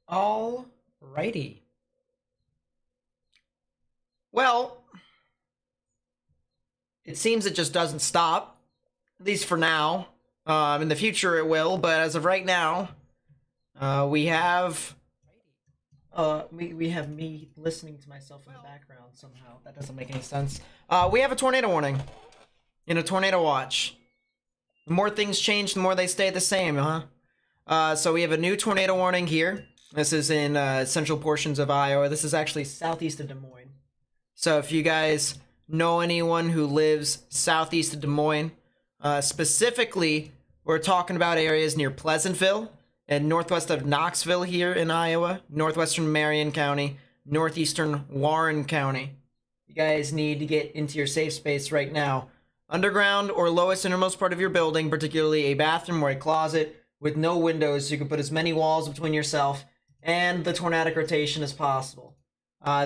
Alrighty. Well, it seems it just doesn't stop, at least for now. In the future it will, but as of right now, we have we have me listening to myself in the background somehow. That doesn't make any sense. We have a tornado warning in a tornado watch. The more things change, the more they stay the same, huh? So we have a new tornado warning here. This is in central portions of Iowa. This is actually southeast of Des Moines. So if you guys know anyone who lives southeast of Des Moines, specifically, we're talking about areas near Pleasantville and northwest of Knoxville here in Iowa, northwestern Marion County, northeastern Warren County. You guys need to get into your safe space right now. Underground or lowest innermost part of your building, particularly a bathroom or a closet with no windows, so you can put as many walls between yourself and the tornadic rotation as possible.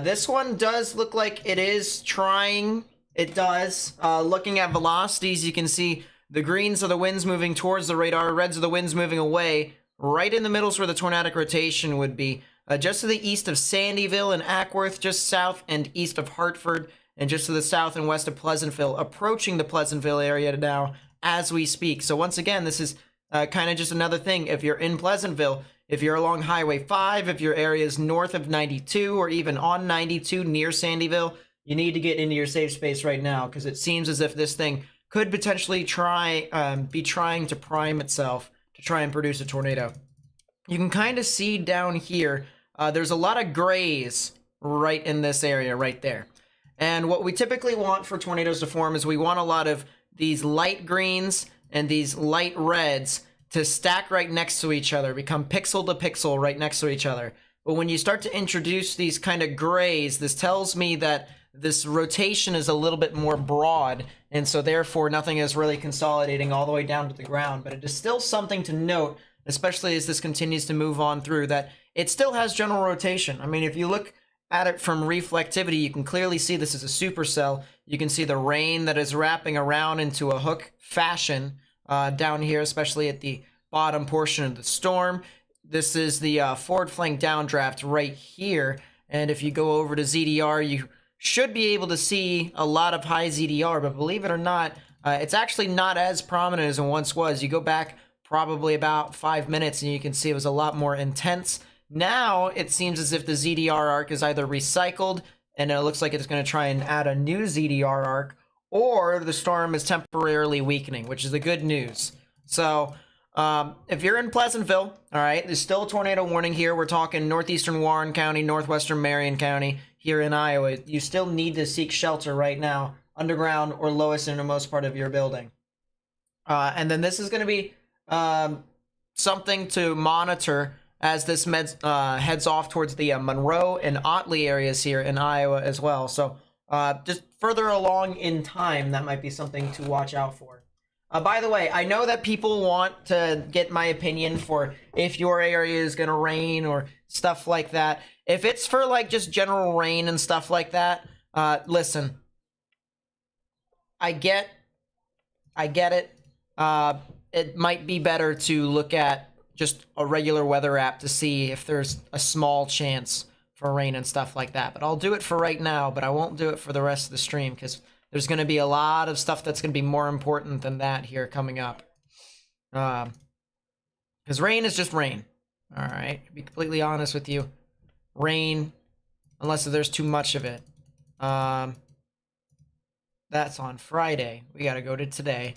This one does look like it is trying. It does. Looking at velocities, you can see the greens are the winds moving towards the radar, reds are the winds moving away. Right in the middle is where the tornadic rotation would be. Just to the east of Sandyville and Ackworth, just south and east of Hartford, and just to the south and west of Pleasantville, approaching the Pleasantville area now as we speak. So once again, this is kind of just another thing. If you're in Pleasantville, if you're along Highway 5, if your area is north of 92 or even on 92 near Sandyville, you need to get into your safe space right now, because it seems as if this thing could potentially be trying to prime itself to try and produce a tornado. You can kind of see down here, there's a lot of grays right in this area right there. And what we typically want for tornadoes to form is we want a lot of these light greens and these light reds to stack right next to each other, become pixel to pixel right next to each other. But when you start to introduce these kind of grays, this tells me that this rotation is a little bit more broad, and so therefore nothing is really consolidating all the way down to the ground. But it is still something to note, especially as this continues to move on through, that it still has general rotation. I mean, if you look at it from reflectivity, you can clearly see this is a supercell. You can see the rain that is wrapping around into a hook fashion down here, especially at the bottom portion of the storm. This is the forward flank downdraft right here, and if you go over to ZDR, you should be able to see a lot of high ZDR, but believe it or not, it's actually not as prominent as it once was. You go back probably about 5 minutes and you can see it was a lot more intense. Now it seems as if the ZDR arc is either recycled and it looks like it's going to try and add a new ZDR arc, or the storm is temporarily weakening, which is the good news. So if you're in Pleasantville, all right, there's still a tornado warning here. We're talking northeastern Warren County, northwestern Marion County here in Iowa. You still need to seek shelter right now, underground or lowest innermost part of your building. And then this is going to be something to monitor as this heads off towards the Monroe and Otley areas here in Iowa as well. So just further along in time, that might be something to watch out for. By the way, I know that people want to get my opinion for if your area is going to rain or stuff like that. If it's for like just general rain and stuff like that, listen, I get it. It might be better to look at just a regular weather app to see if there's a small chance for rain and stuff like that. But I'll do it for right now, but I won't do it for the rest of the stream, because there's going to be a lot of stuff that's going to be more important than that here coming up. Because rain is just rain. All right, to be completely honest with you, rain, unless there's too much of it. That's on Friday. We got to go to today.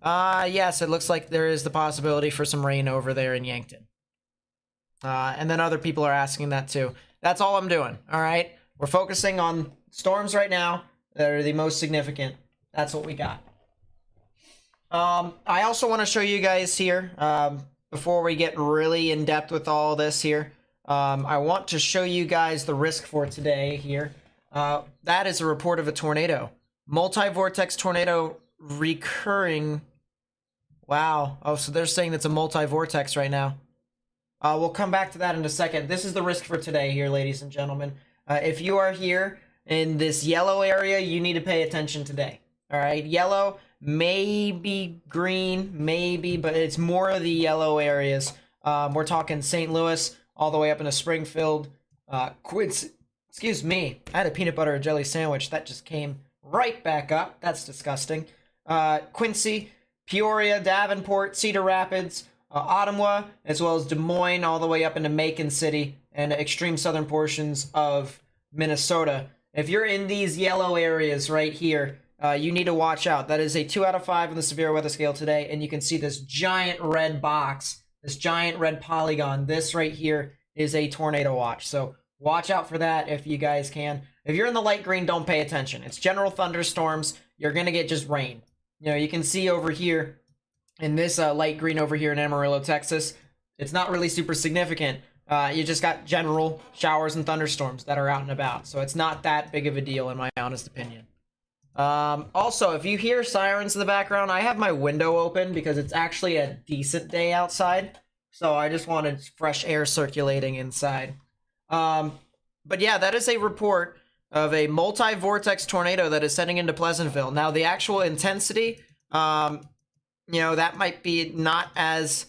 Yes, it looks like there is the possibility for some rain over there in Yankton. And then other people are asking that too. That's all I'm doing, all right? We're focusing on storms right now that are the most significant. That's what we got. I also want to show you guys here, before we get really in depth with all this here, I want to show you guys the risk for today here. That is a report of a tornado. Multi-vortex tornado recurring. Wow. Oh, so they're saying it's a multi-vortex right now. We'll come back to that in a second. This is the risk for today here, ladies and gentlemen. If you are here in this yellow area, you need to pay attention today. All right, yellow, maybe green, maybe, but it's more of the yellow areas. We're talking St. Louis all the way up into Springfield. Quincy, excuse me, I had a peanut butter and jelly sandwich that just came right back up. That's disgusting. Quincy, Peoria, Davenport, Cedar Rapids, Ottawa, as well as Des Moines, all the way up into Macon City and extreme southern portions of Minnesota. If you're in these yellow areas right here, you need to watch out. That is a 2 out of 5 on the severe weather scale today, and you can see this giant red box, this giant red polygon. This right here is a tornado watch, so watch out for that if you guys can. If you're in the light green, don't pay attention. It's general thunderstorms. You're gonna get just rain. You know, you can see over here in this light green over here in Amarillo, Texas, it's not really super significant. You just got general showers and thunderstorms that are out and about, so it's not that big of a deal in my honest opinion. Also, if you hear sirens in the background, I have my window open because it's actually a decent day outside, so I just wanted fresh air circulating inside. But yeah, that is a report of a multi-vortex tornado that is heading into Pleasantville. Now, the actual intensity, you know, that might be not as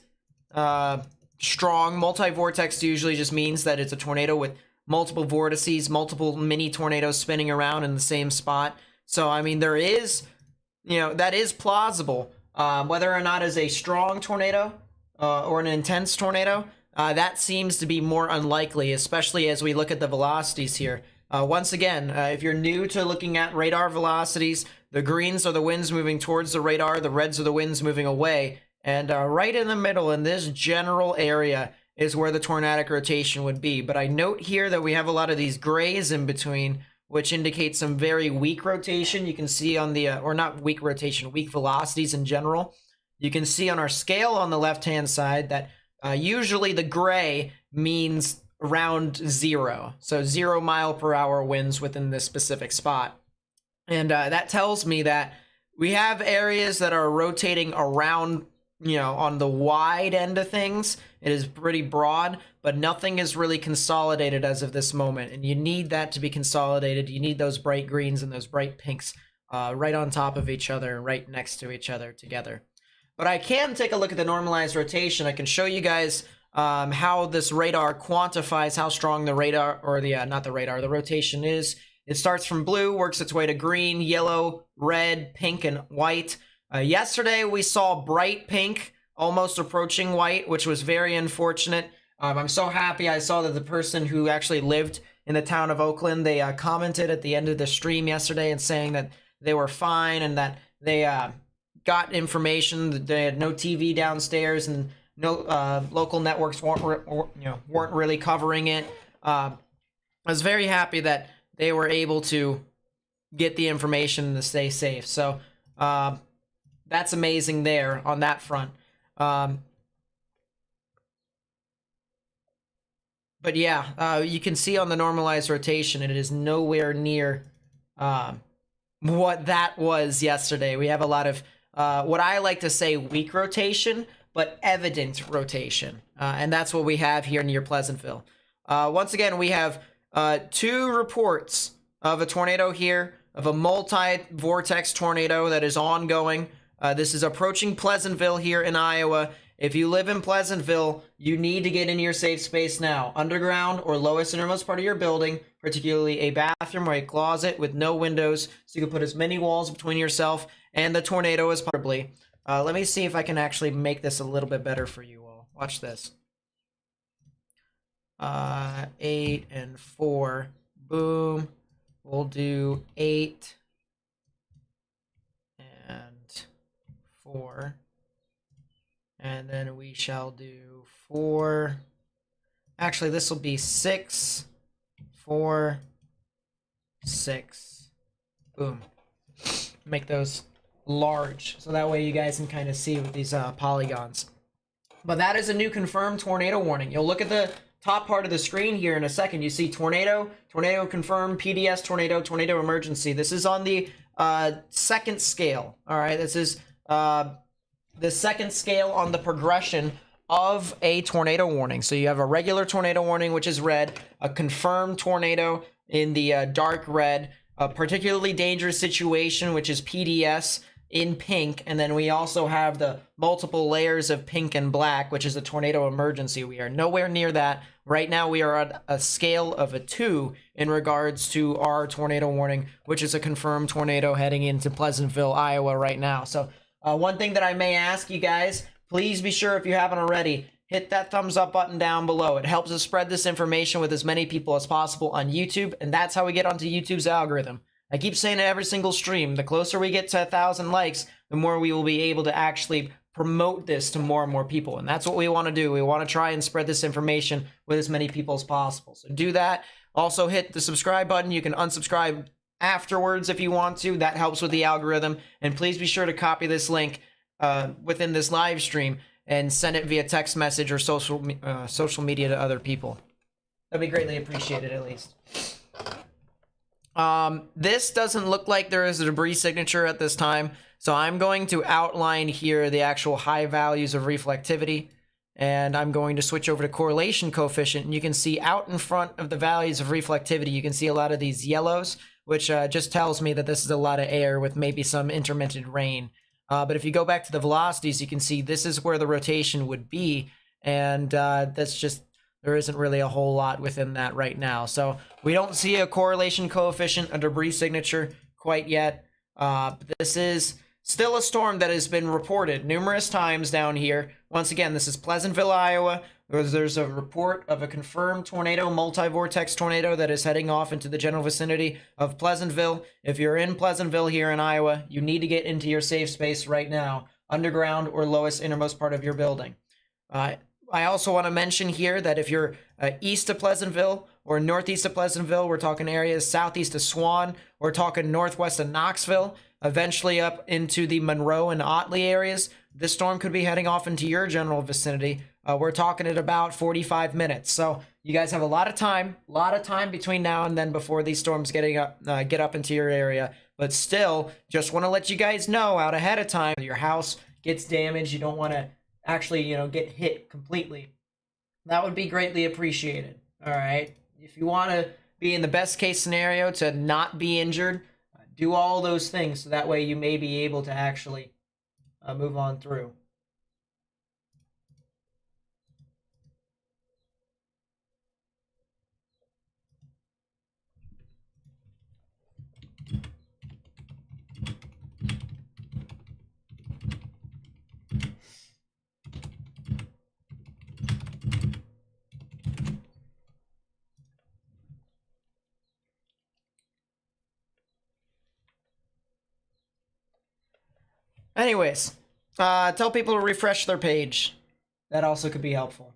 strong. Multi-vortex usually just means that it's a tornado with multiple vortices, multiple mini tornadoes spinning around in the same spot. So, I mean, there is, you know, that is plausible. Whether or not it's a strong tornado or an intense tornado, that seems to be more unlikely, especially as we look at the velocities here. Once again, if you're new to looking at radar velocities, the greens are the winds moving towards the radar, the reds are the winds moving away, and right in the middle in this general area is where the tornadic rotation would be. But I note here that we have a lot of these grays in between, which indicates some very weak rotation. You can see on the, or not weak rotation, weak velocities in general. You can see on our scale on the left-hand side that usually the gray means around 0. So 0 mile per hour winds within this specific spot. And that tells me that we have areas that are rotating around, you know, on the wide end of things. It is pretty broad, but nothing is really consolidated as of this moment. And you need that to be consolidated. You need those bright greens and those bright pinks right on top of each other, right next to each other together. But I can take a look at the normalized rotation. I can show you guys how this radar quantifies how strong the radar, or the, not the radar, the rotation is. It starts from blue, works its way to green, yellow, red, pink, and white. Yesterday, we saw bright pink almost approaching white, which was very unfortunate. I'm so happy I saw that the person who actually lived in the town of Oakland, they commented at the end of the stream yesterday and saying that they were fine and that they got information, that they had no TV downstairs and no local networks weren't really covering it. I was very happy that they were able to get the information to stay safe. So that's amazing there on that front. But yeah, you can see on the normalized rotation, it is nowhere near what that was yesterday. We have a lot of what I like to say weak rotation, but evident rotation. And that's what we have here near Pleasantville. Once again, we have 2 reports of a tornado here, of a multi-vortex tornado that is ongoing. This is approaching Pleasantville here in Iowa. If you live in Pleasantville, you need to get into your safe space now. Underground or lowest innermost part of your building, particularly a bathroom or a closet with no windows, so you can put as many walls between yourself and the tornado as possibly. Let me see if I can actually make this a little bit better for you all. Watch this. 8 and 4. Boom. We'll do 8 and 4. And then we shall do 4. Actually, this will be 6, 4, 6. Boom. Make those large, so that way you guys can kind of see with these polygons. But that is a new confirmed tornado warning. You'll look at the top part of the screen here in a second. You see tornado, tornado confirmed, PDS tornado, tornado emergency. This is on the second scale. All right, this is the second scale on the progression of a tornado warning. So you have a regular tornado warning, which is red, a confirmed tornado in the dark red, a particularly dangerous situation, which is PDS in pink, and then we also have the multiple layers of pink and black, which is a tornado emergency. We are nowhere near that. Right now, we are at a scale of a 2 in regards to our tornado warning, which is a confirmed tornado heading into Pleasantville, Iowa right now. So one thing that I may ask you guys, please be sure, if you haven't already, hit that thumbs up button down below. It helps us spread this information with as many people as possible on YouTube, and that's how we get onto YouTube's algorithm. I keep saying it every single stream, the closer we get to 1,000 likes, the more we will be able to actually promote this to more and more people. And that's what we want to do. We want to try and spread this information with as many people as possible. So do that. Also hit the subscribe button. You can unsubscribe afterwards if you want to. That helps with the algorithm. And please be sure to copy this link within this live stream and send it via text message or social media to other people. That'd be greatly appreciated, at least. This doesn't look like there is a debris signature at this time, so I'm going to outline here the actual high values of reflectivity, and I'm going to switch over to correlation coefficient, and you can see out in front of the values of reflectivity, you can see a lot of these yellows, which just tells me that this is a lot of air with maybe some intermittent rain. But if you go back to the velocities, you can see this is where the rotation would be, and that's just, there isn't really a whole lot within that right now. So we don't see a correlation coefficient, a debris signature quite yet. This is still a storm that has been reported numerous times down here. Once again, this is Pleasantville, Iowa. There's a report of a confirmed tornado, multi-vortex tornado that is heading off into the general vicinity of Pleasantville. If you're in Pleasantville here in Iowa, you need to get into your safe space right now, underground or lowest innermost part of your building. I also want to mention here that if you're east of Pleasantville or northeast of Pleasantville, we're talking areas southeast of Swan, we're talking northwest of Knoxville, eventually up into the Monroe and Otley areas, this storm could be heading off into your general vicinity. We're talking at about 45 minutes. So you guys have a lot of time between now and then before these storms get up into your area. But still, just want to let you guys know out ahead of time, your house gets damaged, you don't want to actually, get hit completely. That would be greatly appreciated. All right. If you want to be in the best case scenario to not be injured, do all those things so that way you may be able to actually move on through. Anyways, tell people to refresh their page. That also could be helpful.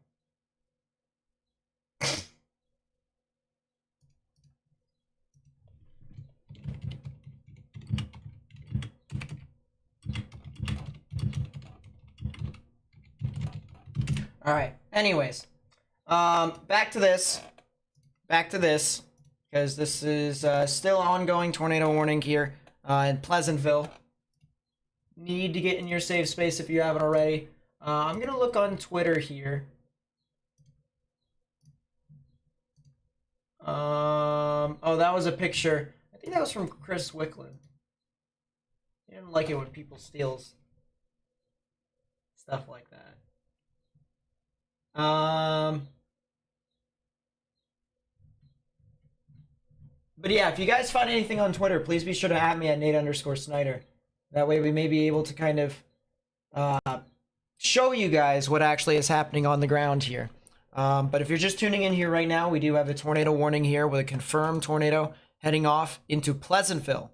All right. Anyways, back to this, because this is still ongoing tornado warning here in Pleasantville. Need to get in your safe space if you haven't already. I'm gonna look on Twitter here. Oh, that was a picture. I think that was from Chris Wicklund. He didn't like it when people steals stuff like that. But yeah, if you guys find anything on Twitter, please be sure to add me at Nate_Snyder. That way we may be able to kind of show you guys what actually is happening on the ground here. But if you're just tuning in here right now, we do have a tornado warning here with a confirmed tornado heading off into Pleasantville,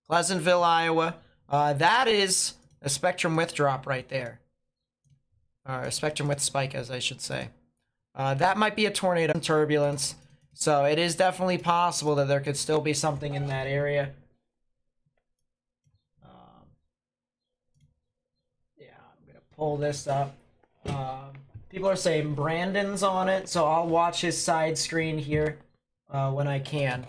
Iowa. That is a spectrum width drop right there. Or a spectrum width spike, as I should say. That might be a tornado turbulence. So it is definitely possible that there could still be something in that area. Pull this up. People are saying Brandon's on it, so I'll watch his side screen here when I can.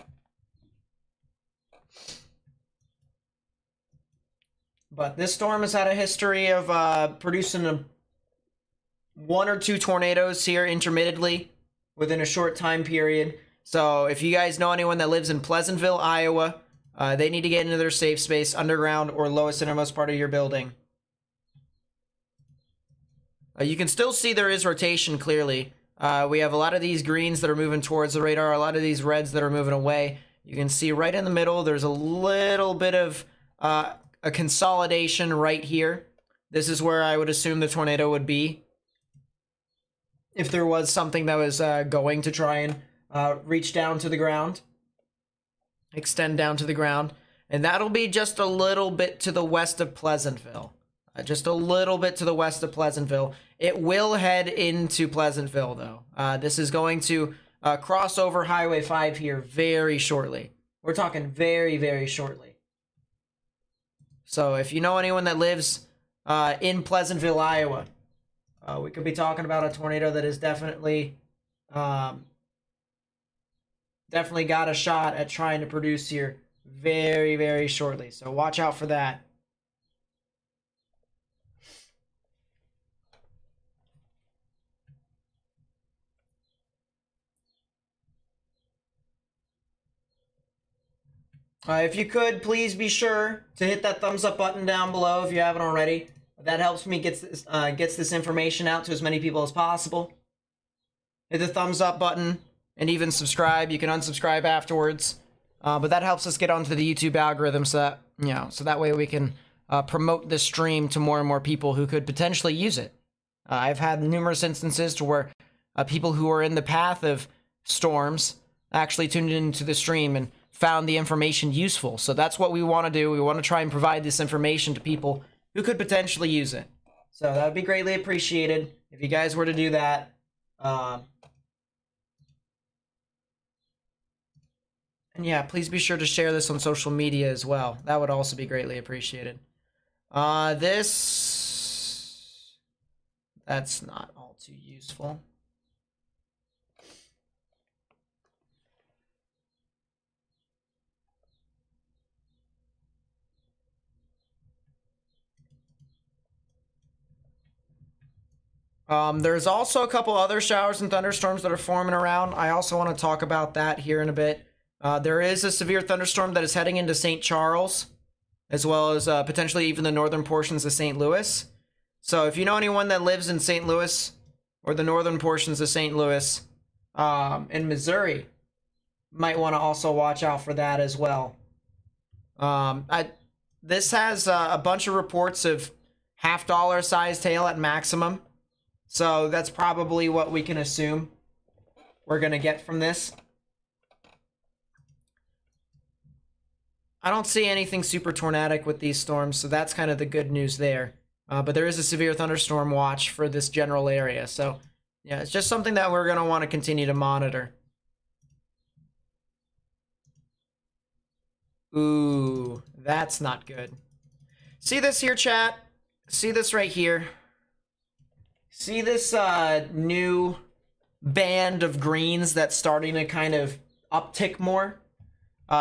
But this storm has had a history of producing one or two tornadoes here intermittently within a short time period. So if you guys know anyone that lives in Pleasantville, Iowa, They need to get into their safe space, underground or lowest innermost part of your building. You can still see there is rotation clearly. We have a lot of these greens that are moving towards the radar, a lot of these reds that are moving away. You can see right in the middle, there's a little bit of a consolidation right here. This is where I would assume the tornado would be, if there was something that was going to try and reach down to the ground, extend down to the ground. And that'll be just a little bit to the west of Pleasantville. Just a little bit to the west of Pleasantville. It will head into Pleasantville, though. This is going to cross over Highway 5 here very shortly. We're talking very, very shortly. So if you know anyone that lives in Pleasantville, Iowa, we could be talking about a tornado that is definitely got a shot at trying to produce here very, very shortly. So watch out for that. If you could, please be sure to hit that thumbs up button down below if you haven't already. That helps me gets this information out to as many people as possible. Hit the thumbs up button and even subscribe. You can unsubscribe afterwards, but that helps us get onto the YouTube algorithm, so that way we can promote this stream to more and more people who could potentially use it. I've had numerous instances to where people who are in the path of storms actually tuned into the stream and found the information useful. So that's what we want to do. We want to try and provide this information to people who could potentially use it. So that would be greatly appreciated if you guys were to do that. And yeah, please be sure to share this on social media as well. That would also be greatly appreciated. That's not all too useful. There's also a couple other showers and thunderstorms that are forming around. I also want to talk about that here in a bit. There is a severe thunderstorm that is heading into St. Charles, as well as potentially even the northern portions of St. Louis. So if you know anyone that lives in St. Louis or the northern portions of St. Louis in Missouri, might want to also watch out for that as well. This has a bunch of reports of $half sized hail at maximum. So that's probably what we can assume we're going to get from this. I don't see anything super tornadic with these storms, so that's kind of the good news there. But there is a severe thunderstorm watch for this general area. So yeah, it's just something that we're going to want to continue to monitor. Ooh, that's not good. See this here, chat? See this right here? See this new band of greens that's starting to kind of uptick more?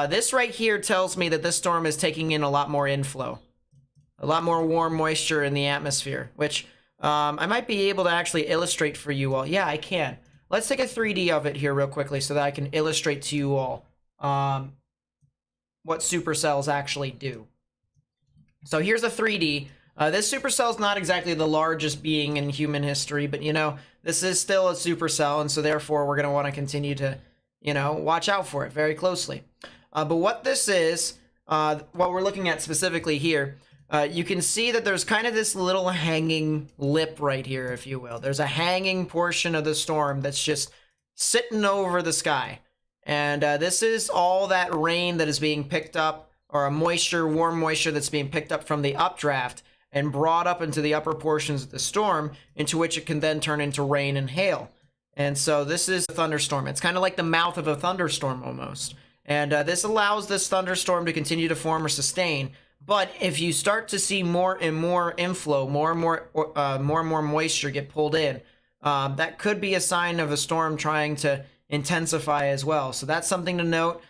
This right here tells me that this storm is taking in a lot more inflow. A lot more warm moisture in the atmosphere, which I might be able to actually illustrate for you all. Yeah, I can. Let's take a 3D of it here real quickly so that I can illustrate to you all what supercells actually do. So here's a 3D. This supercell is not exactly the largest being in human history, but, you know, this is still a supercell, and so therefore we're going to want to continue to, you know, watch out for it very closely. But what this is, what we're looking at specifically here, you can see that there's kind of this little hanging lip right here, if you will. There's a hanging portion of the storm that's just sitting over the sky. And this is all that rain that is being picked up, or a moisture, warm moisture that's being picked up from the updraft and brought up into the upper portions of the storm, into which it can then turn into rain and hail. And so this is a thunderstorm. It's kind of like the mouth of a thunderstorm almost. And this allows this thunderstorm to continue to form or sustain. But if you start to see more and more inflow, more and more moisture get pulled in, that could be a sign of a storm trying to intensify as well. So that's something to note.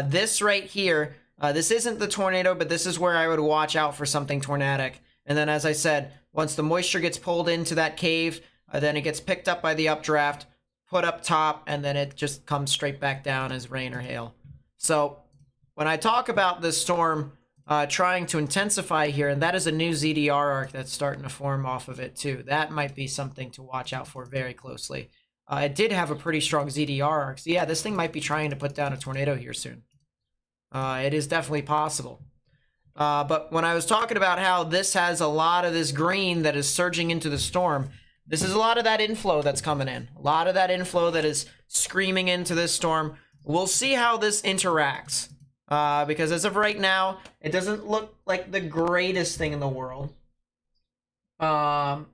This right here, this isn't the tornado, but this is where I would watch out for something tornadic. And then, as I said, once the moisture gets pulled into that cave, then it gets picked up by the updraft, put up top, and then it just comes straight back down as rain or hail. So when I talk about this storm trying to intensify here, and that is a new ZDR arc that's starting to form off of it too. That might be something to watch out for very closely. It did have a pretty strong ZDR arc, so yeah, this thing might be trying to put down a tornado here soon. It is definitely possible. But when I was talking about how this has a lot of this green that is surging into the storm, this is a lot of that inflow that's coming in. A lot of that inflow that is screaming into this storm. We'll see how this interacts. Because as of right now, it doesn't look like the greatest thing in the world. But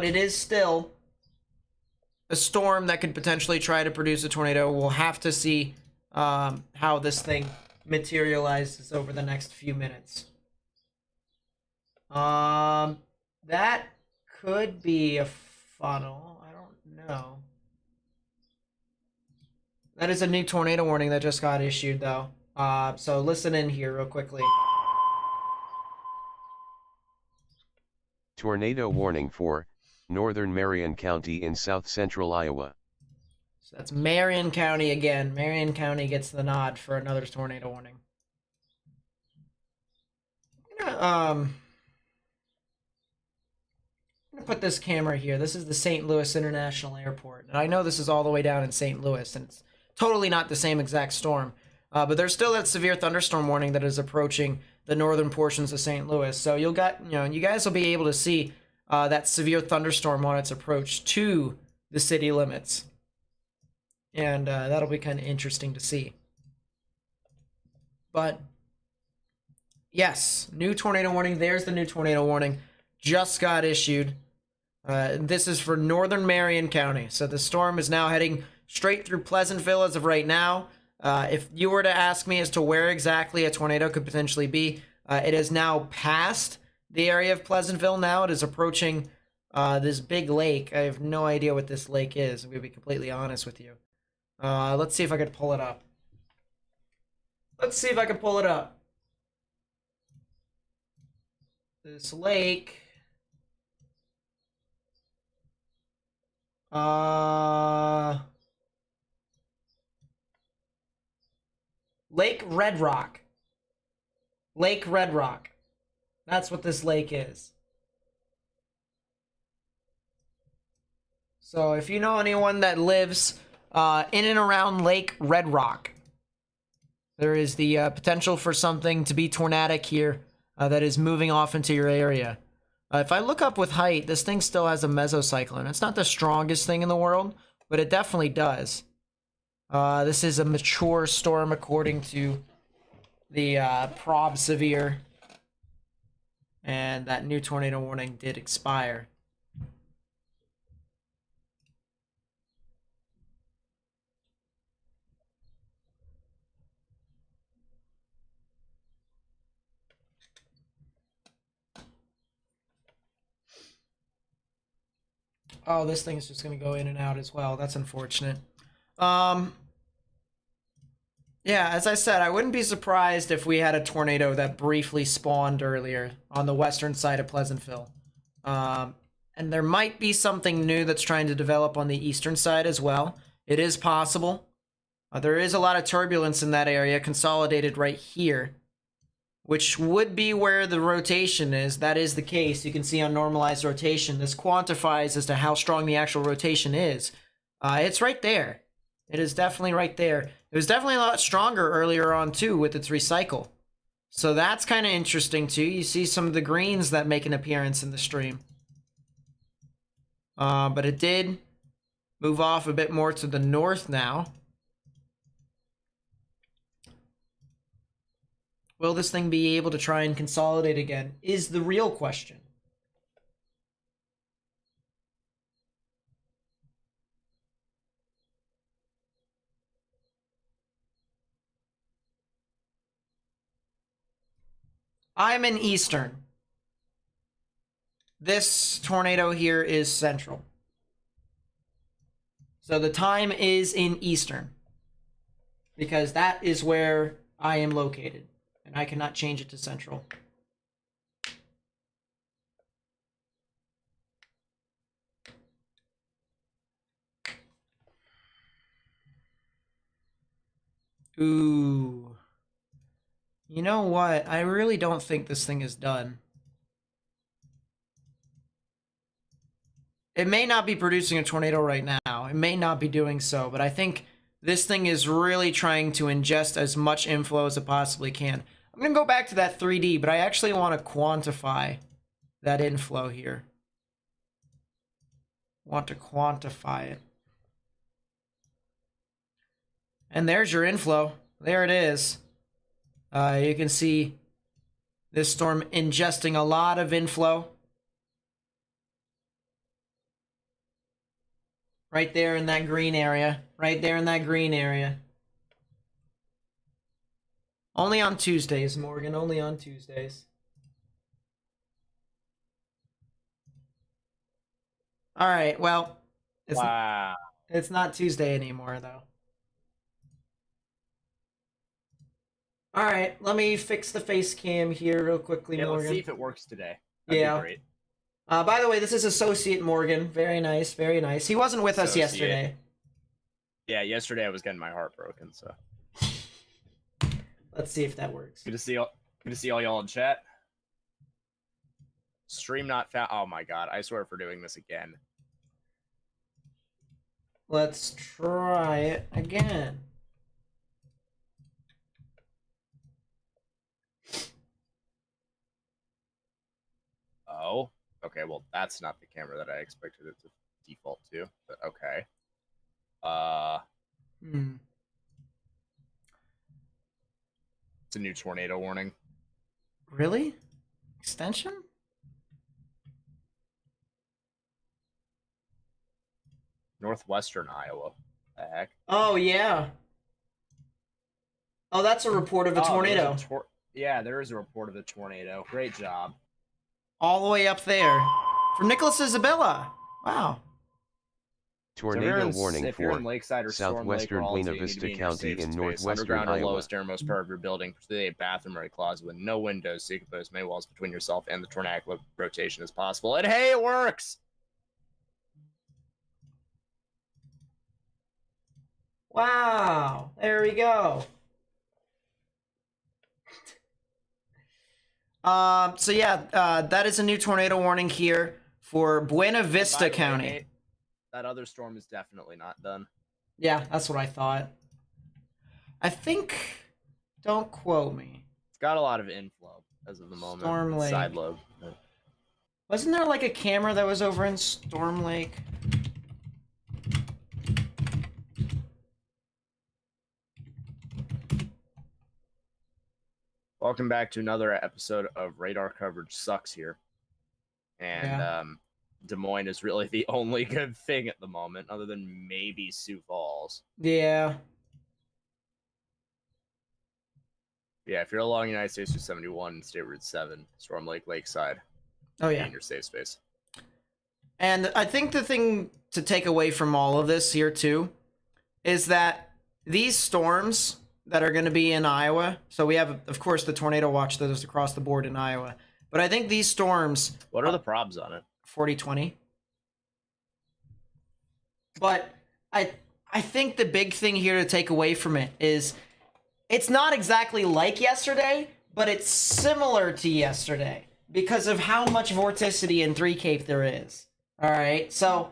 it is still a storm that could potentially try to produce a tornado. We'll have to see how this thing materializes over the next few minutes. That could be a funnel. I don't know. That is a new tornado warning that just got issued, though. So listen in here real quickly. Tornado warning for northern Marion County in south-central Iowa. So that's Marion County again. Marion County gets the nod for another tornado warning. I'm gonna put this camera here. This is the St. Louis International Airport. And I know this is all the way down in St. Louis, and it's totally not the same exact storm. But there's still that severe thunderstorm warning that is approaching the northern portions of St. Louis. So you guys will be able to see that severe thunderstorm on its approach to the city limits. And that'll be kind of interesting to see. But yes, new tornado warning. There's the new tornado warning. Just got issued. This is for northern Marion County. So the storm is now heading straight through Pleasantville as of right now. If you were to ask me as to where exactly a tornado could potentially be, it is now past the area of Pleasantville now. It is approaching this big lake. I have no idea what this lake is. I'm going to be completely honest with you. Let's see if I could pull it up. This lake. Lake Red Rock. Lake Red Rock. That's what this lake is. So if you know anyone that lives in and around Lake Red Rock, there is the potential for something to be tornadic here that is moving off into your area. If I look up with height, this thing still has a mesocyclone. It's not the strongest thing in the world, but it definitely does. This is a mature storm according to the prob severe, and that new tornado warning did expire. Oh, this thing is just going to go in and out as well. That's unfortunate. Yeah, as I said, I wouldn't be surprised if we had a tornado that briefly spawned earlier on the western side of Pleasantville. And there might be something new that's trying to develop on the eastern side as well. It is possible. There is a lot of turbulence in that area, consolidated right here, which would be where the rotation is. That is the case. You can see on normalized rotation, this quantifies as to how strong the actual rotation is. It's right there. It is definitely right there. It was definitely a lot stronger earlier on too with its recycle. So that's kind of interesting too. You see some of the greens that make an appearance in the stream. But it did move off a bit more to the north now. Will this thing be able to try and consolidate again is the real question. I'm in Eastern. This tornado here is Central. So the time is in Eastern, because that is where I am located, and I cannot change it to Central. Ooh. You know what? I really don't think this thing is done. It may not be producing a tornado right now. It may not be doing so, but I think this thing is really trying to ingest as much inflow as it possibly can. I'm going to go back to that 3D, but I actually want to quantify that inflow here. Want to quantify it. And there's your inflow. There it is. You can see this storm ingesting a lot of inflow. Right there in that green area. Right there in that green area. Only on Tuesdays, Morgan. Only on Tuesdays. All right, well. It's not Tuesday anymore, though. All right, let me fix the face cam here real quickly, Morgan. Let's see if it works today. That'd be great. By the way, this is Associate Morgan. Very nice, very nice. He wasn't with us yesterday. Yeah, yesterday I was getting my heart broken, so. Let's see if that works. Good to see all y'all in chat. Stream not found. Oh my god, I swear for doing this again. Let's try it again. Oh, okay, well, that's not the camera that I expected it to default to, but okay. It's a new tornado warning. Really? Extension? Northwestern Iowa. The heck? Oh, yeah. Oh, that's a report of a tornado. Yeah, there is a report of a tornado. Great job. All the way up there. From Nicholas Isabella. Wow. Tornado warning if you're for in Lakeside or southwestern Storm Lake, Buena Vista County in northwestern underground Iowa. or lowest airmost part of your building, particularly a bathroom or a closet with no windows, so you can put as many walls between yourself and the tornadic rotation as possible. And hey, it works! Wow. There we go. So yeah, that is a new tornado warning here for Buena Vista County. Nate, that other storm is definitely not done. Yeah, that's what I thought. I think, don't quote me. It's got a lot of inflow as of the moment. Storm Lake. Side lobe. Wasn't there like a camera that was over in Storm Lake? Welcome back to another episode of Radar Coverage Sucks here. And Des Moines is really the only good thing at the moment, other than maybe Sioux Falls. Yeah. Yeah, if you're along United States Route 71, State Route 7, Storm Lake, Lakeside. Oh, yeah. In your safe space. And I think the thing to take away from all of this here, too, is that these storms that are going to be in Iowa. So we have, of course, the tornado watch that is across the board in Iowa. But I think these storms... What are the probs on it? 40-20. But I think the big thing here to take away from it is it's not exactly like yesterday, but it's similar to yesterday because of how much vorticity in 3 Cape there is. All right, so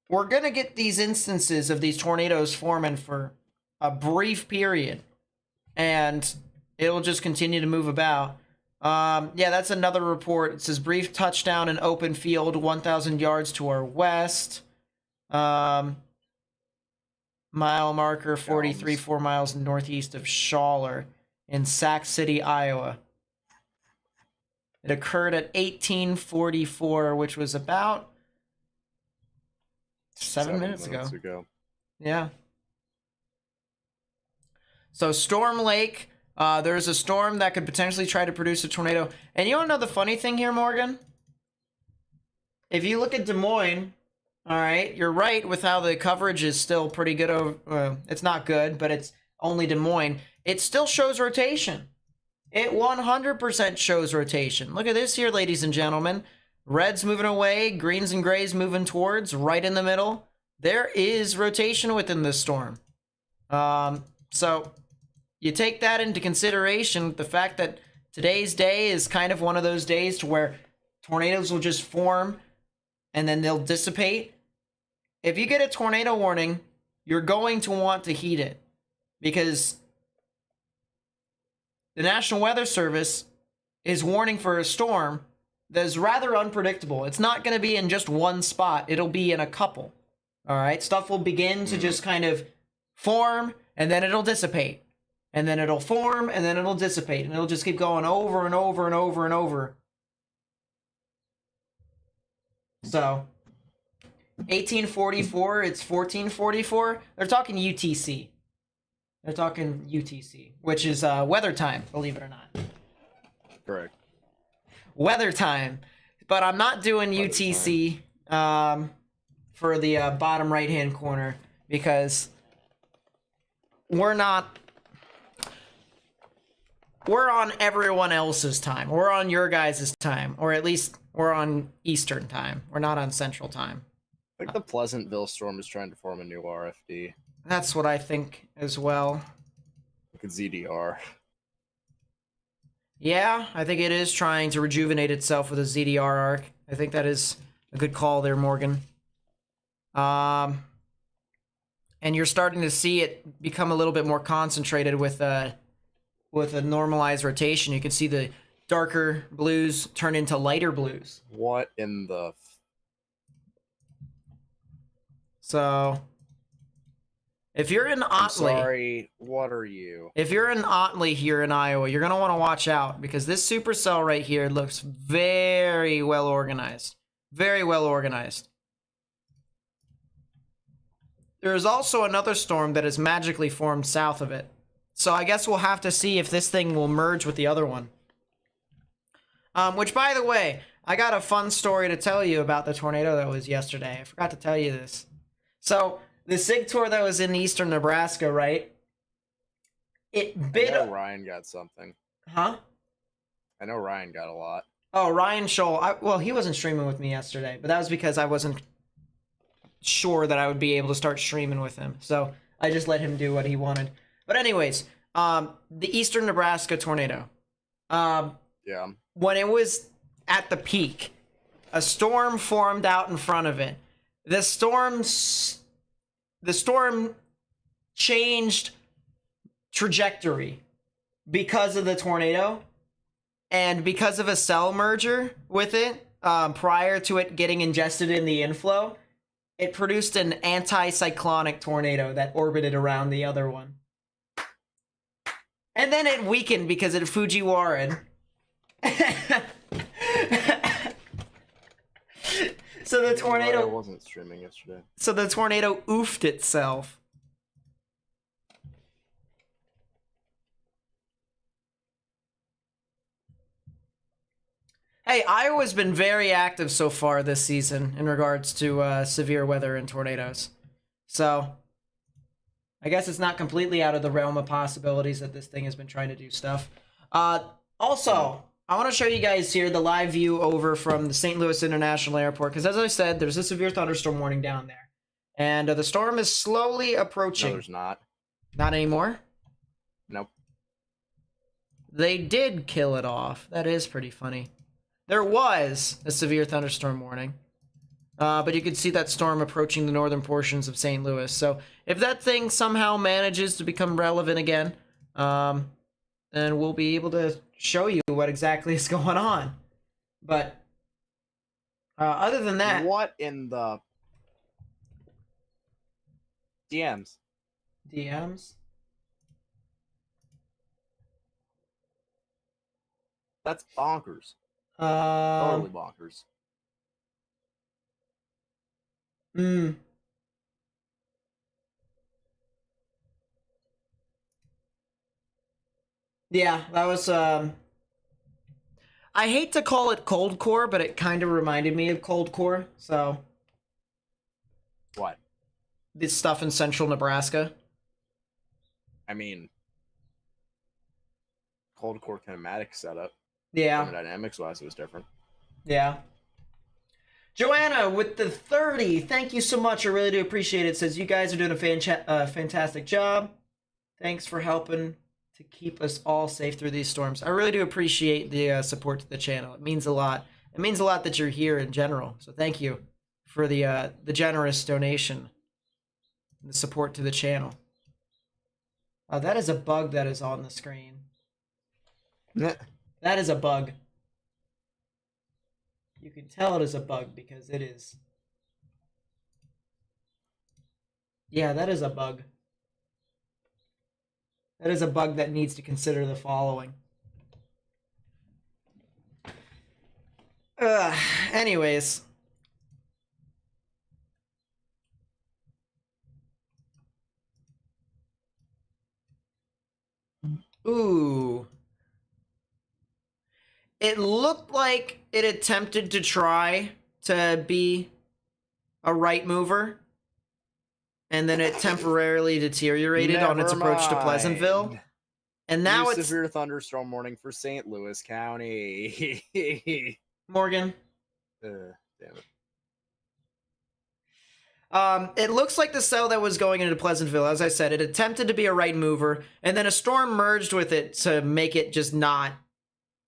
we're going to get these instances of these tornadoes forming for a brief period, and it'll just continue to move about. Yeah, that's another report. It says brief touchdown in open field, 1,000 yards to our west. Mile marker 43, 4 miles northeast of Schaller in Sac City, Iowa. It occurred at 1844, which was about 7 minutes ago. Yeah. So Storm Lake, there's a storm that could potentially try to produce a tornado. And you want to know the funny thing here, Morgan? If you look at Des Moines, all right, you're right with how the coverage is still pretty good. It's not good, but it's only Des Moines. It still shows rotation. It 100% shows rotation. Look at this here, ladies and gentlemen. Reds moving away, greens and grays moving towards, right in the middle. There is rotation within this storm. So you take that into consideration, the fact that today's day is kind of one of those days to where tornadoes will just form and then they'll dissipate. If you get a tornado warning, you're going to want to heed it, because the National Weather Service is warning for a storm that is rather unpredictable. It's not going to be in just one spot. It'll be in a couple. All right? Stuff will begin to just kind of form, and then it'll dissipate. And then it'll form, and then it'll dissipate. And it'll just keep going over and over and over and over. So, 1844, it's 1444. They're talking UTC. They're talking UTC, which is weather time, believe it or not. Correct. Weather time. But I'm not doing UTC for the bottom right-hand corner, because we're on everyone else's time. We're on your guys' time, or at least we're on Eastern time. We're not on Central time. I think the Pleasantville storm is trying to form a new RFD. That's what I think as well. Like a ZDR. Yeah, I think it is trying to rejuvenate itself with a ZDR arc. I think that is a good call there, Morgan. And you're starting to see it become a little bit more concentrated with a normalized rotation. You can see the darker blues turn into lighter blues. What in the... So, if you're in Otley... Sorry, what are you? If you're in Otley here in Iowa, you're going to want to watch out, because this supercell right here looks very well organized. Very well organized. There is also another storm that has magically formed south of it. So I guess we'll have to see if this thing will merge with the other one. Which, by the way, I got a fun story to tell you about the tornado that was yesterday. I forgot to tell you this. So, the SIG-TOR that was in eastern Nebraska, right? It bit... I know Ryan got something. Huh? I know Ryan got a lot. Oh, Ryan Scholl. Well, he wasn't streaming with me yesterday, but that was because I wasn't sure that I would be able to start streaming with him. So, I just let him do what he wanted. But anyways, the eastern Nebraska tornado. Yeah. When it was at the peak, a storm formed out in front of it. The storm changed trajectory because of the tornado and because of a cell merger with it prior to it getting ingested in the inflow. It produced an anticyclonic tornado that orbited around the other one. And then it weakened because it Fujiwara. So the tornado... I wasn't streaming yesterday. So the tornado oofed itself. Hey, Iowa's been very active so far this season in regards to severe weather and tornadoes. So, I guess it's not completely out of the realm of possibilities that this thing has been trying to do stuff. Also, I want to show you guys here the live view over from the St. Louis International Airport, because as I said, there's a severe thunderstorm warning down there. And the storm is slowly approaching. No, there's not. Not anymore? Nope. They did kill it off. That is pretty funny. There was a severe thunderstorm warning. But you could see that storm approaching the northern portions of St. Louis. So if that thing somehow manages to become relevant again, then we'll be able to show you what exactly is going on. But other than that... What in the... DMs? DMs? That's bonkers. Totally bonkers. Yeah, that was, I hate to call it cold core, but it kind of reminded me of cold core, so... What? This stuff in central Nebraska. I mean... Cold core kinematic setup. Yeah. Thermodynamics-wise, it was different. Yeah. Joanna with the 30, thank you so much. I really do appreciate it. Says you guys are doing a fantastic job. Thanks for helping to keep us all safe through these storms. I really do appreciate the support to the channel. It means a lot. It means a lot that you're here in general. So thank you for the generous donation, the support to the channel. That is a bug that is on the screen. That is a bug. You can tell it is a bug because it is. Yeah, that is a bug. That is a bug that needs to consider the following. Anyways. Ooh. It looked like it attempted to try to be a right mover, and then it temporarily deteriorated on its approach to Pleasantville. And now it's severe thunderstorm warning for St. Louis County. Morgan. Damn it. It looks like the cell that was going into Pleasantville, as I said, it attempted to be a right mover, and then a storm merged with it to make it just not,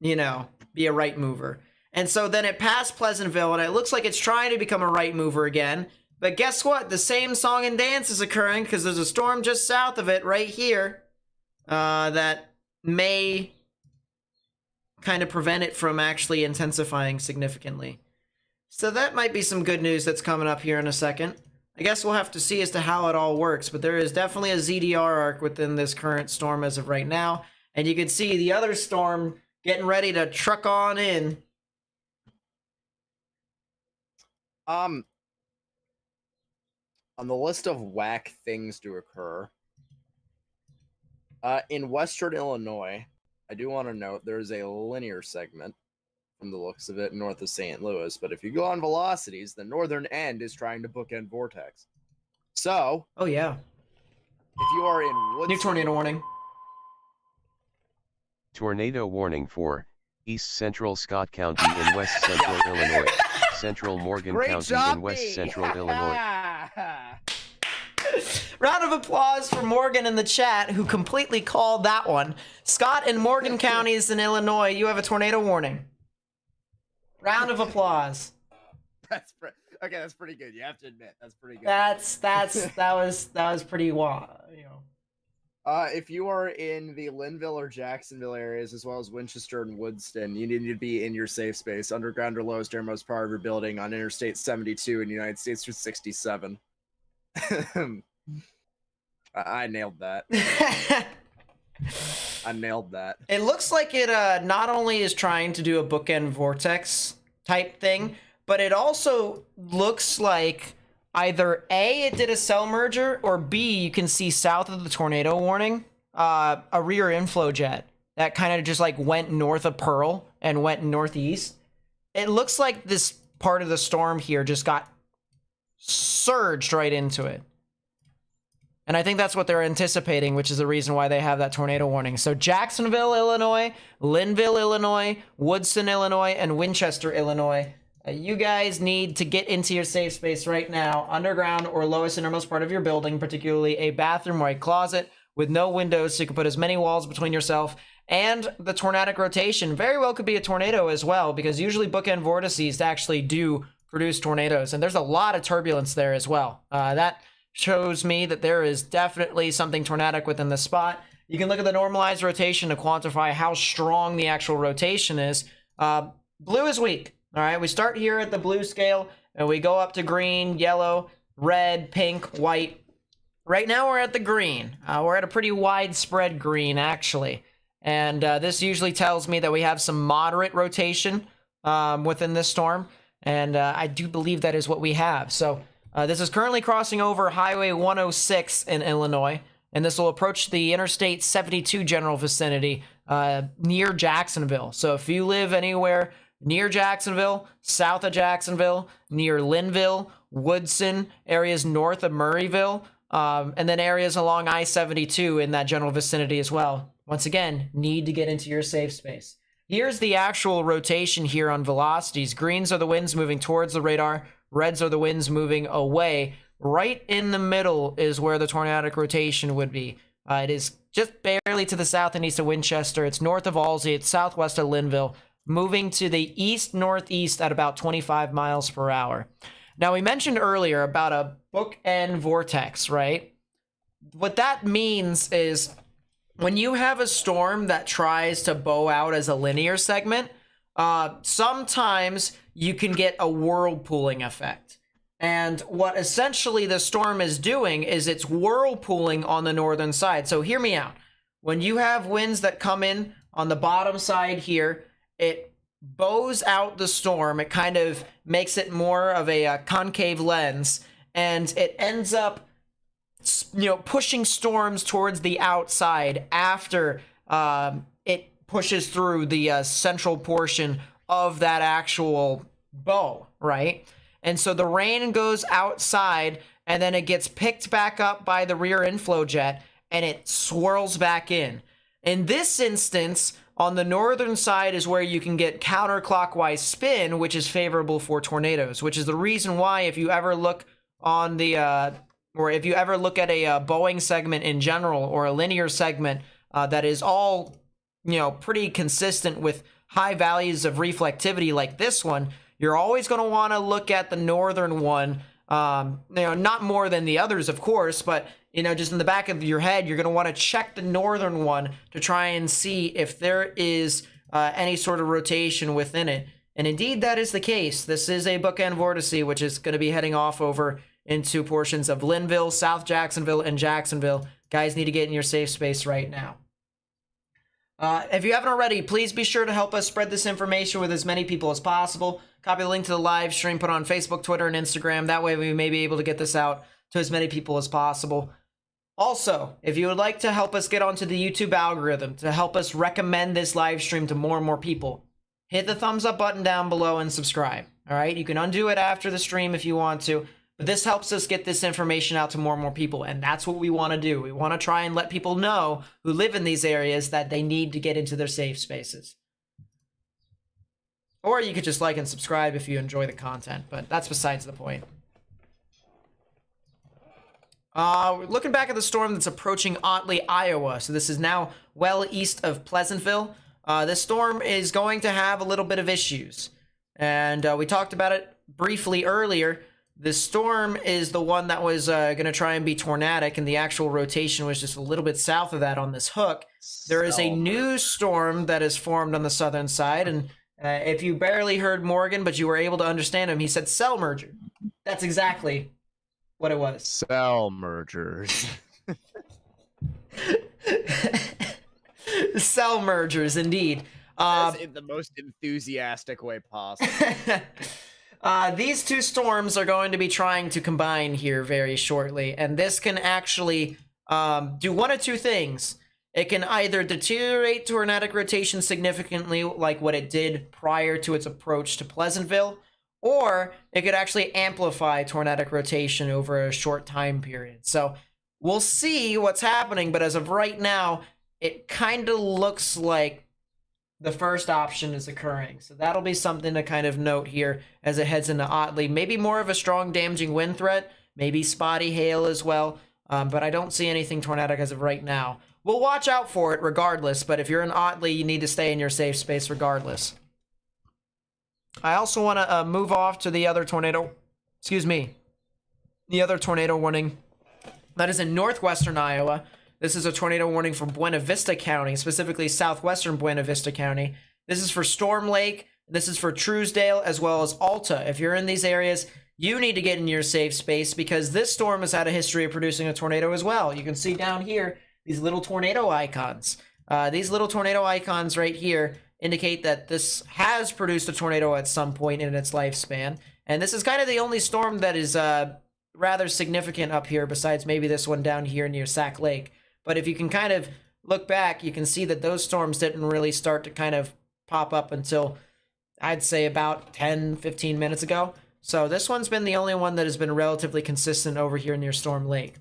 you know, be a right mover. And so then it passed Pleasantville, and it looks like it's trying to become a right mover again. But guess what? The same song and dance is occurring because there's a storm just south of it right here that may kind of prevent it from actually intensifying significantly. So that might be some good news that's coming up here in a second. I guess we'll have to see as to how it all works, but there is definitely a ZDR arc within this current storm as of right now. And you can see the other storm getting ready to truck on in. On the list of whack things to occur, in Western Illinois, I do want to note there's a linear segment from the looks of it north of St. Louis, but if you go on velocities, the northern end is trying to bookend vortex. So, oh yeah, if you are in Woodson, new tornado warning. Tornado warning for East Central Scott County in West Central Illinois, Central Morgan County in West Central Illinois. Round of applause for Morgan in the chat, who completely called that one. Scott and Morgan counties in Illinois, you have a tornado warning. Round of applause. Okay, that's pretty good. You have to admit, that's pretty good. That was pretty wild, you know. If you are in the Linville or Jacksonville areas, as well as Winchester and Woodston, you need to be in your safe space, underground or lowest airmost part of your building on Interstate 72 in the United States Route 67. I nailed that. I nailed that. It looks like it not only is trying to do a bookend vortex type thing, but it also looks like either A, it did a cell merger, or B, you can see south of the tornado warning, a rear inflow jet that kind of just like went north of Pearl and went northeast. It looks like this part of the storm here just got surged right into it. And I think that's what they're anticipating, which is the reason why they have that tornado warning. So Jacksonville, Illinois, Linville, Illinois, Woodson, Illinois, and Winchester, Illinois. You guys need to get into your safe space right now, underground or lowest innermost part of your building, particularly a bathroom or a closet with no windows, so you can put as many walls between yourself and the tornadic rotation. Very well could be a tornado as well, because usually bookend vortices actually do produce tornadoes, and there's a lot of turbulence there as well. That shows me that there is definitely something tornadic within the spot. You can look at the normalized rotation to quantify how strong the actual rotation is. Blue is weak. All right, we start here at the blue scale, and we go up to green, yellow, red, pink, white. Right now we're at the green. We're at a pretty widespread green, actually. And this usually tells me that we have some moderate rotation within this storm. And I do believe that is what we have. So this is currently crossing over Highway 106 in Illinois. And this will approach the Interstate 72 general vicinity near Jacksonville. So if you live anywhere near Jacksonville, south of Jacksonville, near Linville, Woodson, areas north of Murrayville, and then areas along I-72 in that general vicinity as well. Once again, need to get into your safe space. Here's the actual rotation here on velocities. Greens are the winds moving towards the radar. Reds are the winds moving away. Right in the middle is where the tornadic rotation would be. It is just barely to the south and east of Winchester. It's north of Halsey. It's southwest of Linville, moving to the east-northeast at about 25 miles per hour. Now, we mentioned earlier about a bookend vortex, right? What that means is when you have a storm that tries to bow out as a linear segment, sometimes you can get a whirlpooling effect. And what essentially the storm is doing is it's whirlpooling on the northern side. So hear me out. When you have winds that come in on the bottom side here, it bows out the storm. It kind of makes it more of a concave lens, and it ends up, pushing storms towards the outside after it pushes through the central portion of that actual bow, right? And so the rain goes outside, and then it gets picked back up by the rear inflow jet, and it swirls back in. In this instance, on the northern side is where you can get counterclockwise spin, which is favorable for tornadoes, which is the reason why if you ever look on the, or if you ever look at a bowing segment in general, or a linear segment that is all, pretty consistent with high values of reflectivity like this one, you're always going to want to look at the northern one, not more than the others, of course, but just in the back of your head, you're going to want to check the northern one to try and see if there is any sort of rotation within it. And indeed, that is the case. This is a bookend vortex, which is going to be heading off over into portions of Linville, South Jacksonville, and Jacksonville. Guys need to get in your safe space right now. If you haven't already, please be sure to help us spread this information with as many people as possible. Copy the link to the live stream, put it on Facebook, Twitter, and Instagram. That way we may be able to get this out to as many people as possible. Also, if you would like to help us get onto the YouTube algorithm, to help us recommend this live stream to more and more people, hit the thumbs up button down below and subscribe. All right, you can undo it after the stream if you want to, but this helps us get this information out to more and more people, and that's what we want to do. We want to try and let people know who live in these areas that they need to get into their safe spaces. Or you could just like and subscribe if you enjoy the content, but that's besides the point. Looking back at the storm that's approaching Otley, Iowa. So this is now well east of Pleasantville. This storm is going to have a little bit of issues. And we talked about it briefly earlier. This storm is the one that was going to try and be tornadic, and the actual rotation was just a little bit south of that on this hook. There is a new storm that is formed on the southern side, and if you barely heard Morgan, but you were able to understand him, he said cell merger. That's exactly what it was. Cell mergers. Cell mergers, indeed. In the most enthusiastic way possible. These two storms are going to be trying to combine here very shortly, and this can actually do one of two things. It can either deteriorate tornadic rotation significantly, like what it did prior to its approach to Pleasantville, or it could actually amplify tornadic rotation over a short time period. So we'll see what's happening, but as of right now, it kind of looks like the first option is occurring. So that'll be something to kind of note here as it heads into Otley. Maybe more of a strong damaging wind threat, maybe spotty hail as well, but I don't see anything tornadic as of right now. We'll watch out for it regardless, but if you're in Otley, you need to stay in your safe space regardless. I also want to move off to the other tornado, the other tornado warning that is in northwestern Iowa. This is a tornado warning for Buena Vista County, specifically southwestern Buena Vista County. This is for Storm Lake. This is for Truesdale, as well as Alta. If you're in these areas, you need to get in your safe space because this storm has had a history of producing a tornado as well. You can see down here these little tornado icons. These little tornado icons right here indicate that this has produced a tornado at some point in its lifespan. And this is kind of the only storm that is rather significant up here, besides maybe this one down here near Sac Lake. But if you can kind of look back, you can see that those storms didn't really start to kind of pop up until, I'd say, about 10, 15 minutes ago. So this one's been the only one that has been relatively consistent over here near Storm Lake.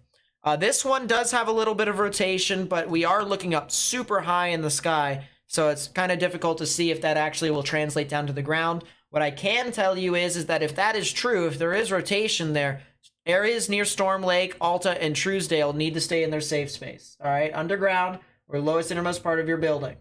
This one does have a little bit of rotation, but we are looking up super high in the sky, so it's kind of difficult to see if that actually will translate down to the ground. What I can tell you is that if that is true, if there is rotation there, areas near Storm Lake, Alta, and Truesdale need to stay in their safe space. All right, underground or lowest innermost part of your building.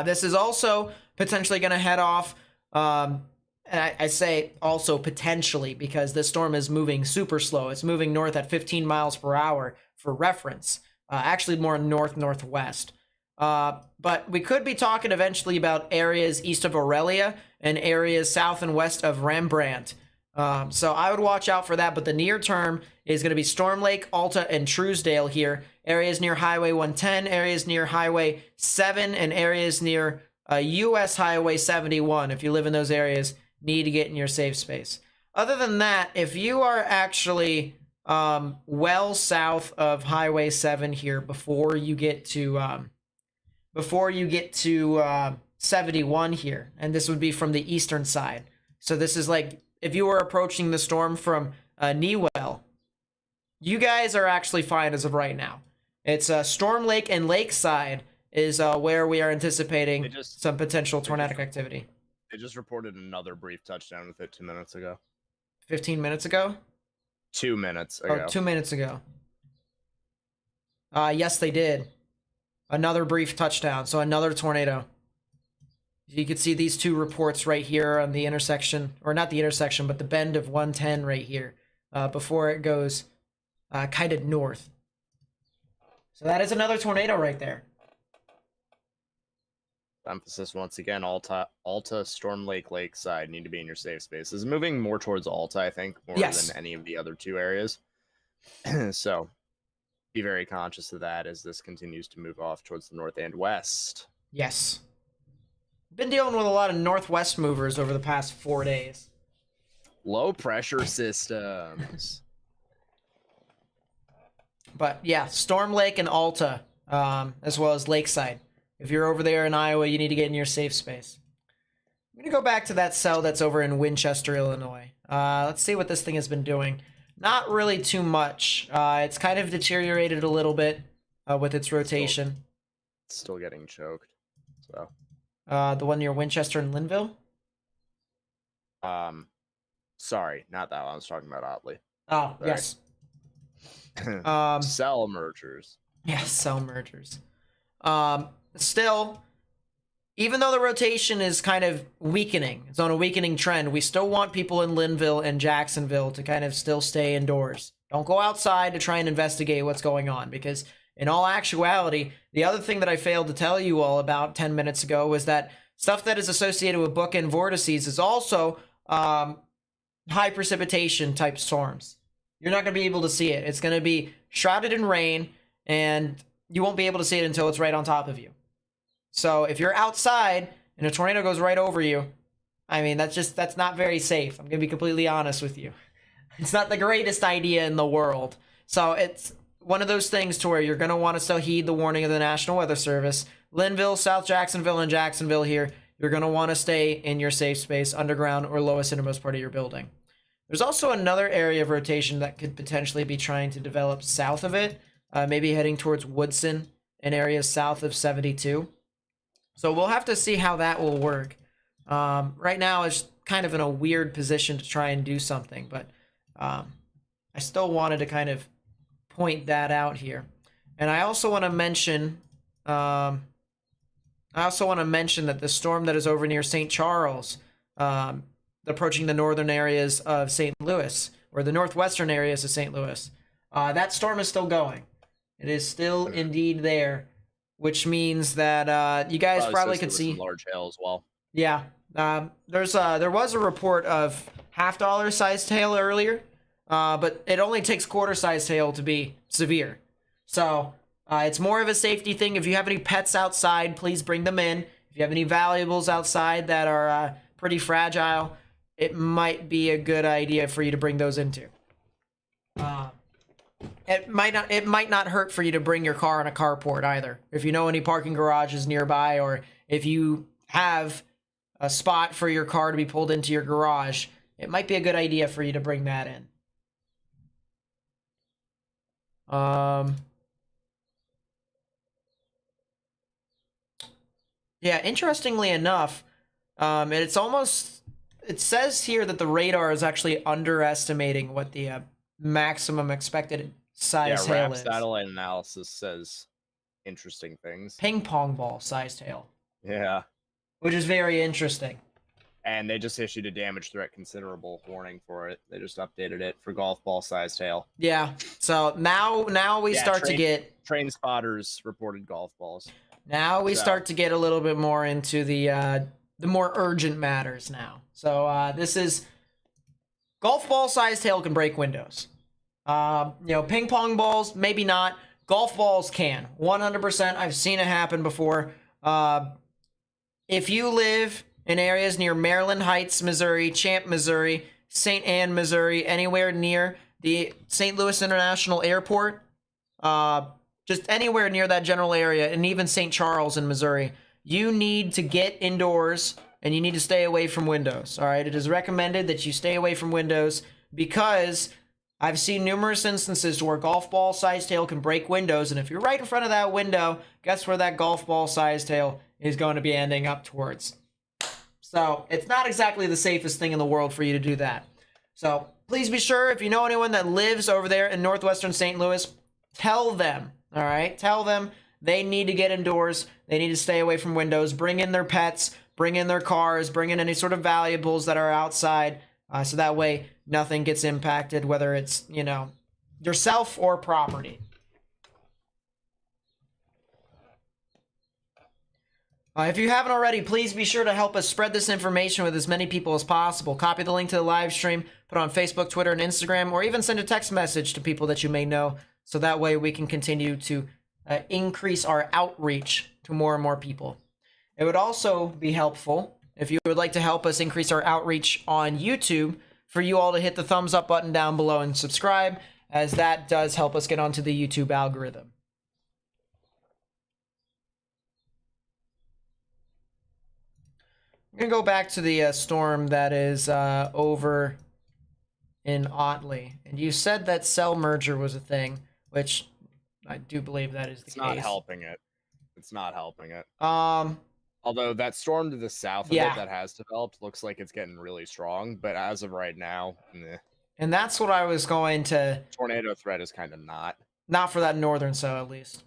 This is also potentially going to head off. And I say also potentially because this storm is moving super slow. It's moving north at 15 miles per hour for reference. Actually more north-northwest. But we could be talking eventually about areas east of Aurelia and areas south and west of Rembrandt. So I would watch out for that. But the near term is going to be Storm Lake, Alta, and Truesdale here. Areas near Highway 110, areas near Highway 7, and areas near US Highway 71. If you live in those areas, need to get in your safe space. Other than that, if you are actually well south of Highway 7 here before you get to 71 here, and this would be from the eastern side. So this is like if you were approaching the storm from Newell, you guys are actually fine as of right now. It's Storm Lake and Lakeside is where we are anticipating some potential tornadic activity. They just reported another brief touchdown with it 2 minutes ago. 15 minutes ago? 2 minutes ago. Oh, 2 minutes ago. Yes, they did. Another brief touchdown, so another tornado. You can see these two reports right here on the intersection, or not the intersection, but the bend of 110 right here, before it goes kind of north. So that is another tornado right there. Emphasis once again, Alta, Storm Lake, Lakeside need to be in your safe space. This is moving more towards Alta, I think, more than any of the other two areas. So be very conscious of that as this continues to move off towards the north and west. Yes. Been dealing with a lot of northwest movers over the past 4 days. Low pressure systems. But yeah, Storm Lake and Alta, as well as Lakeside. If you're over there in Iowa, you need to get in your safe space. I'm going to go back to that cell that's over in Winchester, Illinois. Let's see what this thing has been doing. Not really too much. It's kind of deteriorated a little bit with its rotation. Still getting choked. So. The one near Winchester and Linville? Sorry, not that one. I was talking about Otley. Oh, sorry. Yes. Cell mergers. Yes, cell mergers. Still, even though the rotation is kind of weakening, it's on a weakening trend, we still want people in Linville and Jacksonville to kind of still stay indoors. Don't go outside to try and investigate what's going on, because in all actuality, the other thing that I failed to tell you all about 10 minutes ago was that stuff that is associated with bookend vortices is also high precipitation type storms. You're not going to be able to see it. It's going to be shrouded in rain, and you won't be able to see it until it's right on top of you. So if you're outside and a tornado goes right over you, I mean, that's not very safe. I'm going to be completely honest with you. It's not the greatest idea in the world. So it's one of those things to where you're going to want to still heed the warning of the National Weather Service. Linville, South Jacksonville, and Jacksonville here, you're going to want to stay in your safe space, underground or lowest innermost part of your building. There's also another area of rotation that could potentially be trying to develop south of it, maybe heading towards Woodson and areas south of 72. So we'll have to see how that will work. Right now, it's kind of in a weird position to try and do something, but I still wanted to kind of point that out here. And I also want to mention, that the storm that is over near St. Charles, approaching the northern areas of St. Louis, or the northwestern areas of St. Louis, that storm is still going. It is still indeed there, which means that you guys probably could see large hail as well. Yeah, there was a report of $half sized hail earlier, but it only takes quarter sized hail to be severe. So it's more of a safety thing. If you have any pets outside, please bring them in. If you have any valuables outside that are pretty fragile, it might be a good idea for you to bring those into. It might not hurt for you to bring your car in a carport either. If you know any parking garages nearby, or if you have a spot for your car to be pulled into your garage, it might be a good idea for you to bring that in. Yeah, interestingly enough, it says here that the radar is actually underestimating what the maximum expected size Yeah, hail RAP is. satellite analysis says interesting things. Ping pong ball sized hail, Yeah. which is very interesting. And they just issued a damage threat considerable warning for it. They just updated it for golf ball sized hail. Yeah. So now we start to get train spotters reported golf balls. Now we start to get a little bit more into the more urgent matters now. So this is golf ball sized hail can break windows. Ping pong balls maybe not. Golf balls can 100%. I've seen it happen before. If you live in areas near Maryland Heights, Missouri, Champ, Missouri, St. Anne, Missouri, anywhere near the St. Louis International Airport, just anywhere near that general area, and even St. Charles in Missouri, you need to get indoors and you need to stay away from windows. All right, it is recommended that you stay away from windows because I've seen numerous instances where golf ball sized hail can break windows, and if you're right in front of that window, guess where that golf ball sized hail is going to be ending up towards. So it's not exactly the safest thing in the world for you to do that. So please be sure, if you know anyone that lives over there in northwestern St. Louis, tell them, all right? Tell them they need to get indoors. They need to stay away from windows. Bring in their pets. Bring in their cars. Bring in any sort of valuables that are outside, so that way nothing gets impacted, whether it's, yourself or property. If you haven't already, please be sure to help us spread this information with as many people as possible. Copy the link to the live stream, put it on Facebook, Twitter, and Instagram, or even send a text message to people that you may know, so that way we can continue to increase our outreach to more and more people. It would also be helpful if you would like to help us increase our outreach on YouTube, for you all to hit the thumbs up button down below and subscribe, as that does help us get onto the YouTube algorithm. I'm going to go back to the storm that is over in Otley. And you said that cell merger was a thing, which I do believe that is the case. It's not helping it. It's not helping it. Although that storm to the south of it that has developed looks like it's getting really strong, but as of right now, meh. And that's what I was going to... Tornado threat is kind of not. Not for that northern cell, at least.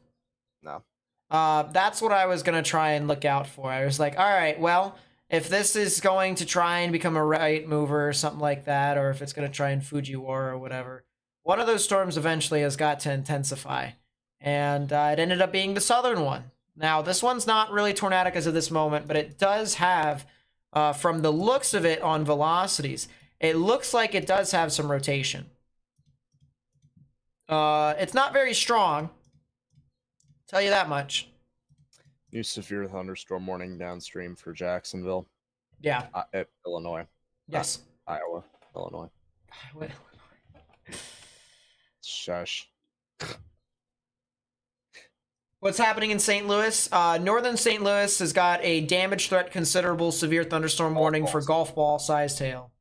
No. That's what I was going to try and look out for. I was like, all right, well, if this is going to try and become a right mover or something like that, or if it's going to try and Fujiwara or whatever, one of those storms eventually has got to intensify. And it ended up being the southern one. Now, this one's not really tornadic as of this moment, but it does have, from the looks of it on velocities, it looks like it does have some rotation. It's not very strong. Tell you that much. New severe thunderstorm warning downstream for Jacksonville. Yeah. At Illinois. Yes. Iowa. Illinois. Iowa. Shush. What's happening in St. Louis? Northern St. Louis has got a damage threat considerable severe thunderstorm warning for golf ball sized hail.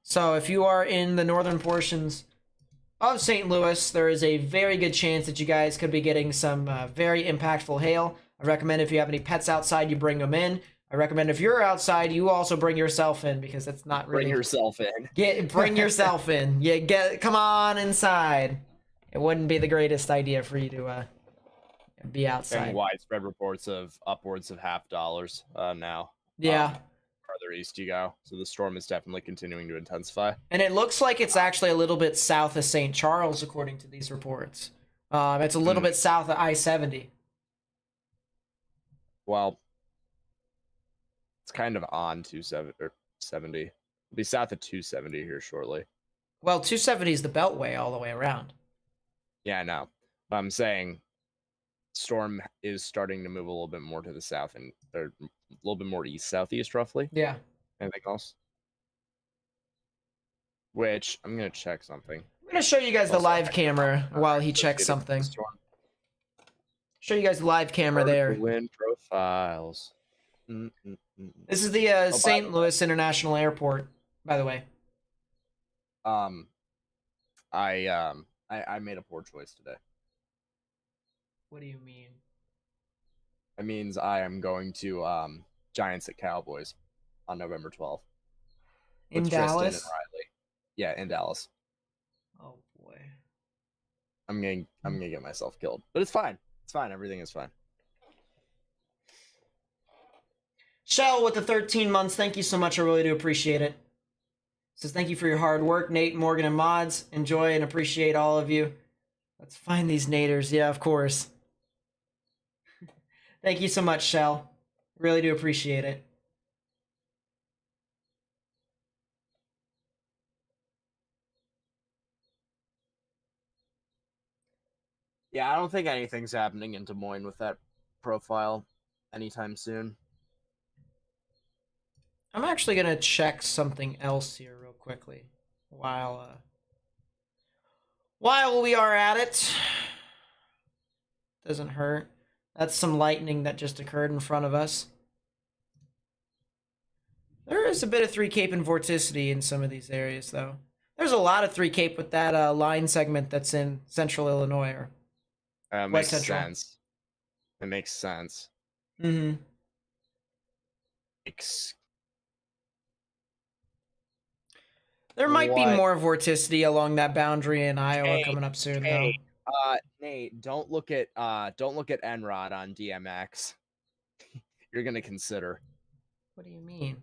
So if you are in the northern portions of St. Louis, there is a very good chance that you guys could be getting some very impactful hail. I recommend if you have any pets outside, you bring them in. I recommend if you're outside, you also bring yourself in, because that's not really... Bring yourself in. Bring yourself in. Come on inside. It wouldn't be the greatest idea for you to be outside. And widespread reports of upwards of $50 now. Yeah. Farther east you go. So the storm is definitely continuing to intensify. And it looks like it's actually a little bit south of St. Charles, according to these reports. It's a little bit south of I-70. Well, it's kind of on 270. It'll be south of 270 here shortly. Well, 270 is the Beltway all the way around. Yeah, I know. But I'm saying storm is starting to move a little bit more to the south and a little bit more east-southeast, roughly. Yeah. Anything else? Which, I'm going to check something. I'm going to show you guys the live camera while he checks something. Show you guys the live camera there. Wind profiles. This is the St. Louis International Airport, by the way. I made a poor choice today. What do you mean? It means I am going to Giants at Cowboys on November 12th. In with Tristan Dallas? and Riley. Yeah, in Dallas. Oh boy. I'm gonna get myself killed, but it's fine. It's fine. Everything is fine. Shell with the 13 months. Thank you so much. I really do appreciate it. Says thank you for your hard work, Nate, Morgan, and mods. Enjoy and appreciate all of you. Let's find these naders. Yeah, of course. Thank you so much, Shell. Really do appreciate it. Yeah, I don't think anything's happening in Des Moines with that profile anytime soon. I'm actually gonna check something else here real quickly while we are at it. Doesn't hurt. That's some lightning that just occurred in front of us. There is a bit of 3 Cape and vorticity in some of these areas, though. There's a lot of 3 Cape with that line segment that's in central Illinois or Makes West Central. sense. It makes sense. Mm-hmm. There might be more vorticity along that boundary in Iowa coming up soon, though. Nate, don't look at Enrod on DMX. You're gonna consider. What do you mean?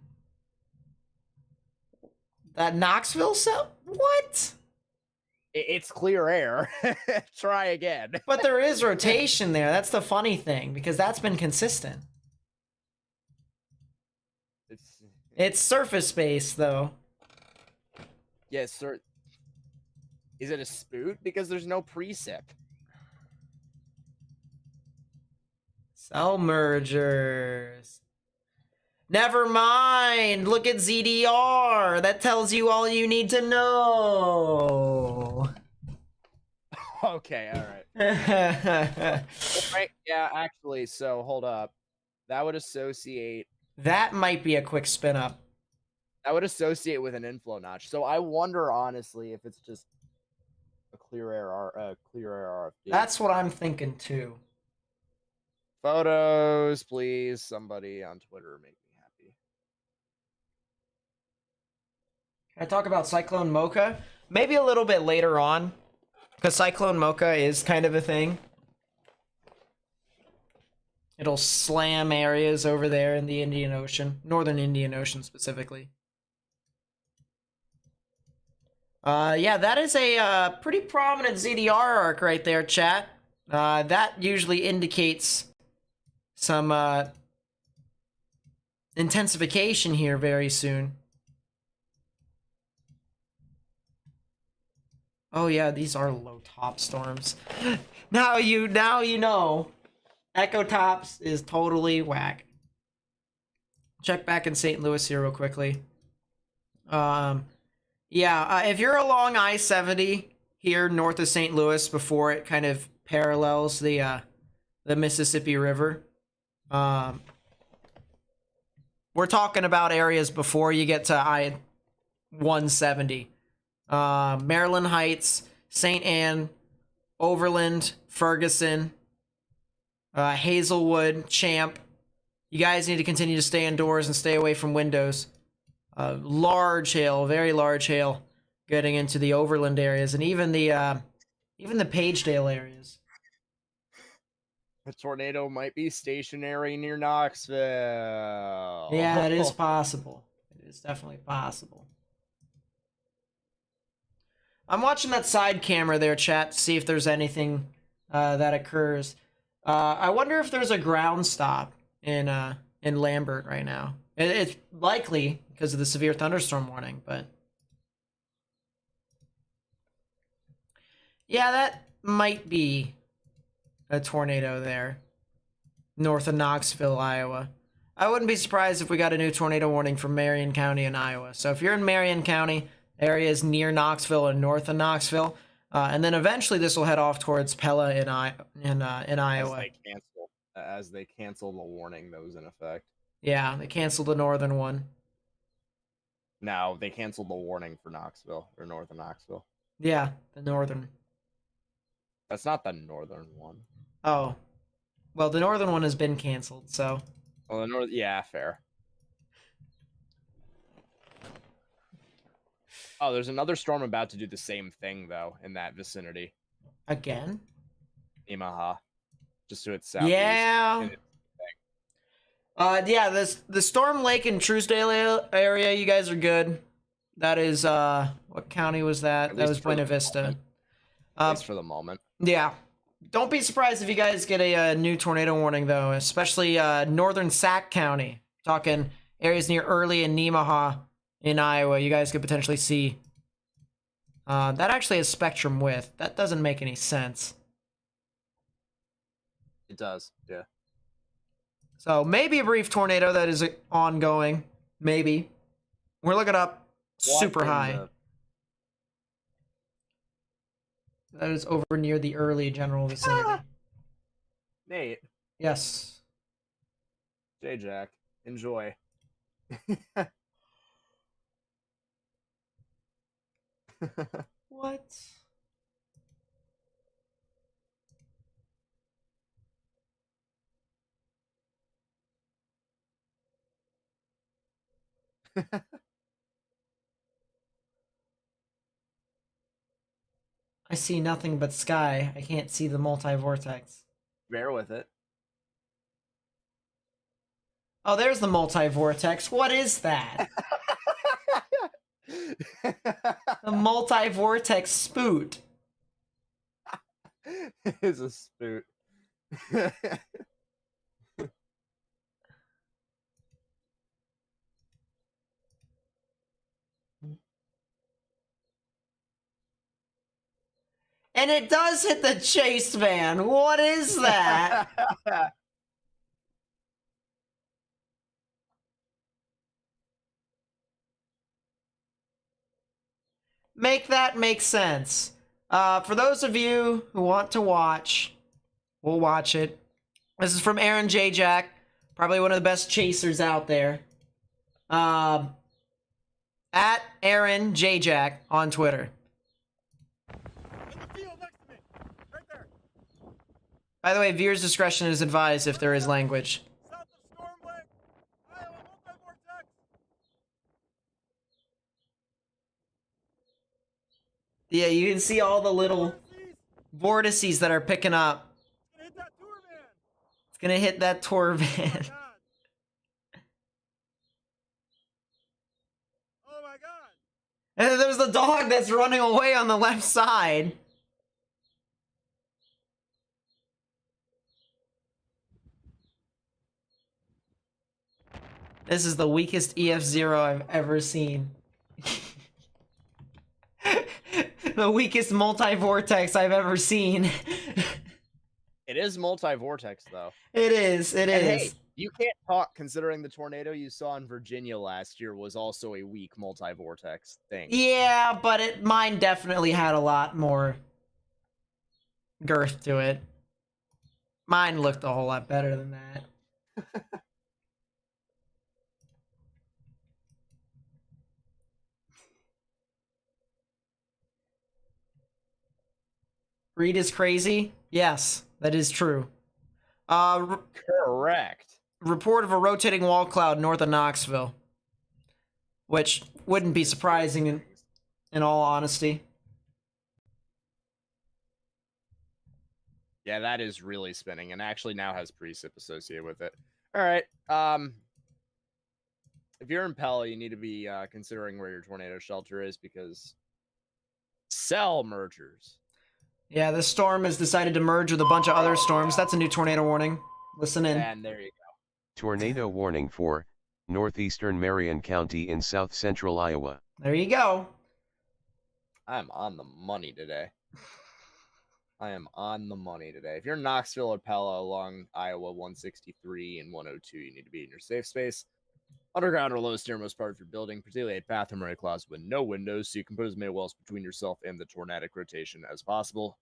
That Knoxville cell? What? It's clear air. Try again. But there is rotation there. That's the funny thing, because that's been consistent. It's surface based, though. Yes, sir. Is it a spoot? Because there's no precip. Cell mergers. Never mind. Look at ZDR. That tells you all you need to know. Okay, all right. Right, yeah, actually, so hold up. That would associate. That might be a quick spin up. That would associate with an inflow notch. So I wonder, honestly, if it's just a clear air RFD. That's what I'm thinking too. Photos, please. Somebody on Twitter make me happy. Can I talk about Cyclone Mocha? Maybe a little bit later on, because Cyclone Mocha is kind of a thing. It'll slam areas over there in the Indian Ocean, northern Indian Ocean specifically. Yeah, that is a pretty prominent ZDR arc right there, chat. That usually indicates some intensification here very soon. Oh yeah, these are low top storms. Now you know. Echo Tops is totally whack. Check back in St. Louis here real quickly. Yeah, if you're along I-70 here north of St. Louis before it kind of parallels the Mississippi River, we're talking about areas before you get to I-170. Maryland Heights, St. Anne, Overland, Ferguson, Hazelwood, Champ. You guys need to continue to stay indoors and stay away from windows. Large hail, very large hail, getting into the Overland areas and even the Pagedale areas. A tornado might be stationary near Knoxville. Yeah, it is possible. It is definitely possible. I'm watching that side camera there, chat, to see if there's anything that occurs. I wonder if there's a ground stop in Lambert right now. It's likely because of the severe thunderstorm warning, but yeah, that might be a tornado there, north of Knoxville, Iowa. I wouldn't be surprised if we got a new tornado warning from Marion County in Iowa. So if you're in Marion County, areas near Knoxville and north of Knoxville, and then eventually this will head off towards Pella in Iowa. As they cancel the warning that was in effect. Yeah, they canceled the northern one. No, they canceled the warning for Knoxville, or north of Knoxville. Yeah, the northern. That's not the northern one. Oh. Well, the northern one has been canceled, so. Well, the north, yeah, fair. Oh, there's another storm about to do the same thing, though, in that vicinity. Again? Imaha. Just to its southeast. Yeah. Yeah, the Storm Lake and Truesdale area, you guys are good. That is, what county was that? That was Buena Vista. At least for the moment. Yeah. Don't be surprised if you guys get a new tornado warning, though, especially northern Sac County. Talking areas near Early and Nemaha in Iowa. You guys could potentially see. That actually has spectrum width. That doesn't make any sense. It does, yeah. So maybe a brief tornado that is ongoing. Maybe. We're looking up super high. That is over near the Early general vicinity. Nate. Yes. J-Jack. Enjoy. What? I see nothing but sky. I can't see the multi-vortex. Bear with it. Oh, there's the multi-vortex. What is that? The multi-vortex spoot. It is a spoot. And it does hit the chase van. What is that? Make that make sense. For those of you who want to watch, we'll watch it. This is from Aaron J. Jack, probably one of the best chasers out there. At Aaron J. Jack on Twitter. By the way, viewers' discretion is advised if there is language. Yeah, you can see all the little vortices that are picking up. It's gonna hit that tour van. Oh my god! And then there's the dog that's running away on the left side. This is the weakest EF0 I've ever seen. The weakest multi-vortex I've ever seen. It is multi-vortex, though. It is, it And is. hey, you can't talk considering the tornado you saw in Virginia last year was also a weak multi-vortex thing. Yeah, but mine definitely had a lot more girth to it. Mine looked a whole lot better than that. Reed is crazy? Yes, that is true. Correct. Report of a rotating wall cloud north of Knoxville. Which wouldn't be surprising in all honesty. Yeah, that is really spinning and actually now has precip associated with it. All right. If you're in Pella, you need to be considering where your tornado shelter is because cell mergers. Yeah, this storm has decided to merge with a bunch of other storms. That's a new tornado warning. Listen in. And there you go. Tornado warning for northeastern Marion County in south-central Iowa. There you go. I'm on the money today. I am on the money today. If you're in Knoxville or Pella along Iowa 163 and 102, you need to be in your safe space. Underground or lowest nearmost part of your building, particularly a bathroom or a closet with no windows, so you can put as many walls between yourself and the tornadic rotation as possible.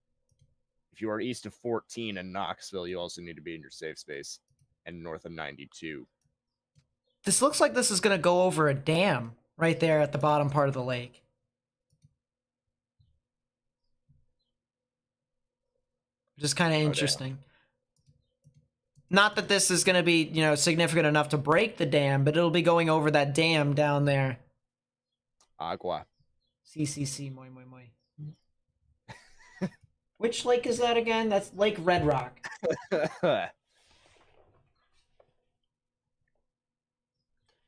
If you are east of 14 in Knoxville, you also need to be in your safe space and north of 92. This looks like this is going to go over a dam right there at the bottom part of the lake. Which is kind of interesting. Not that this is going to be, you know, significant enough to break the dam, but it'll be going over that dam down there. Agua. CCC, moi, moi, moi. Which lake is that again? That's Lake Red Rock.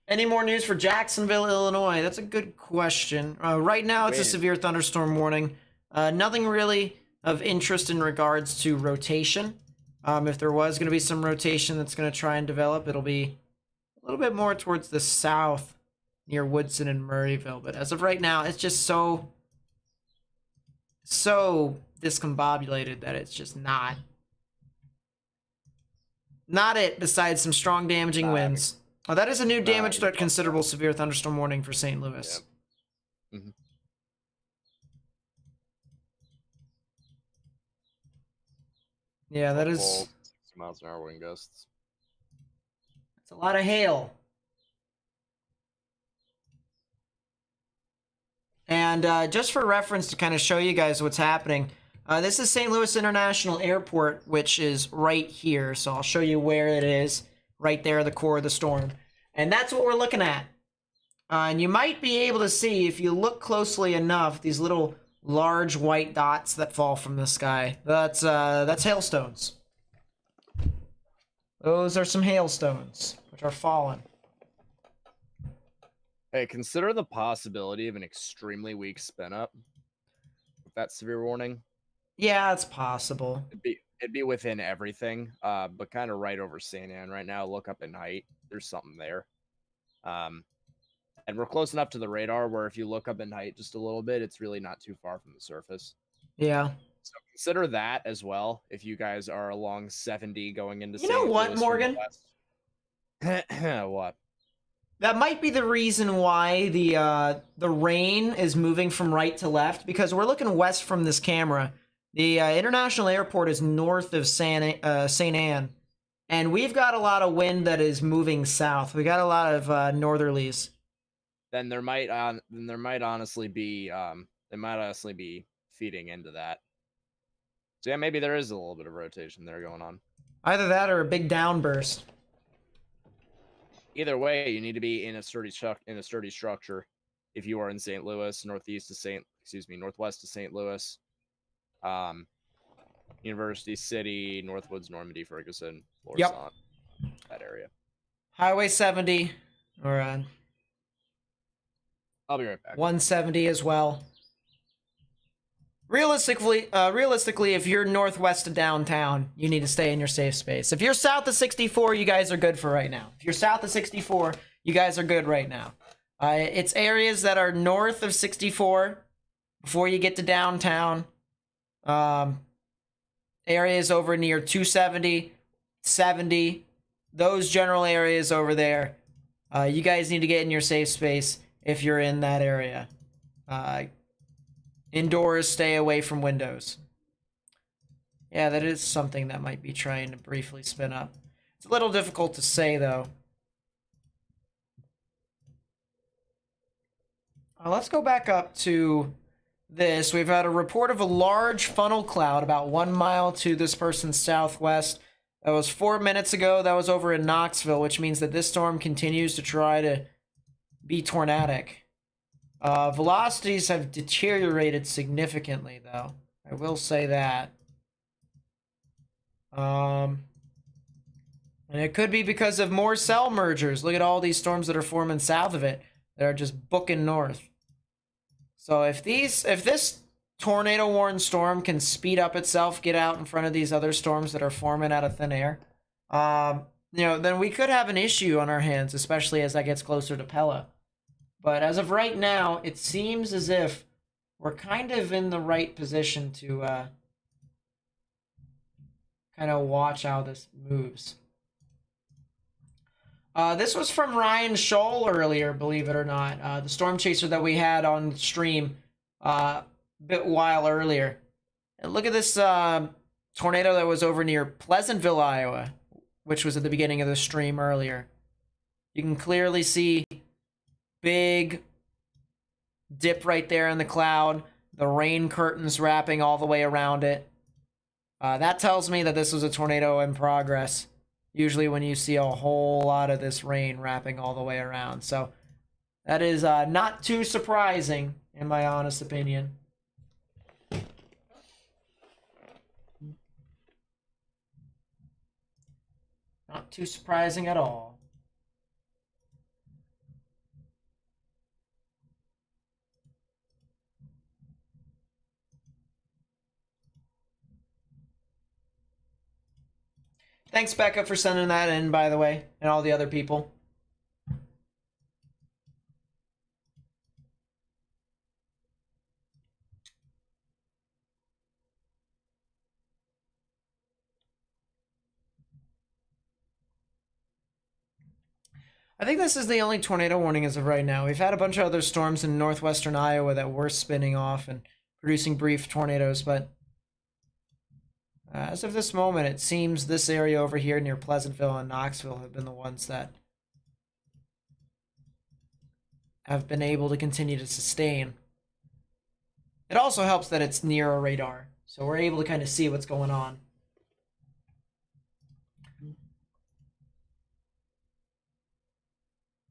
Any more news for Jacksonville, Illinois? That's a good question. Right now, it's a severe thunderstorm warning. Nothing really of interest in regards to rotation. If there was going to be some rotation that's going to try and develop, it'll be a little bit more towards the south near Woodson and Murrayville. But as of right now, it's just so discombobulated that it's just not it, besides some strong damaging winds. Oh, that is a new damage threat, considerable severe thunderstorm warning for St. Louis. Yep. Mm-hmm. Yeah, that is 60 miles an hour wind gusts. That's a lot of hail. And just for reference to kind of show you guys what's happening, this is St. Louis International Airport, which is right here. So I'll show you where it is, right there, the core of the storm. And that's what we're looking at. And you might be able to see, if you look closely enough, these little large white dots that fall from the sky. That's hailstones. Those are some hailstones, which are falling. Hey, consider the possibility of an extremely weak spin up with that severe warning. Yeah, it's possible. It'd be within everything, but kind of right over St. Anne right now. Look up in height. There's something there. And we're close enough to the radar where if you look up in height just a little bit, it's really not too far from the surface. Yeah. So consider that as well if you guys are along 70 going into You know what, Morgan? What? That might be the reason why the rain is moving from right to left, because we're looking west from this camera. The international airport is north of St. Anne, and we've got a lot of wind that is moving south. We got a lot of northerlies. Then there might honestly be feeding into that. So yeah, maybe there is a little bit of rotation there going on. Either that or a big downburst. Either way, you need to be in a sturdy structure. If you are in St. Louis, northwest to St. Louis, University City, Northwoods, Normandy, Ferguson, Florissant, that area. Highway 70, or I'll be right back. 170 as well. Realistically, if you're northwest of downtown, you need to stay in your safe space. If you're south of 64, you guys are good for right now. If you're south of 64, you guys are good right now. It's areas that are north of 64 before you get to downtown. Areas over near 270, 70, those general areas over there. You guys need to get in your safe space if you're in that area. Indoors, stay away from windows. Yeah, that is something that might be trying to briefly spin up. It's a little difficult to say, though. Let's go back up to this. We've had a report of a large funnel cloud about 1 mile to this person's southwest. That was 4 minutes ago. That was over in Knoxville, which means that this storm continues to try to be tornadic. Velocities have deteriorated significantly, though. I will say that. And it could be because of more cell mergers. Look at all these storms that are forming south of it that are just booking north. So if this tornado warned storm can speed up itself, get out in front of these other storms that are forming out of thin air, then we could have an issue on our hands, especially as that gets closer to Pella. But as of right now, it seems as if we're kind of in the right position to kind of watch how this moves. This was from Ryan Scholl earlier, believe it or not. The storm chaser that we had on stream a while earlier. And look at this tornado that was over near Pleasantville, Iowa, which was at the beginning of the stream earlier. You can clearly see big dip right there in the cloud, the rain curtains wrapping all the way around it. That tells me that this was a tornado in progress. Usually when you see a whole lot of this rain wrapping all the way around. So That is not too surprising, in my honest opinion. Not too surprising at all. Thanks, Becca, for sending that in, by the way, and all the other people. I think this is the only tornado warning as of right now. We've had a bunch of other storms in northwestern Iowa that were spinning off and producing brief tornadoes, but as of this moment, it seems this area over here near Pleasantville and Knoxville have been the ones that have been able to continue to sustain. It also helps that it's near a radar, so we're able to kind of see what's going on.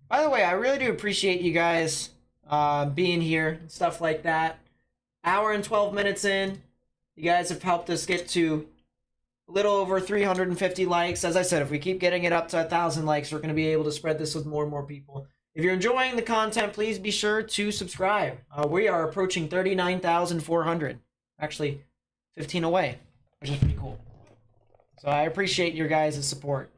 By the way, I really do appreciate you guys being here and stuff like that. Hour and 12 minutes in, you guys have helped us get to a little over 350 likes. As I said, if we keep getting it up to 1,000 likes, we're going to be able to spread this with more and more people. If you're enjoying the content, please be sure to subscribe. We are approaching 39,400. Actually, 15 away, which is pretty cool. So I appreciate your guys' support.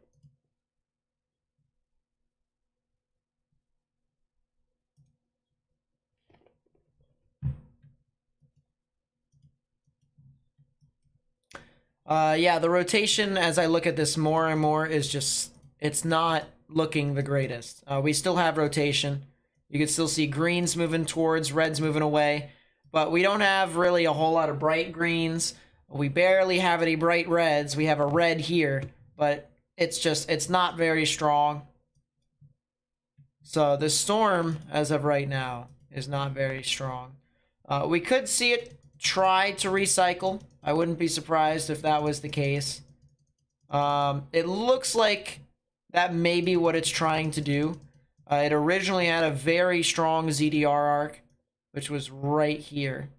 Yeah, the rotation, as I look at this more and more, is just, it's not looking the greatest. We still have rotation. You can still see greens moving towards, reds moving away, but we don't have really a whole lot of bright greens. We barely have any bright reds. We have a red here, but it's not very strong. So the storm, as of right now, is not very strong. We could see it try to recycle. I wouldn't be surprised if that was the case. It looks like that may be what it's trying to do. It originally had a very strong ZDR arc, which was right here.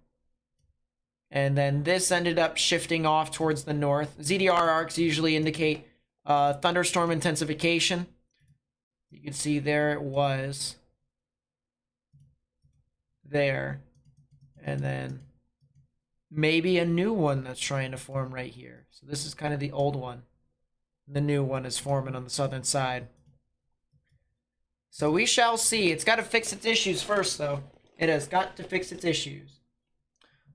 And then this ended up shifting off towards the north. ZDR arcs usually indicate thunderstorm intensification. You can see there it was. There. And then maybe a new one that's trying to form right here. So this is kind of the old one. The new one is forming on the southern side. So we shall see. It's got to fix its issues first, though. It has got to fix its issues.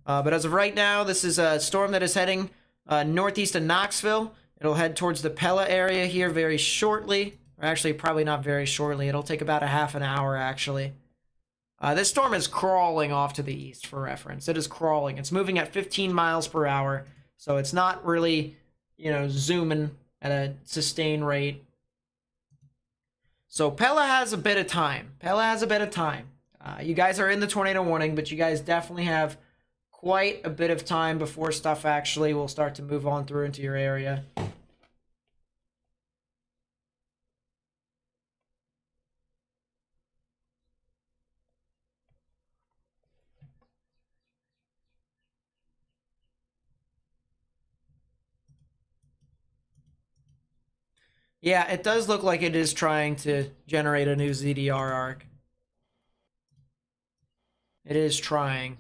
But as of right now, this is a storm that is heading northeast of Knoxville. It'll head towards the Pella area here very shortly. Or actually, probably not very shortly. It'll take about a half an hour, actually. This storm is crawling off to the east, for reference. It is crawling. It's moving at 15 miles per hour, so it's not really, zooming at a sustained rate. So Pella has a bit of time. You guys are in the tornado warning, but you guys definitely have quite a bit of time before stuff actually will start to move on through into your area. Yeah, it does look like it is trying to generate a new ZDR arc. It is trying.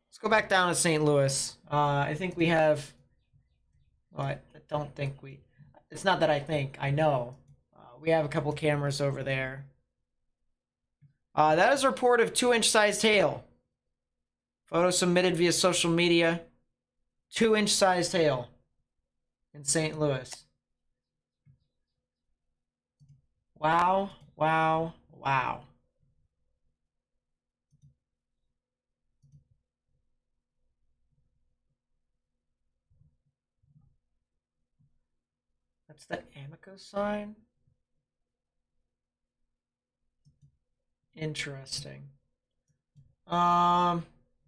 Let's go back down to St. Louis. I think we have... Well, I don't think we... It's not that I think. I know. We have a couple cameras over there. That is a report of 2-inch sized hail. Photo submitted via social media. 2-inch sized hail in St. Louis. Wow, wow, wow. That's the Amico sign? Interesting. Man,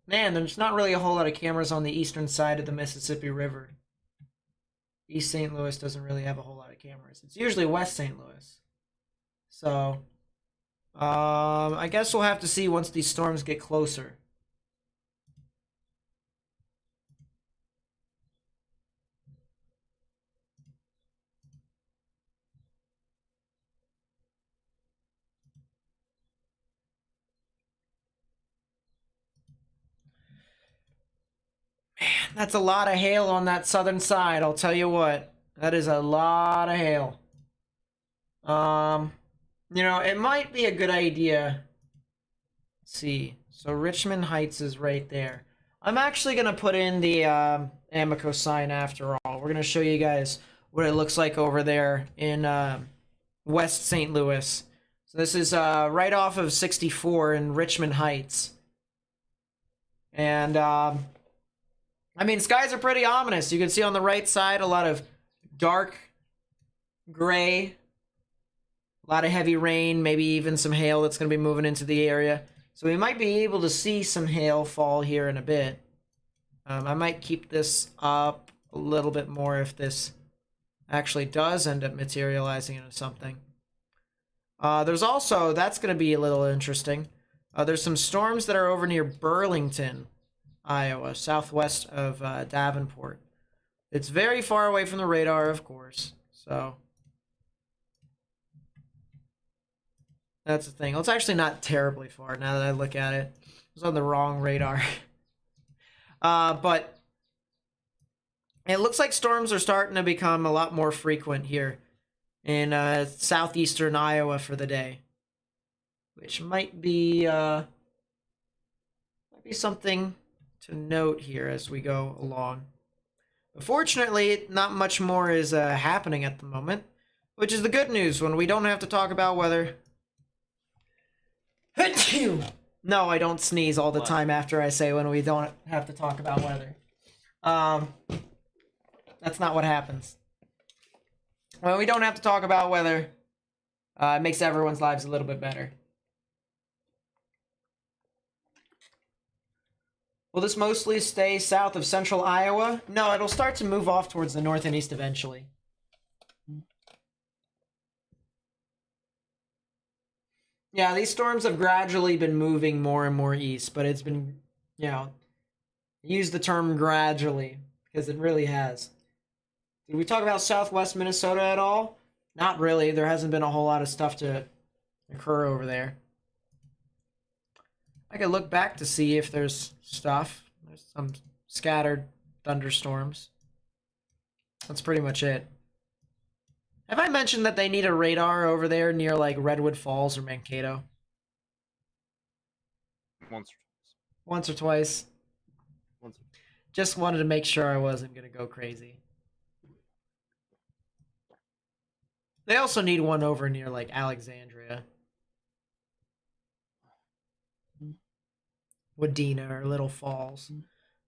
there's not really a whole lot of cameras on the eastern side of the Mississippi River. East St. Louis doesn't really have a whole lot of cameras. It's usually West St. Louis. So, I guess we'll have to see once these storms get closer. Man, that's a lot of hail on that southern side, I'll tell you what. That is a lot of hail. You know, it might be a good idea. Let's see. So Richmond Heights is right there. I'm actually going to put in the Amico sign after all. We're going to show you guys what it looks like over there in West St. Louis. So this is right off of 64 in Richmond Heights. And, I mean, skies are pretty ominous. You can see on the right side a lot of dark gray, a lot of heavy rain, maybe even some hail that's going to be moving into the area. So we might be able to see some hail fall here in a bit. I might keep this up a little bit more if this actually does end up materializing into something. There's also, that's going to be a little interesting. There's some storms that are over near Burlington, Iowa, southwest of Davenport. It's very far away from the radar, of course. So that's the thing. Well, it's actually not terribly far now that I look at it. It was on the wrong radar. But it looks like storms are starting to become a lot more frequent here in southeastern Iowa for the day, which might be something to note here as we go along. But fortunately, not much more is happening at the moment, which is the good news when we don't have to talk about weather. No, I don't sneeze all the time after I say when we don't have to talk about weather. That's not what happens. When we don't have to talk about weather, it makes everyone's lives a little bit better. Will this mostly stay south of central Iowa? No, it'll start to move off towards the north and east eventually. Yeah, these storms have gradually been moving more and more east, but it's been, you know, use the term gradually because it really has. Did we talk about southwest Minnesota at all? Not really. There hasn't been a whole lot of stuff to occur over there. I could look back to see if there's stuff. There's some scattered thunderstorms. That's pretty much it. Have I mentioned that they need a radar over there near like Redwood Falls or Mankato? Once or twice. Just wanted to make sure I wasn't going to go crazy. They also need one over near like Alexandria. Wadena or Little Falls.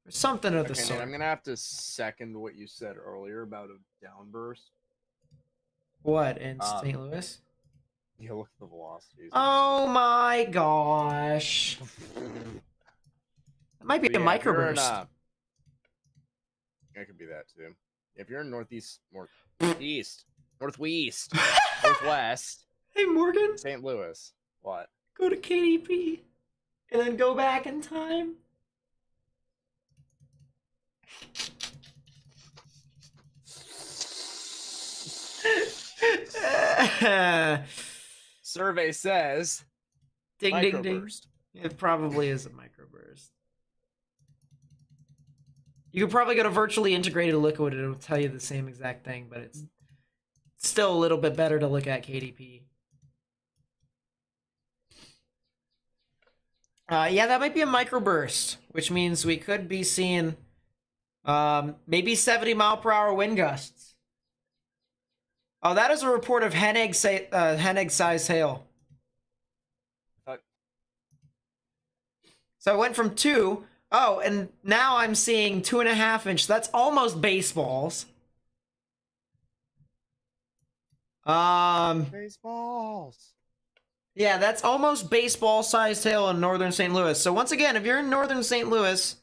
Or something of the sort. I'm going to have to second what you said earlier about a downburst. What, in St. Louis? Yeah, look at the velocities. Oh my gosh. That might be a microburst. It could be that too. If you're in northeast, northwest, northwest. Hey, Morgan. St. Louis. What? Go to KDP and then go back in time. Survey says ding ding ding. It probably is a microburst. You could probably go to virtually integrated liquid and it'll tell you the same exact thing, but it's still a little bit better to look at KDP. Yeah, that might be a microburst, which means we could be seeing maybe 70-mile-per-hour wind gusts. Oh, that is a report of hen egg-sized hail. So I went from 2. Oh, and now I'm seeing 2.5 inch. That's almost baseballs. Baseballs. Yeah, that's almost baseball-sized hail in northern St. Louis. So once again, if you're in northern St. Louis,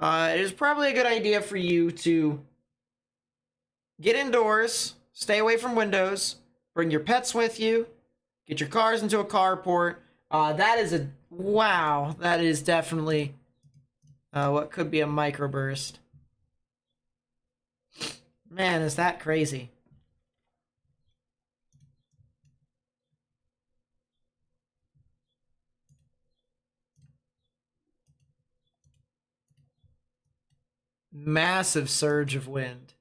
it is probably a good idea for you to get indoors, stay away from windows, Bring your pets with you. Get your cars into a carport. That is a... Wow. That is definitely what could be a microburst. Man, is that crazy. Massive surge of wind.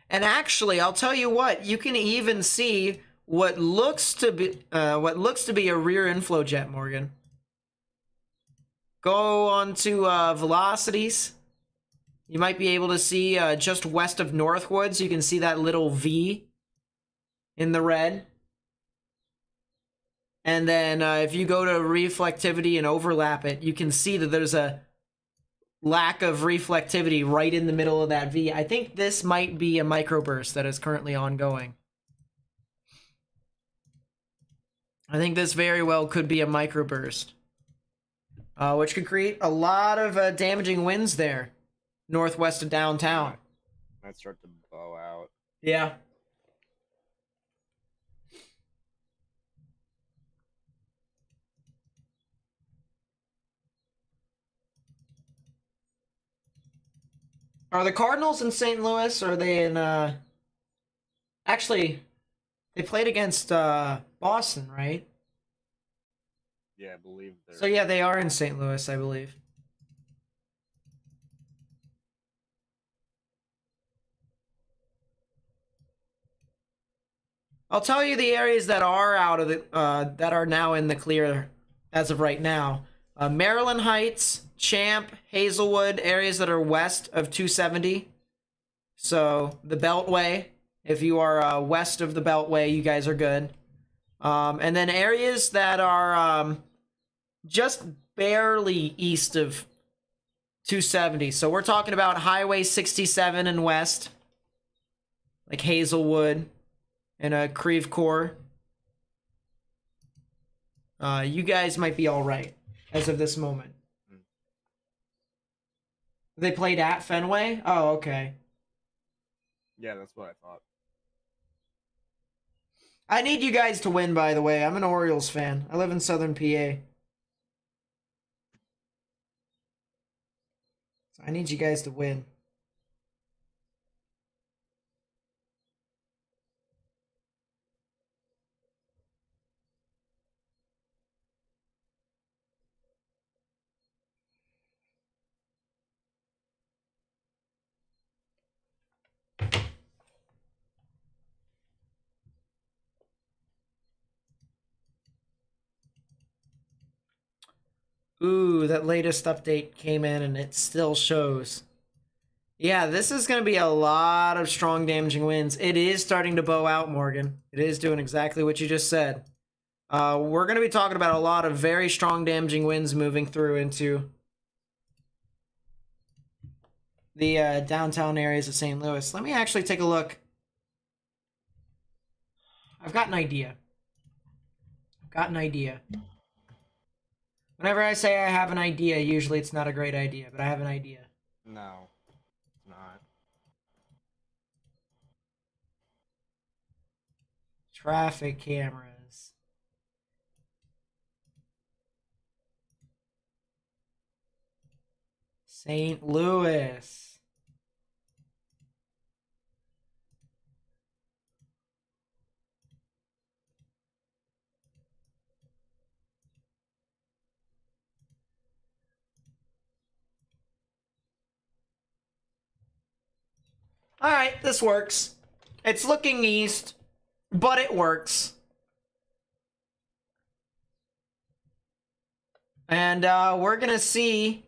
And actually, I'll tell you what, you can even see what looks to be a rear inflow jet, Morgan. Go on to velocities. You might be able to see just west of Northwoods, you can see that little V in the red. And then if you go to reflectivity and overlap it, you can see that there's a lack of reflectivity right in the middle of that V. I think this might be a microburst that is currently ongoing. I think this very well could be a microburst, which could create a lot of damaging winds there, northwest of downtown. Might start to bow out. Yeah. Are the Cardinals in St. Louis, or are they in, actually, they played against, Boston, right? Yeah, I believe they're... So yeah, they are in St. Louis, I believe. I'll tell you the areas that are out of the, that are now in the clear as of right now. Maryland Heights, Champ, Hazelwood, areas that are west of 270. So the Beltway, if you are west of the Beltway, you guys are good. And then areas that are just barely east of 270. So we're talking about Highway 67 and west, like Hazelwood and Creve Coeur. You guys might be all right as of this moment. They played at Fenway? Oh, okay. Yeah, that's what I thought. I need you guys to win, by the way. I'm an Orioles fan. I live in Southern PA. So I need you guys to win. Ooh, that latest update came in and it still shows. Yeah, this is going to be a lot of strong damaging winds. It is starting to bow out, Morgan. It is doing exactly what you just said. We're going to be talking about a lot of very strong damaging winds moving through into the downtown areas of St. Louis. Let me actually take a look. I've got an idea. Whenever I say I have an idea, usually it's not a great idea, but I have an idea. No, it's not. Traffic cameras. St. Louis. All right, this works. It's looking east, but it works. And we're going to see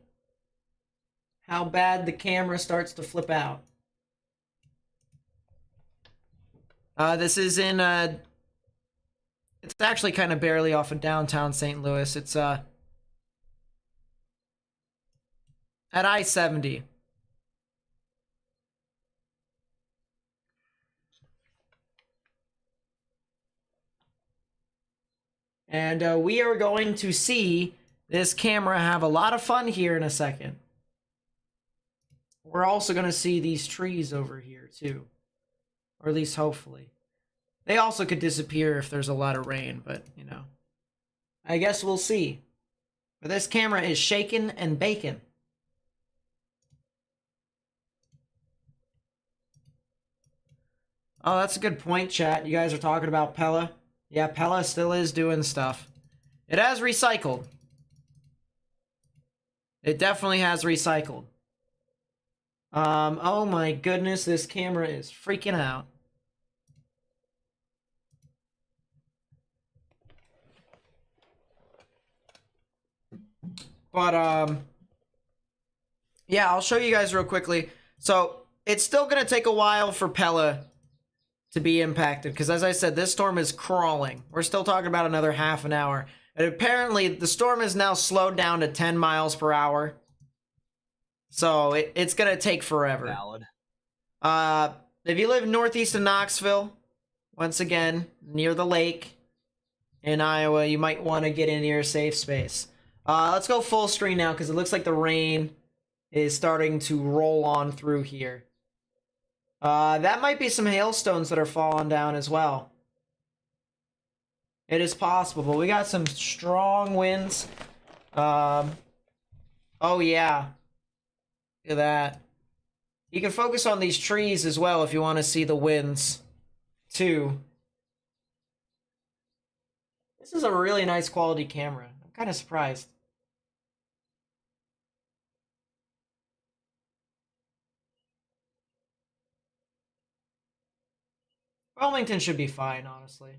how bad the camera starts to flip out. This is in, it's actually kind of barely off of downtown St. Louis. It's at I-70. And we are going to see this camera have a lot of fun here in a second. We're also going to see these trees over here, too. Or at least hopefully. They also could disappear if there's a lot of rain, but, you know. I guess we'll see. But this camera is shaking and baking. Oh, that's a good point, chat. You guys are talking about Pella. Yeah, Pella still is doing stuff. It has recycled. It definitely has recycled. Oh my goodness, this camera is freaking out. But, yeah, I'll show you guys real quickly. So, it's still gonna take a while for Pella to be impacted, because as I said, this storm is crawling. We're still talking about another half an hour. And apparently, the storm is now slowed down to 10 miles per hour. So, it's gonna take forever. Valid. If you live northeast of Knoxville, once again, near the lake in Iowa, you might want to get into your safe space. Let's go full screen now, because it looks like the rain is starting to roll on through here. That might be some hailstones that are falling down as well. It is possible, but we got some strong winds. Oh yeah. Look at that. You can focus on these trees as well if you want to see the winds, too. This is a really nice quality camera. I'm kind of surprised. Wilmington should be fine, honestly.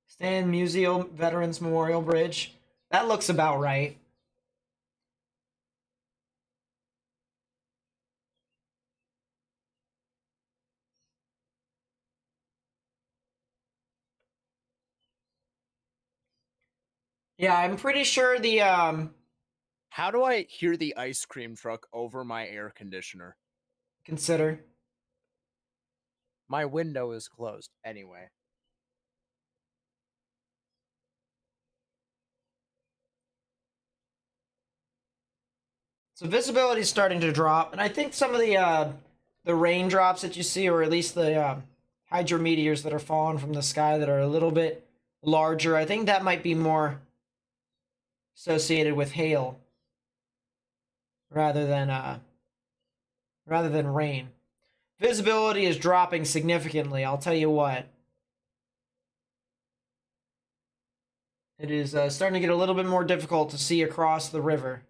Stan Musial Veterans Memorial Bridge. That looks about right. Yeah, I'm pretty sure the, How do I hear the ice cream truck over my air conditioner? consider. My window is closed. Anyway. So visibility is starting to drop, and I think some of the raindrops that you see, or at least the hydrometeors that are falling from the sky that are a little bit larger, I think that might be more associated with hail rather than rain. Visibility is dropping significantly, I'll tell you what. It is starting to get a little bit more difficult to see across the river.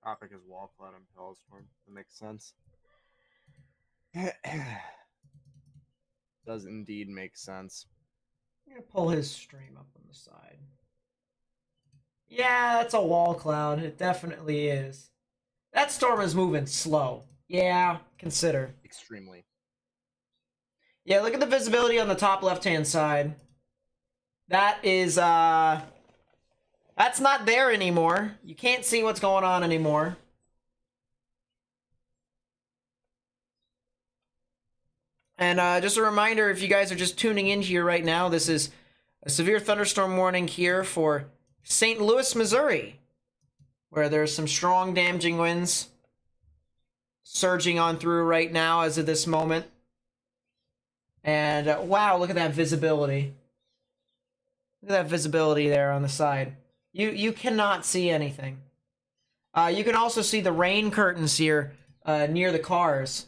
Topic is wall cloud and Pella storm. That makes sense. Does indeed make sense. I'm gonna pull his stream up on the side. Yeah, that's a wall cloud. It definitely is. That storm is moving slow. Yeah, consider. Extremely. Yeah, look at the visibility on the top left-hand side. That is, that's not there anymore. You can't see what's going on anymore. And just a reminder, if you guys are just tuning in here right now, this is a severe thunderstorm warning here for St. Louis, Missouri, where there's some strong damaging winds surging on through right now as of this moment. And wow, look at that visibility. Look at that visibility there on the side. You cannot see anything. You can also see the rain curtains here near the cars.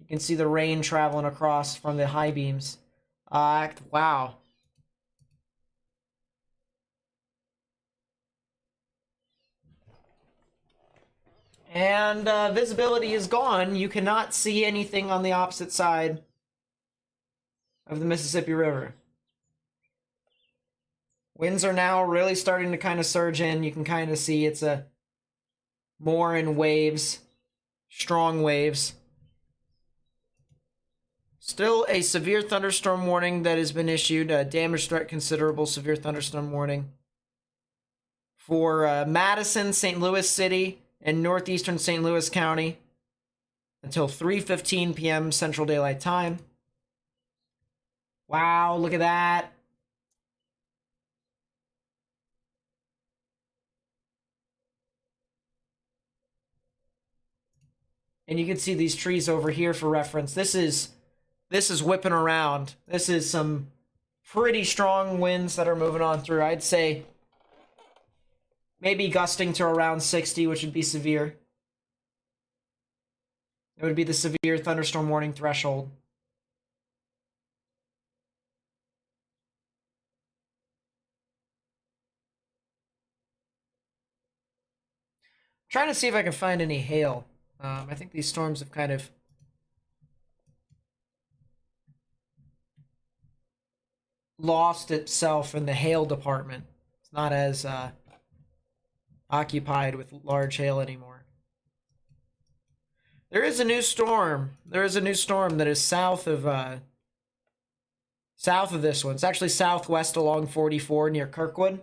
You can see the rain traveling across from the high beams. Wow. And visibility is gone. You cannot see anything on the opposite side of the Mississippi River. Winds are now really starting to kind of surge in. You can kind of see it's more in waves, strong waves. Still a severe thunderstorm warning that has been issued. Damage threat considerable, severe thunderstorm warning for Madison, St. Louis City, and northeastern St. Louis County. until 3:15 p.m. Central Daylight Time. Wow, look at that. And you can see these trees over here for reference. This is whipping around. This is some pretty strong winds that are moving on through. I'd say maybe gusting to around 60, which would be severe. It would be the severe thunderstorm warning threshold. Trying to see if I can find any hail. I think these storms have kind of lost itself in the hail department. It's not as occupied with large hail anymore. There is a new storm. There is a new storm that is south of this one. It's actually southwest along 44 near Kirkwood.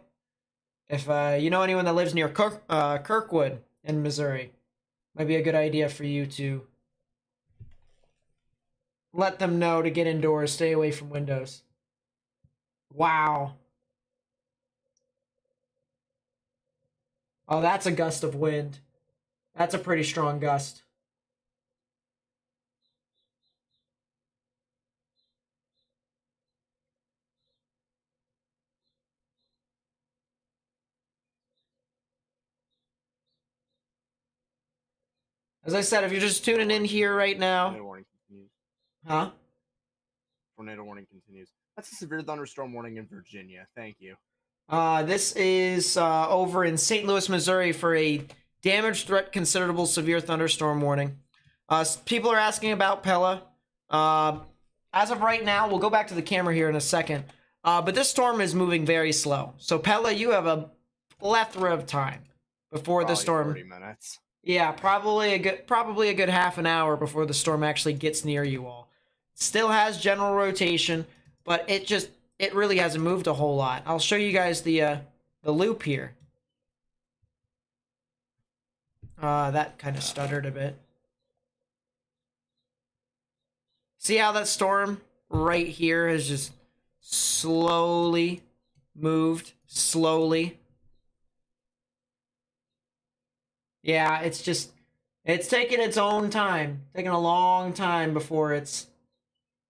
If you know anyone that lives near Kirkwood in Missouri, might be a good idea for you to let them know to get indoors, stay away from windows. Wow. Oh, that's a gust of wind. That's a pretty strong gust. As I said, if you're just tuning in here right now. Tornado warning continues. Huh? Tornado warning continues. That's a severe thunderstorm warning in Virginia. Thank you. This is over in St. Louis, Missouri for a damage threat considerable severe thunderstorm warning. People are asking about Pella. As of right now, we'll go back to the camera here in a second. But this storm is moving very slow. So Pella, you have a plethora of time before the storm. 30 minutes. Yeah, probably a good half an hour before the storm actually gets near you all. Still has general rotation, but it really hasn't moved a whole lot. I'll show you guys the loop here. That kind of stuttered a bit. See how that storm right here has just slowly moved, slowly. Yeah, it's taking its own time, taking a long time before it's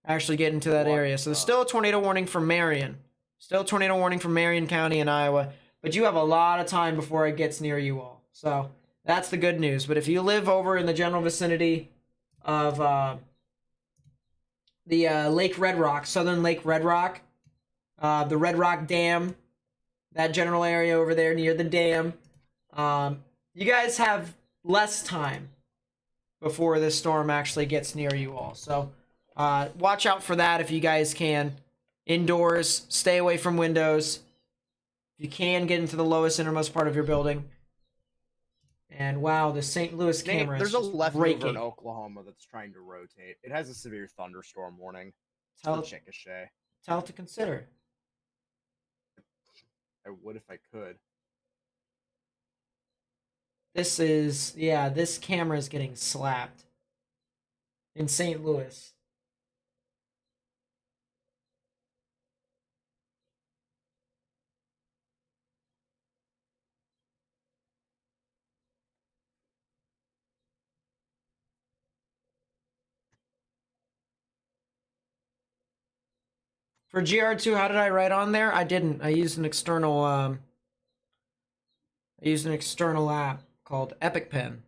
actually getting to that area. So there's still a tornado warning for Marion. Still a tornado warning for Marion County in Iowa, but you have a lot of time before it gets near you all. So that's the good news. But if you live over in the general vicinity of the Lake Red Rock, southern Lake Red Rock, the Red Rock Dam, that general area over there near the dam, you guys have less time before this storm actually gets near you all. So watch out for that if you guys can. Indoors, stay away from windows. If you can, get into the lowest innermost part of your building. And wow, the St. Louis camera There's a is left mover breaking. in Oklahoma that's trying to rotate. It has a severe thunderstorm warning. Tell, It's for Chickasha. tell it to consider. I would if I could. This camera is getting slapped in St. Louis. For GR2, how did I write on there? I didn't. I used an external app called Epic Pen.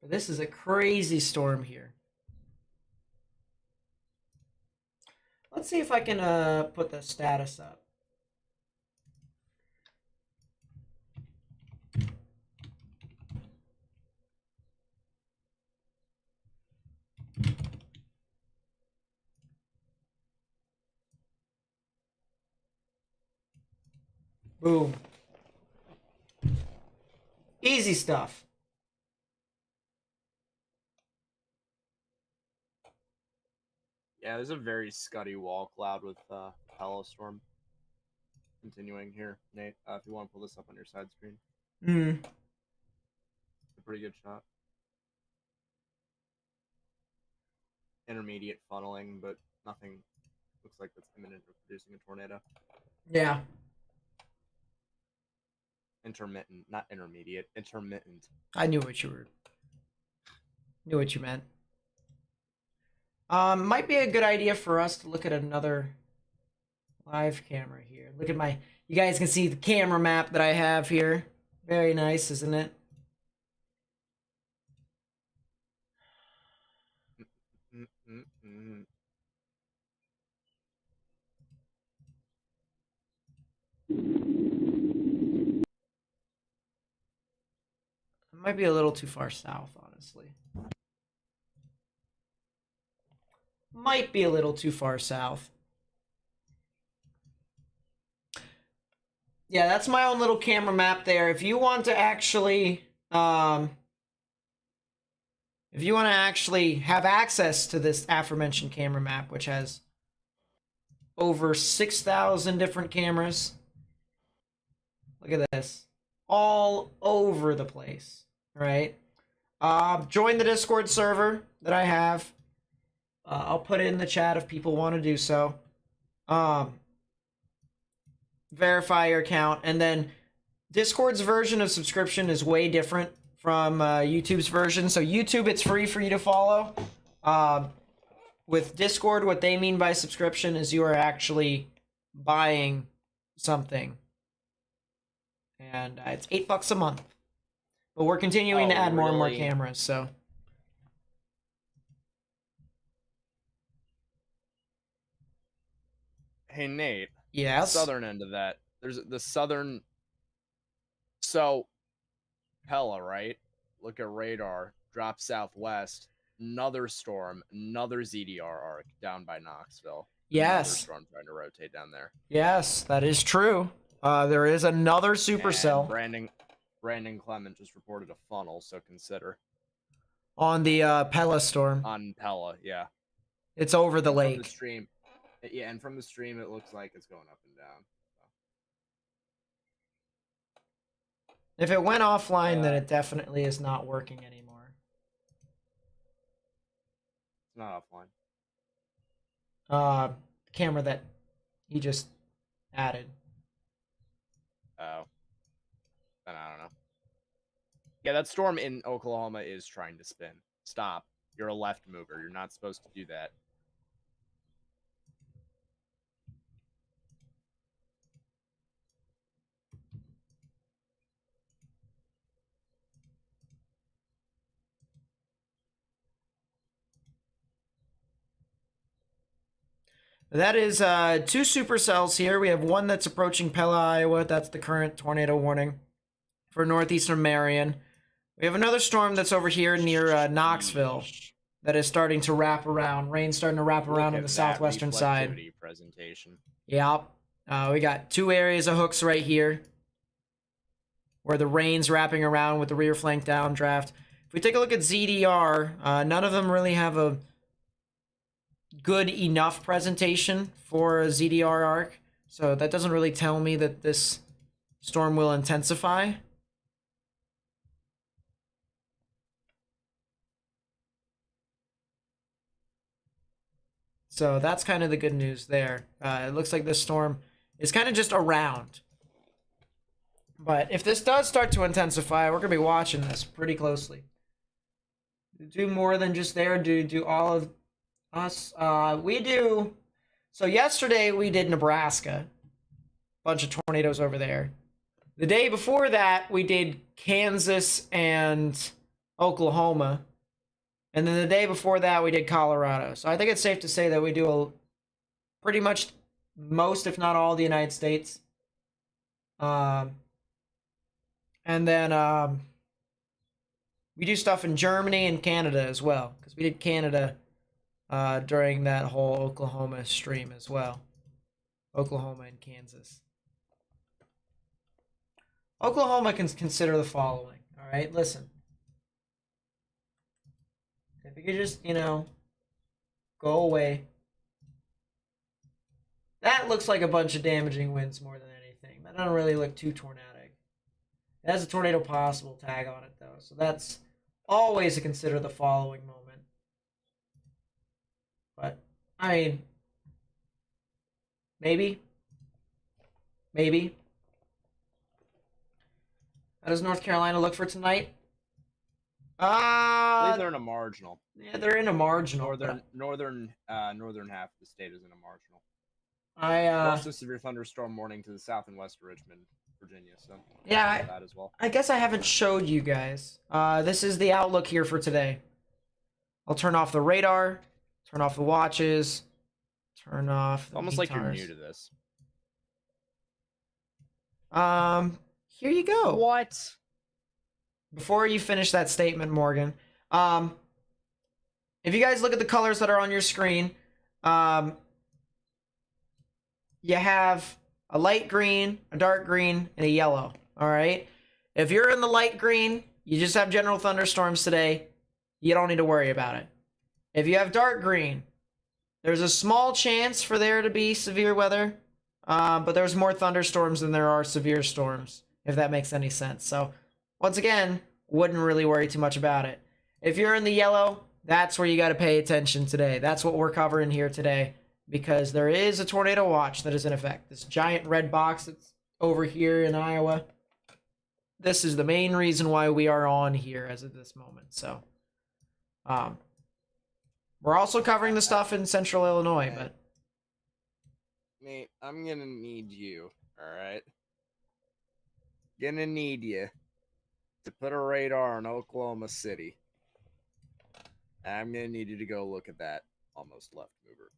But this is a crazy storm here. Let's see if I can put the status up. Boom. Easy stuff. Yeah, there's a very scuddy wall cloud with Pella Storm. Continuing here, Nate. If you want to pull this up on your side screen. Hmm. It's a pretty good shot. Intermediate funneling, but nothing looks like that's imminent of producing a tornado. Yeah. Intermittent, not intermediate. Intermittent. I knew what you meant. Might be a good idea for us to look at another live camera here. Look at my, you guys can see the camera map that I have here. Very nice, isn't it? It might be a little too far south, honestly. Might be a little too far south. Yeah, that's my own little camera map there. If you want to actually, have access to this aforementioned camera map, which has over 6,000 different cameras. Look at this. All over the place, right? Join the Discord server that I have. I'll put it in the chat if people want to do so. Verify your account, and then Discord's version of subscription is way different from YouTube's version. So YouTube, it's free for you to follow. With Discord, what they mean by subscription is you are actually buying something, and it's $8 a month. But we're continuing to add more and more cameras. So hey Nate. yes. Southern end of that. There's the southern. So, Pella, right? Look at radar. Drop southwest. Another storm. Another ZDR arc down by Knoxville. Yes. Another storm trying to rotate down there. Yes, that is true. There is another supercell. Brandon Clement just reported a funnel, so consider. On the Pella storm. On Pella, yeah. It's over the lake. From the stream. Yeah, and from the stream, it looks like it's going up and down. So. If it went offline, then it definitely is not working anymore. It's not offline. The camera that he just added. Oh. Then I don't know. Yeah, that storm in Oklahoma is trying to spin. Stop. You're a left mover. You're not supposed to do that. That is 2 supercells here. We have one that's approaching Pella, Iowa. That's the current tornado warning for northeastern Marion. We have another storm that's over here near Knoxville that is starting to wrap around. Rain's starting to wrap around on the southwestern side. Presentation. Yep. We got 2 areas of hooks right here where the rain's wrapping around with the rear flank downdraft. If we take a look at ZDR, none of them really have a good enough presentation for a ZDR arc, so that doesn't really tell me that this storm will intensify. So that's kind of the good news there. It looks like this storm is kind of just around. But if this does start to intensify, we're going to be watching this pretty closely. Do more than just there, do all of us. We do. So yesterday we did Nebraska. Bunch of tornadoes over there. The day before that we did Kansas and Oklahoma. And then the day before that we did Colorado. So I think it's safe to say that we do pretty much most, if not all, the United States. And then we do stuff in Germany and Canada as well, because we did Canada during that whole Oklahoma stream as well. Oklahoma and Kansas. Oklahoma can consider the following. All right, listen. If you could just, go away That looks like a bunch of damaging winds more than anything. That doesn't really look too tornadic. It has a tornado possible tag on it, though. So that's always to consider the following moment. But, I mean, maybe. Maybe. How does North Carolina look for tonight? I believe they're in a marginal. Yeah, they're in a marginal. Northern half of the state is in a marginal. I also severe thunderstorm warning to the south and west of Richmond, Virginia. So yeah, that as well. I guess I haven't showed you guys. This is the outlook here for today. I'll turn off the radar, turn off the watches, turn off the almost like you're METARs. new to this. Here you go. What? Before you finish that statement, Morgan, if you guys look at the colors that are on your screen, you have a light green, a dark green, and a yellow. All right. If you're in the light green, you just have general thunderstorms today. You don't need to worry about it. If you have dark green, there's a small chance for there to be severe weather, but there's more thunderstorms than there are severe storms, if that makes any sense. So, once again, wouldn't really worry too much about it. If you're in the yellow, that's where you got to pay attention today. That's what we're covering here today, because there is a tornado watch that is in effect. This giant red box that's over here in Iowa. This is the main reason why we are on here as of this moment. So, we're also covering the stuff in central Illinois, but Nate, I'm gonna need you, alright? Gonna need you to put a radar in Oklahoma City. I'm gonna need you to go look at that almost left mover.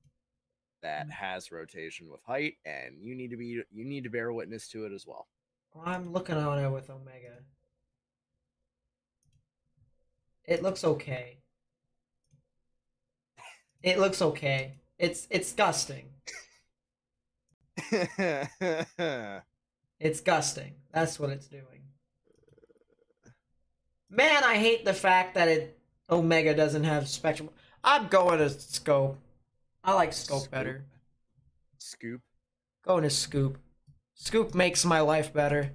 That has rotation with height, and you need to bear witness to it as well. I'm looking on it with Omega. It looks okay. It looks okay. It's gusting. It's gusting. That's what it's doing. Man, I hate the fact that Omega doesn't have spectrum. I'm going to scope. I like scope better. Scoop. Going to scoop. Scoop makes my life better.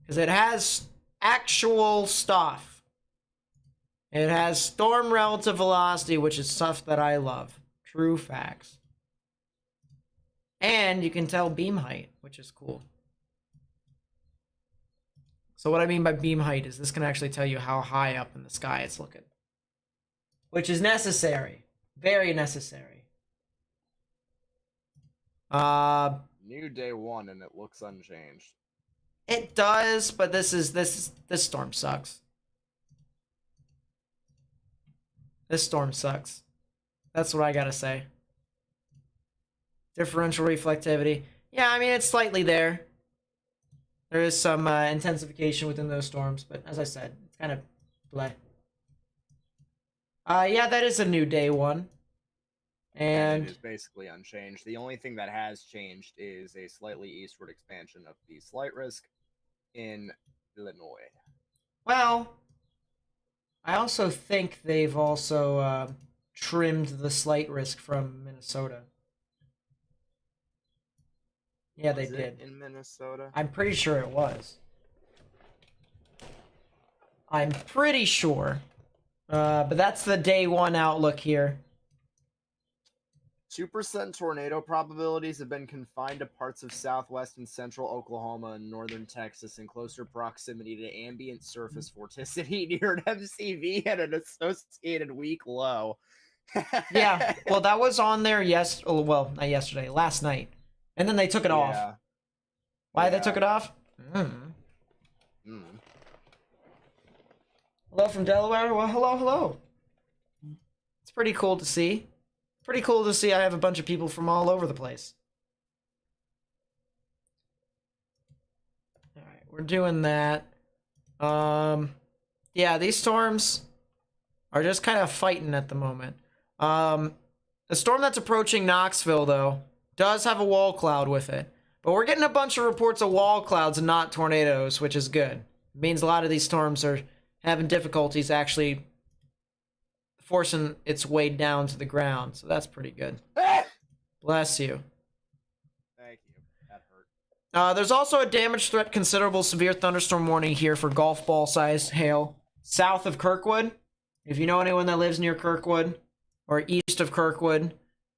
Because it has actual stuff. It has storm relative velocity, which is stuff that I love. True facts. And you can tell beam height, which is cool. So what I mean by beam height is this can actually tell you how high up in the sky it's looking. Which is necessary. Very necessary. New day one and it looks unchanged. It does, but this storm sucks. This storm sucks. That's what I gotta say. Differential reflectivity. Yeah, I mean, it's slightly there. There is some intensification within those storms, but as I said, it's kind of bleh. Yeah, that is a new day one. And it is basically unchanged. The only thing that has changed is a slightly eastward expansion of the slight risk in Illinois. Well, I also think they've also trimmed the slight risk from Minnesota. Yeah, they did. In Minnesota? I'm pretty sure it was. I'm pretty sure. But that's the day one outlook here. 2% tornado probabilities have been confined to parts of southwest and central Oklahoma and northern Texas in closer proximity to ambient surface vorticity near an MCV and an associated weak low. Yeah, well, that was on there not yesterday, last night. And then they took it off. Why they took it off? Hello from Delaware? Well, hello. It's pretty cool to see. Pretty cool to see I have a bunch of people from all over the place. Alright, we're doing that. Yeah, these storms are just kind of fighting at the moment. The storm that's approaching Knoxville, though, does have a wall cloud with it. But we're getting a bunch of reports of wall clouds and not tornadoes, which is good. It means a lot of these storms are having difficulties actually forcing its way down to the ground. So that's pretty good. Bless you. There's also a damage threat considerable severe thunderstorm warning here for golf ball sized hail south of Kirkwood. If you know anyone that lives near Kirkwood or east of Kirkwood,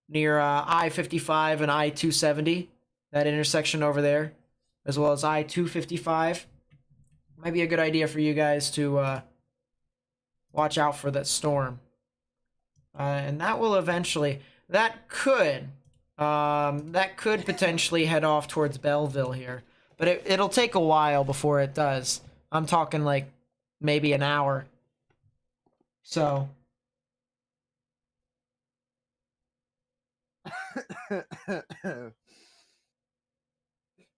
near I-55 and I-270, that intersection over there, as well as I-255, might be a good idea for you guys to watch out for that storm. And that will eventually, that could potentially head off towards Belleville here, but it'll take a while before it does. I'm talking like maybe an hour. So.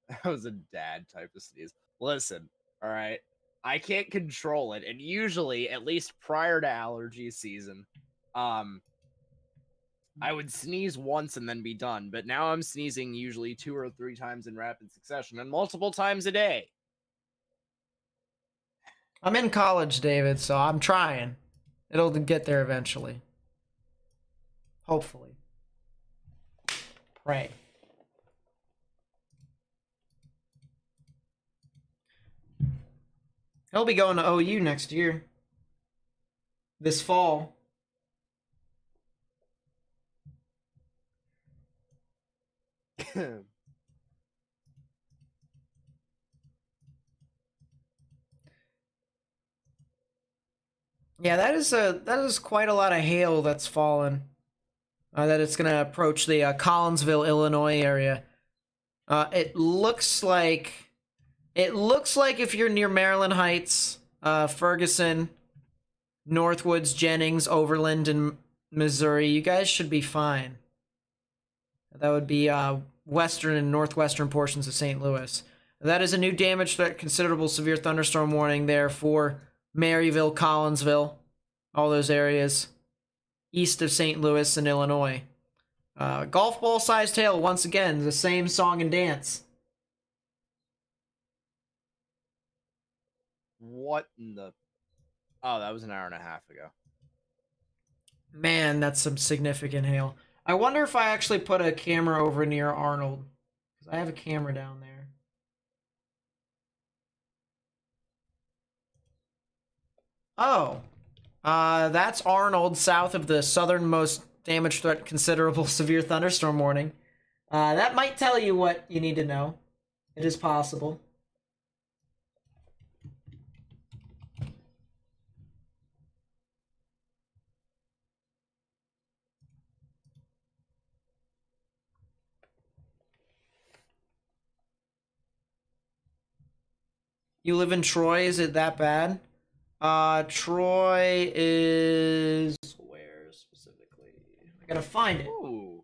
That was a dad type of sneeze. Listen, all right, I can't control it, and usually, at least prior to allergy season, I would sneeze once and then be done. But now I'm sneezing usually 2 or 3 times in rapid succession and multiple times a day. I'm in college, David, so I'm trying. It'll get there eventually. Hopefully. Pray. He'll be going to OU next year. This fall. Yeah, that is quite a lot of hail that's fallen. That it's gonna approach the Collinsville, Illinois area. It looks like if you're near Maryland Heights, Ferguson, Northwoods, Jennings, Overland, and Missouri, you guys should be fine. That would be western and northwestern portions of St. Louis. That is a new damage threat, considerable severe thunderstorm warning there for Maryville, Collinsville, all those areas east of St. Louis and Illinois. Golf ball sized hail, once again, the same song and dance. What in the... Oh, that was an hour and a half ago. Man, that's some significant hail. I wonder if I actually put a camera over near Arnold, because I have a camera down there. Oh, that's Arnold south of the southernmost damage threat considerable severe thunderstorm warning. That might tell you what you need to know. It is possible. You live in Troy? Is it that bad? Troy is... where specifically? I gotta find it. Ooh.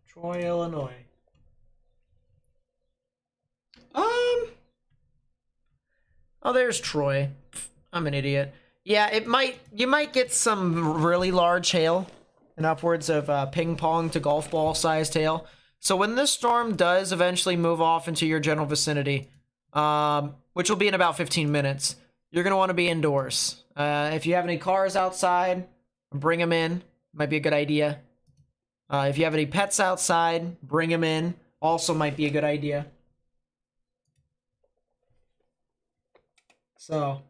Troy, Illinois. Oh, there's Troy. I'm an idiot. Yeah, you might get some really large hail, and upwards of ping pong to golf ball sized hail. So when this storm does eventually move off into your general vicinity, which will be in about 15 minutes, you're going to want to be indoors. If you have any cars outside, bring them in. Might be a good idea. If you have any pets outside, bring them in. Also might be a good idea. So.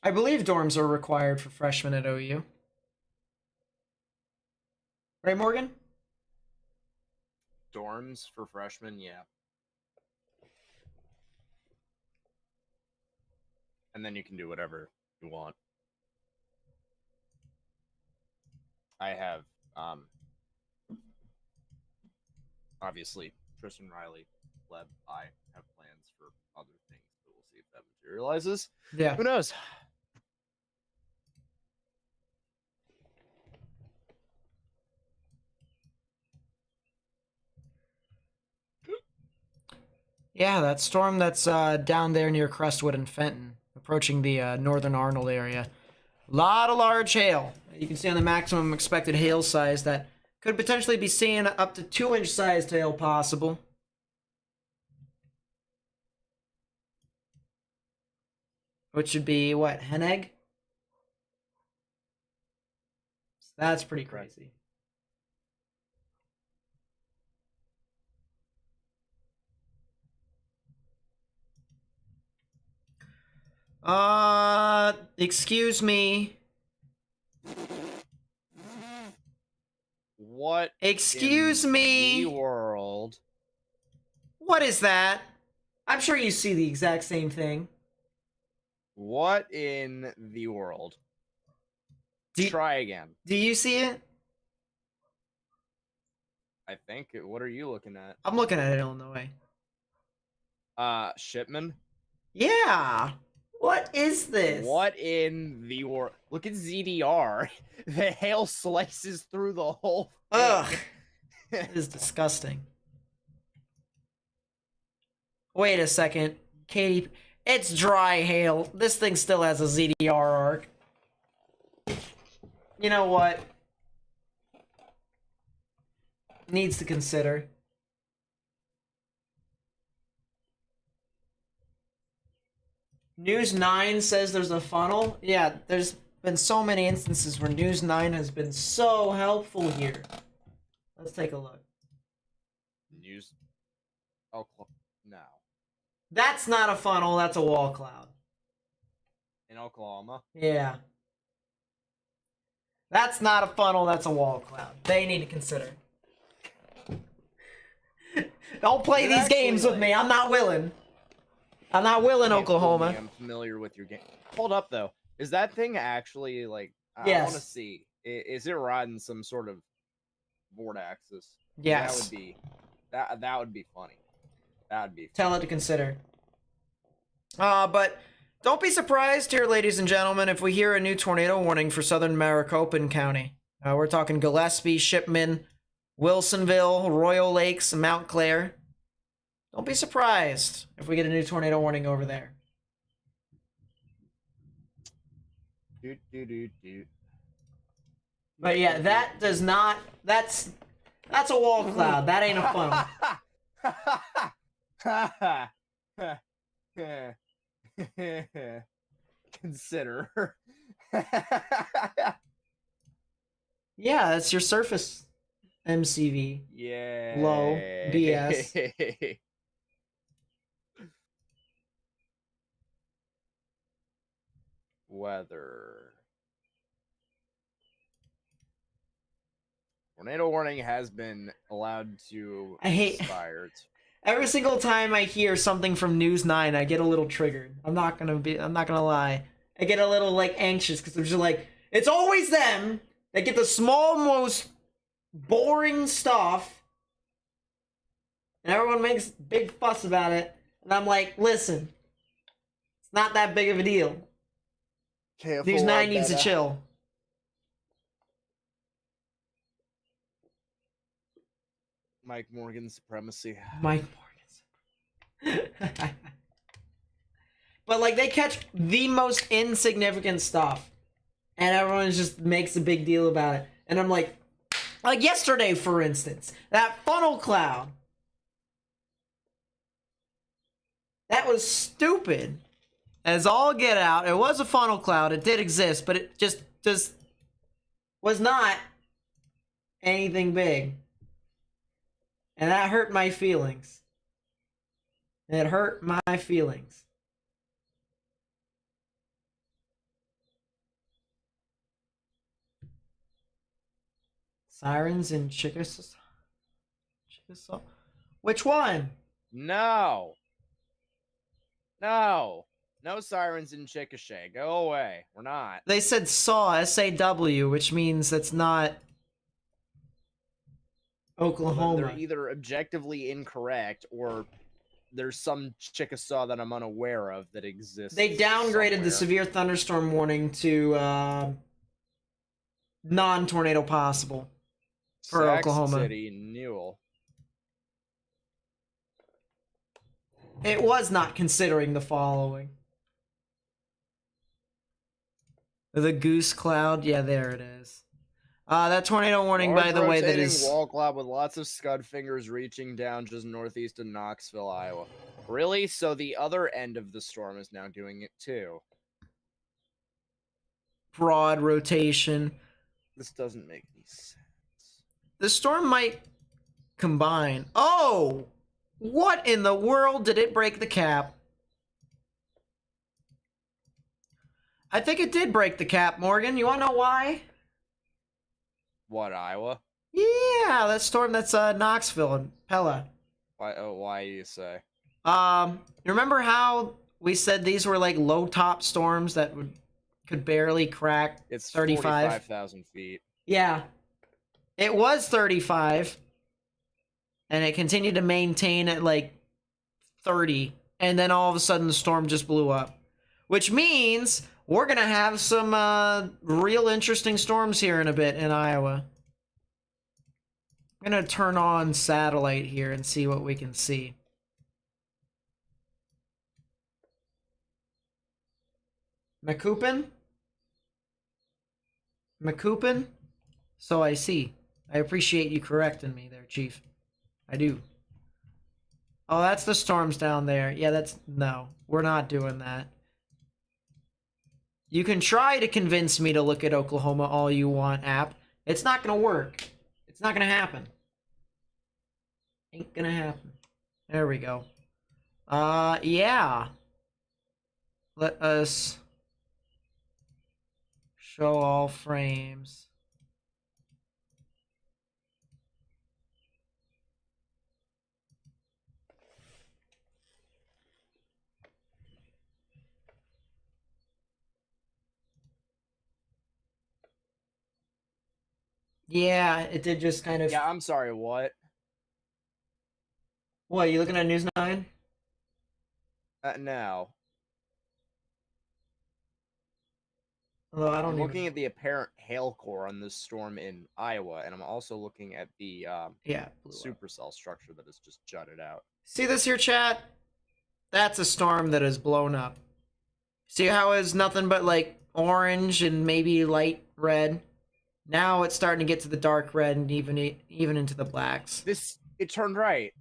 I believe dorms are required for freshmen at OU. Right, Morgan? Dorms for freshmen, yeah. And then you can do whatever you want. I have, obviously, Tristan Riley, Leb, I have plans for other things, but we'll see if that materializes. Yeah. Who knows? Yeah, that storm that's down there near Crestwood and Fenton, approaching the northern Arnold area. A lot of large hail. You can see on the maximum expected hail size that could potentially be seeing up to 2-inch sized hail possible. which would be what, Henegg? That's pretty crazy. Excuse me. What? Excuse in me. The world. What is that? I'm sure you see the exact same thing. What in the world? Try again. Do you see it? I think. What are you looking at? I'm looking at it, Illinois. Shipman? Yeah. What is this? What in the world? Look at ZDR. The hail slices through the whole thing. Ugh. It is disgusting. Wait a second. Katie, it's dry hail. This thing still has a ZDR arc. You know what? Needs to consider. News 9 says there's a funnel. Yeah, there's been so many instances where News 9 has been so helpful here. Let's take a look. News. Oh, no. That's not a funnel, that's a wall cloud. In Oklahoma? Yeah. That's not a funnel, that's a wall cloud. They need to consider. Don't play these games with me. I'm not willing. I'm not willing, Oklahoma. I'm familiar with your game. Hold up, though. Is that thing actually, like, Yes. I want to see. Is it riding some sort of board axis? Yes. That would be, that would be funny. That would be funny. Tell it to consider. But don't be surprised here, ladies and gentlemen, if we hear a new tornado warning for southern Maricopa County. We're talking Gillespie, Shipman, Wilsonville, Royal Lakes, and Mount Clair. Don't be surprised if we get a new tornado warning over there. But yeah, that does not... That's a wall cloud. That ain't a funnel. Consider. Yeah, that's your surface MCV. Yeah. Low BS. Weather. Tornado warning has been allowed to expire. Every single time I hear something from News 9, I get a little triggered. I'm not gonna lie. I get a little like anxious because they're just like, it's always them that get the small, most boring stuff, and everyone makes big fuss about it. And I'm like, listen, it's not that big of a deal. News 9 needs to chill. Mike Morgan supremacy. Mike Morgan. But like, they catch the most insignificant stuff, and everyone just makes a big deal about it. And I'm like yesterday, for instance, that funnel cloud. That was stupid. As all get out, it was a funnel cloud. It did exist, but it just was not anything big. And that hurt my feelings. It hurt my feelings. Sirens in Chickasaw? Which one? No. No sirens in Chickasha. Go away. We're not. They said SAW, S-A-W, which means that's not Oklahoma. They're either objectively incorrect or there's some Chickasaw that I'm unaware of that exists. They downgraded the severe thunderstorm warning to non-tornado possible for Sac Oklahoma. City, Newell. It was not considering the following. The goose cloud, yeah, there it is. That tornado warning, by the way, that is wall cloud with lots of scud fingers reaching down just northeast of Knoxville, Iowa. Really? So the other end of the storm is now doing it too. broad rotation. This doesn't make any sense. The storm might combine. Oh! What in the world did it break the cap? I think it did break the cap, Morgan. You want to know why? What, Iowa? Yeah, that storm that's Knoxville and Pella. Why? Oh, why do you say? Remember how we said these were like low top storms that could barely crack It's 35? 45,000 feet. Yeah. It was 35. And it continued to maintain at like 30. And then all of a sudden the storm just blew up. Which means we're going to have some real interesting storms here in a bit in Iowa. I'm going to turn on satellite here and see what we can see. McCoupin? McCoupin? So I see. I appreciate you correcting me there, Chief. I do. Oh, that's the storms down there. Yeah, that's... No, we're not doing that. You can try to convince me to look at Oklahoma all you want, app. It's not gonna work. It's not gonna happen. Ain't gonna happen. There we go. Yeah. Let us show all frames. Yeah, it did just kind of... Yeah, I'm sorry, what? What, you looking at News 9? No. Although I don't I'm even... looking at the apparent hail core on this storm in Iowa, and I'm also looking at the supercell structure that is just jutted out. See this here, chat? That's a storm that has blown up. See how it's nothing but like orange and maybe light red? Now it's starting to get to the dark red and even into the blacks. It turned right.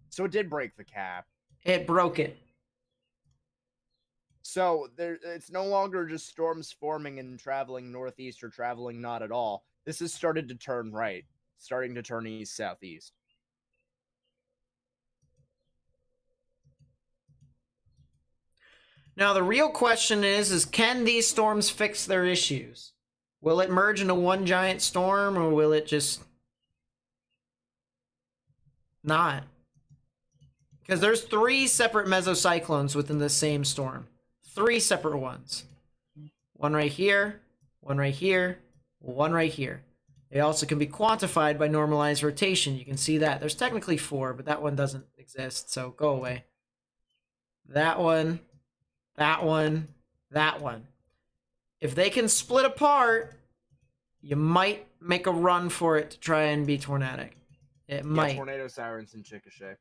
So it did break the cap. It broke it. So it's no longer just storms forming and traveling northeast or traveling not at all. This has started to turn right, starting to turn east-southeast. Now the real question is can these storms fix their issues? Will it merge into one giant storm, or will it just not? Because there's 3 separate mesocyclones within the same storm. 3 separate ones. One right here, one right here, one right here. They also can be quantified by normalized rotation. You can see that. There's technically 4, but that one doesn't exist, so go away. That one, that one, that one. If they can split apart, you might make a run for it to try and be tornadic. It might. Tornado sirens in Chickasha.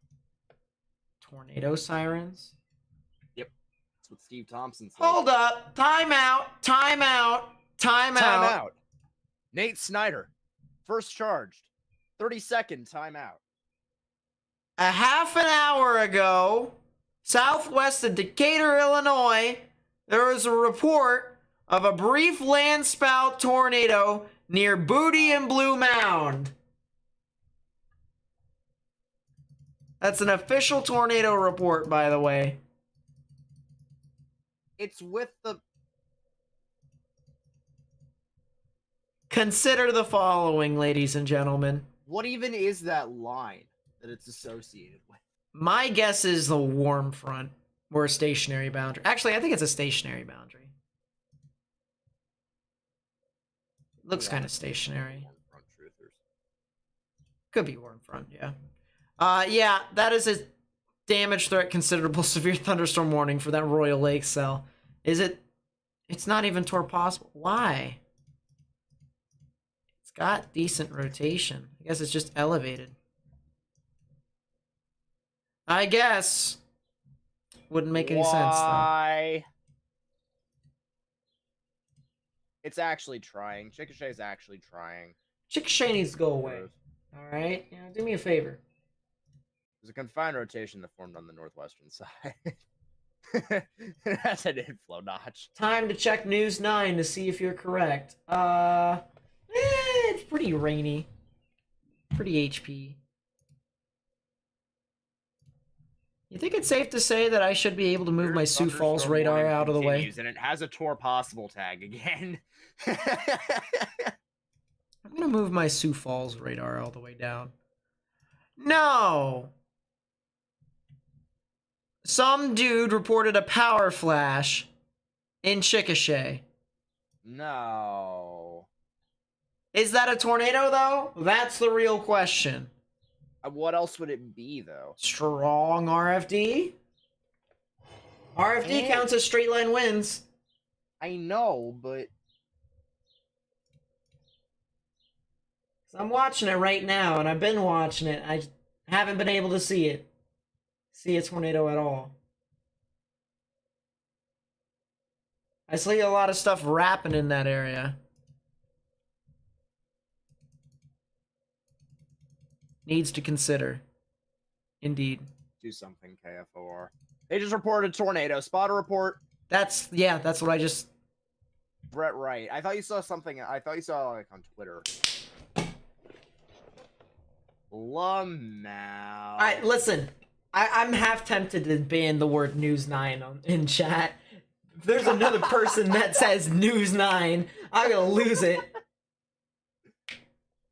Tornado sirens? Yep. That's what Steve Thompson said. Hold up. Time out. Time out. Time out. Time out. Nate Snyder. First charged. 30-second timeout. A half an hour ago, southwest of Decatur, Illinois, there was a report of a brief landspout tornado near Booty and Blue Mound. That's an official tornado report, by the way. It's with the... Consider the following, ladies and gentlemen. What even is that line that it's associated with? My guess is the warm front or a stationary boundary. Actually, I think it's a stationary boundary. Looks kind of stationary. Front truthers. Could be warm front, yeah. Yeah, that is a damage threat considerable severe thunderstorm warning for that Royal Lake cell. Is it? It's not even toward possible. Why? It's got decent rotation. I guess it's just elevated. I guess. Wouldn't make any sense, though. Why? It's actually trying. Chickasha is actually trying. Chickasha needs to go away. Alright? Yeah, do me a favor. There's a confined rotation that formed on the northwestern side. It has an inflow notch. Time to check News 9 to see if you're correct. It's pretty rainy. Pretty HP. You think it's safe to say that I should be able to move my Sioux Falls radar out of the way? And it has a tour possible tag again. I'm gonna move my Sioux Falls radar all the way down. No! Some dude reported a power flash in Chickasha. No. Is that a tornado, though? That's the real question. What else would it be, though? Strong RFD? RFD counts as straight line winds. I know, but... I'm watching it right now, and I've been watching it. I haven't been able to see it. See a tornado at all. I see a lot of stuff wrapping in that area. Needs to consider. Indeed. Do something, KFOR. They just reported a tornado. Spotter report. That's what I just... Brett Wright. I thought you saw something. I thought you saw, like, on Twitter. Lamau. Alright, listen. I'm half tempted to ban the word News 9 in chat. If there's another person that says News 9, I'm gonna lose it.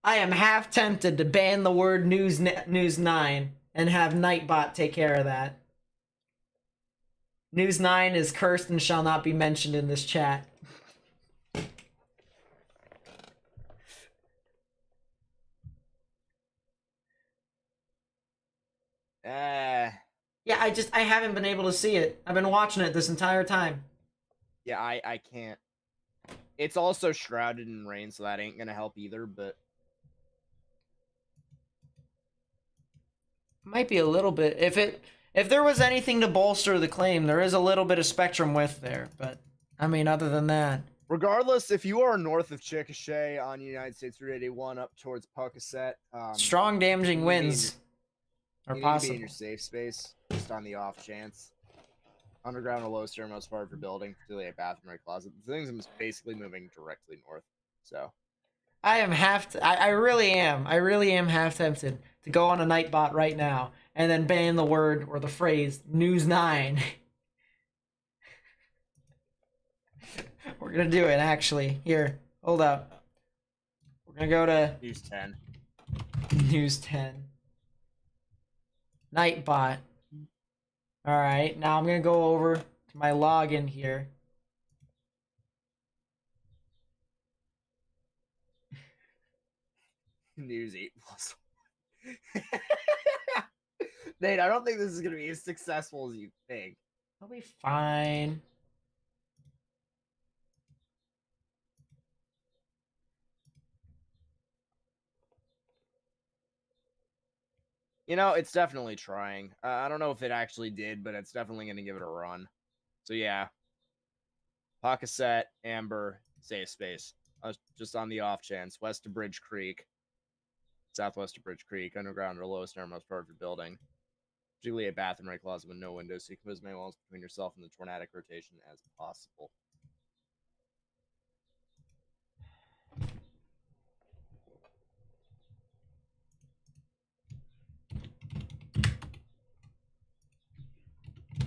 I am half tempted to ban the word News 9 and have Nightbot take care of that. News 9 is cursed and shall not be mentioned in this chat. Yeah, I haven't been able to see it. I've been watching it this entire time. Yeah, I can't. It's also shrouded in rain, so that ain't gonna help either, but... Might be a little bit. If there was anything to bolster the claim, there is a little bit of spectrum width there, but I mean, other than that. Regardless, if you are north of Chickasha on United States Route 81 up towards Puckasset, strong damaging winds are possible. You need to be in your safe space, just on the off chance. Underground or low stairmost part of your building, particularly a bathroom or closet. The things is basically moving directly north, so. I am I really am half tempted to go on a Nightbot right now and then ban the word or the phrase News 9. We're gonna do it, actually. Here, hold up. We're gonna go to News 10. News 10. Nightbot. Alright, now I'm gonna go over to my login here. News 8+1. Nate, I don't think this is going to be as successful as you think. I'll be fine. You know, it's definitely trying. I don't know if it actually did, but it's definitely going to give it a run. So yeah. Puckasset, Amber, safe space. Just on the off chance. West of Bridge Creek. Southwest of Bridge Creek, underground or lowest innermost part of your building. Particularly a bathroom right closet with no windows, so you can put as many walls between yourself and the tornadic rotation as possible.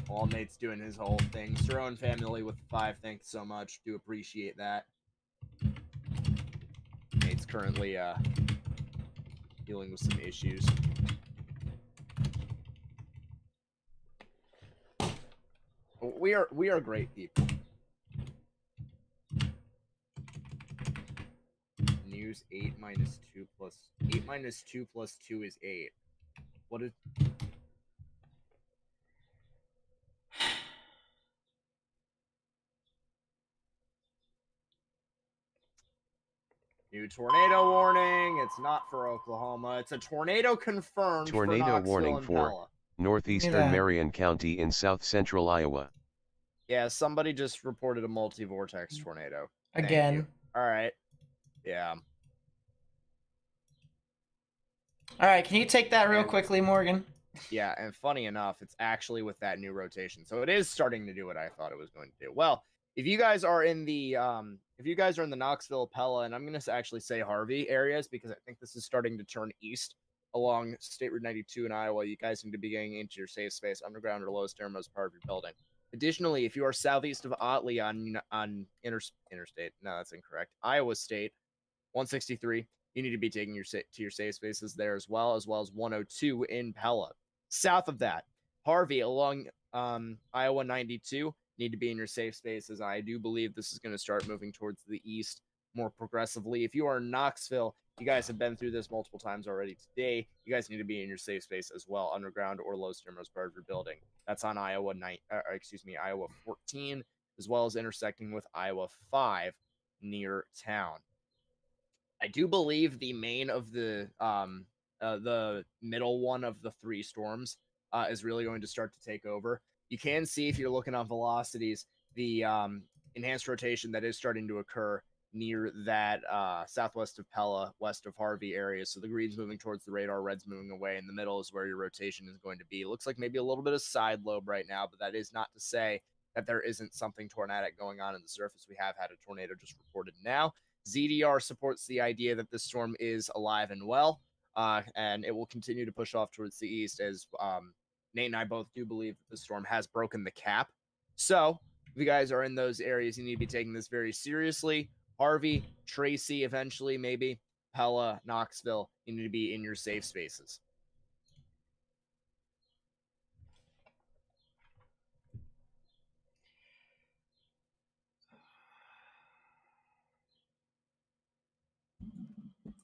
While Nate's doing his whole thing. Throwing family with the 5, thanks so much. Do appreciate that. Nate's currently dealing with some issues. We are great people. News 8 minus 2 plus 8 minus 2 plus 2 is 8. What is new tornado warning? It's not for Oklahoma. It's a tornado confirmed. Tornado for warning and for Pella. northeastern Marion County in south-central Iowa. Yeah, somebody just reported a multi-vortex tornado. Again. All right. Yeah. All right, can you take that real quickly, Morgan? Yeah, and funny enough, it's actually with that new rotation. So it is starting to do what I thought it was going to do. Well, if you guys are in the Knoxville, Pella, and I'm going to actually say Harvey areas because I think this is starting to turn east along State Route 92 in Iowa, you guys need to be getting into your safe space, underground or lowest innermost part of your building. Additionally, if you are southeast of Otley on interstate, no, that's incorrect. Iowa State 163, you need to be taking your to your safe spaces there as well as 102 in Pella. South of that, Harvey along Iowa 92 need to be in your safe spaces. I do believe this is going to start moving towards the east more progressively. If you are in Knoxville, you guys have been through this multiple times already today. You guys need to be in your safe space as well, underground or lowest innermost part of your building. That's on Iowa Iowa 14, as well as intersecting with Iowa 5 near town. I do believe the main of the middle one of the three storms is really going to start to take over. You can see if you're looking on velocities, the enhanced rotation that is starting to occur near that southwest of Pella, west of Harvey area. So the green's moving towards the radar, red's moving away. In the middle is where your rotation is going to be. It looks like maybe a little bit of side lobe right now, but that is not to say that there isn't something tornadic going on in the surface. We have had a tornado just reported now. ZDR supports the idea that this storm is alive and well, and it will continue to push off towards the east as Nate and I both do believe that the storm has broken the cap. So if you guys are in those areas, you need to be taking this very seriously. Harvey, Tracy, eventually, maybe, Pella, Knoxville, you need to be in your safe spaces.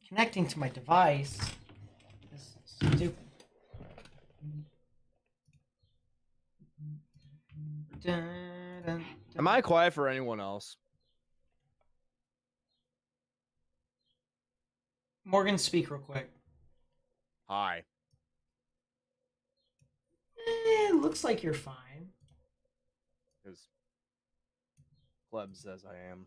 Connecting to my device. This is stupid. Dun, dun, dun. Am I quiet for anyone else? Morgan, speak real quick. Hi. Looks like you're fine. Because Pleb says I am.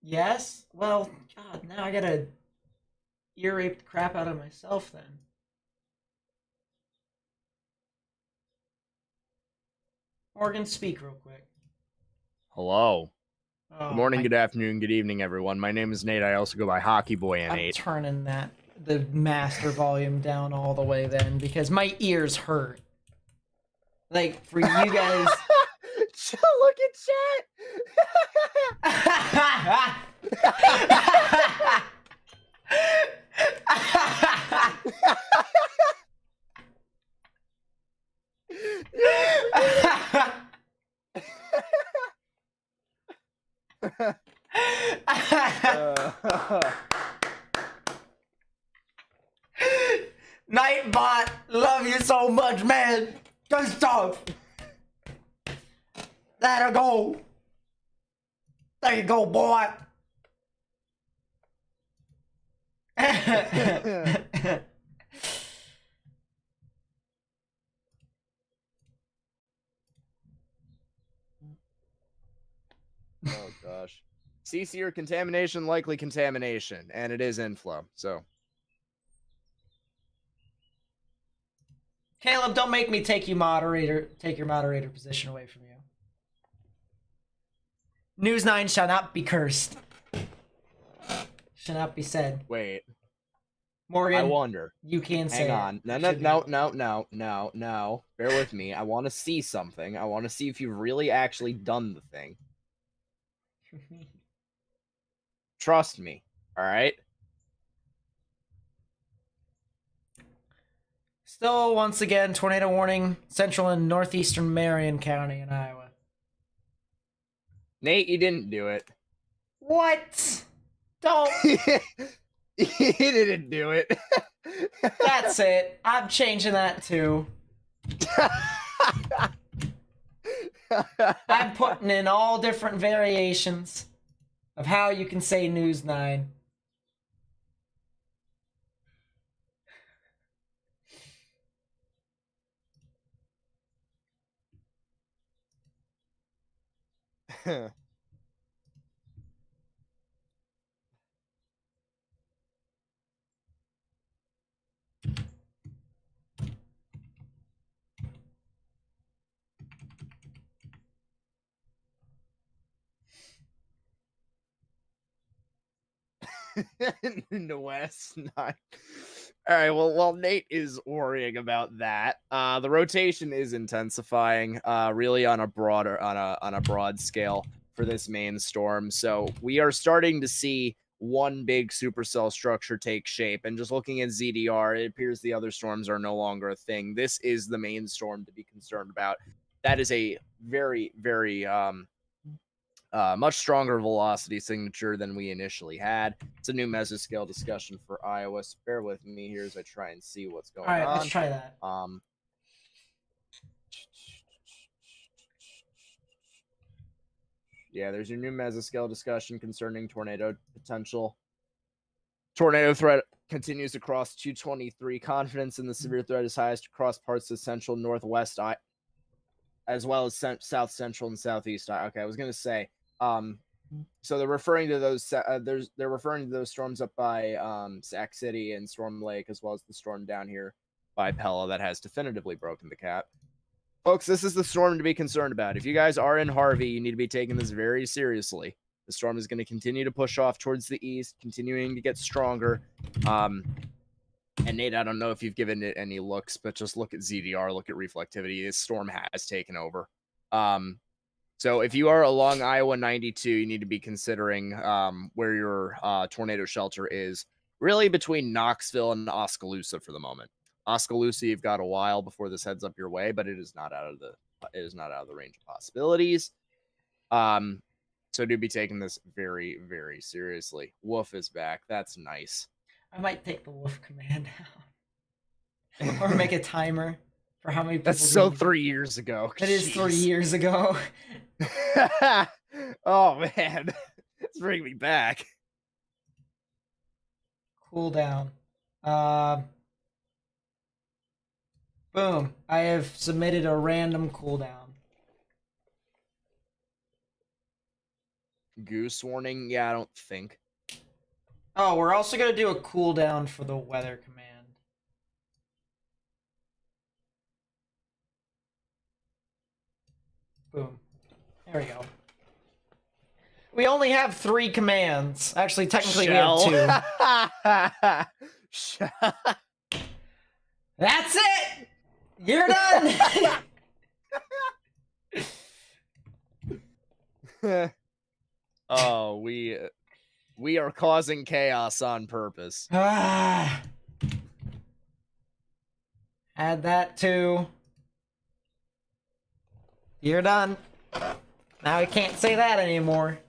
Yes? Well, God, now I gotta ear rape the crap out of myself then. Morgan, speak real quick. Hello. Oh, Good morning, good afternoon, good evening, everyone. My name is Nate. I also go by Hockey Boy I'm N8. turning the master volume down all the way then because my ears hurt. Like, for you guys... Look at chat. Nightbot, love you so much, man. Good stuff. That'll go. There you go, boy. Oh gosh. CC or contamination, likely contamination, and it is inflow. So Caleb, don't make me take your moderator position away from you. News 9 shall not be cursed. Shall not be said. wait. Morgan, I wonder. you can say Hang on. it. No. Bear with me. I want to see something. I want to see if you've really actually done the thing. Trust me. All right. Still, once again, tornado warning, central and northeastern Marion County in Iowa. Nate, you didn't do it. What? Don't. He didn't do it. That's it. I'm changing that too. I'm putting in all different variations. of how you can say News 9. In the West, not. All right. Well, while Nate is worrying about that, the rotation is intensifying, really on a broad scale for this main storm. So we are starting to see one big supercell structure take shape, and just looking at ZDR, it appears the other storms are no longer a thing. This is the main storm to be concerned about. That is a very, very much stronger velocity signature than we initially had. It's a new mesoscale discussion for Iowa. So bear with me here as I try and see what's going on. All right, let's try that. Yeah, there's your new mesoscale discussion concerning tornado potential. Tornado threat continues across 223. Confidence in the severe threat is highest across parts of central, northwest, as well as south central and southeast. Okay, I was gonna say. So they're referring to those. They're referring to those storms up by Sac City and Storm Lake, as well as the storm down here by Pella that has definitively broken the cap. Folks, this is the storm to be concerned about. If you guys are in Harvey, you need to be taking this very seriously. The storm is going to continue to push off towards the east, continuing to get stronger. And Nate, I don't know if you've given it any looks, but just look at ZDR, look at reflectivity. This storm has taken over. So if you are along Iowa 92, you need to be considering where your tornado shelter is. Really between Knoxville and Oskaloosa for the moment. Oskaloosa, you've got a while before this heads up your way, but it is not out of the range of possibilities. So do be taking this very, very seriously. Wolf is back. That's nice. I might take the wolf command out, or make a timer for how many people. That's so 3 years ago. It is 3 years ago. Oh man, it's bringing me back. Cool down. Boom. I have submitted a random cooldown. Goose warning? Yeah, I don't think. Oh, we're also going to do a cooldown for the weather command. Boom. There we go. We only have 3 commands. Actually, technically we have 2. That's it! You're done! Oh, we are causing chaos on purpose. Add that too. You're done. Now we can't say that anymore.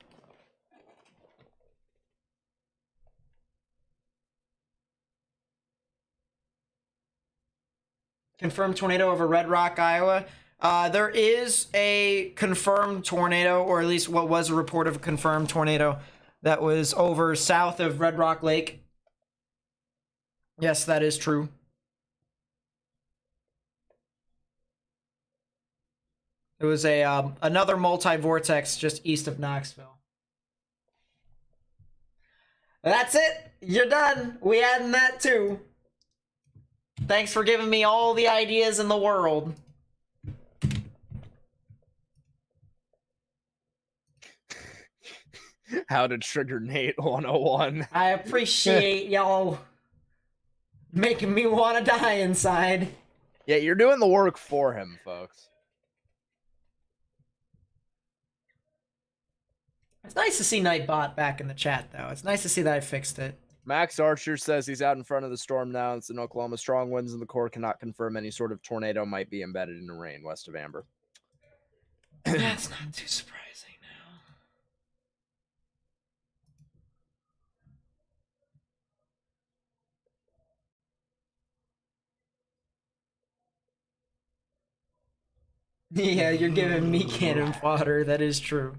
Confirmed tornado over Red Rock, Iowa. There is a confirmed tornado, or at least what was a report of a confirmed tornado that was over south of Red Rock Lake. Yes, that is true. It was a another multi-vortex just east of Knoxville. That's it. You're done. We adding that too. Thanks for giving me all the ideas in the world. How to trigger Nate 101. I appreciate y'all making me want to die inside. Yeah, you're doing the work for him, folks. It's nice to see Nightbot back in the chat, though. It's nice to see that I fixed it. Max Archer says he's out in front of the storm now. It's in Oklahoma. Strong winds in the core cannot confirm any sort of tornado might be embedded in the rain west of Amber. That's not too surprising now. Yeah, you're giving me cannon fodder. That is true.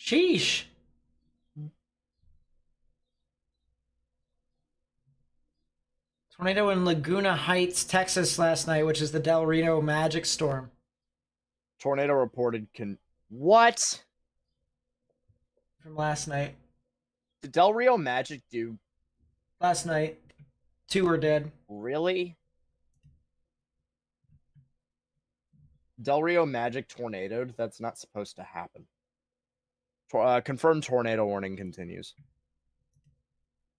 Sheesh. Tornado in Laguna Heights, Texas last night, which is the Del Reno Magic Storm. Tornado reported What? From last night. Did Del Rio Magic do... Last night. 2 were dead. Really? Del Rio Magic tornadoed? That's not supposed to happen. Confirmed tornado warning continues.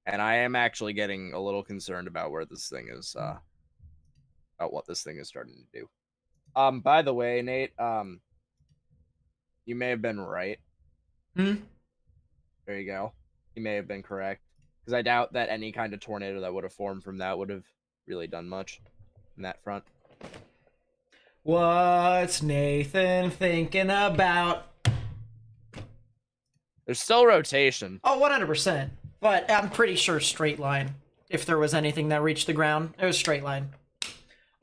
And I am actually getting a little concerned about where this thing is, about what this thing is starting to do. By the way, Nate, you may have been right. Hmm? There you go. You may have been correct. Because I doubt that any kind of tornado that would have formed from that would have really done much in that front. What's Nathan thinking about? There's still rotation. Oh, 100%. But I'm pretty sure straight line. If there was anything that reached the ground, it was straight line.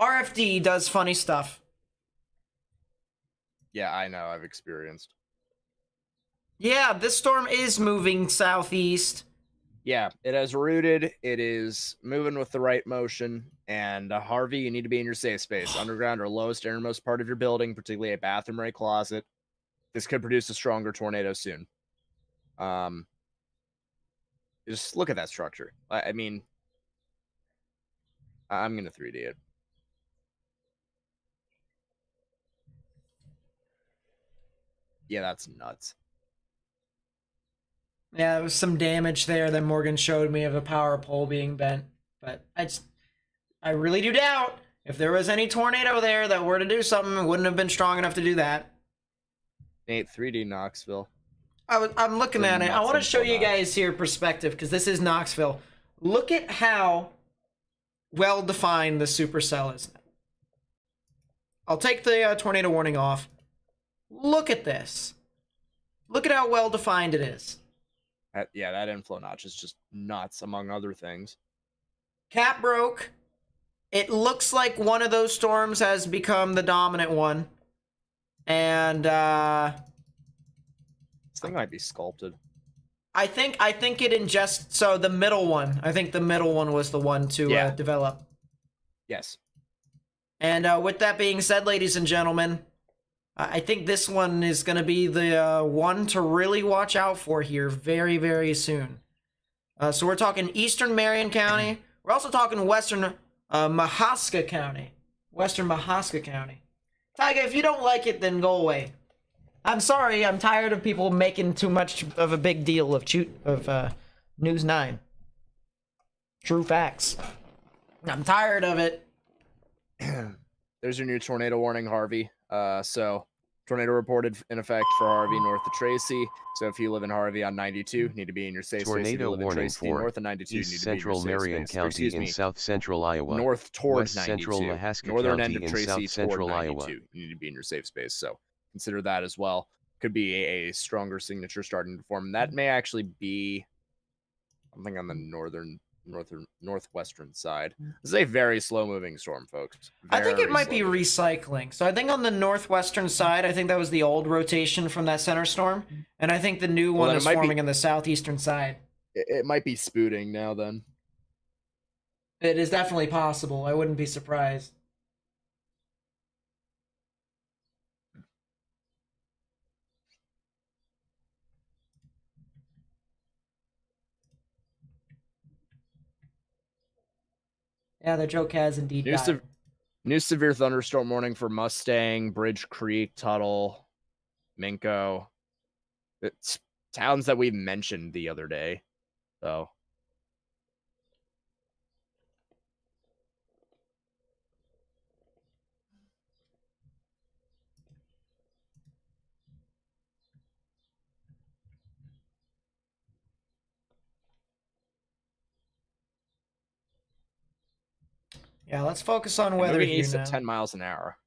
RFD does funny stuff. Yeah, I know. I've experienced. Yeah, this storm is moving southeast. Yeah, it has rooted. It is moving with the right motion. And Harvey, you need to be in your safe space. Underground or lowest innermost part of your building, particularly a bathroom or a closet. This could produce a stronger tornado soon. Just look at that structure. I mean, I'm going to 3D it. Yeah, that's nuts. Yeah, there was some damage there that Morgan showed me of a power pole being bent. But I really do doubt if there was any tornado there that were to do something, it wouldn't have been strong enough to do that. Nate, 3D Knoxville. I'm looking at it. I want to show you guys here perspective because this is Knoxville. Look at how well defined the supercell is. I'll take the tornado warning off. Look at this. Look at how well defined it is. Yeah, that inflow notch is just nuts, among other things. Cap broke. It looks like one of those storms has become the dominant one. And this thing might be sculpted. I think it ingests. So the middle one. I think the middle one was the one to develop. Yes. And with that being said, ladies and gentlemen, I think this one is going to be the one to really watch out for here very, very soon. So we're talking Eastern Marion County. We're also talking Western Mahaska County. Western Mahaska County. Tyga, if you don't like it, then go away. I'm sorry. I'm tired of people making too much of a big deal of News 9. True facts. I'm tired of it. There's your new tornado warning, Harvey. So tornado reported in effect for Harvey north of Tracy. So if you live in Harvey on 92, you need to be in your safe space. Tornado warning Tracy, for north of 92, East you need to Central be in your Marion safe County space. in south central Iowa. North toward West 92. Central Mahaska Northern County end of in Tracy south toward central 92. Iowa. You need to be in your safe space. So consider that as well. Could be a stronger signature starting to form. That may actually be something on the northwestern side. This is a very slow moving storm, folks. I think it might be recycling. So I think on the northwestern side, I think that was the old rotation from that center storm. And I think the new one is forming on the southeastern side. It might be spooting now then. It is definitely possible. I wouldn't be surprised. Yeah, the joke has indeed died. New severe thunderstorm warning for Mustang, Bridge Creek, Tuttle, Minko. It's towns that we mentioned the other day. So yeah, let's focus on weather moving here east now. at 10 miles an hour.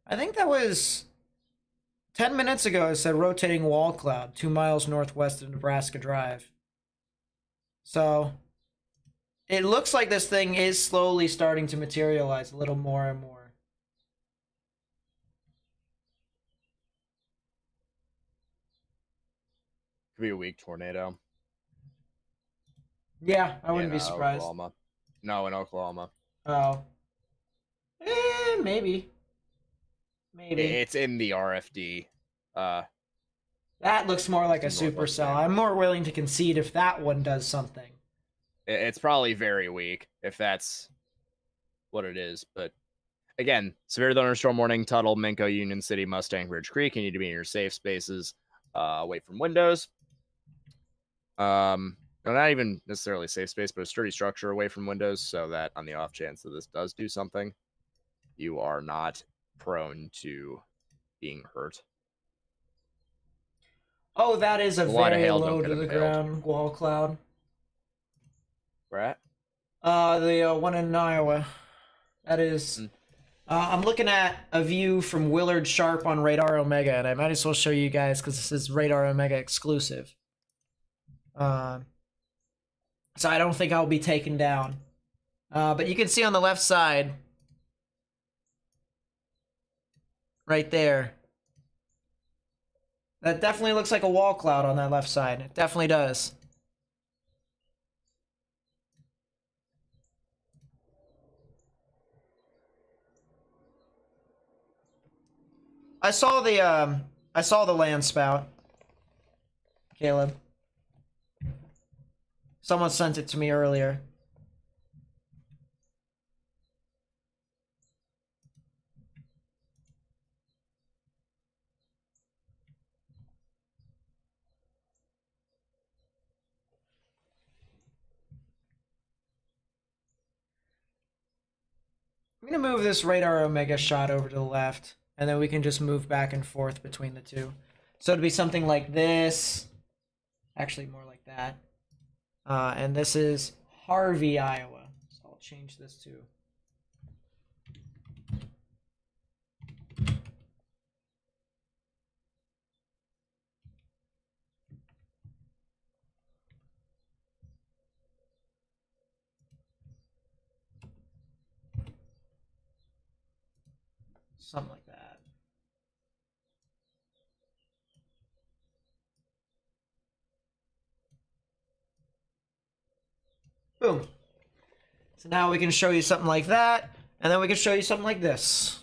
I think that was 10 minutes ago. It said rotating wall cloud 2 miles northwest of Nebraska Drive. So it looks like this thing is slowly starting to materialize a little more and more. Could be a weak tornado. Yeah, I wouldn't be in, surprised. Oklahoma. No, in Oklahoma. Oh. Maybe. Maybe. It's in the RFD. That looks more like a Northwest supercell. I'm more willing to concede if that one does something. It's probably very weak if that's what it is. But again, severe thunderstorm warning, Tuttle, Minko, Union City, Mustang, Ridge Creek. You need to be in your safe spaces, away from windows. Not even necessarily safe space, but a sturdy structure away from windows, so that on the off chance that this does do something, you are not prone to being hurt. Oh, that is a very hail, low to the ground wall cloud. Where at? The one in Iowa. That is. I'm looking at a view from Willard Sharp on Radar Omega, and I might as well show you guys because this is Radar Omega exclusive. So I don't think I'll be taken down. But you can see on the left side, right there, that definitely looks like a wall cloud on that left side. It definitely does. I saw the land spout, Caleb. Someone sent it to me earlier. I'm gonna move this Radar Omega shot over to the left, and then we can just move back and forth between the two. So it'd be something like this. Actually, more like that. And this is Harvey, Iowa. So I'll change this to... something like that. Boom. So now we can show you something like that, and then we can show you something like this.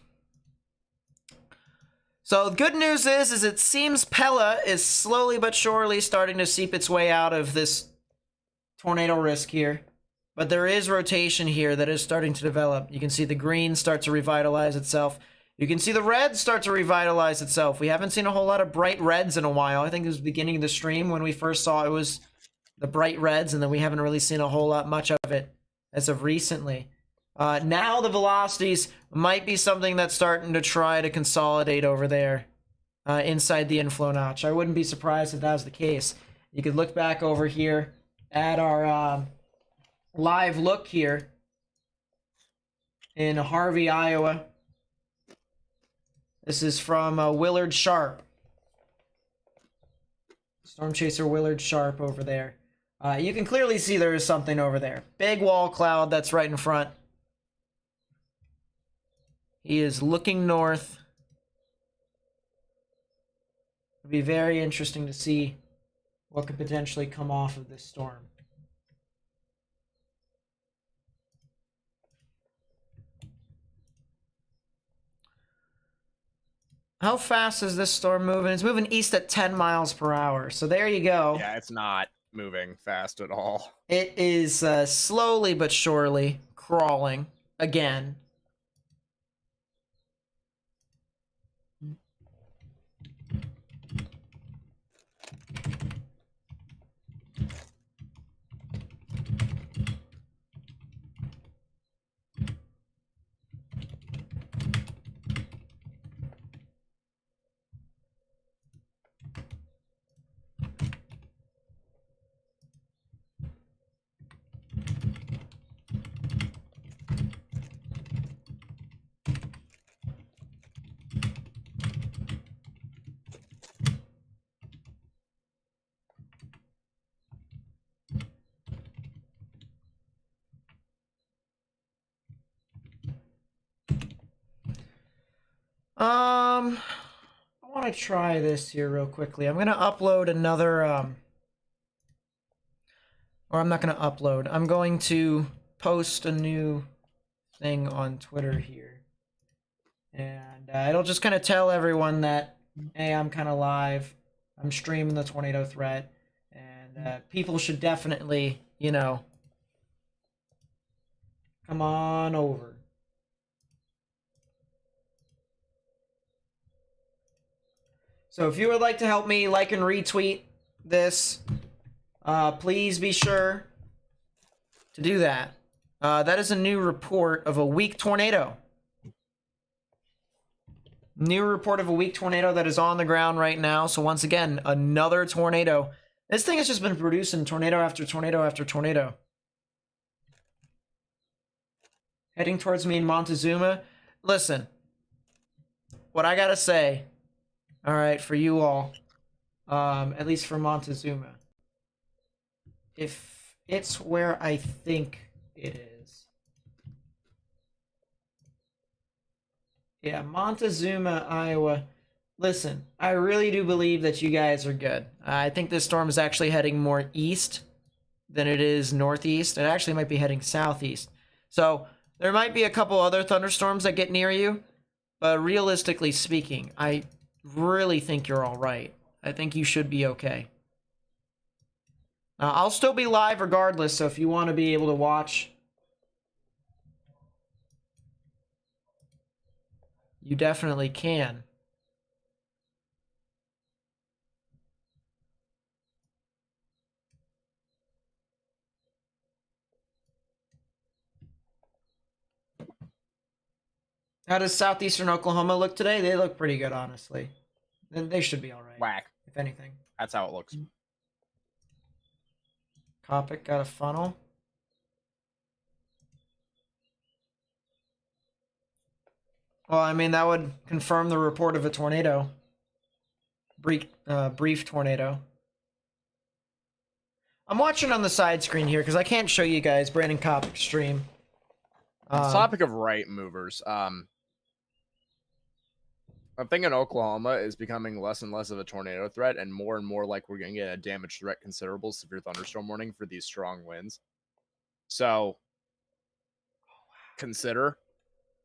So the good news is it seems Pella is slowly but surely starting to seep its way out of this tornado risk here. But there is rotation here that is starting to develop. You can see the green start to revitalize itself. You can see the red start to revitalize itself. We haven't seen a whole lot of bright reds in a while. I think it was the beginning of the stream when we first saw it was the bright reds, and then we haven't really seen a whole lot much of it as of recently. Now the velocities might be something that's starting to try to consolidate over there inside the inflow notch. I wouldn't be surprised if that was the case. You could look back over here at our live look here in Harvey, Iowa. This is from Willard Sharp. Storm Chaser Willard Sharp over there. You can clearly see there is something over there. Big wall cloud that's right in front. He is looking north. It'll be very interesting to see what could potentially come off of this storm. How fast is this storm moving? It's moving east at 10 miles per hour. So there you go. Yeah, it's not moving fast at all. It is slowly but surely crawling again. I want to try this here real quickly. I'm going to upload another Or I'm not going to upload. I'm going to post a new thing on Twitter here. And it'll just kind of tell everyone that, hey, I'm kind of live. I'm streaming the tornado threat. And people should definitely, you know, come on over. So if you would like to help me like and retweet this, please be sure to do that. That is a new report of a weak tornado. New report of a weak tornado that is on the ground right now. So once again, another tornado. This thing has just been producing tornado after tornado after tornado. Heading towards me in Montezuma. Listen, what I gotta say, all right, for you all, at least for Montezuma, if it's where I think it is. Yeah, Montezuma, Iowa. Listen, I really do believe that you guys are good. I think this storm is actually heading more east than it is northeast. It actually might be heading southeast. So there might be a couple other thunderstorms that get near you, but realistically speaking, I really think you're all right. I think you should be okay. I'll still be live regardless, so if you want to be able to watch, you definitely can. How does southeastern Oklahoma look today? They look pretty good, honestly. They should be all right. Whack. If anything. That's how it looks. Copic got a funnel. Well, I mean, that would confirm the report of a tornado. Brief tornado. I'm watching on the side screen here because I can't show you guys Brandon Copic's stream. On the topic of right movers, I'm thinking Oklahoma is becoming less and less of a tornado threat and more like we're going to get a damage threat considerable severe thunderstorm warning for these strong winds. So consider.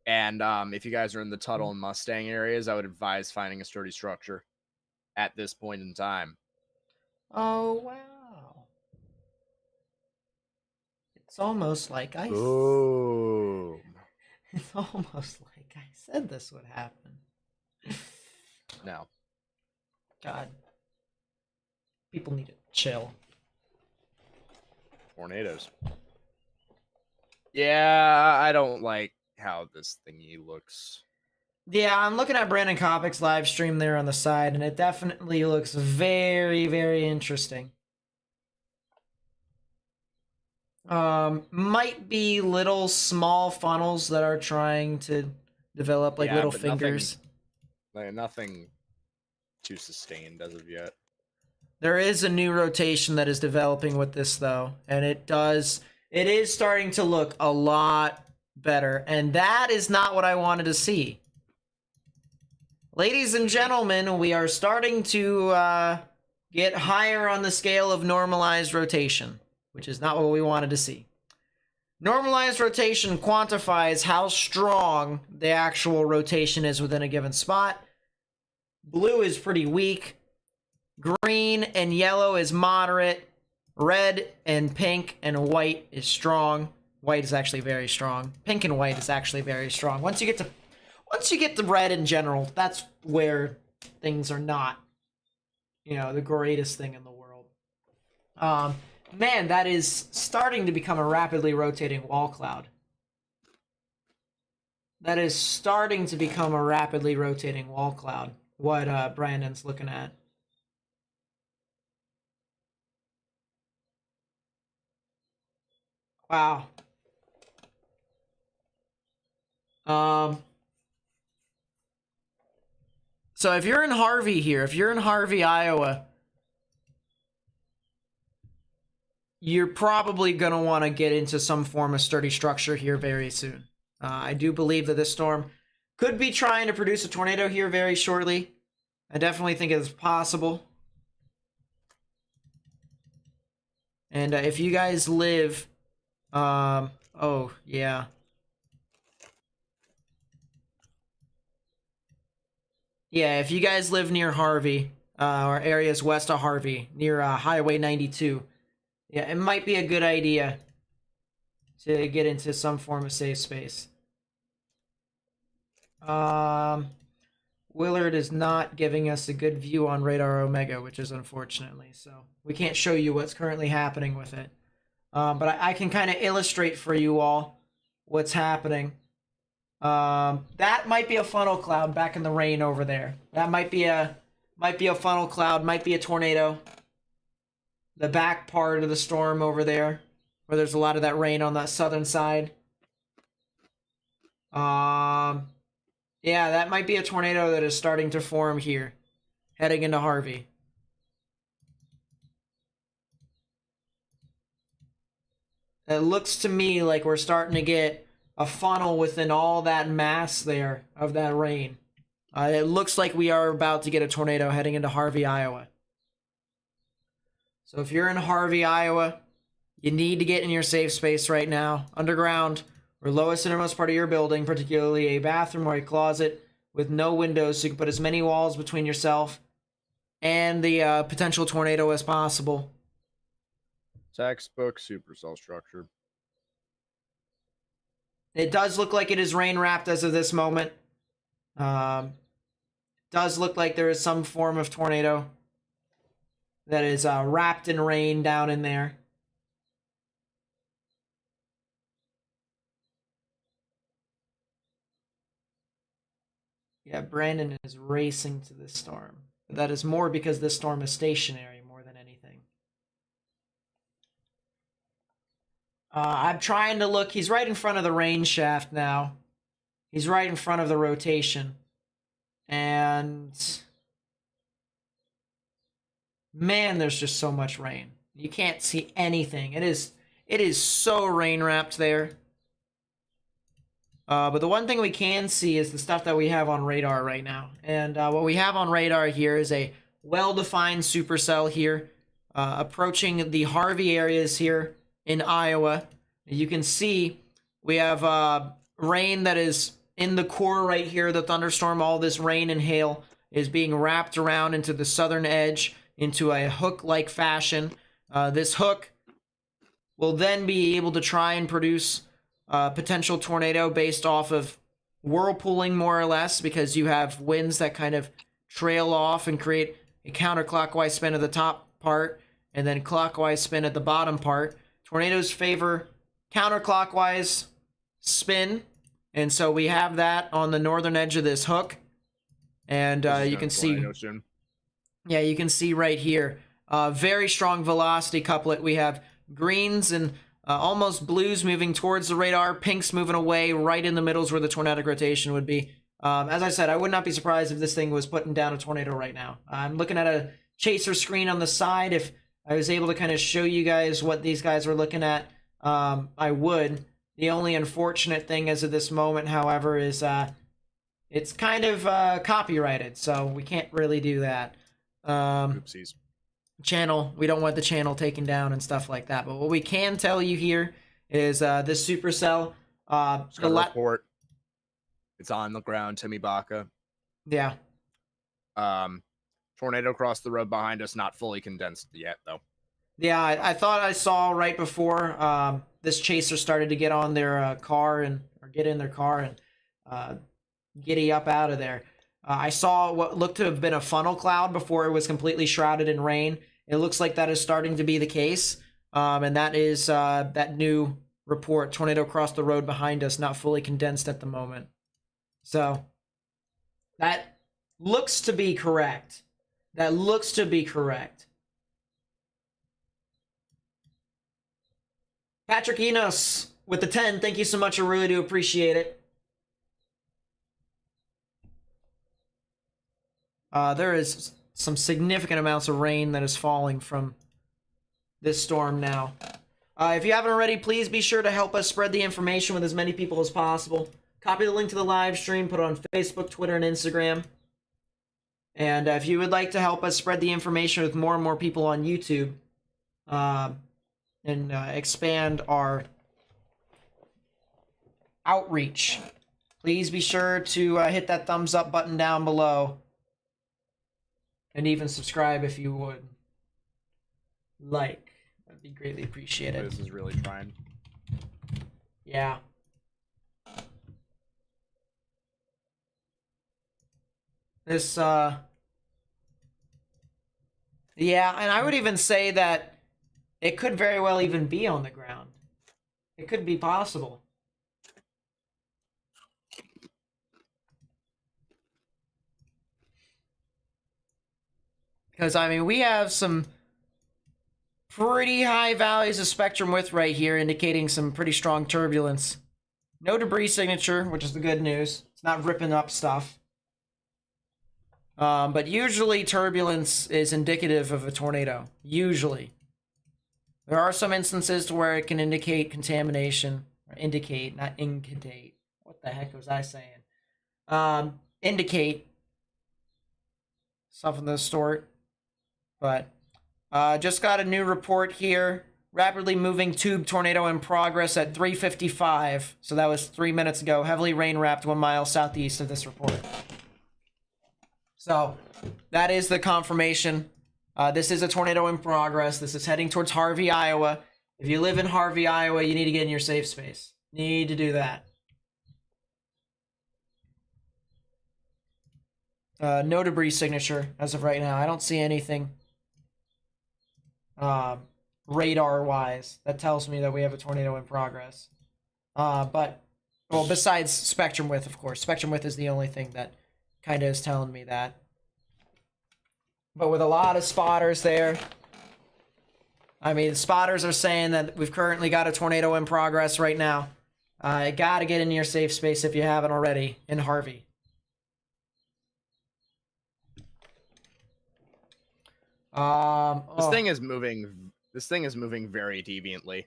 And if you guys are in the Tuttle and Mustang areas, I would advise finding a sturdy structure at this point in time. Oh, wow. It's almost like I... Boom. It's almost like I said this would happen. No. God. People need to chill. Tornadoes. Yeah, I don't like how this thingy looks. Yeah, I'm looking at Brandon Copic's live stream there on the side, and it definitely looks very, very interesting. Might be little small funnels that are trying to develop like little fingers. Nothing too sustained as of yet. There is a new rotation that is developing with this though, and it is starting to look a lot better, and that is not what I wanted to see. Ladies and gentlemen, we are starting to get higher on the scale of normalized rotation, which is not what we wanted to see. Normalized rotation quantifies how strong the actual rotation is within a given spot. Blue is pretty weak. Green and yellow is moderate. Red and pink and white is strong. White is actually very strong. Pink and white is actually very strong. Once you get to red in general, that's where things are not, the greatest thing in the world. Man, that is starting to become a rapidly rotating wall cloud. That is starting to become a rapidly rotating wall cloud, what Brandon's looking at. Wow. So if you're in Harvey here, if you're in Harvey, Iowa, you're probably going to want to get into some form of sturdy structure here very soon. I do believe that this storm could be trying to produce a tornado here very shortly. I definitely think it's possible. And if you guys live, oh yeah. Yeah, if you guys live near Harvey, or areas west of Harvey, near Highway 92, yeah, it might be a good idea to get into some form of safe space. Willard is not giving us a good view on Radar Omega, which is unfortunately, so we can't show you what's currently happening with it. But I can kind of illustrate for you all what's happening. That might be a funnel cloud back in the rain over there. That might be a funnel cloud, might be a tornado. The back part of the storm over there, where there's a lot of that rain on that southern side. Yeah, that might be a tornado that is starting to form here, heading into Harvey. It looks to me like we're starting to get a funnel within all that mass there of that rain. It looks like we are about to get a tornado heading into Harvey, Iowa. So if you're in Harvey, Iowa, you need to get in your safe space right now, underground, or lowest innermost part of your building, particularly a bathroom or a closet with no windows, so you can put as many walls between yourself and the potential tornado as possible. Textbook supercell structure. It does look like it is rain wrapped as of this moment. Does look like there is some form of tornado that is wrapped in rain down in there. Yeah, Brandon is racing to this storm. But that is more because this storm is stationary more than anything. I'm trying to look. He's right in front of the rain shaft now. He's right in front of the rotation. And man, there's just so much rain. You can't see anything. It is so rain wrapped there. But the one thing we can see is the stuff that we have on radar right now. And what we have on radar here is a well-defined supercell here, approaching the Harvey areas here in Iowa. You can see we have rain that is in the core right here, the thunderstorm. All this rain and hail is being wrapped around into the southern edge into a hook-like fashion. This hook will then be able to try and produce potential tornado based off of whirlpooling, more or less, because you have winds that kind of trail off and create a counterclockwise spin at the top part and then clockwise spin at the bottom part. Tornadoes favor counterclockwise spin, and so we have that on the northern edge of this hook. And you can see, yeah, you can see right here, very strong velocity couplet. We have greens and almost blues moving towards the radar, pinks moving away. Right in the middle is where the tornadic rotation would be. As I said, I would not be surprised if this thing was putting down a tornado right now. I'm looking at a chaser screen on the side. If I was able to kind of show you guys what these guys were looking at, I would. The only unfortunate thing as of this moment, however, is it's kind of copyrighted, so we can't really do that. Oopsies. Channel, we don't want the channel taken down and stuff like that. But what we can tell you here is this supercell. Report. It's on the ground, Timmy Baca. Yeah. Tornado across the road behind us, not fully condensed yet, though. Yeah, I thought I saw right before this chaser started to get on their car or get in their car and giddy up out of there. I saw what looked to have been a funnel cloud before it was completely shrouded in rain. It looks like that is starting to be the case. And that is that new report, tornado across the road behind us, not fully condensed at the moment. So that looks to be correct. That looks to be correct. Patrick Enos with the 10. Thank you so much. I really do appreciate it. There is some significant amounts of rain that is falling from this storm now. If you haven't already, please be sure to help us spread the information with as many people as possible. Copy the link to the live stream, put it on Facebook, Twitter, and Instagram. And if you would like to help us spread the information with more and more people on YouTube, and expand our outreach. Please be sure to hit that thumbs up button down below. And even subscribe if you would. Like. That'd be greatly appreciated. This is really trying. Yeah. This, yeah, and I would even say that it could very well even be on the ground. It could be possible. Because, I mean, we have some pretty high values of spectrum width right here, indicating some pretty strong turbulence. No debris signature, which is the good news. It's not ripping up stuff. But usually turbulence is indicative of a tornado. Usually. There are some instances to where it can indicate contamination. Or indicate, not incandate. What the heck was I saying? Indicate. Something of the sort. But just got a new report here. Rapidly moving tube tornado in progress at 3:55. So that was 3 minutes ago. Heavily rain-wrapped 1 mile southeast of this report. So that is the confirmation. This is a tornado in progress. This is heading towards Harvey, Iowa. If you live in Harvey, Iowa, you need to get in your safe space. Need to do that. No debris signature as of right now. I don't see anything radar-wise that tells me that we have a tornado in progress. But, well, besides spectrum width, of course. Spectrum width is the only thing that kind of is telling me that. But with a lot of spotters there, I mean, spotters are saying that we've currently got a tornado in progress right now. You gotta get in your safe space if you haven't already in Harvey. This thing is moving. This thing is moving very deviantly.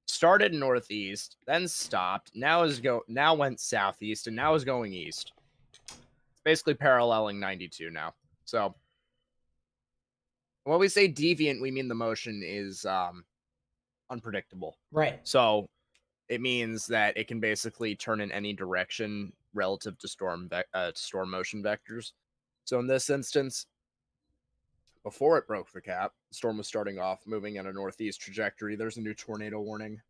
Started northeast, then stopped. Now went southeast, and now is going east. It's basically paralleling 92 now. So when we say deviant, we mean the motion is unpredictable. Right. So it means that it can basically turn in any direction relative to storm motion vectors. So in this instance, before it broke the cap, the storm was starting off moving in a northeast trajectory. There's a new tornado warning.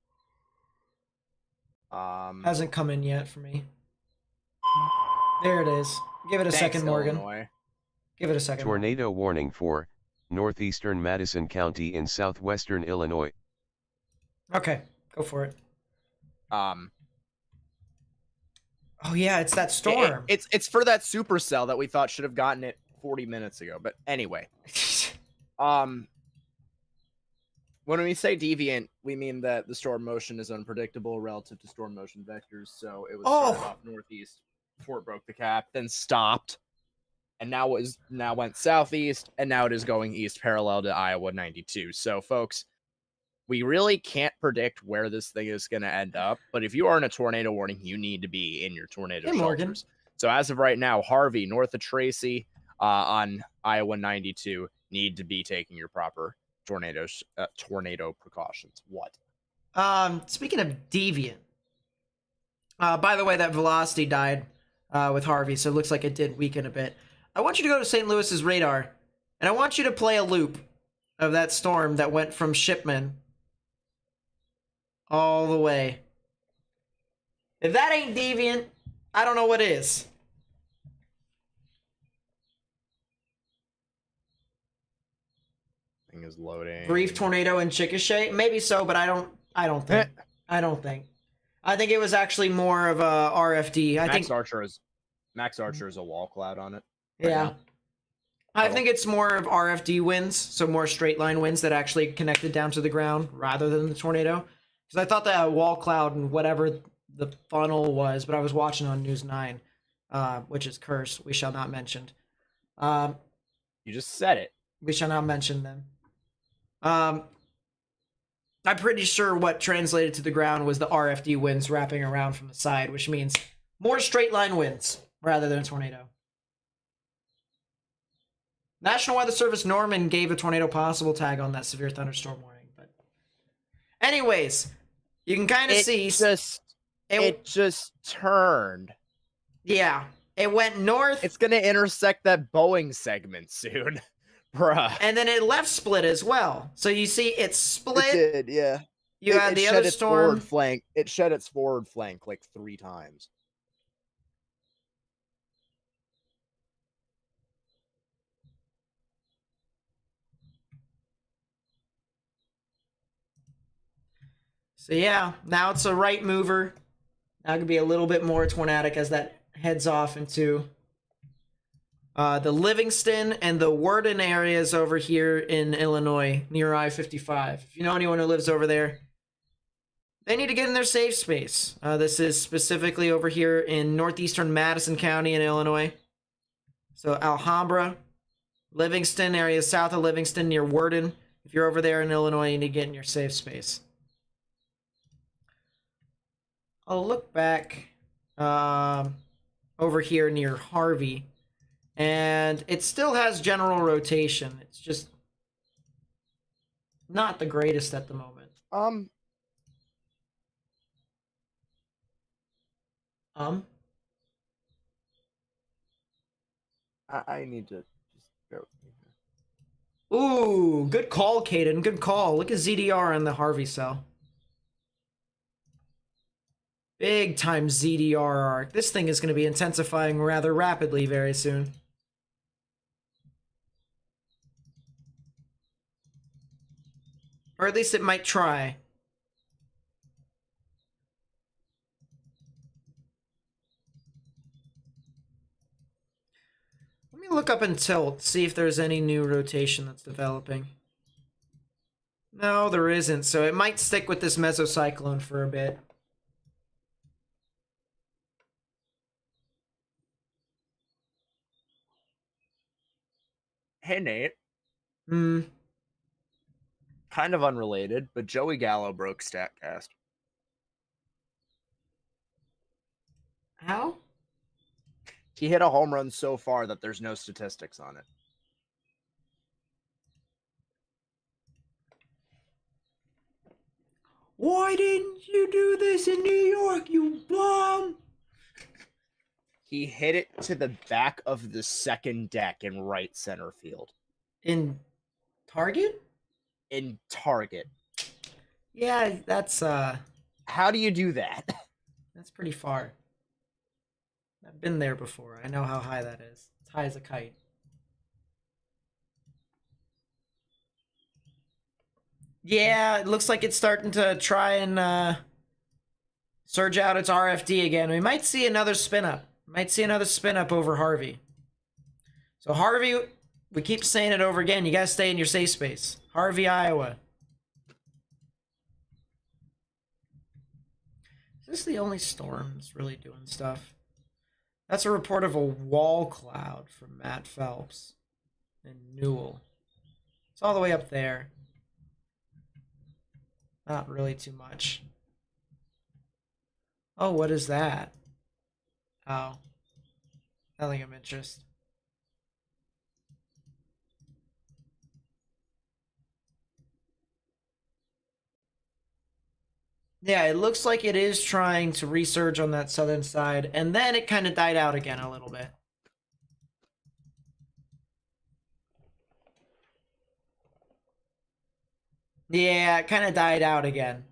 Hasn't come in yet for me. There it is. Give it a second, Morgan. Illinois. Give it a second. Tornado warning for northeastern Madison County in southwestern Illinois. Okay, go for it. Oh yeah, it's that storm. It's for that supercell that we thought should have gotten it 40 minutes ago. But anyway, when we say deviant, we mean that the storm motion is unpredictable relative to storm motion vectors. So it was started off northeast before it broke the cap, then stopped, and now went southeast, and now it is going east parallel to Iowa 92. So folks, we really can't predict where this thing is going to end up. But if you are in a tornado warning, you need to be in your tornado shelters. Morgan. So as of right now, Harvey, north of Tracy, on Iowa 92, need to be taking your proper tornado precautions. What? Speaking of deviant, by the way, that velocity died with Harvey, so it looks like it did weaken a bit. I want you to go to St. Louis's radar, and I want you to play a loop of that storm that went from Shipman all the way. If that ain't deviant, I don't know what is. Thing is loading. Brief tornado in Chickasha? Maybe so, but I don't think. I don't think. I think it was actually more of a RFD. Max Archer is a wall cloud on it. Yeah. I think it's more of RFD winds, so more straight line winds that actually connected down to the ground rather than the tornado. Because I thought that wall cloud and whatever the funnel was, but I was watching on News 9, which is cursed. We shall not mention. You just said it. We shall not mention them. I'm pretty sure what translated to the ground was the RFD winds wrapping around from the side, which means more straight line winds rather than a tornado. National Weather Service Norman gave a tornado possible tag on that severe thunderstorm warning, but Anyways, you can kind of see it just turned. Yeah, it went north. It's gonna intersect that Boeing segment soon, bruh. And then it left split as well. So you see, it split. It did, yeah. You had the other storm. It shed its forward flank like 3 times. So yeah, now it's a right mover. Now it could be a little bit more tornadic as that heads off into the Livingston and the Worden areas over here in Illinois near I-55. If you know anyone who lives over there, they need to get in their safe space. This is specifically over here in northeastern Madison County in Illinois. So Alhambra, Livingston, area south of Livingston near Worden. If you're over there in Illinois, you need to get in your safe space. I'll look back over here near Harvey, and it still has general rotation. It's just not the greatest at the moment. I need to just go. Ooh, good call, Caden. Good call. Look at ZDR on the Harvey cell. Big time ZDR arc. This thing is going to be intensifying rather rapidly very soon. Or at least it might try. Let me look up in tilt, see if there's any new rotation that's developing. No, there isn't, so it might stick with this mesocyclone for a bit. Hey, Nate. Hmm. Kind of unrelated, but Joey Gallo broke StatCast. How? He hit a home run so far that there's no statistics on it. Why didn't you do this in New York, you bum? He hit it to the back of the second deck in right center field. In Target? In Target. Yeah, that's How do you do that? that's pretty far. I've been there before. I know how high that is. It's high as a kite. Yeah, it looks like it's starting to try and surge out its RFD again. We might see another spin up. Might see another spin up over Harvey. So Harvey, we keep saying it over again. You gotta stay in your safe space. Harvey, Iowa. Is this the only storm that's really doing stuff? That's a report of a wall cloud from Matt Phelps in Newell. It's all the way up there. Not really too much. Oh, what is that? Oh. Nothing of interest. Yeah, it looks like it is trying to resurge on that southern side, and then it kind of died out again a little bit. Yeah, it kind of died out again.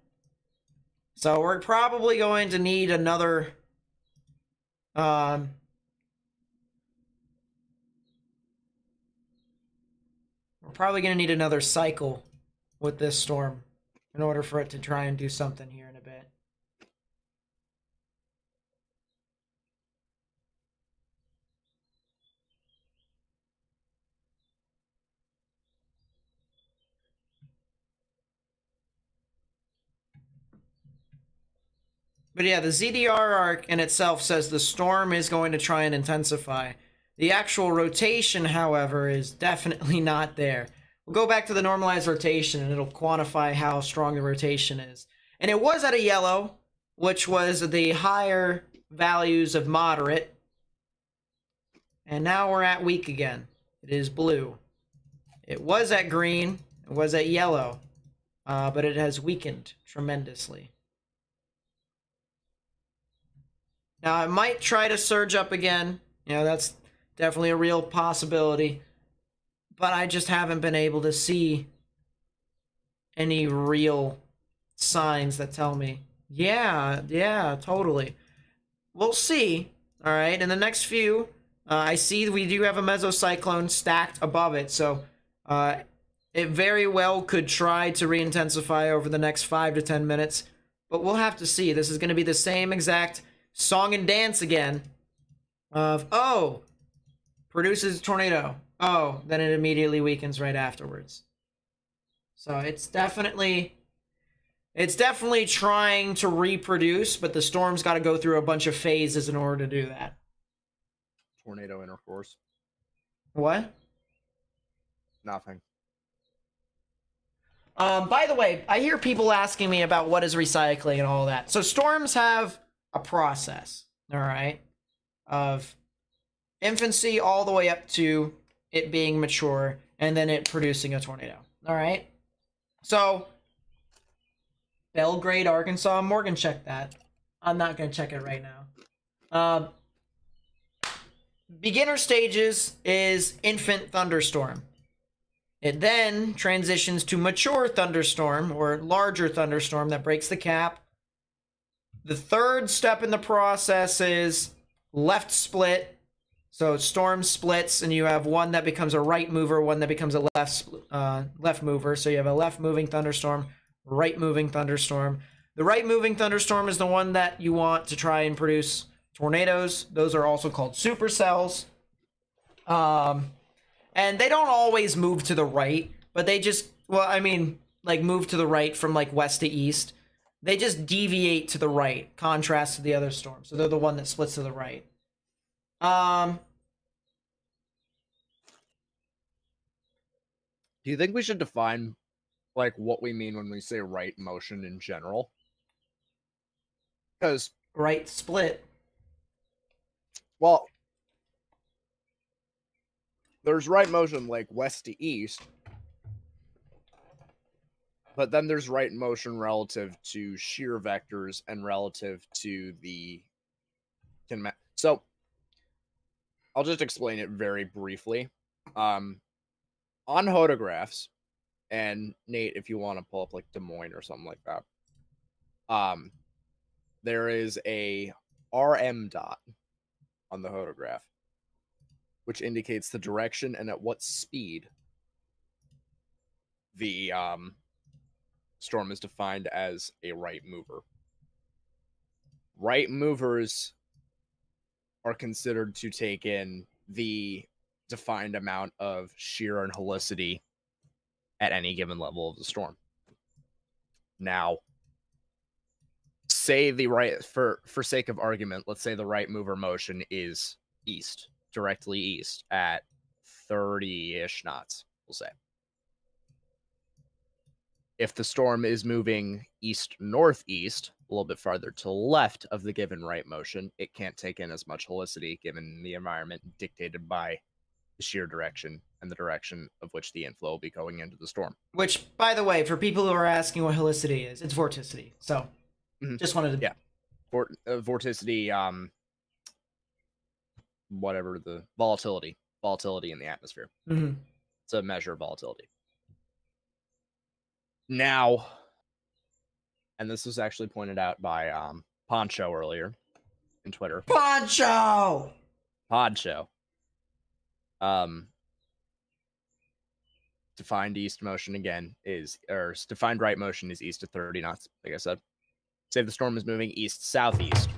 So we're probably going to need another we're probably going to need another cycle with this storm in order for it to try and do something here in a bit. But yeah, the ZDR arc in itself says the storm is going to try and intensify. The actual rotation, however, is definitely not there. We'll go back to the normalized rotation and it'll quantify how strong the rotation is. And it was at a yellow, which was the higher values of moderate. And now we're at weak again. It is blue. It was at green. It was at yellow. but it has weakened tremendously. Now, it might try to surge up again. You know, that's definitely a real possibility. But I just haven't been able to see any real signs that tell me, yeah, totally. We'll see. All right, in the next few, I see we do have a mesocyclone stacked above it, so it very well could try to re-intensify over the next 5 to 10 minutes, but we'll have to see. This is going to be the same exact song and dance again of, oh, produces a tornado. Oh, then it immediately weakens right afterwards. So it's definitely trying to reproduce, but the storm's got to go through a bunch of phases in order to do that. Tornado intercourse. What? Nothing. By the way, I hear people asking me about what is recycling and all that. So storms have a process, all right, of infancy all the way up to it being mature and then it producing a tornado, all right? So Belgrade, Arkansas, Morgan, check that. I'm not going to check it right now. Beginner stages is infant thunderstorm. It then transitions to mature thunderstorm or larger thunderstorm that breaks the cap. The third step in the process is left split. So storm splits and you have one that becomes a right mover, one that becomes a left mover. So you have a left moving thunderstorm, right moving thunderstorm. The right moving thunderstorm is the one that you want to try and produce tornadoes. Those are also called supercells. And they don't always move to the right, but they just, well, I mean, like move to the right from like west to east. They just deviate to the right, contrast to the other storm. So they're the one that splits to the right. Do you think we should define like what we mean when we say right motion in general? Because right split. Well, there's right motion like west to east, but then there's right motion relative to shear vectors and relative to the so I'll just explain it very briefly. On photographs, and Nate, if you want to pull up like Des Moines or something like that, there is a RM dot on the photograph, which indicates the direction and at what speed the storm is defined as a right mover. Right movers are considered to take in the defined amount of shear and helicity at any given level of the storm. Now, say the right, for sake of argument, let's say the right mover motion is east, directly east at 30-ish knots, we'll say. If the storm is moving east-northeast, a little bit farther to the left of the given right motion, it can't take in as much helicity given the environment dictated by the shear direction and the direction of which the inflow will be going into the storm. Which, by the way, for people who are asking what helicity is, it's vorticity. So, just wanted to... Yeah. Vorticity, whatever the... Volatility in the atmosphere. Mm-hmm. It's a measure of volatility. Now, and this was actually pointed out by Poncho earlier in Twitter. Poncho! Defined east motion again is, or defined right motion is east to 30 knots, like I said. Say the storm is moving east-southeast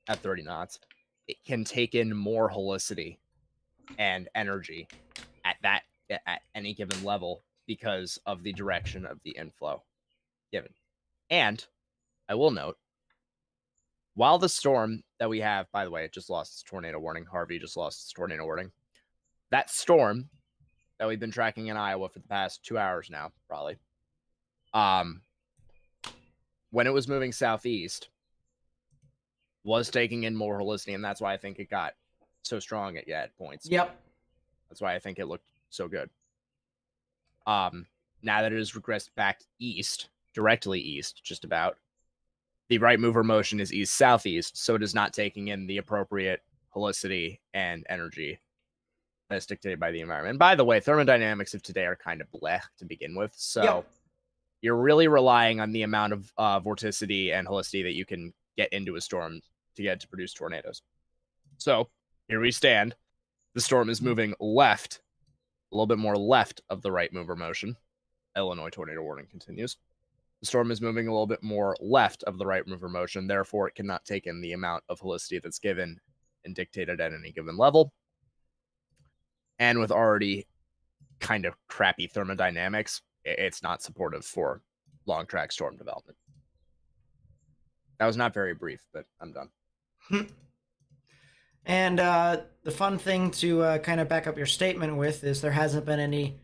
at 30 knots. It can take in more helicity and energy at any given level because of the direction of the inflow given. And I will note, while the storm that we have, by the way, it just lost its tornado warning. Harvey just lost its tornado warning. That storm that we've been tracking in Iowa for the past 2 hours now, probably, when it was moving southeast, was taking in more helicity, and that's why I think it got so strong at points. Yep. That's why I think it looked so good. now that it has regressed back east, directly east, just about, the right mover motion is east-southeast, so it is not taking in the appropriate helicity and energy that's dictated by the environment. And by the way, thermodynamics of today are kind of bleh to begin with, so you're really relying on the amount of vorticity and helicity that you can get into a storm to get to produce tornadoes. So here we stand. The storm is moving left, a little bit more left of the right mover motion. Illinois tornado warning continues. The storm is moving a little bit more left of the right mover motion, therefore it cannot take in the amount of helicity that's given and dictated at any given level. And with already kind of crappy thermodynamics, it's not supportive for long track storm development. That was not very brief, but I'm done. And the fun thing to kind of back up your statement with is there hasn't been any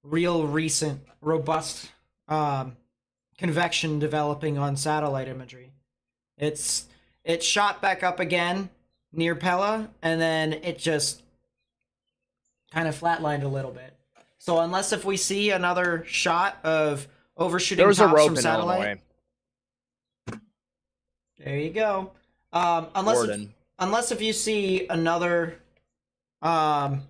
real recent robust convection developing on satellite imagery. It shot back up again near Pella, and then it just kind of flatlined a little bit. So unless if we see another shot of overshooting tops from satellite, there you go. Unless if you see another, that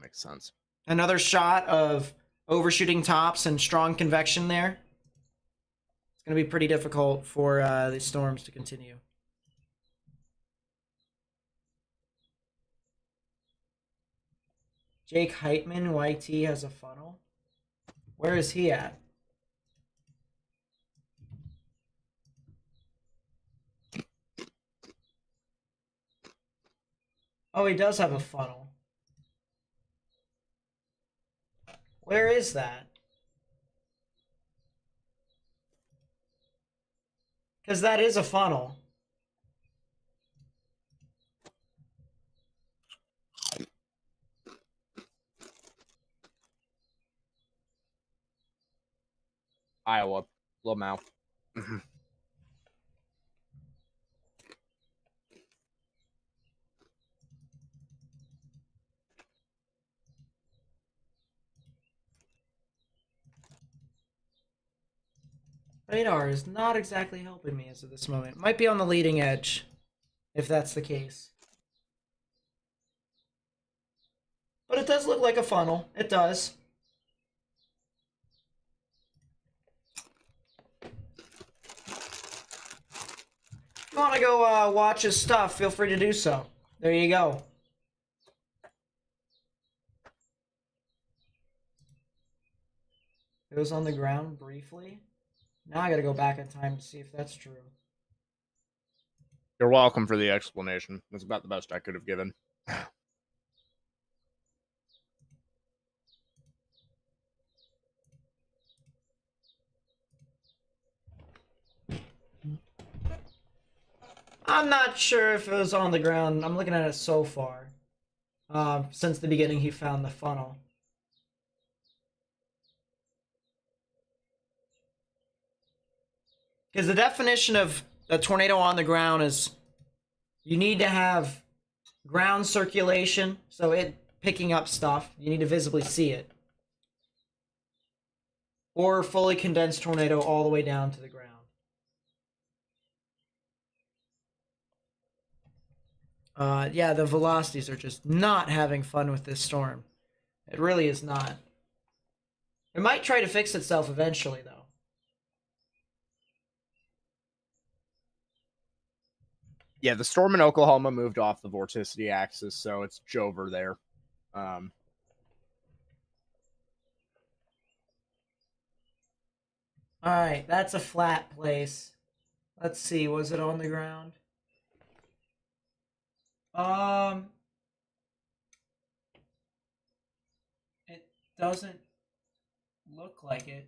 makes sense. Another shot of overshooting tops and strong convection there, it's going to be pretty difficult for the storms to continue. Jake Heitman, YT, has a funnel. Where is he at? Oh, he does have a funnel. Where is that? Because that is a funnel. Iowa, Lamau. Radar is not exactly helping me as of this moment. Might be on the leading edge, if that's the case. But it does look like a funnel. It does. If you want to go watch his stuff, feel free to do so. There you go. It was on the ground briefly. Now I gotta go back in time to see if that's true. You're welcome for the explanation. That's about the best I could have given. I'm not sure if it was on the ground. I'm looking at it so far. Since the beginning he found the funnel. Because the definition of a tornado on the ground is you need to have ground circulation, so it picking up stuff. You need to visibly see it. Or fully condensed tornado all the way down to the ground. Yeah, the velocities are just not having fun with this storm. It really is not. It might try to fix itself eventually, though. Yeah, the storm in Oklahoma moved off the vorticity axis, so it's Jover there. All right, that's a flat place. Let's see, was it on the ground? It doesn't look like it.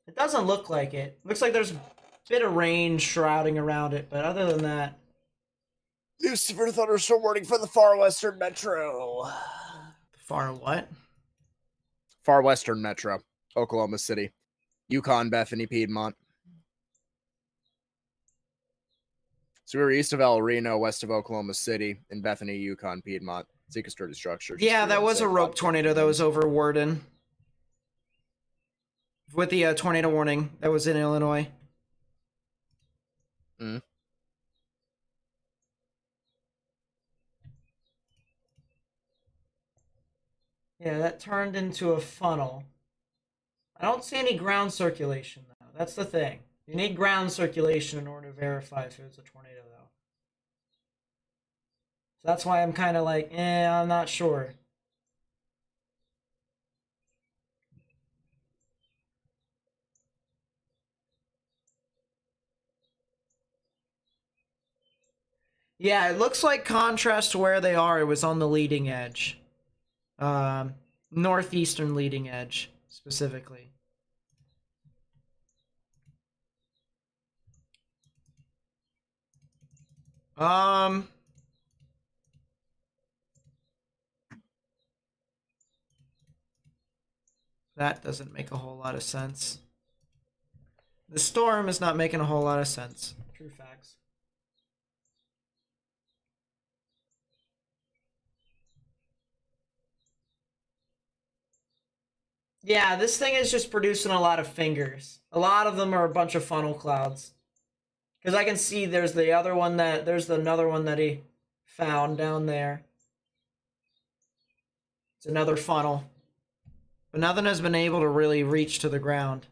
It doesn't look like it. Looks like there's a bit of rain shrouding around it, but other than that, New severe thunderstorm warning for the far western metro. Far what? Far western metro. Oklahoma City. Yukon, Bethany, Piedmont. So we were east of El Reno, west of Oklahoma City, in Bethany, Yukon, Piedmont. Sequestrated structure. Yeah, that was a rope tornado that was over Worden. With the tornado warning that was in Illinois. Mm. Yeah, that turned into a funnel. I don't see any ground circulation, though. That's the thing. You need ground circulation in order to verify if it was a tornado, though. So that's why I'm kind of like, I'm not sure. Yeah, it looks like contrast to where they are, it was on the leading edge. Northeastern leading edge, specifically. That doesn't make a whole lot of sense. The storm is not making a whole lot of sense. True facts. Yeah, this thing is just producing a lot of fingers. A lot of them are a bunch of funnel clouds. Because I can see there's the other one there's another one that he found down there. It's another funnel. But nothing has been able to really reach to the ground.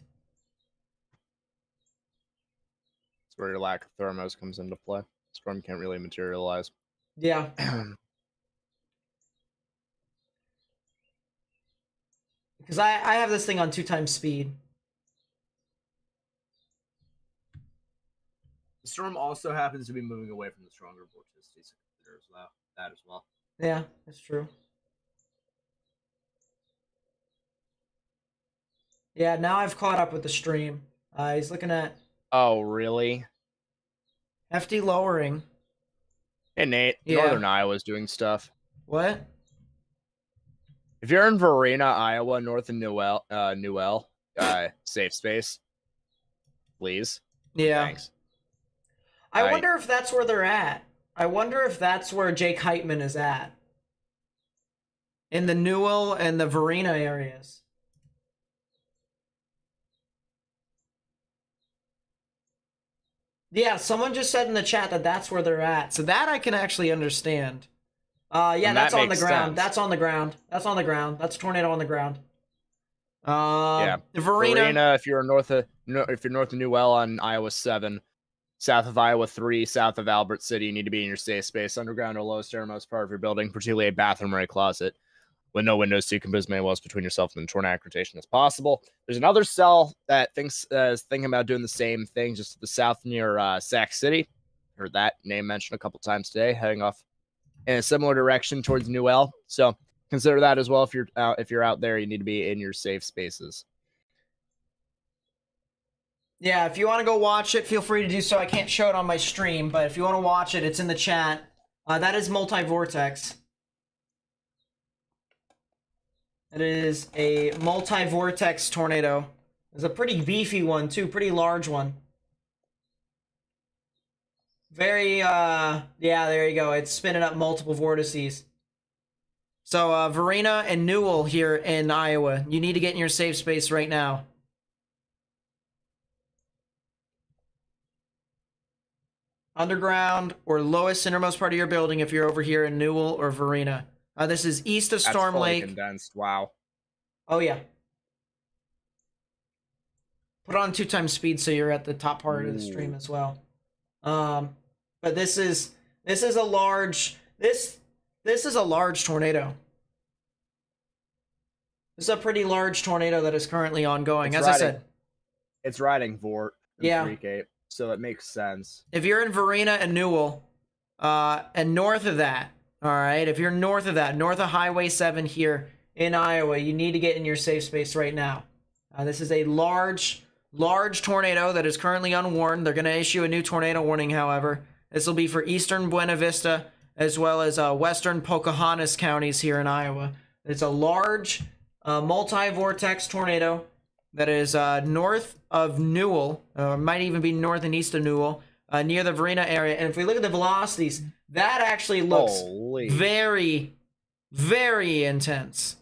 That's where your lack of thermos comes into play. Storm can't really materialize. Yeah. Because I have this thing on 2x speed. The storm also happens to be moving away from the stronger vorticities as well. Yeah, that's true. Yeah, now I've caught up with the stream. He's looking at... Oh, really? Hefty lowering. Hey, Nate. Yeah. Northern Iowa's doing stuff. What? If you're in Varina, Iowa, north of Newell, safe space, please. Yeah. Thanks. I wonder if that's where they're at. I wonder if that's where Jake Heitman is at. In the Newell and the Varina areas. Yeah, someone just said in the chat that that's where they're at. So that I can actually understand. Yeah, that's on the ground. That's on the ground. That's on the ground. That's a tornado on the ground. Yeah, Varina, if you're north of Newell on Iowa 7, south of Iowa 3, south of Albert City, you need to be in your safe space, underground or lowest airmost part of your building, particularly a bathroom or a closet, with no windows so you can put as many walls between yourself and the tornadic rotation as possible. There's another cell that is thinking about doing the same thing just to the south near Sac City. Heard that name mentioned a couple times today, heading off in a similar direction towards Newell. So consider that as well. If you're out there, you need to be in your safe spaces. yeah, if you want to go watch it, feel free to do so. I can't show it on my stream, but if you want to watch it, it's in the chat. That is multi-vortex. It is a multi-vortex tornado. It's a pretty beefy one, too. Pretty large one. Very, yeah, there you go. It's spinning up multiple vortices. So, Varina and Newell here in Iowa. You need to get in your safe space right now. Underground or lowest innermost part of your building if you're over here in Newell or Varina. This is east of Storm Lake. Condensed. Wow. Oh, yeah. Put on 2x speed so you're at the top part of the stream as well. But this is a large this is a large tornado. This is a pretty large tornado that is currently ongoing. I said, it's riding Vort. Yeah. Cape, so it makes sense. If you're in Varina and Newell, and north of that, all right, if you're north of that, north of Highway 7 here in Iowa, you need to get in your safe space right now. This is a large tornado that is currently unwarned. They're going to issue a new tornado warning, however. This will be for eastern Buena Vista as well as western Pocahontas counties here in Iowa. It's a large multi-vortex tornado that is north of Newell, might even be north and east of Newell, near the Varina area. And if we look at the velocities, that actually looks very, very intense.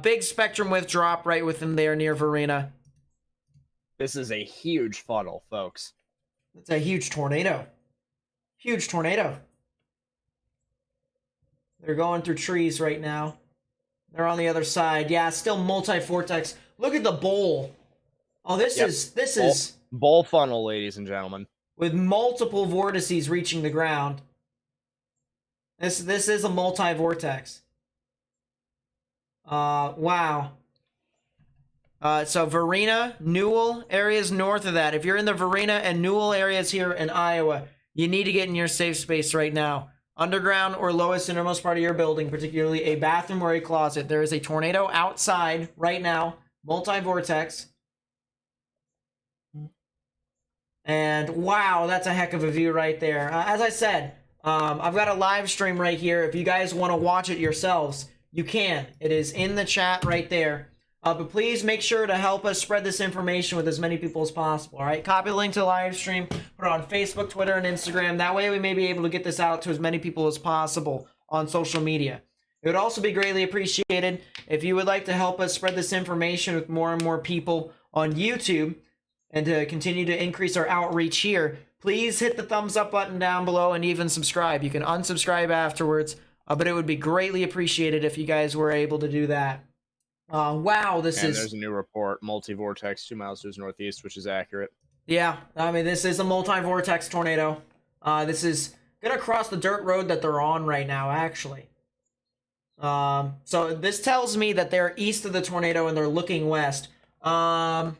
Big spectrum width drop right within there near Varina. This is a huge funnel, folks. It's a huge tornado. Huge tornado. They're going through trees right now. They're on the other side. Yeah, still multi-vortex. Look at the bowl. Oh, this is bowl funnel, ladies and gentlemen. With multiple vortices reaching the ground. This is a multi-vortex. Wow. So Varina, Newell areas north of that. If you're in the Varina and Newell areas here in Iowa, you need to get in your safe space right now. Underground or lowest innermost part of your building, particularly a bathroom or a closet. There is a tornado outside right now, multi-vortex. And wow, that's a heck of a view right there. As I said, I've got a live stream right here. If you guys want to watch it yourselves, you can. It is in the chat right there. But please make sure to help us spread this information with as many people as possible, all right? Copy the link to the live stream, put it on Facebook, Twitter, and Instagram. That way we may be able to get this out to as many people as possible on social media. It would also be greatly appreciated if you would like to help us spread this information with more and more people on YouTube and to continue to increase our outreach here. Please hit the thumbs up button down below and even subscribe. You can unsubscribe afterwards, but it would be greatly appreciated if you guys were able to do that. Wow, there's a new report, multi-vortex 2 miles to the northeast, which is accurate. Yeah, I mean, this is a multi-vortex tornado. This is gonna cross the dirt road that they're on right now, actually. So this tells me that they're east of the tornado and they're looking west. Wow.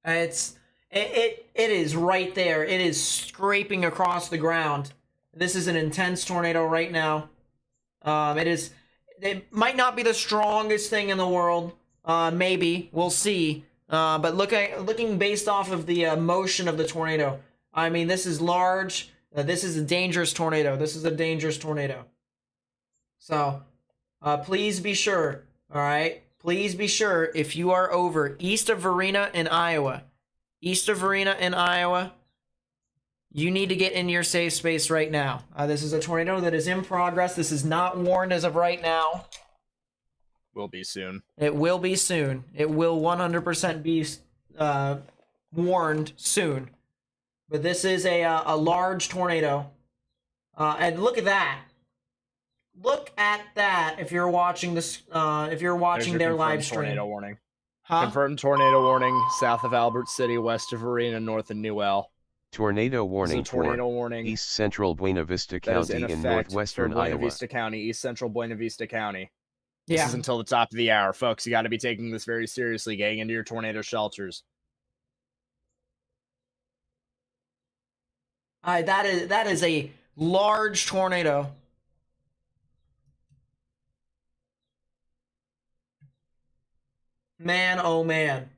It is right there. It is scraping across the ground. This is an intense tornado right now. It might not be the strongest thing in the world. Maybe we'll see. But looking based off of the motion of the tornado, I mean, this is large. This is a dangerous tornado. This is a dangerous tornado. So, please be sure. All right, please be sure if you are over east of Varina in Iowa, you need to get in your safe space right now. This is a tornado that is in progress. This is not warned as of right now. Will be soon. It will be soon. It will 100% be warned soon. But this is a large tornado. And look at that. Look at that. If you're watching this, if you're watching their live stream. Tornado warning. Huh? Confirmed tornado warning south of Albert City, west of Varina, north of Newell. Tornado warning tornado for warning East Central Buena Vista County in northwestern Buena Iowa. Vista County, East Central Buena Vista County. Yeah. This is until the top of the hour, folks. You got to be taking this very seriously, getting into your tornado shelters. That is a large tornado. Man, oh man.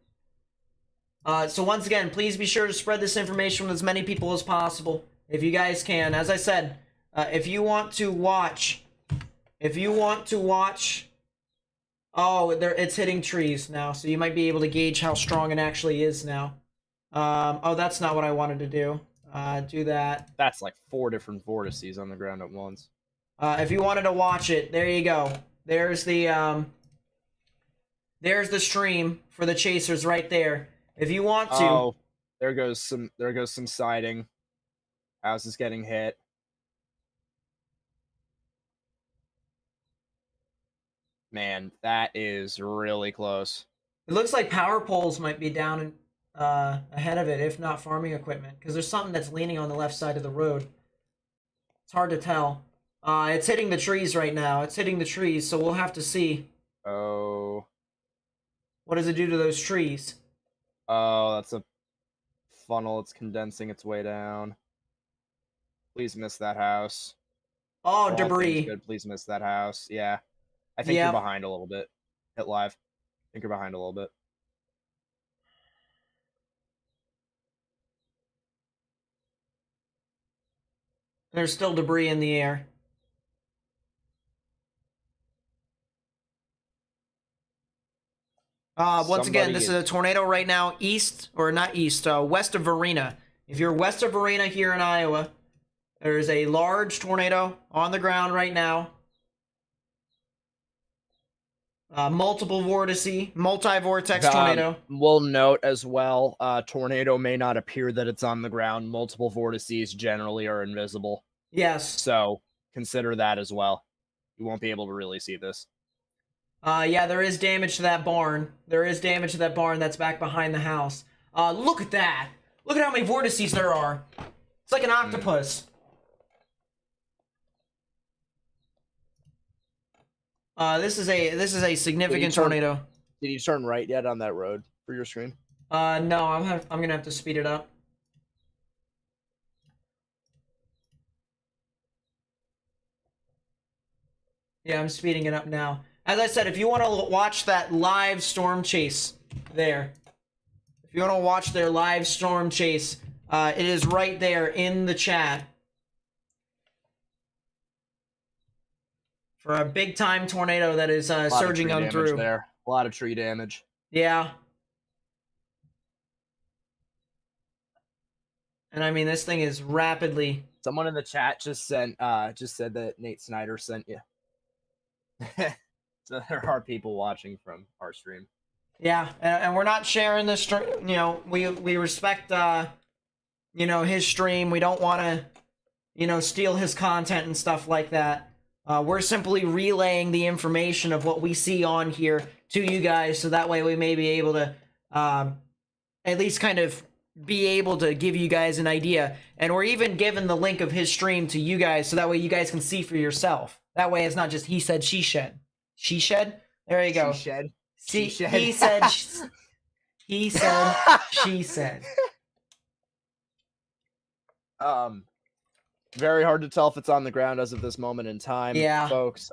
So once again, please be sure to spread this information with as many people as possible, if you guys can. As I said, if you want to watch, oh, it's hitting trees now, so you might be able to gauge how strong it actually is now. Oh, that's not what I wanted to do. Do that. That's like 4 different vortices on the ground at once. If you wanted to watch it, there you go. There's the stream for the chasers right there. If you want to. Oh, there goes some siding. House is getting hit. Man, that is really close. It looks like power poles might be down ahead of it, if not farming equipment, because there's something that's leaning on the left side of the road. It's hard to tell. It's hitting the trees right now. It's hitting the trees, so we'll have to see. Oh. What does it do to those trees? Oh, that's a funnel. It's condensing its way down. Please miss that house. Oh, debris. Good. Please miss that house. Yeah. I think you're behind a little bit. Hit live. I think you're behind a little bit. There's still debris in the air. Once again, this is a tornado right now west of Varina. If you're west of Varina here in Iowa, there's a large tornado on the ground right now. Multiple multi-vortex tornado. We'll note as well, tornado may not appear that it's on the ground. Multiple vortices generally are invisible. Yes. So consider that as well. You won't be able to really see this. Yeah, there is damage to that barn. There is damage to that barn that's back behind the house. Look at that. Look at how many vortices there are. It's like an octopus. This is a significant tornado. Did you turn right yet on that road for your screen? No, I'm gonna have to speed it up. Yeah, I'm speeding it up now. As I said, if you want to watch that live storm chase there, if you want to watch their live storm chase, it is right there in the chat. For a big-time tornado that is surging on through. There. A lot of tree damage. Yeah. And I mean, this thing is rapidly... Someone in the chat just said that Nate Snyder sent you. So there are people watching from our stream. Yeah, and we're not sharing this stream. You know, we respect, his stream. We don't want to, steal his content and stuff like that. We're simply relaying the information of what we see on here to you guys, so that way we may be able to at least kind of be able to give you guys an idea. And we're even giving the link of his stream to you guys, so that way you guys can see for yourself. That way it's not just he said, she said. She shed? There you go. She shed. See, he said, he said, she said. Very hard to tell if it's on the ground as of this moment in time. Yeah. Folks,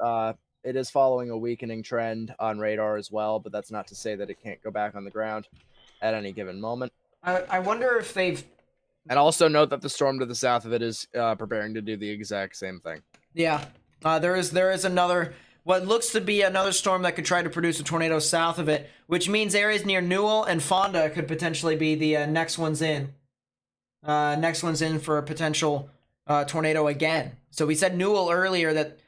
it is following a weakening trend on radar as well, but that's not to say that it can't go back on the ground at any given moment. I wonder if they've... And also note that the storm to the south of it is preparing to do the exact same thing. Yeah. There is another... What looks to be another storm that could try to produce a tornado south of it, which means areas near Newell and Fonda could potentially be the next ones in. Next one's in for a potential tornado again. So we said Newell earlier that,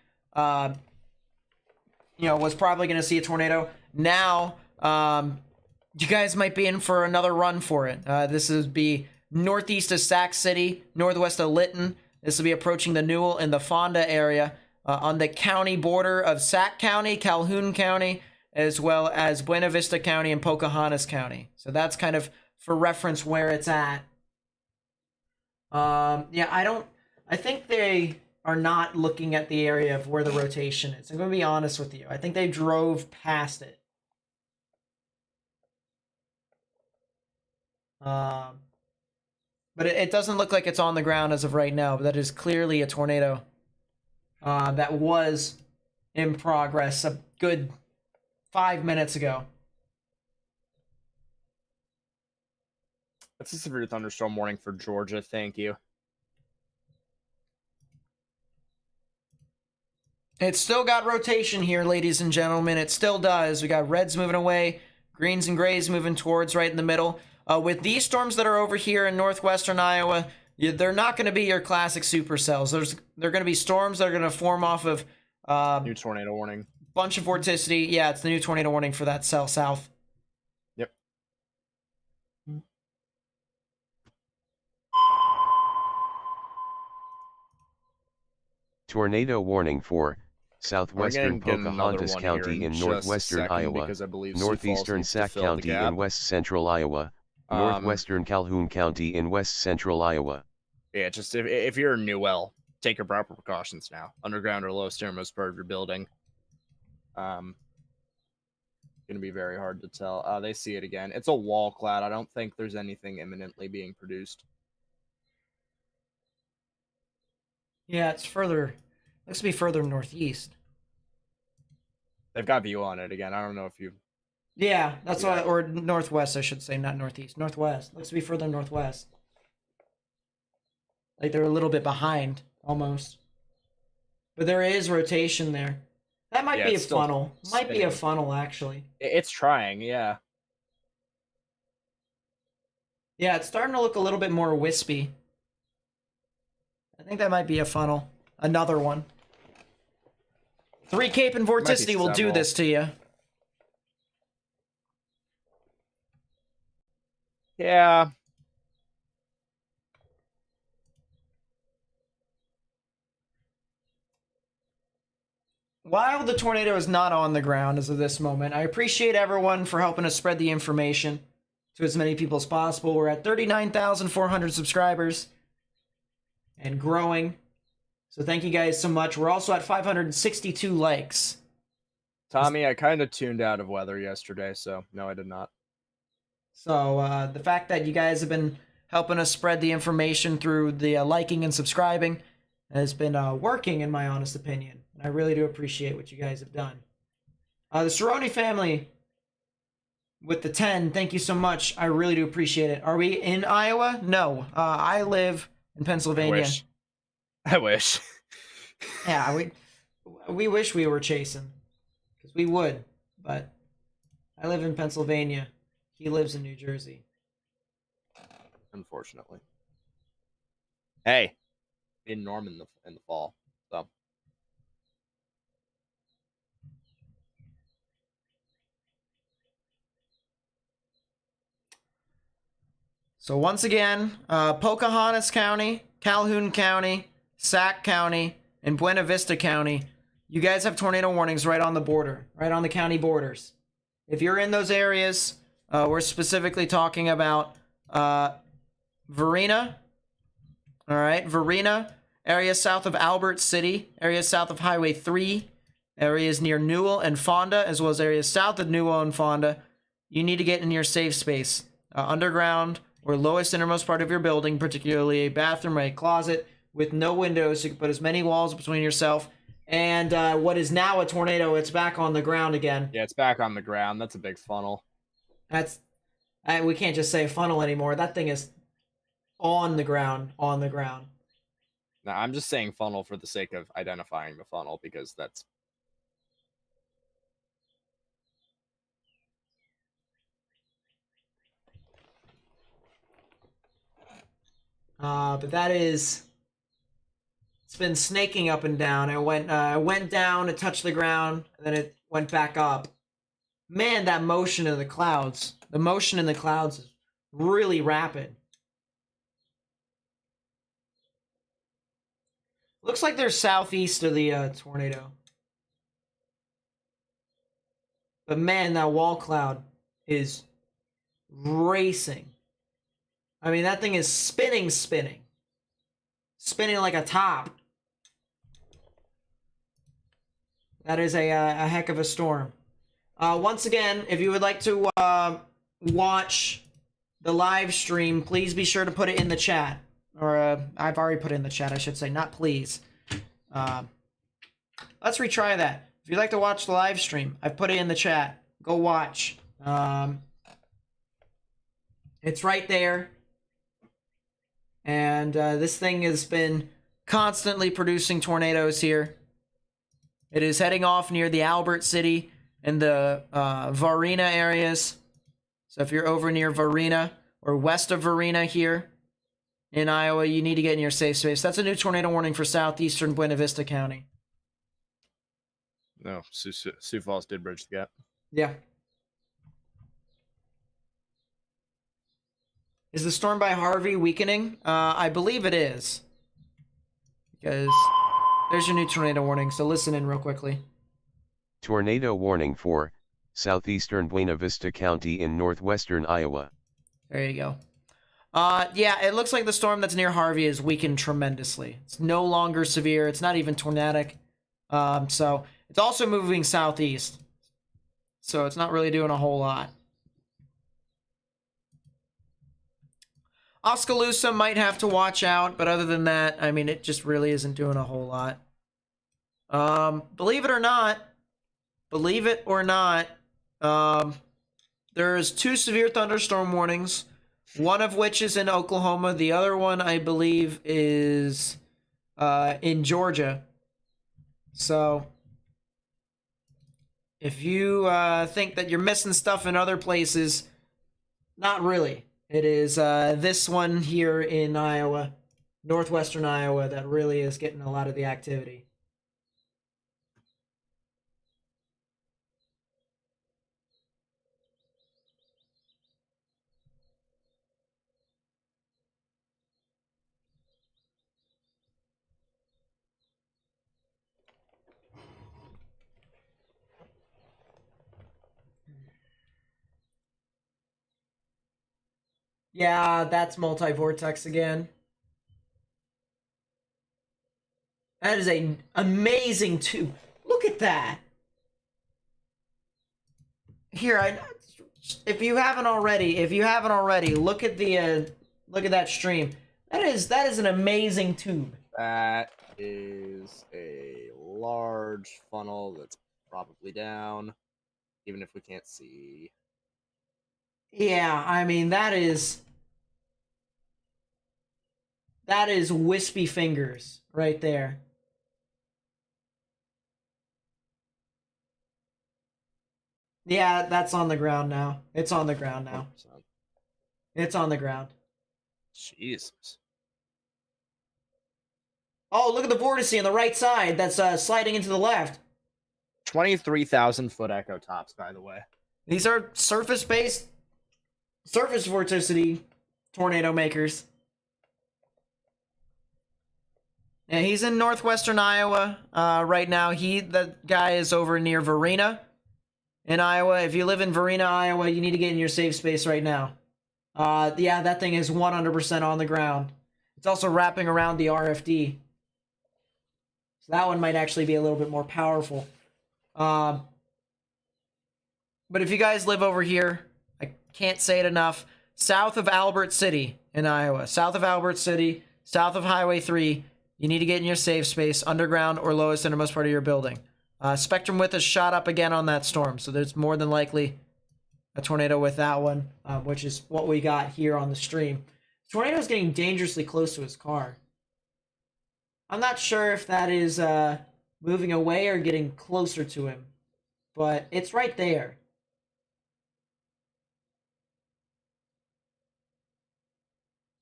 was probably going to see a tornado. Now, you guys might be in for another run for it. This would be northeast of Sac City, northwest of Lytton. This will be approaching the Newell and the Fonda area. On the county border of Sac County, Calhoun County, as well as Buena Vista County and Pocahontas County. So that's kind of for reference where it's at. I think they are not looking at the area of where the rotation is. I'm going to be honest with you. I think they drove past it. But it doesn't look like it's on the ground as of right now, but that is clearly a tornado. That was in progress a good 5 minutes ago. That's a severe thunderstorm warning for Georgia. Thank you. It's still got rotation here, ladies and gentlemen. It still does. We got reds moving away, greens and grays moving towards right in the middle. With these storms that are over here in northwestern Iowa, they're not going to be your classic supercells. They're going to be storms that are going to form off of... new tornado warning. Bunch of vorticity. Yeah, it's the new tornado warning for that cell south. Yep. Tornado warning for southwestern Pocahontas County in northwestern Iowa, northeastern Sac County in west central Iowa, northwestern Calhoun County in west central Iowa. Yeah, just if you're in Newell, take your proper precautions now. Underground or lowest innermost part of your building. Going to be very hard to tell. They see it again. It's a wall cloud. I don't think there's anything imminently being produced. Yeah, it's further. Looks to be further northeast. They've got view on it again. I don't know if you... Yeah, that's why, or northwest, I should say, not northeast. Northwest. Looks to be further northwest. Like they're a little bit behind almost. But there is rotation there. That might be a funnel. Might be a funnel, actually. It's trying, yeah. Yeah, it's starting to look a little bit more wispy. I think that might be a funnel. Another one. 3 Cape and Vorticity will do this to you. Yeah. While the tornado is not on the ground as of this moment, I appreciate everyone for helping us spread the information to as many people as possible. We're at 39,400 subscribers and growing. So thank you guys so much. We're also at 562 likes. Tommy, I kind of tuned out of weather yesterday, so no, I did not. So the fact that you guys have been helping us spread the information through the liking and subscribing has been working, in my honest opinion. And I really do appreciate what you guys have done. The Cerrone family with the 10, thank you so much. I really do appreciate it. Are we in Iowa? No. I live in Pennsylvania. I wish. Yeah, we wish we were chasing. Because we would. But I live in Pennsylvania. He lives in New Jersey. Unfortunately. Hey, in Norman in the fall. So. So once again, Pocahontas County, Calhoun County, Sac County, and Buena Vista County, you guys have tornado warnings right on the border, right on the county borders. If you're in those areas, we're specifically talking about Varina, all right, Varina, areas south of Albert City, areas south of Highway 3, areas near Newell and Fonda, as well as areas south of Newell and Fonda. You need to get in your safe space, underground or lowest innermost part of your building, particularly a bathroom or a closet with no windows. You can put as many walls between yourself and what is now a tornado. It's back on the ground again. Yeah, it's back on the ground. That's a big funnel. We can't just say funnel anymore. That thing is on the ground, on the ground. No, I'm just saying funnel for the sake of identifying the funnel, because that's... But that is... It's been snaking up and down. It went down, it touched the ground, and then it went back up. Man, that motion in the clouds. The motion in the clouds is really rapid. Looks like they're southeast of the tornado. But man, that wall cloud is racing. I mean, that thing is spinning. Spinning like a top. That is a heck of a storm. Once again, if you would like to watch the live stream, please be sure to put it in the chat. Or I've already put it in the chat, I should say. Not please. Let's retry that. If you'd like to watch the live stream, I've put it in the chat. Go watch. It's right there. And this thing has been constantly producing tornadoes here. It is heading off near the Albert City and the Varina areas. So if you're over near Varina or west of Varina here in Iowa, you need to get in your safe space. That's a new tornado warning for southeastern Buena Vista County. No, Sioux Falls did bridge the gap. Yeah. Is the storm by Harvey weakening? I believe it is. Because there's your new tornado warning, so listen in real quickly. Tornado warning for southeastern Buena Vista County in northwestern Iowa. There you go. Yeah, it looks like the storm that's near Harvey is weakened tremendously. It's no longer severe. It's not even tornadic. So it's also moving southeast. So it's not really doing a whole lot. Oskaloosa might have to watch out, but other than that, I mean, it just really isn't doing a whole lot. Believe it or not, there's 2 severe thunderstorm warnings, one of which is in Oklahoma. The other one, I believe, is in Georgia. So if you think that you're missing stuff in other places, not really. It is this one here in Iowa, northwestern Iowa, that really is getting a lot of the activity. Yeah, that's multi-vortex again. That is an amazing tube. Look at that. Here, if you haven't already, look at that stream. That is an amazing tube. That is a large funnel that's probably down, even if we can't see. Yeah, I mean that is wispy fingers right there. Yeah, that's on the ground now. It's on the ground now. 100%. It's on the ground. Jesus. Oh, look at the vortice on the right side that's sliding into the left. 23,000 foot echo tops, by the way. These are surface-based, surface vorticity tornado makers. Yeah, he's in northwestern Iowa right now. The guy is over near Varina in Iowa. If you live in Varina, Iowa, you need to get in your safe space right now. Yeah, that thing is 100% on the ground. It's also wrapping around the RFD. So that one might actually be a little bit more powerful. But if you guys live over here, I can't say it enough, south of Albert City in Iowa, south of Albert City, south of Highway 3, you need to get in your safe space, underground or lowest innermost part of your building. Spectrum width is shot up again on that storm, so there's more than likely a tornado with that one, which is what we got here on the stream. The tornado is getting dangerously close to his car. I'm not sure if that is moving away or getting closer to him, but it's right there.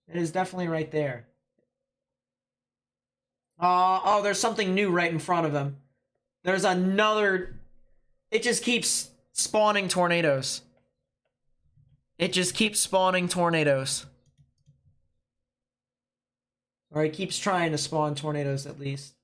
It is definitely right there. Oh, there's something new right in front of him. There's another... It just keeps spawning tornadoes. It just keeps spawning tornadoes. Or it keeps trying to spawn tornadoes, at least.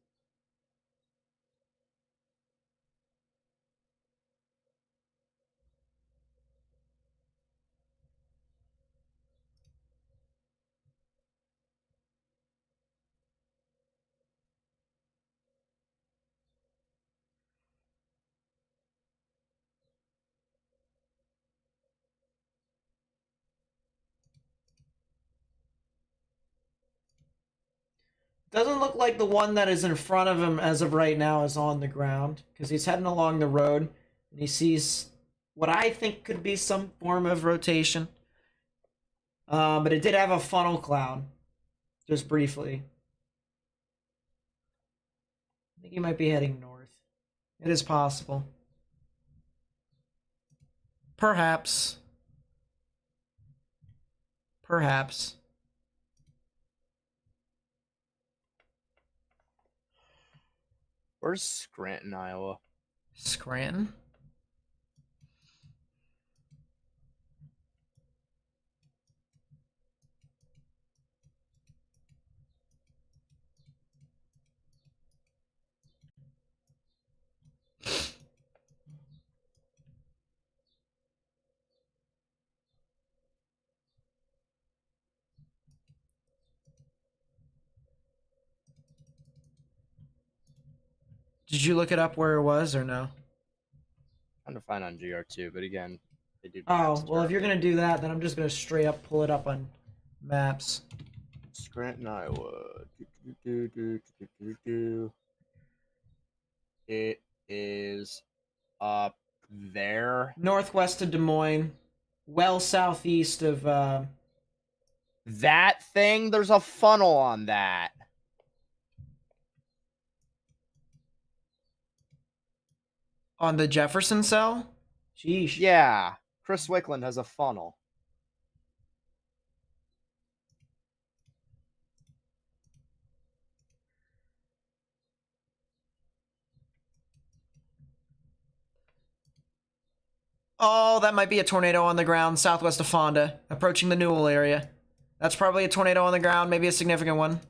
Doesn't look like the one that is in front of him as of right now is on the ground, because he's heading along the road and he sees what I think could be some form of rotation. But it did have a funnel cloud, just briefly. I think he might be heading north. It is possible. Perhaps. Perhaps. Where's Scranton, Iowa? Scranton? Did you look it up where it was or no? Trying to find on GR2, but again, they do. Oh, well, if you're gonna do that, then I'm just gonna straight up pull it up on maps. Scranton, Iowa. It is up there. Northwest of Des Moines, well southeast of that thing. There's a funnel on that. On the Jefferson cell? Sheesh. Yeah. Chris Wickland has a funnel. Oh, that might be a tornado on the ground southwest of Fonda, approaching the Newell area. That's probably a tornado on the ground, maybe a significant one.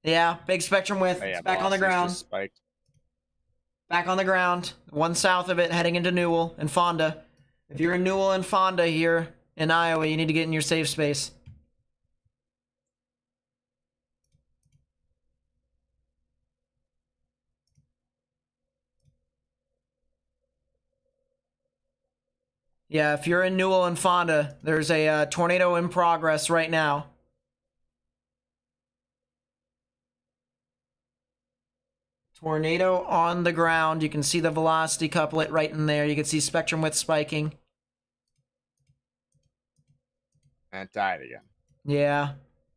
Yeah, big spectrum width. Oh, yeah, It's back on the Velocity's ground. just spiked. Back on the ground. One south of it, heading into Newell and Fonda. If you're in Newell and Fonda here in Iowa, you need to get in your safe space. Yeah, if you're in Newell and Fonda, there's a tornado in progress right now. Tornado on the ground. You can see the velocity couplet right in there. You can see spectrum width spiking. And it died again. Yeah.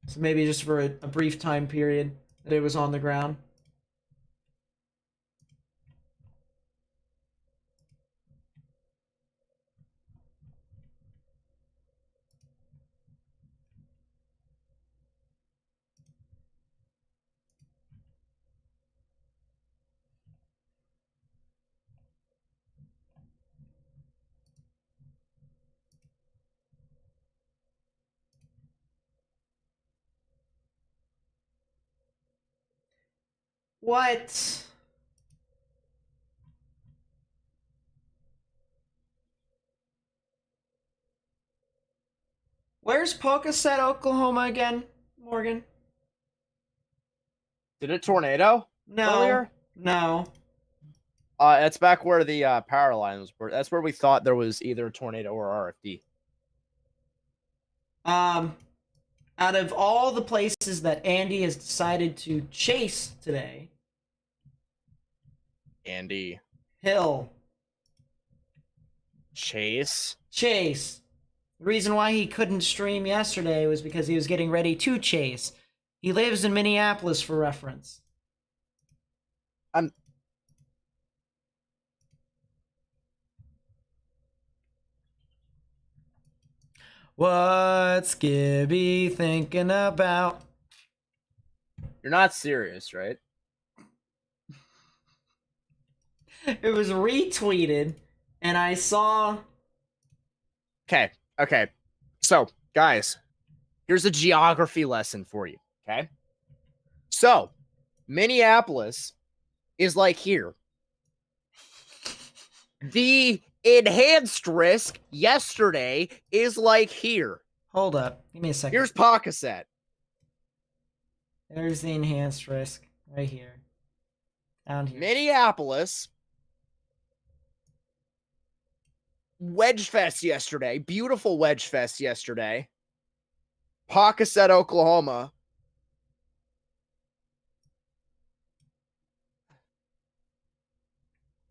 So maybe just for a brief time period that it was on the ground. What? Where's Pocasset, Oklahoma again, Morgan? Did it tornado No. earlier? No. It's back where the power lines were. That's where we thought there was either a tornado or RFD. Out of all the places that Andy has decided to chase today, Andy. Hill. Chase. The reason why he couldn't stream yesterday was because he was getting ready to chase. He lives in Minneapolis, for reference. What's Gibby thinking about? You're not serious, right? It was retweeted, and I saw... Okay. So, guys, here's a geography lesson for you, okay? So, Minneapolis is like here. The enhanced risk yesterday is like here. Hold up. Give me a second. Here's Pocasset. There's the enhanced risk right here. Down here. Minneapolis. Wedge Fest yesterday. Beautiful Wedge Fest yesterday. Pocasset, Oklahoma.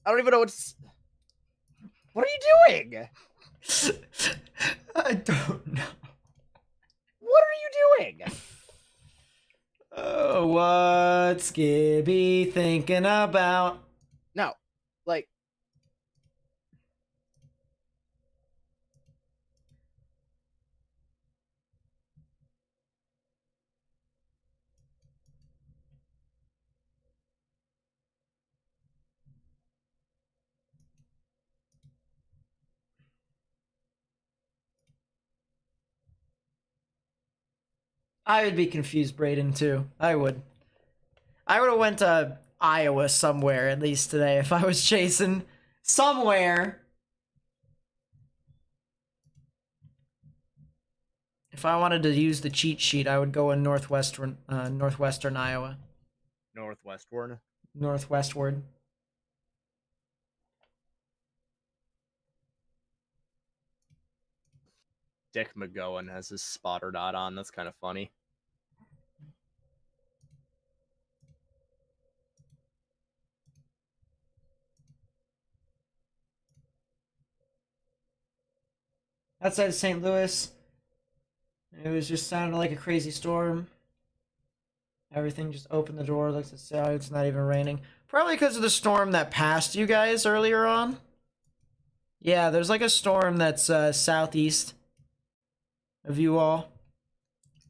I don't even know what's... What are you doing? I don't know. What are you doing? Oh, what's Gibby thinking about? No, like... I would be confused, Braden, too. I would. I would have went to Iowa somewhere, at least today, if I was chasing somewhere. If I wanted to use the cheat sheet, I would go in northwestern Iowa. Northwestward. Northwestward. Dick McGowan has his spotter dot on. That's kind of funny. Outside of St. Louis, it was just sounded like a crazy storm. Everything just opened the door. Looks outside. It's not even raining. Probably because of the storm that passed you guys earlier on. Yeah, there's like a storm that's southeast of you all.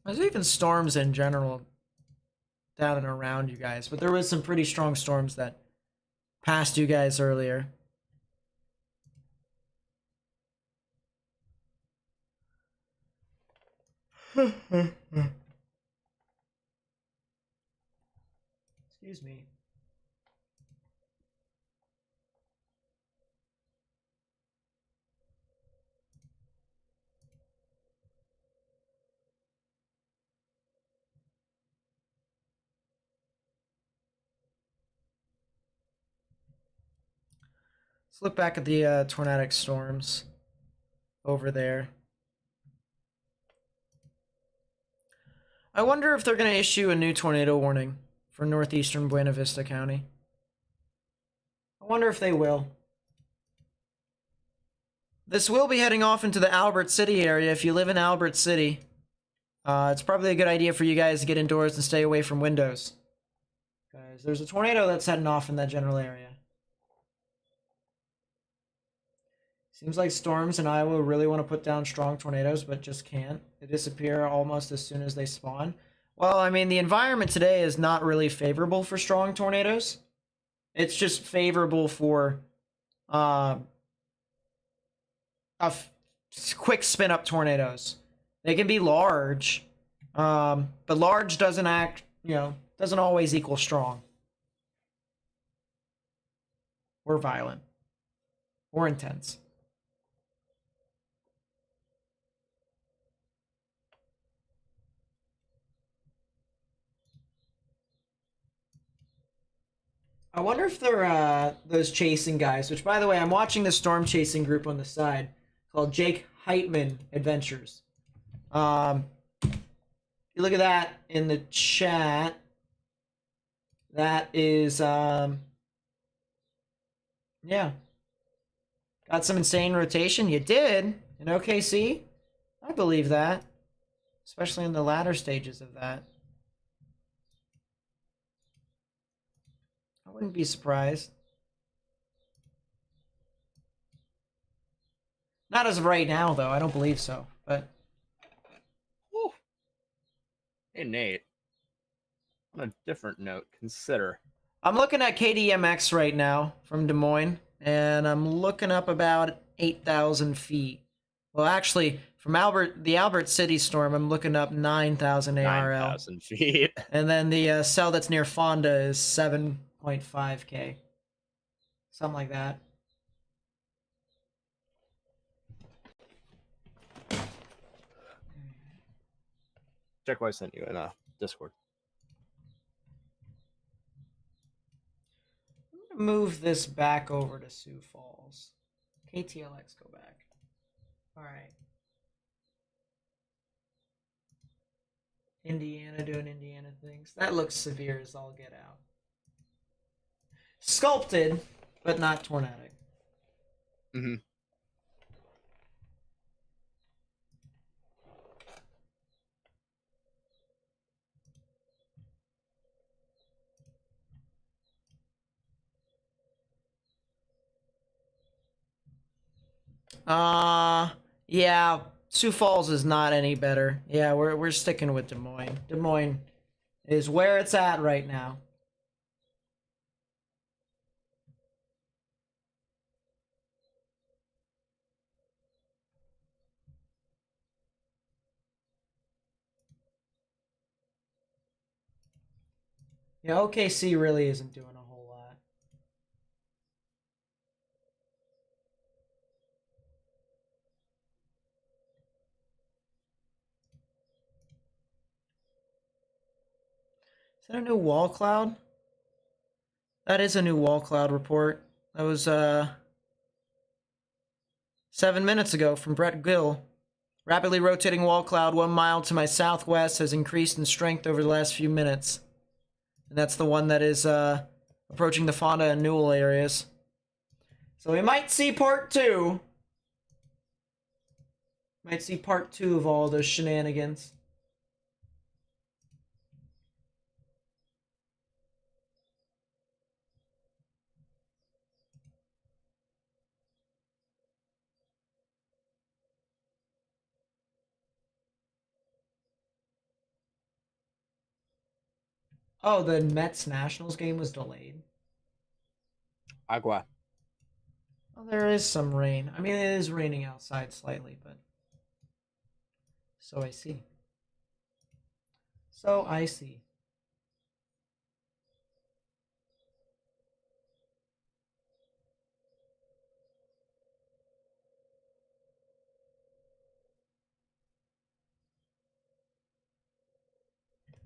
There's even storms in general down and around you guys, but there was some pretty strong storms that passed you guys earlier. Excuse me. Let's look back at the tornadic storms over there. I wonder if they're going to issue a new tornado warning for northeastern Buena Vista County. I wonder if they will. This will be heading off into the Albert City area. If you live in Albert City, it's probably a good idea for you guys to get indoors and stay away from windows. Guys, there's a tornado that's heading off in that general area. Seems like storms in Iowa really want to put down strong tornadoes, but just can't. They disappear almost as soon as they spawn. Well, I mean, the environment today is not really favorable for strong tornadoes. It's just favorable for quick spin-up tornadoes. They can be large, but large doesn't doesn't always equal strong. Or violent. Or intense. I wonder if they're those chasing guys, which, by the way, I'm watching the storm chasing group on the side called Jake Heitman Adventures. You look at that in the chat. That is, yeah. Got some insane rotation. You did in OKC? I believe that. Especially in the latter stages of that. I wouldn't be surprised. Not as of right now, though. I don't believe so. But Woo. Hey, Nate. On a different note, consider. I'm looking at KDMX right now from Des Moines, and I'm looking up about 8,000 feet. Well, actually, from the Albert City storm, I'm looking up 9,000 ARL. 9,000 feet. And then the cell that's near Fonda is 7.5K. Something like that. Check what I sent you in Discord. I'm going to move this back over to Sioux Falls. KTLX, go back. All right. Indiana doing Indiana things. That looks severe as all get out. Sculpted, but not tornadic. Mm-hmm. Yeah, Sioux Falls is not any better. Yeah, we're sticking with Des Moines. Des Moines is where it's at right now. Yeah, OKC really isn't doing a whole lot. Is that a new wall cloud? That is a new wall cloud report. That was 7 minutes ago from Brett Gill. Rapidly rotating wall cloud 1 mile to my southwest has increased in strength over the last few minutes. And that's the one that is approaching the Fonda and Newell areas. So we might see part 2. Might see part 2 of all those shenanigans. Oh, the Mets Nationals game was delayed. Agua. Well, there is some rain. I mean, it is raining outside slightly, but... So I see. So I see.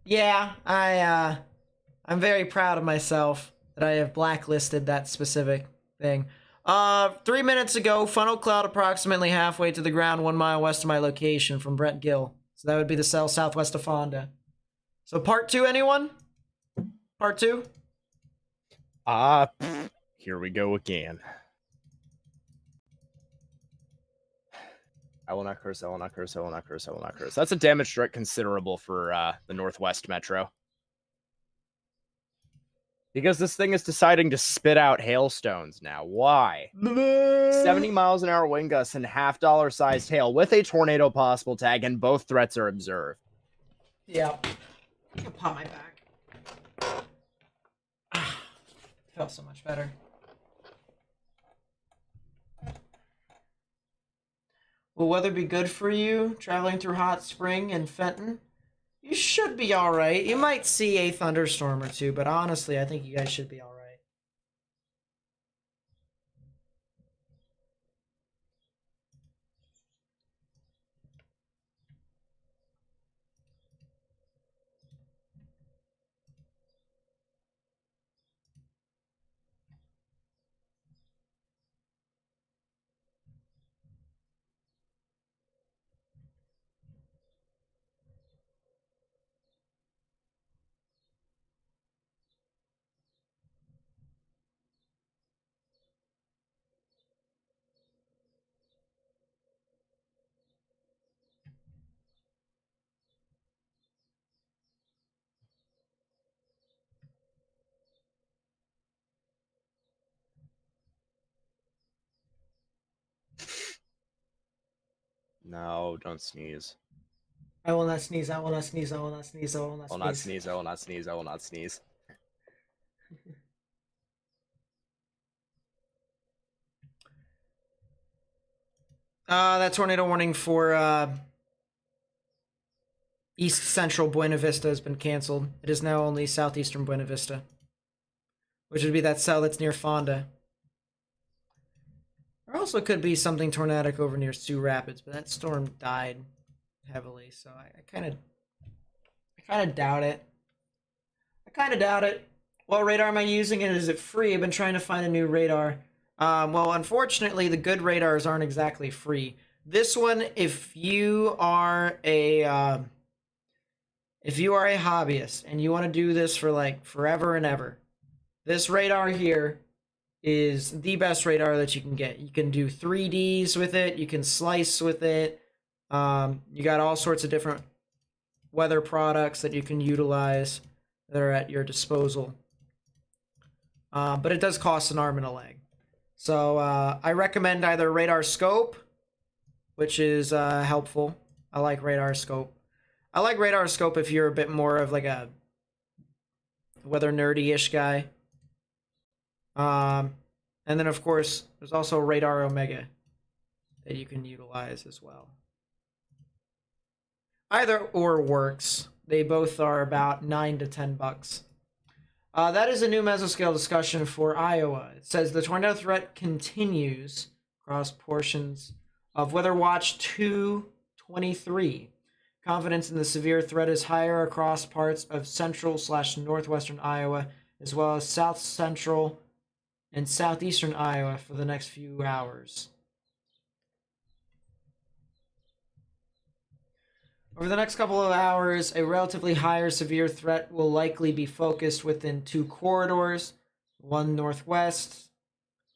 Yeah, I'm very proud of myself that I have blacklisted that specific thing. 3 minutes ago, funnel cloud approximately halfway to the ground 1 mile west of my location from Brett Gill. So that would be the cell southwest of Fonda. So part 2, anyone? Part 2? Here we go again. I will not curse, I will not curse, I will not curse, I will not curse. That's a damage threat considerable for the Northwest Metro. Because this thing is deciding to spit out hailstones now. Why? 70 miles an hour wind gusts and $50 sized hail with a tornado possible tag, and both threats are observed. Yeah. I'll pop my back. Felt so much better. Will weather be good for you traveling through Hot Spring and Fenton? You should be alright. You might see a thunderstorm or two, but honestly, I think you guys should be alright. No, don't sneeze. I will not sneeze, I will not sneeze, I will not sneeze, I will not sneeze. I will not sneeze, I will not sneeze, I will not sneeze. That tornado warning for East Central Buena Vista has been canceled. It is now only Southeastern Buena Vista, which would be that cell that's near Fonda. There also could be something tornadic over near Sioux Rapids, but that storm died heavily, so I kind of doubt it. What radar am I using, and is it free? I've been trying to find a new radar. Well, unfortunately, the good radars aren't exactly free. This one, if you are a hobbyist and you want to do this for like forever and ever, this radar here is the best radar that you can get. You can do 3Ds with it. You can slice with it. You got all sorts of different weather products that you can utilize that are at your disposal. But it does cost an arm and a leg. So I recommend either Radar Scope, which is helpful. I like Radar Scope. I like Radar Scope if you're a bit more of like a weather nerdy-ish guy. And then, of course, there's also Radar Omega that you can utilize as well. Either or works. They both are about $9 to $10. That is a new mesoscale discussion for Iowa. It says the tornado threat continues across portions of Weather Watch 223. Confidence in the severe threat is higher across parts of central/northwestern Iowa, as well as south central and southeastern Iowa for the next few hours. Over the next couple of hours, a relatively higher severe threat will likely be focused within 2 corridors, one northwest,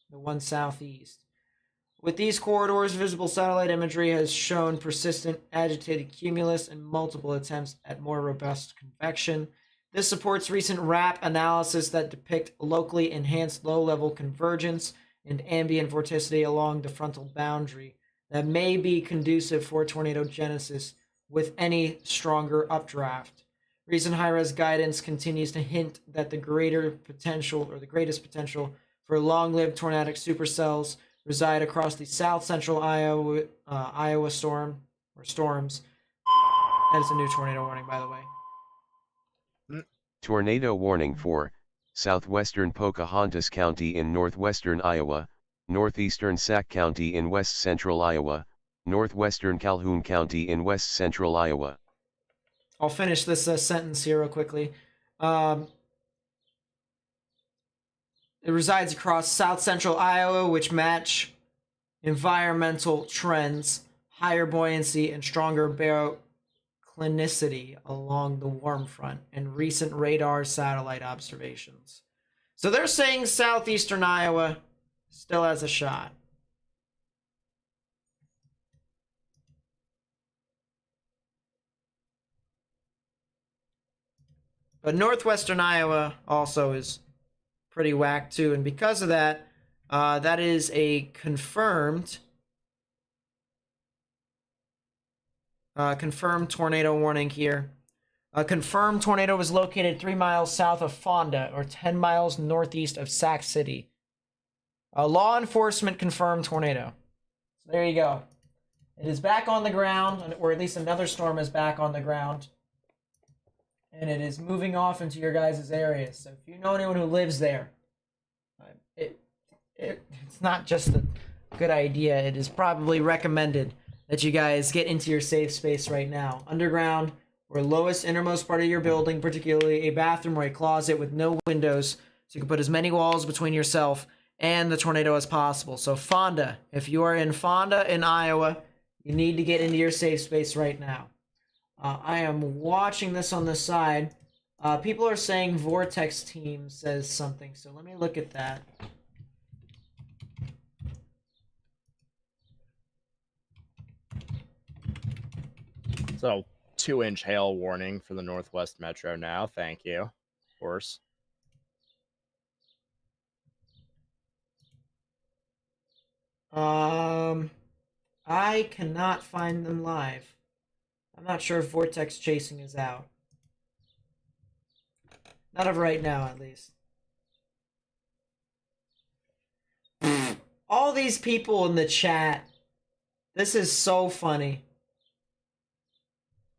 the one southeast. With these corridors, visible satellite imagery has shown persistent agitated cumulus and multiple attempts at more robust convection. This supports recent RAP analysis that depict locally enhanced low-level convergence and ambient vorticity along the frontal boundary that may be conducive for tornado genesis with any stronger updraft. Recent high-res guidance continues to hint that the greatest potential for long-lived tornadic supercells reside across the south-central Iowa storms. That is a new tornado warning, by the way. Tornado warning for southwestern Pocahontas County in northwestern Iowa, northeastern Sac County in west-central Iowa, northwestern Calhoun County in west-central Iowa. I'll finish this sentence here real quickly. It resides across south-central Iowa, which match environmental trends, higher buoyancy, and stronger baroclinicity along the warm front and recent radar satellite observations. So they're saying southeastern Iowa still has a shot. But northwestern Iowa also is pretty whacked too, and because of that, that is a confirmed tornado warning here. A confirmed tornado was located 3 miles south of Fonda, or 10 miles northeast of Sac City. A law enforcement confirmed tornado. So there you go. It is back on the ground, or at least another storm is back on the ground. And it is moving off into your guys' areas. So if you know anyone who lives there, it's not just a good idea. It is probably recommended that you guys get into your safe space right now. Underground, or lowest innermost part of your building, particularly a bathroom or a closet with no windows, so you can put as many walls between yourself and the tornado as possible. So Fonda, if you are in Fonda in Iowa, you need to get into your safe space right now. I am watching this on the side. People are saying Vortex Team says something, so let me look at that. So 2-inch hail warning for the Northwest Metro now. Thank you. Of course. I cannot find them live. I'm not sure if Vortex Chasing is out. Not of right now, at least. All these people in the chat. This is so funny.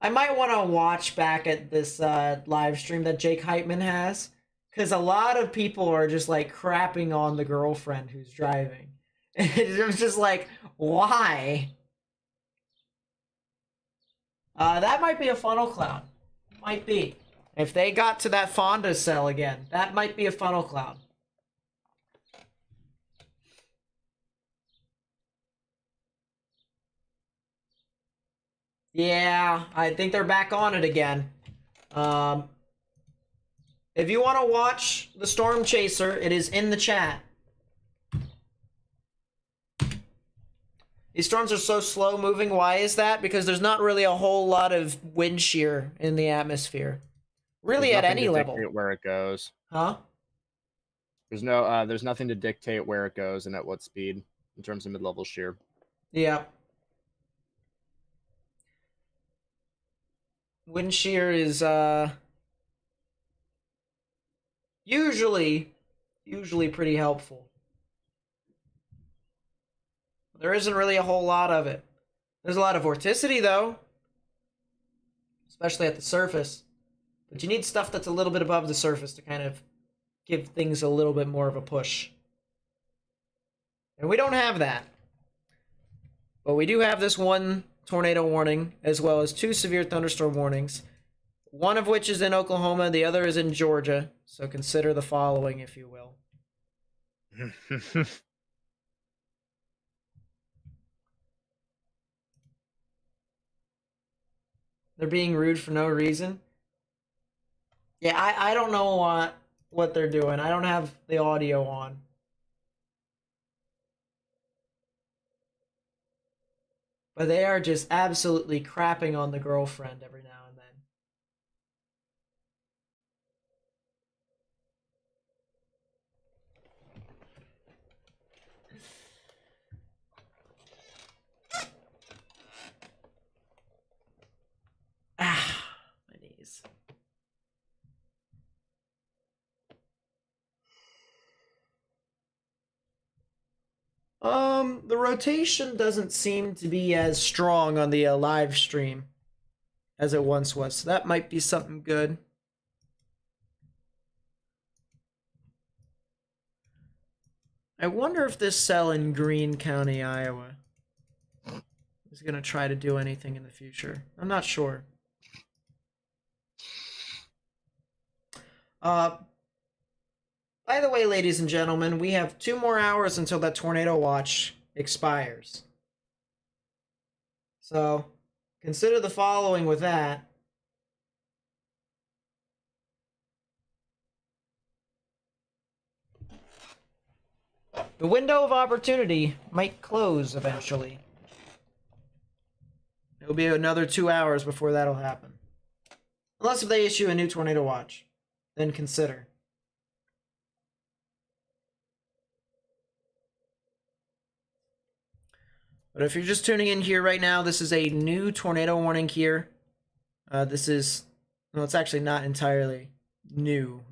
I might want to watch back at this live stream that Jake Heitman has, because a lot of people are just like crapping on the girlfriend who's driving. It was just like, why? That might be a funnel cloud. Might be. If they got to that Fonda cell again, that might be a funnel cloud. Yeah, I think they're back on it again. If you want to watch the Storm Chaser, it is in the chat. These storms are so slow moving. Why is that? Because there's not really a whole lot of wind shear in the atmosphere. Really, at any level. Dictate where it goes. Huh? There's nothing to dictate where it goes and at what speed in terms of mid-level shear. Yeah. Wind shear is usually pretty helpful. There isn't really a whole lot of it. There's a lot of vorticity though, especially at the surface. But you need stuff that's a little bit above the surface to kind of give things a little bit more of a push. And we don't have that. But we do have this one tornado warning, as well as 2 severe thunderstorm warnings. One of which is in Oklahoma, the other is in Georgia. So consider the following, if you will. They're being rude for no reason. Yeah, I don't know what they're doing. I don't have the audio on. But they are just absolutely crapping on the girlfriend every now and then. Ah, my knees. The rotation doesn't seem to be as strong on the live stream as it once was. So that might be something good. I wonder if this cell in Greene County, Iowa is going to try to do anything in the future. I'm not sure. By the way, ladies and gentlemen, we have 2 more hours until that tornado watch expires. So, consider the following with that. The window of opportunity might close eventually. It'll be another 2 hours before that'll happen. Unless if they issue a new tornado watch, then consider. But if you're just tuning in here right now, this is a new tornado warning here. This is, well, it's actually not entirely new,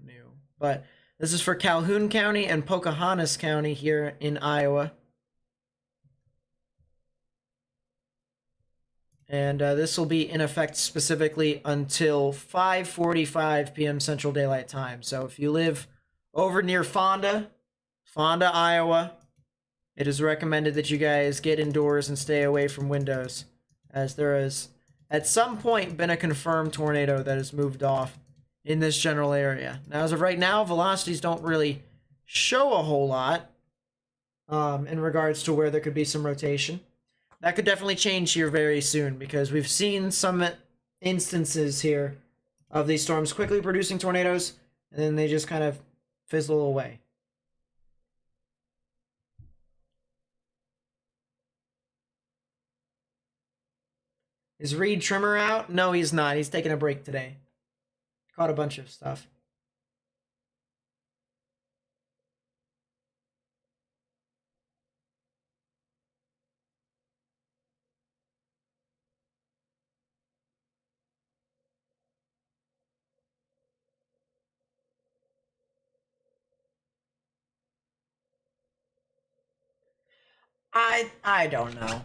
but this is for Calhoun County and Pocahontas County here in Iowa. And this will be in effect specifically until 5:45 p.m. Central Daylight Time. So if you live over near Fonda, Iowa, it is recommended that you guys get indoors and stay away from windows, as there has at some point been a confirmed tornado that has moved off in this general area. Now, as of right now, velocities don't really show a whole lot in regards to where there could be some rotation. That could definitely change here very soon, because we've seen some instances here of these storms quickly producing tornadoes, and then they just kind of fizzle away. Is Reed Trimmer out? No, he's not. He's taking a break today. Caught a bunch of stuff. I don't know.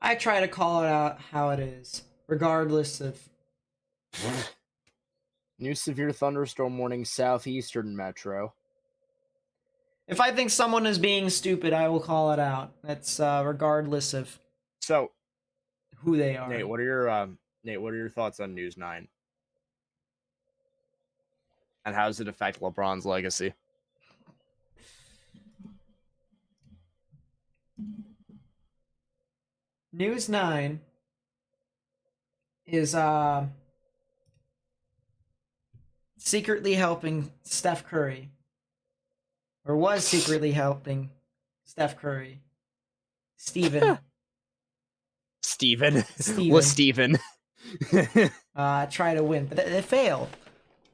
I try to call it out how it is, regardless of. New severe thunderstorm warning southeastern metro. If I think someone is being stupid, I will call it out. That's regardless of who they are. Nate, what are your thoughts on News 9? And how does it affect LeBron's legacy? News 9 is secretly helping Steph Curry. Or was secretly helping Steph Curry. Steven. Was Steven. Try to win, but they failed.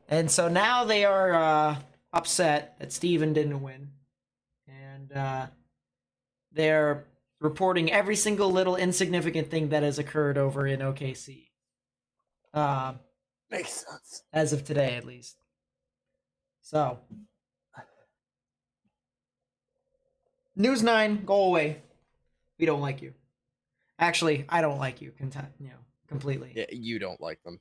And so now they are upset that Steven didn't win. And they're reporting every single little insignificant thing that has occurred over in OKC. Makes sense. As of today, at least. So. News 9, go away. We don't like you. Actually, I don't like you, completely. Yeah, you don't like them.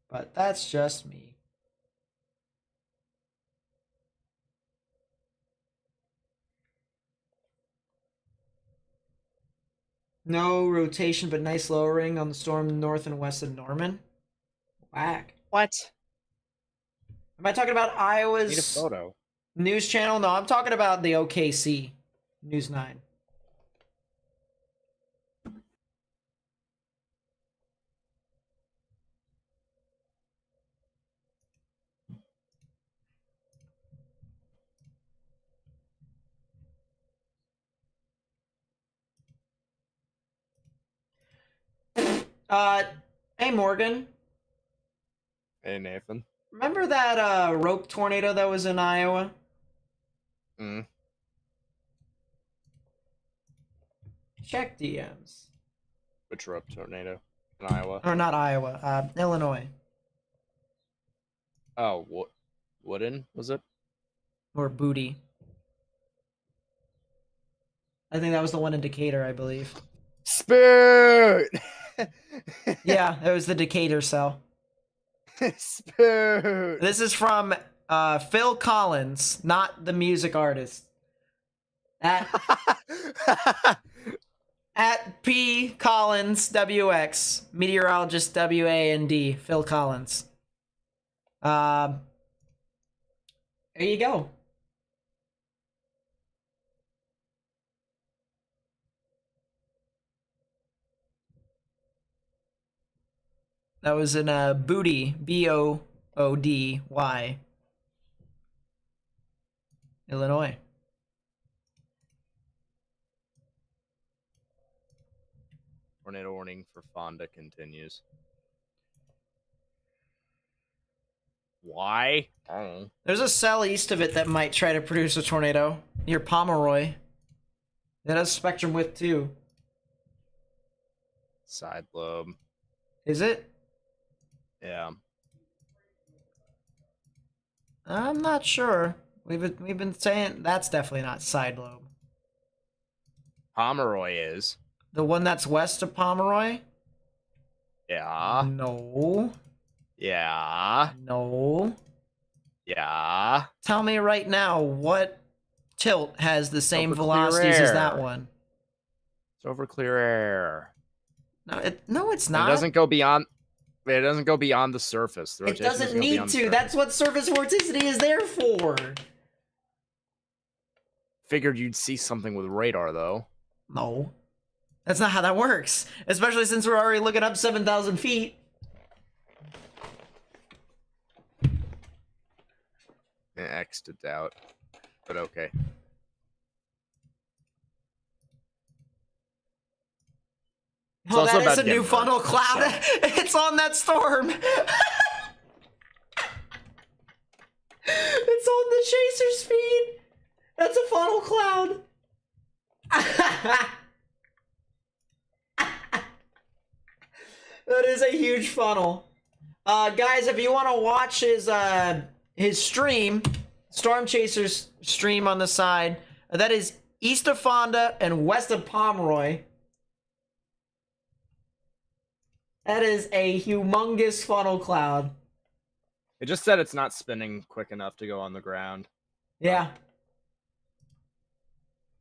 But that's just me. No rotation, but nice lowering on the storm north and west of Norman. Whack. What? Am I talking about Iowa's Need a photo. news channel? No, I'm talking about the OKC News 9. Hey Morgan. Hey Nathan. Remember that rope tornado that was in Iowa? Mm. Check DMs. Which tornado? In Iowa? Or not Iowa, Illinois. Oh, Wooden, was it? Or Booty. I think that was the one in Decatur, I believe. Spoon! Yeah, it was the Decatur cell. Spoon! This is from Phil Collins, not the music artist. At P Collins WX, meteorologist WAND, Phil Collins. There you go. That was in Booty, Boody, Illinois. Tornado warning for Fonda continues. Why? I don't know. There's a cell east of it that might try to produce a tornado near Pomeroy. That has spectrum width too. Side lobe. Is it? Yeah. I'm not sure. We've been saying that's definitely not side lobe. Pomeroy is. The one that's west of Pomeroy? Yeah. No. Yeah. No. Yeah. Tell me right now what tilt has the same velocities as that one. It's over clear air. No, it's not. It doesn't go beyond. It doesn't go beyond the surface. The it doesn't need to. That's what surface vorticity is there for. Figured you'd see something with radar, though. No. That's not how that works. Especially since we're already looking up 7,000 feet. X to doubt. But okay. Oh, that is a new funnel cloud. So. It's on that storm. It's on the chaser speed. That's a funnel cloud. That is a huge funnel. Guys, if you want to watch his stream, Storm Chaser's stream on the side, that is east of Fonda and west of Pomeroy. That is a humongous funnel cloud. It just said it's not spinning quick enough to go on the ground. Yeah.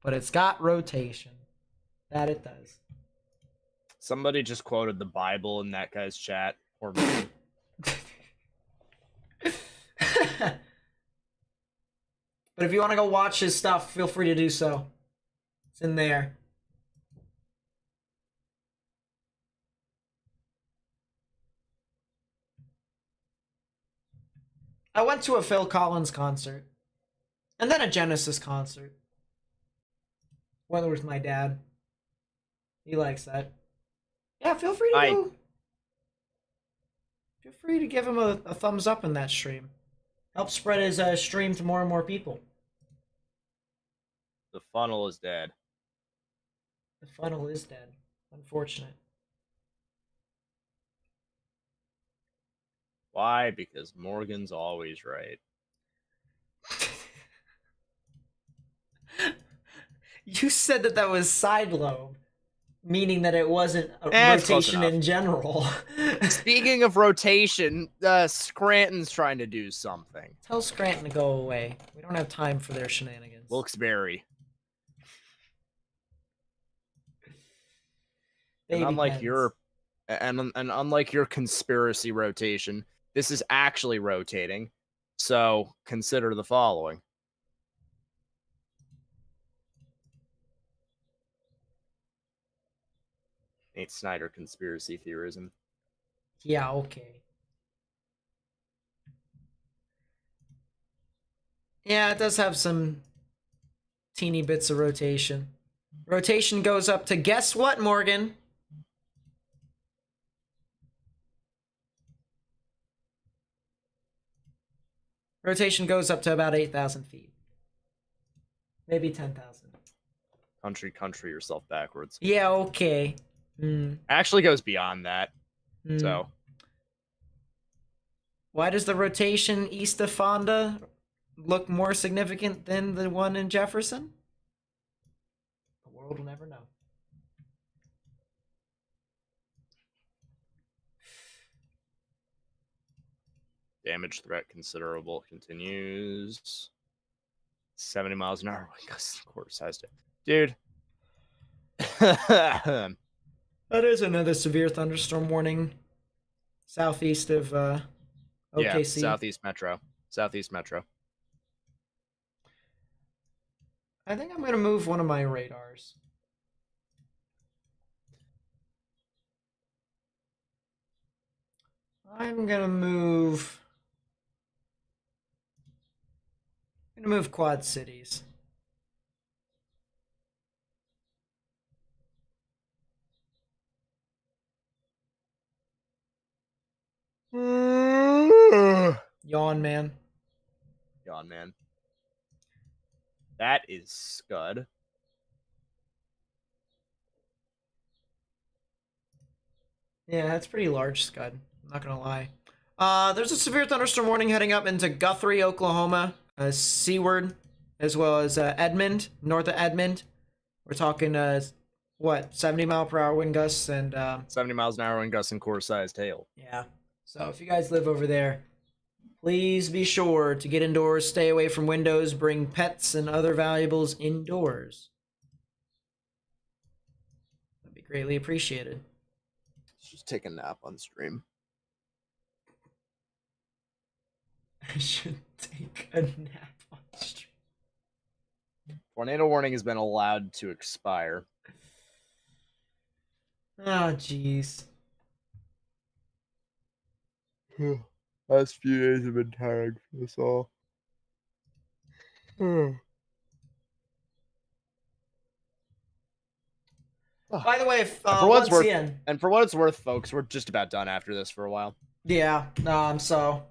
But it's got rotation. That it does. Somebody just quoted the Bible in that guy's chat. Or me. But if you want to go watch his stuff, feel free to do so. It's in there. I went to a Phil Collins concert. And then a Genesis concert. Went with my dad. He likes that. Yeah, feel free to go. Feel free to give him a thumbs up in that stream. Help spread his stream to more and more people. The funnel is dead. The funnel is dead. Unfortunate. Why? Because Morgan's always right. You said that was side lobe, meaning that it wasn't a rotation in general. Speaking of rotation, Scranton's trying to do something. Tell Scranton to go away. We don't have time for their shenanigans. Wilkes-Barre. And unlike your conspiracy rotation, this is actually rotating. So consider the following. Nate Snyder conspiracy theorism. Yeah, okay. Yeah, it does have some teeny bits of rotation. Rotation goes up to, guess what, Morgan? Rotation goes up to about 8,000 feet. Maybe 10,000. Country yourself backwards. Yeah, okay. Actually goes beyond that. So. Why does the rotation east of Fonda look more significant than the one in Jefferson? The world will never know. Damage threat considerable. Continues. 70 miles an hour. Quarter sized it. Dude. That is another severe thunderstorm warning. Southeast of OKC. Yeah, Southeast Metro. Southeast Metro. I think I'm going to move one of my radars. I'm going to move Quad Cities. Yawn, man. Yawn, man. That is Scud. Yeah, that's pretty large, Scud. I'm not gonna lie. There's a severe thunderstorm warning heading up into Guthrie, Oklahoma, seaward, as well as Edmond, north of Edmond. We're talking, 70-mile-per-hour wind gusts and 70 miles an hour wind gusts and quarter-sized hail. Yeah. So if you guys live over there, please be sure to get indoors, stay away from windows, bring pets and other valuables indoors. That'd be greatly appreciated. Just take a nap on stream. I should take a nap on stream. Tornado warning has been allowed to expire. Oh, jeez. Last few days have been tiring for us all. By the way, if, for what it's worth, folks, we're just about done after this for a while. Yeah, so.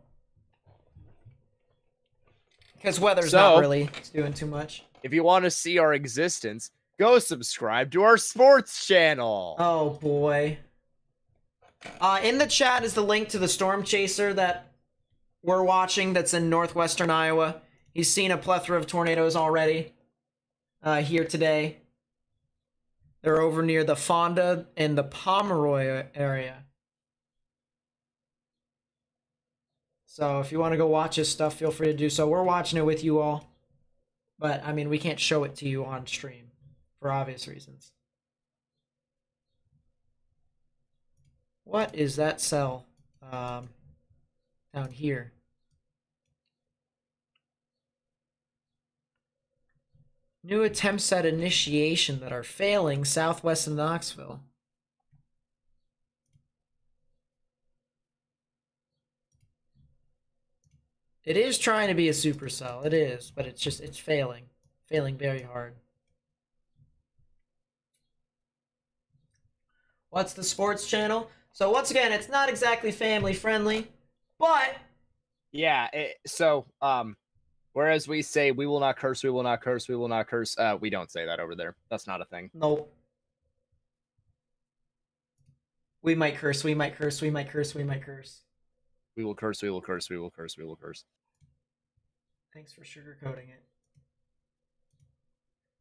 Because weather's not really doing too much. If you want to see our existence, go subscribe to our sports channel. Oh, boy. In the chat is the link to the Storm Chaser that we're watching that's in northwestern Iowa. He's seen a plethora of tornadoes already here today. They're over near the Fonda and the Pomeroy area. So if you want to go watch his stuff, feel free to do so. We're watching it with you all. But, I mean, we can't show it to you on stream for obvious reasons. What is that cell down here? New attempts at initiation that are failing southwest of Knoxville. It is trying to be a supercell. It is, but it's failing. Failing very hard. What's the sports channel? So once again, it's not exactly family friendly, but yeah, whereas we say we will not curse, we will not curse, we will not curse, we don't say that over there. That's not a thing. Nope. We might curse, we might curse, we might curse, we might curse. We will curse, we will curse, we will curse, we will curse. Thanks for sugarcoating it.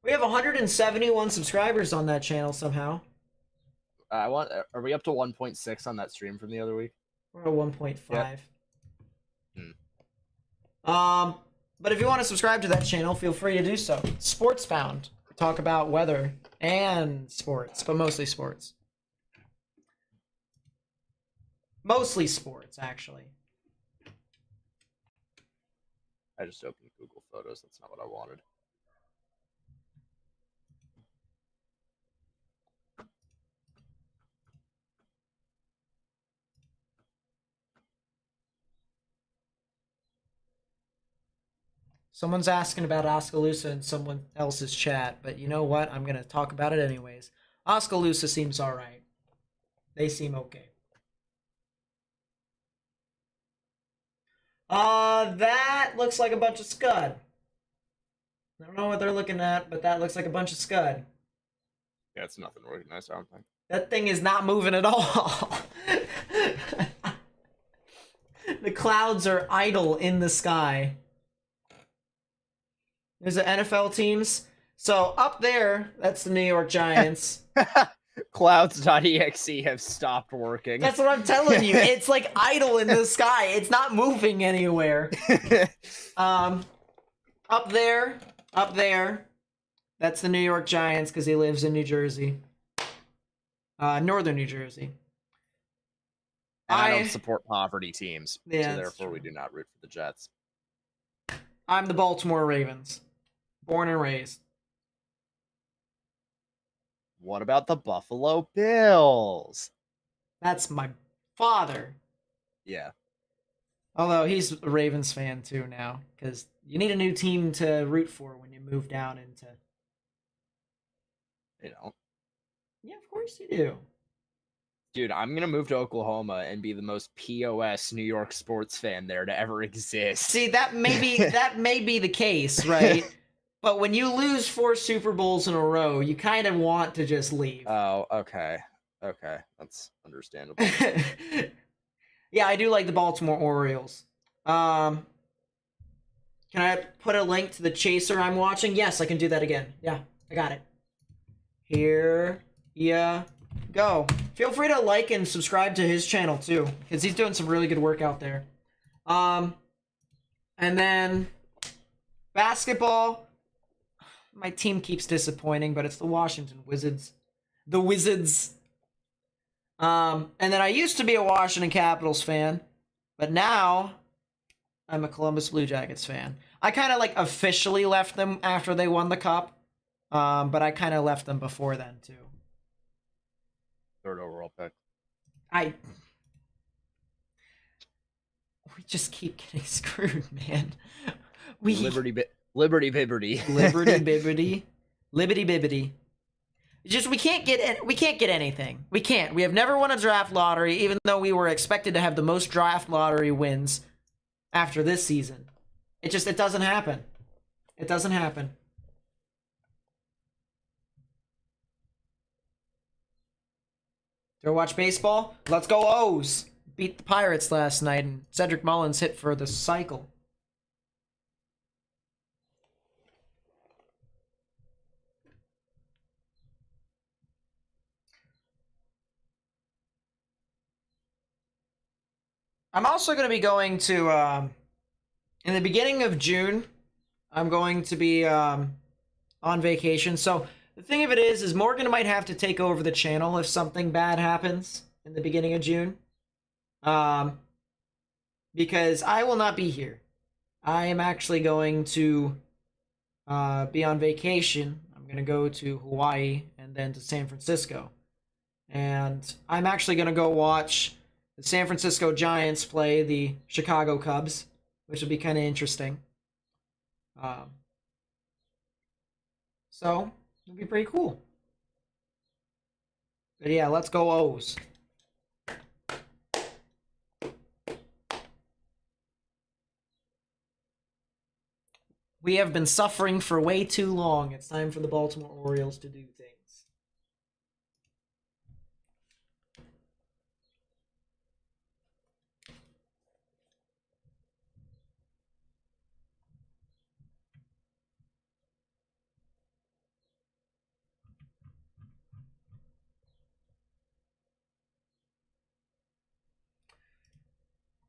We have 171 subscribers on that channel somehow. Are we up to 1.6 on that stream from the other week? We're at 1.5. Yep. But if you want to subscribe to that channel, feel free to do so. Sportsbound. Talk about weather and sports, but mostly sports. Mostly sports, actually. I just opened Google Photos. That's not what I wanted. Someone's asking about Oskaloosa in someone else's chat, but you know what? I'm going to talk about it anyways. Oskaloosa seems alright. They seem okay. That looks like a bunch of scud. I don't know what they're looking at, but that looks like a bunch of scud. Yeah, it's nothing organized, I don't think. That thing is not moving at all. The clouds are idle in the sky. There's the NFL teams. So up there, that's the New York Giants. Clouds.exe have stopped working. That's what I'm telling you. It's like idle in the sky. It's not moving anywhere. Up there, that's the New York Giants because he lives in New Jersey. Northern New Jersey. And I don't support poverty teams, yeah, so therefore we do not root for the Jets. I'm the Baltimore Ravens. Born and raised. What about the Buffalo Bills? That's my father. Yeah. Although he's a Ravens fan too now, because you need a new team to root for when you move down into... You know. Yeah, of course you do. Dude, I'm going to move to Oklahoma and be the most POS New York sports fan there to ever exist. See, that may be the case, right? But when you lose 4 Super Bowls in a row, you kind of want to just leave. Oh, okay. Okay, that's understandable. Yeah, I do like the Baltimore Orioles. Can I put a link to the chaser I'm watching? Yes, I can do that again. Yeah, I got it. Here ya go. Feel free to like and subscribe to his channel too, because he's doing some really good work out there. And then basketball. My team keeps disappointing, but it's the Washington Wizards. The Wizards. And then I used to be a Washington Capitals fan, but now I'm a Columbus Blue Jackets fan. I kind of like officially left them after they won the cup, but I kind of left them before then too. 3rd overall pick. We just keep getting screwed, man. Liberty Bibbity. Liberty Bibbity. Libbity Bibbity. Just we can't get anything. We can't. We have never won a draft lottery, even though we were expected to have the most draft lottery wins after this season. It doesn't happen. It doesn't happen. Do I watch baseball? Let's go O's. Beat the Pirates last night, and Cedric Mullins hit for the cycle. I'm also going to be going to, in the beginning of June, I'm going to be on vacation. So the thing of it is Morgan might have to take over the channel if something bad happens in the beginning of June. Because I will not be here. I am actually going to be on vacation. I'm going to go to Hawaii and then to San Francisco. And I'm actually going to go watch the San Francisco Giants play the Chicago Cubs, which will be kind of interesting. So, it'll be pretty cool. But yeah, let's go O's. We have been suffering for way too long. It's time for the Baltimore Orioles to do things.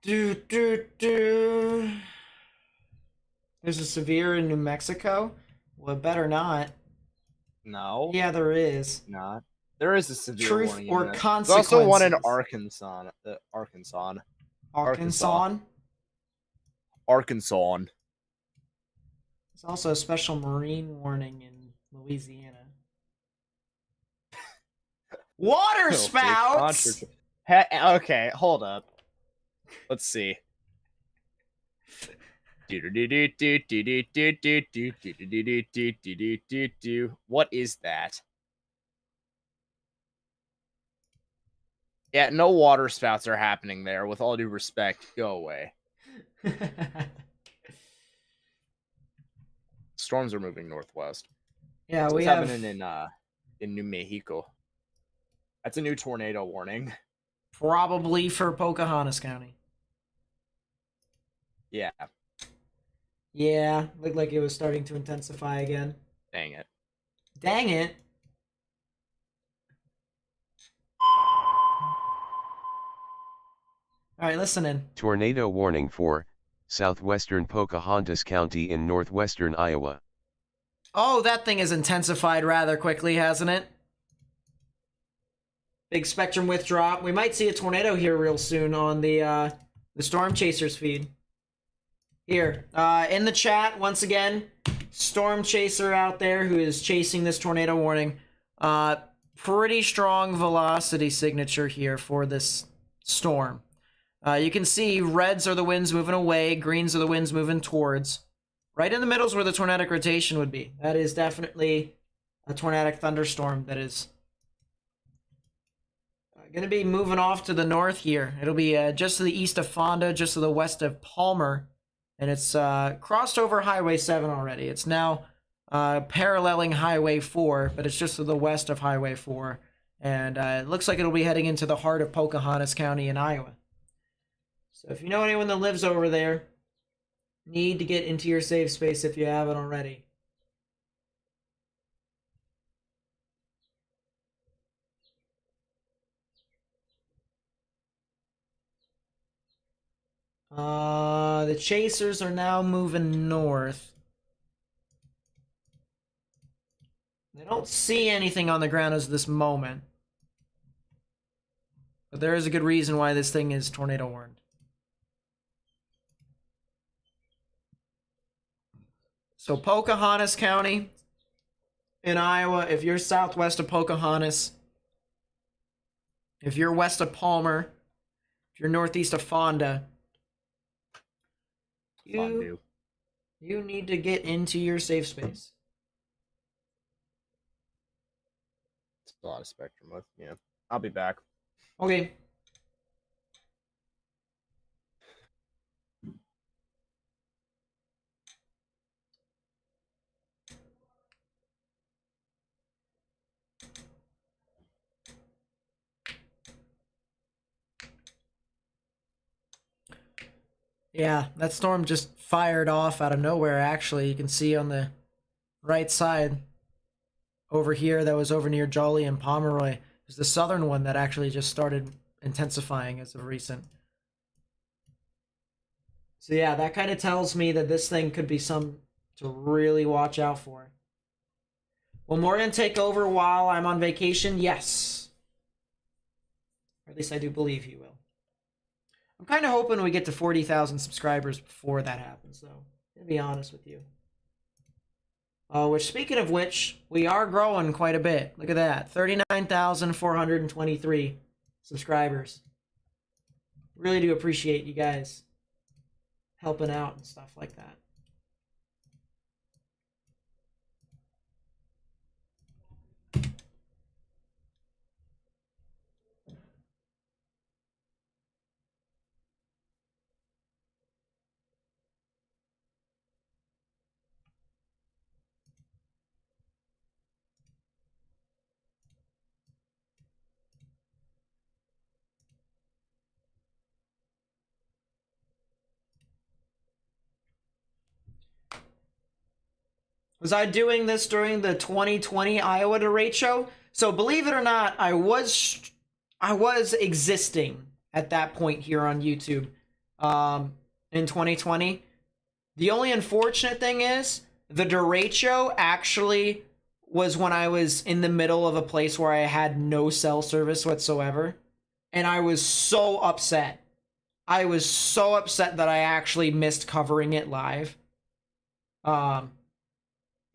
There's a severe in New Mexico? Well, it better not. No. Yeah, there is. Not. There is a severe Truth warning or in consequences. There's also one in Arkansas. Arkansas. There's also a special marine warning in Louisiana. Water spouts! Okay, hold up. Let's see. What is that? Yeah, no water spouts are happening there. With all due respect, go away. storms are moving northwest. Yeah, so we it's have happening in New Mexico. That's a new tornado warning. probably for Pocahontas County. Yeah. Yeah, looked like it was starting to intensify again. Dang it. Dang it. All right, listen in. Tornado warning for southwestern Pocahontas County in northwestern Iowa. Oh, that thing has intensified rather quickly, hasn't it? Big spectrum width drop. We might see a tornado here real soon on the Storm Chasers feed. Here, in the chat, once again, Storm Chaser out there who is chasing this tornado warning. Pretty strong velocity signature here for this storm. You can see reds are the winds moving away, greens are the winds moving towards. Right in the middle is where the tornadic rotation would be. That is definitely a tornadic thunderstorm that is going to be moving off to the north here. It'll be just to the east of Fonda, just to the west of Palmer. And it's crossed over Highway 7 already. It's now paralleling Highway 4, but it's just to the west of Highway 4. And it looks like it'll be heading into the heart of Pocahontas County in Iowa. So if you know anyone that lives over there, need to get into your safe space if you haven't already. The chasers are now moving north. They don't see anything on the ground as this moment. But there is a good reason why this thing is tornado warned. So Pocahontas County in Iowa, if you're southwest of Pocahontas, if you're west of Palmer, if you're northeast of Fonda, you need to get into your safe space. It's a lot of spectrum with, yeah. I'll be back. Okay. Yeah, that storm just fired off out of nowhere, actually. You can see on the right side over here, that was over near Jolly and Pomeroy. It was the southern one that actually just started intensifying as of recent. So yeah, that kind of tells me that this thing could be some to really watch out for. Will Morgan take over while I'm on vacation? Yes. Or at least I do believe he will. I'm kind of hoping we get to 40,000 subscribers before that happens, though. To be honest with you. Which, speaking of which, we are growing quite a bit. Look at that. 39,423 subscribers. Really do appreciate you guys helping out and stuff like that. Was I doing this during the 2020 Iowa Derate show? So believe it or not, I was existing at that point here on YouTube in 2020. The only unfortunate thing is the Derate show actually was when I was in the middle of a place where I had no cell service whatsoever. And I was so upset. I was so upset that I actually missed covering it live.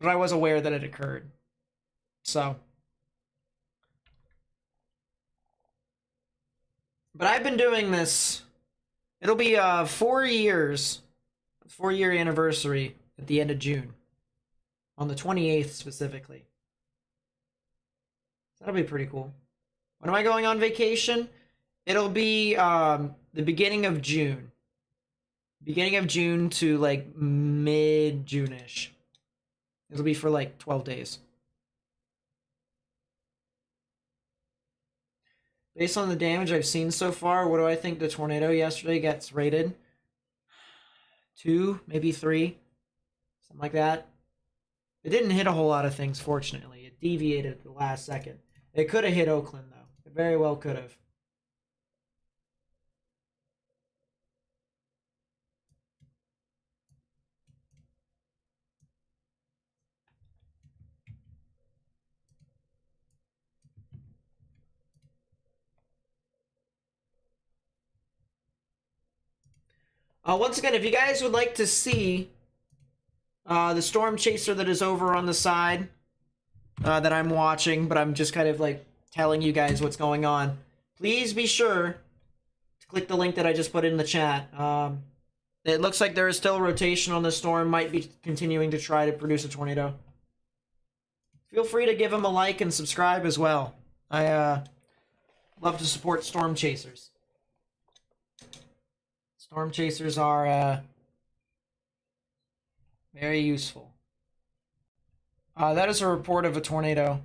But I was aware that it occurred. So. But I've been doing this. It'll be 4 years. 4-year anniversary at the end of June. On the 28th specifically. That'll be pretty cool. When am I going on vacation? It'll be the beginning of June. Beginning of June to like mid-June-ish. It'll be for like 12 days. Based on the damage I've seen so far, what do I think the tornado yesterday gets rated? 2, maybe 3, something like that. It didn't hit a whole lot of things, fortunately. It deviated at the last second. It could have hit Oakland, though. It very well could have. Once again, if you guys would like to see the storm chaser that is over on the side that I'm watching, but I'm just kind of like telling you guys what's going on, please be sure to click the link that I just put in the chat. It looks like there is still rotation on the storm, might be continuing to try to produce a tornado. Feel free to give him a like and subscribe as well. I love to support storm chasers. Storm chasers are very useful. That is a report of a tornado.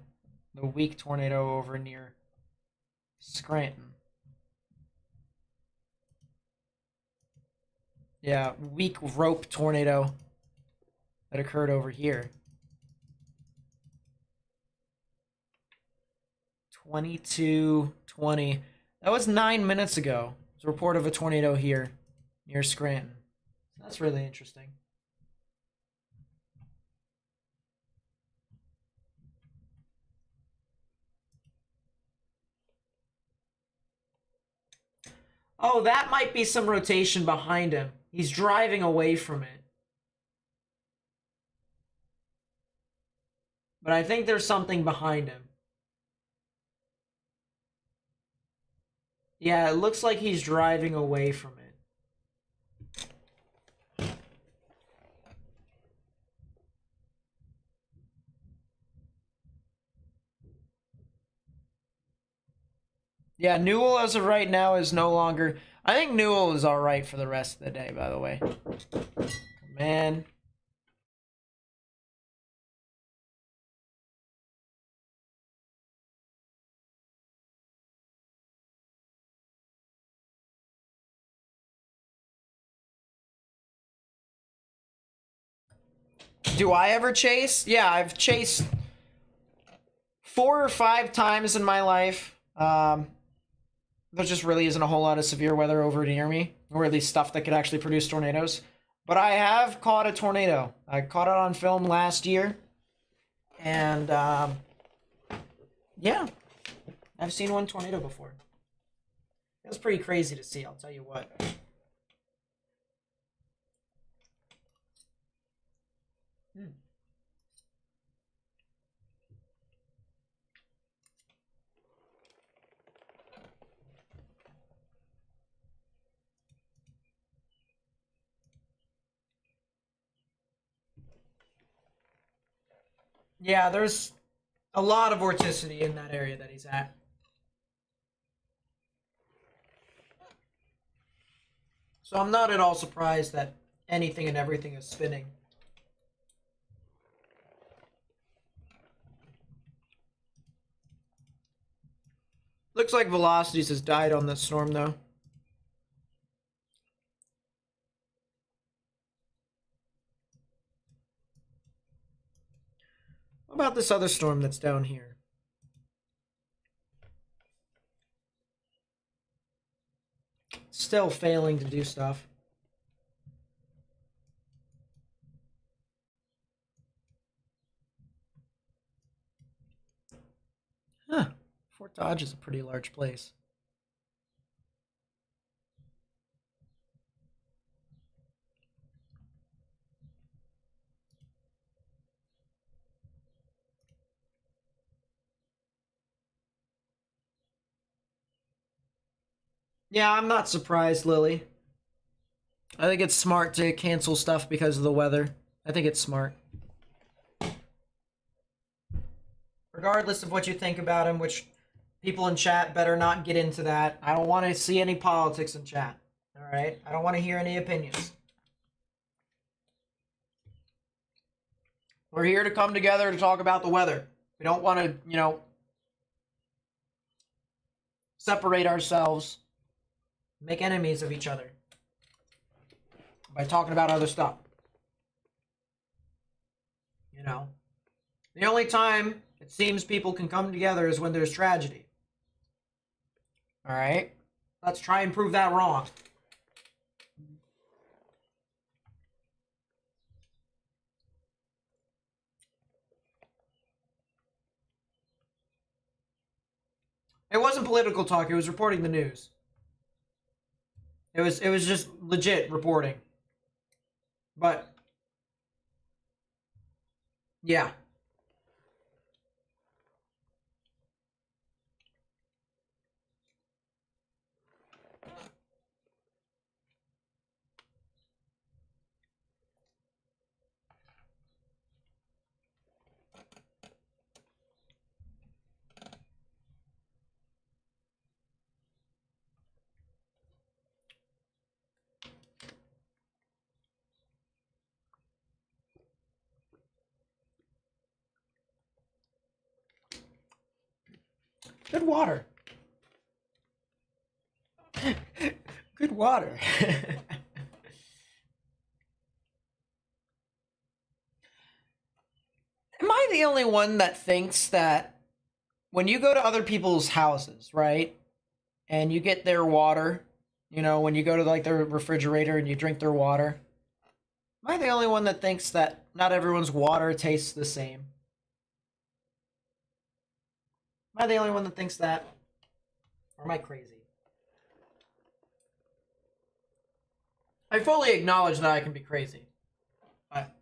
The weak tornado over near Scranton. Yeah, weak rope tornado that occurred over here. 22:20. That was 9 minutes ago. It's a report of a tornado here near Scranton. That's really interesting. Oh, that might be some rotation behind him. He's driving away from it. But I think there's something behind him. Yeah, it looks like he's driving away from it. Yeah, Newell as of right now is no longer... I think Newell is alright for the rest of the day, by the way. Man. Do I ever chase? Yeah, I've chased 4 or 5 times in my life. There just really isn't a whole lot of severe weather over near me, or at least stuff that could actually produce tornadoes. But I have caught a tornado. I caught it on film last year. And, yeah. I've seen one tornado before. It was pretty crazy to see, I'll tell you what. Yeah, there's a lot of vorticity in that area that he's at. So I'm not at all surprised that anything and everything is spinning. Looks like velocities has died on this storm, though. What about this other storm that's down here? Still failing to do stuff. Huh. Fort Dodge is a pretty large place. Yeah, I'm not surprised, Lily. I think it's smart to cancel stuff because of the weather. I think it's smart. Regardless of what you think about him, which people in chat better not get into that. I don't want to see any politics in chat. Alright? I don't want to hear any opinions. We're here to come together to talk about the weather. We don't want to, you know, separate ourselves, make enemies of each other by talking about other stuff. You know, the only time it seems people can come together is when there's tragedy. All right? Let's try and prove that wrong. It wasn't political talk, it was reporting the news. It was just legit reporting. But yeah. Good water. Good water. Am I the only one that thinks that when you go to other people's houses, right, and you get their water, you know, when you go to like their refrigerator and you drink their water, am I the only one that thinks that not everyone's water tastes the same? Am I the only one that thinks that? Or am I crazy? I fully acknowledge that I can be crazy. But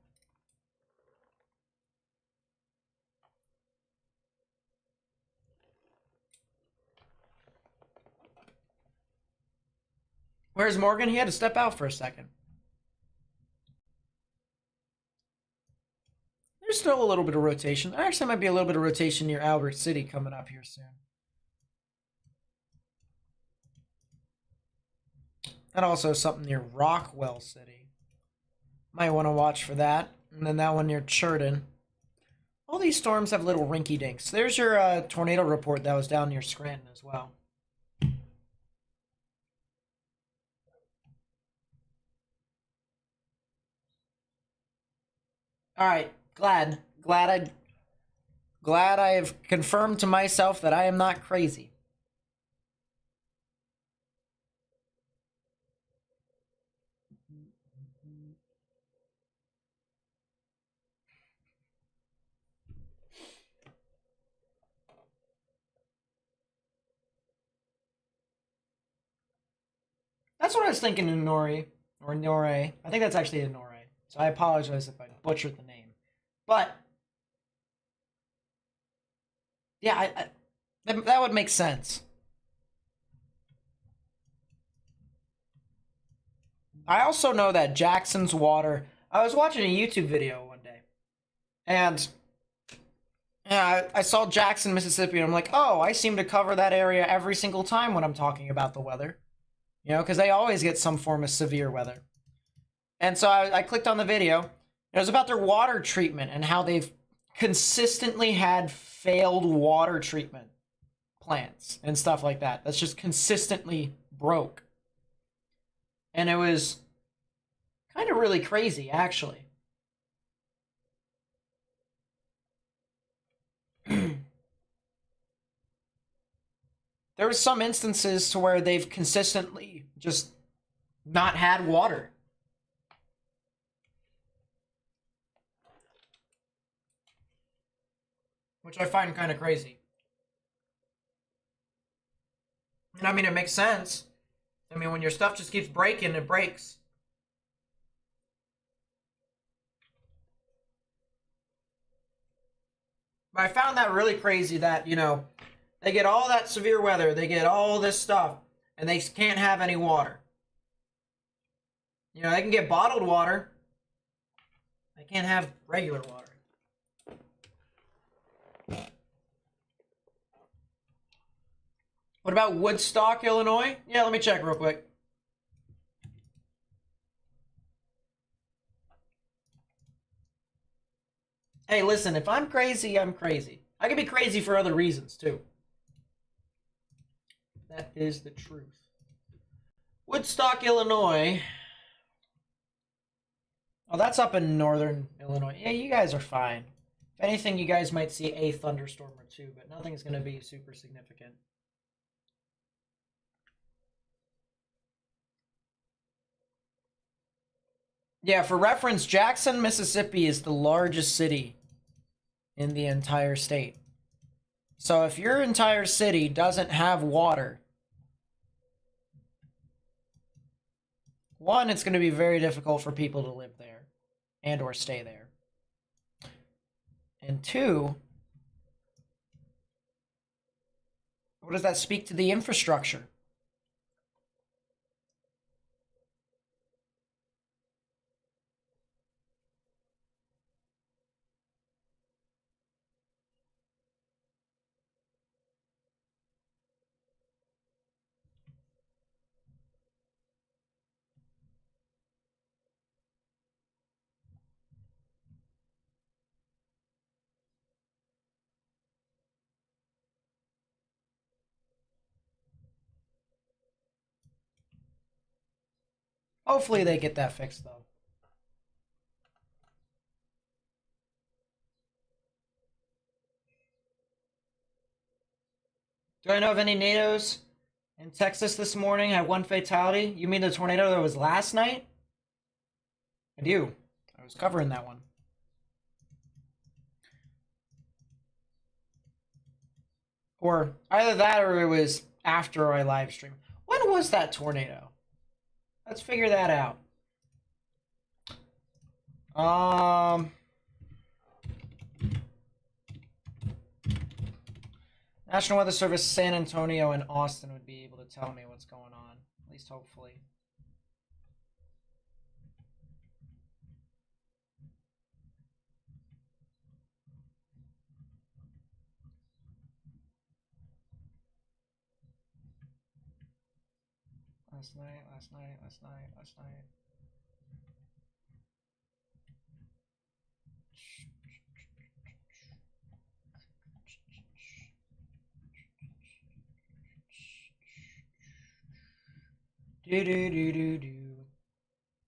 where's Morgan? He had to step out for a second. There's still a little bit of rotation. There actually might be a little bit of rotation near Albert City coming up here soon. And also something near Rockwell City. Might want to watch for that. And then that one near Churton. All these storms have little rinky dinks. There's your tornado report that was down near Scranton as well. All right, glad I have confirmed to myself that I am not crazy. That's what I was thinking in Nori, or Nore. I think that's actually a Nore. So I apologize if I butchered the name. But yeah, that would make sense. I also know that Jackson's water. I was watching a YouTube video one day, and yeah, I saw Jackson, Mississippi, and I'm like, oh, I seem to cover that area every single time when I'm talking about the weather. You know, because they always get some form of severe weather. And so I clicked on the video. It was about their water treatment and how they've consistently had failed water treatment plants and stuff like that. That's just consistently broke. And it was kind of really crazy, actually. There was some instances to where they've consistently just not had water. Which I find kind of crazy. And I mean, it makes sense. I mean, when your stuff just keeps breaking, it breaks. But I found that really crazy that, you know, they get all that severe weather, they get all this stuff, and they can't have any water. You know, they can get bottled water. They can't have regular water. What about Woodstock, Illinois? Yeah, let me check real quick. Hey, listen, if I'm crazy, I'm crazy. I can be crazy for other reasons, too. That is the truth. Woodstock, Illinois. Oh, that's up in northern Illinois. Yeah, you guys are fine. If anything, you guys might see a thunderstorm or two, but nothing's going to be super significant. Yeah, for reference, Jackson, Mississippi is the largest city in the entire state. So if your entire city doesn't have water, one, it's going to be very difficult for people to live there and or stay there. And two, what does that speak to the infrastructure? Hopefully they get that fixed, though. Do I know of any NATOs in Texas this morning had one fatality? You mean the tornado that was last night? I do. I was covering that one. Or either that or it was after I live stream. When was that tornado? Let's figure that out. National Weather Service, San Antonio, and Austin would be able to tell me what's going on. At least hopefully. Last night.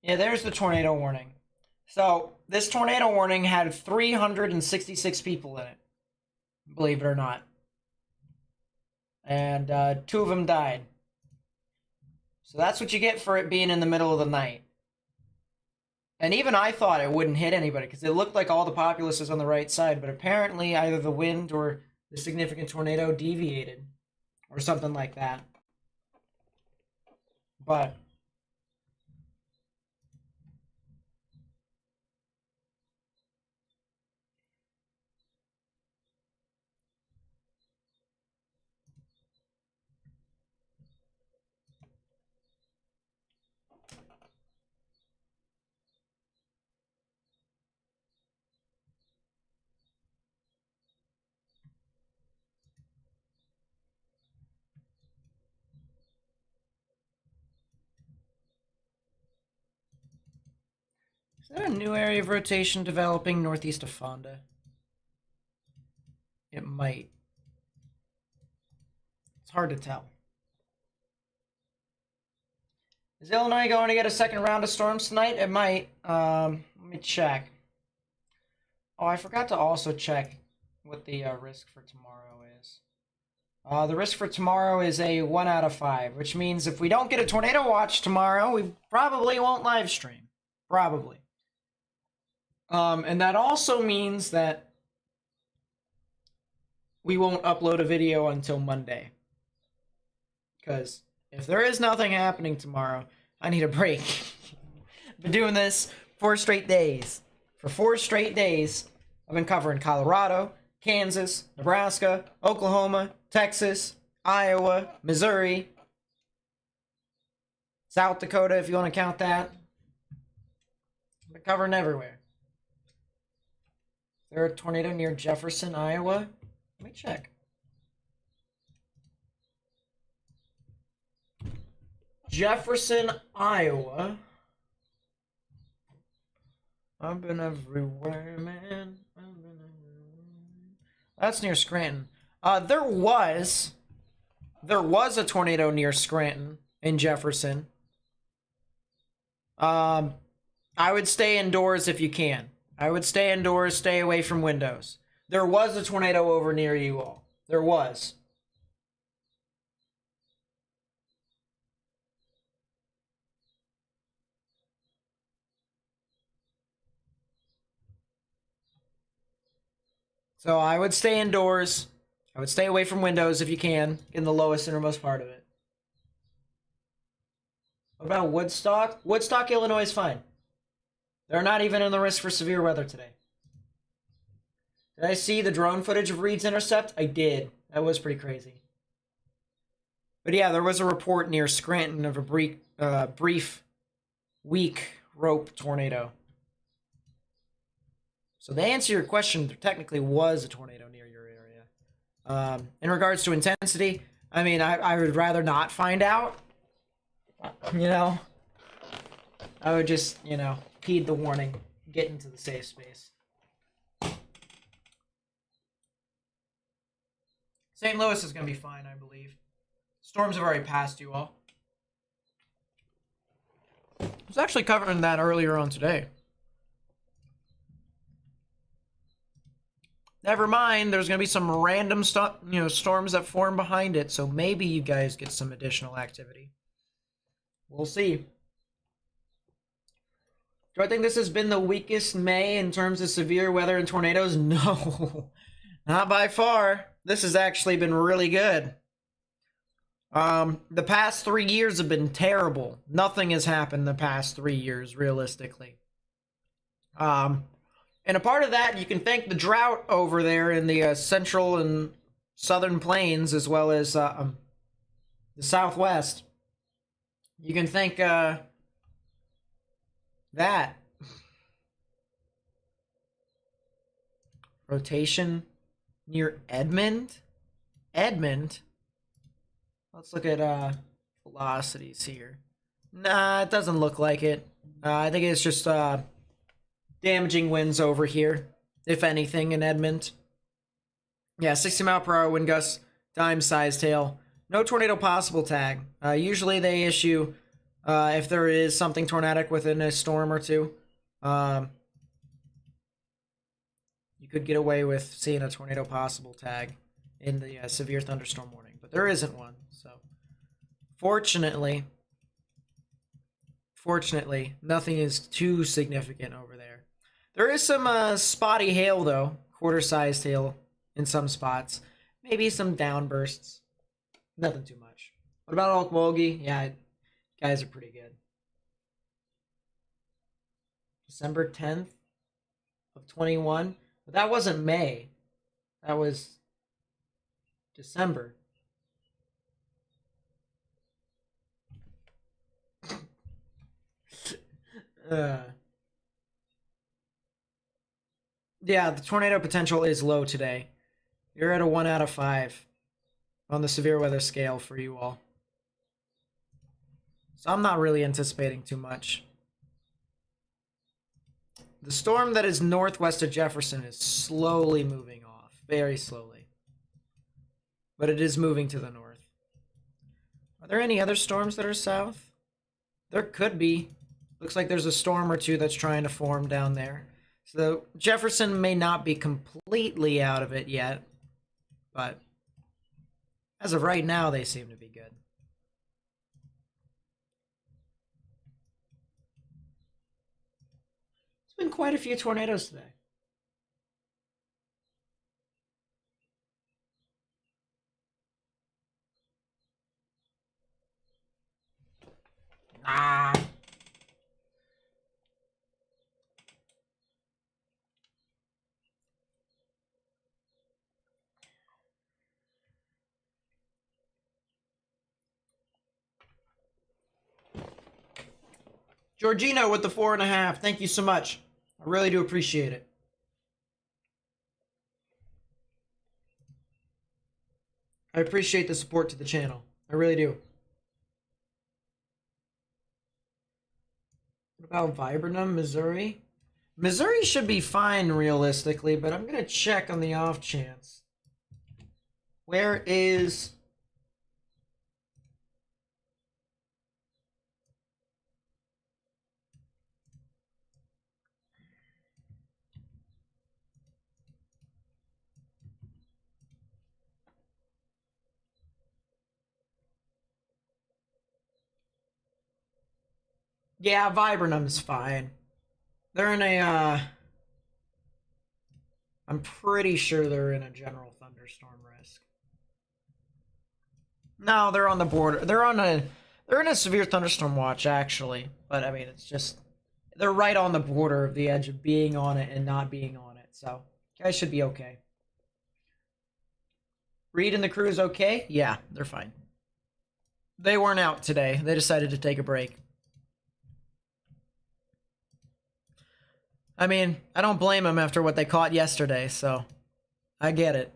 Yeah, there's the tornado warning. So, this tornado warning had 366 people in it. Believe it or not. And 2 of them died. So that's what you get for it being in the middle of the night. And even I thought it wouldn't hit anybody because it looked like all the populace was on the right side, but apparently either the wind or the significant tornado deviated or something like that. But is there a new area of rotation developing northeast of Fonda? It might. It's hard to tell. Is Illinois going to get a second round of storms tonight? It might. Let me check. Oh, I forgot to also check what the risk for tomorrow is. The risk for tomorrow is a 1 out of 5, which means if we don't get a tornado watch tomorrow, we probably won't live stream. Probably. And that also means that we won't upload a video until Monday. Because if there is nothing happening tomorrow, I need a break. Been doing this 4 straight days. For 4 straight days, I've been covering Colorado, Kansas, Nebraska, Oklahoma, Texas, Iowa, Missouri, South Dakota, if you want to count that. I've been covering everywhere. Is there a tornado near Jefferson, Iowa? Let me check. Jefferson, Iowa. I've been everywhere, man. I've been everywhere. That's near Scranton. There was a tornado near Scranton in Jefferson. I would stay indoors if you can. I would stay indoors, stay away from windows. There was a tornado over near you all. There was. So I would stay indoors. I would stay away from windows if you can, in the lowest innermost part of it. What about Woodstock? Woodstock, Illinois is fine. They're not even in the risk for severe weather today. Did I see the drone footage of Reed's intercept? I did. That was pretty crazy. But yeah, there was a report near Scranton of a brief, weak rope tornado. So to answer your question, there technically was a tornado near your area. In regards to intensity, I mean, I would rather not find out. You know? I would just, heed the warning. Get into the safe space. St. Louis is going to be fine, I believe. Storms have already passed you all. I was actually covering that earlier on today. Never mind, there's going to be some random storms that form behind it, so maybe you guys get some additional activity. We'll see. Do I think this has been the weakest May in terms of severe weather and tornadoes? No, not by far. This has actually been really good. The past 3 years have been terrible. Nothing has happened the past 3 years, realistically. And a part of that, you can thank the drought over there in the central and southern plains, as well as the southwest. You can thank that. Rotation near Edmond? Edmond? Let's look at velocities here. Nah, it doesn't look like it. I think it's just damaging winds over here, if anything, in Edmond. Yeah, 60-mile-per-hour wind gusts, dime-sized hail. No tornado possible tag. Usually they issue if there is something tornadic within a storm or two. You could get away with seeing a tornado possible tag in the severe thunderstorm warning, but there isn't one. So, fortunately, nothing is too significant over there. There is some spotty hail, though. Quarter-sized hail in some spots. Maybe some downbursts. Nothing too much. What about Okmulgee? Yeah, guys are pretty good. December 10th of 21. But that wasn't May. That was December. Yeah, the tornado potential is low today. You're at a 1 out of 5 on the severe weather scale for you all. So I'm not really anticipating too much. The storm that is northwest of Jefferson is slowly moving off. Very slowly. But it is moving to the north. Are there any other storms that are south? There could be. Looks like there's a storm or two that's trying to form down there. So Jefferson may not be completely out of it yet. But as of right now, they seem to be good. There's been quite a few tornadoes today. Ah. Georgino with the 4.5. Thank you so much. I really do appreciate it. I appreciate the support to the channel. I really do. What about Viburnum, Missouri? Missouri should be fine realistically, but I'm gonna check on the off chance. Where is... Yeah, Viburnum's fine. They're in a, I'm pretty sure they're in a general thunderstorm risk. No, they're on the border. They're in a severe thunderstorm watch, actually. But, I mean, it's just, they're right on the border of the edge of being on it and not being on it. So, guys should be okay. Reed and the crew is okay? Yeah, they're fine. They weren't out today. They decided to take a break. I mean, I don't blame them after what they caught yesterday, so I get it.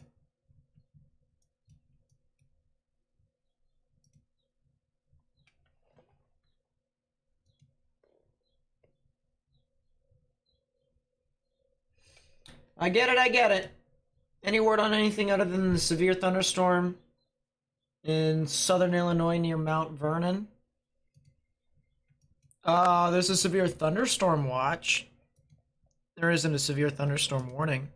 I get it, I get it. Any word on anything other than the severe thunderstorm in southern Illinois near Mount Vernon? There's a severe thunderstorm watch. There isn't a severe thunderstorm warning.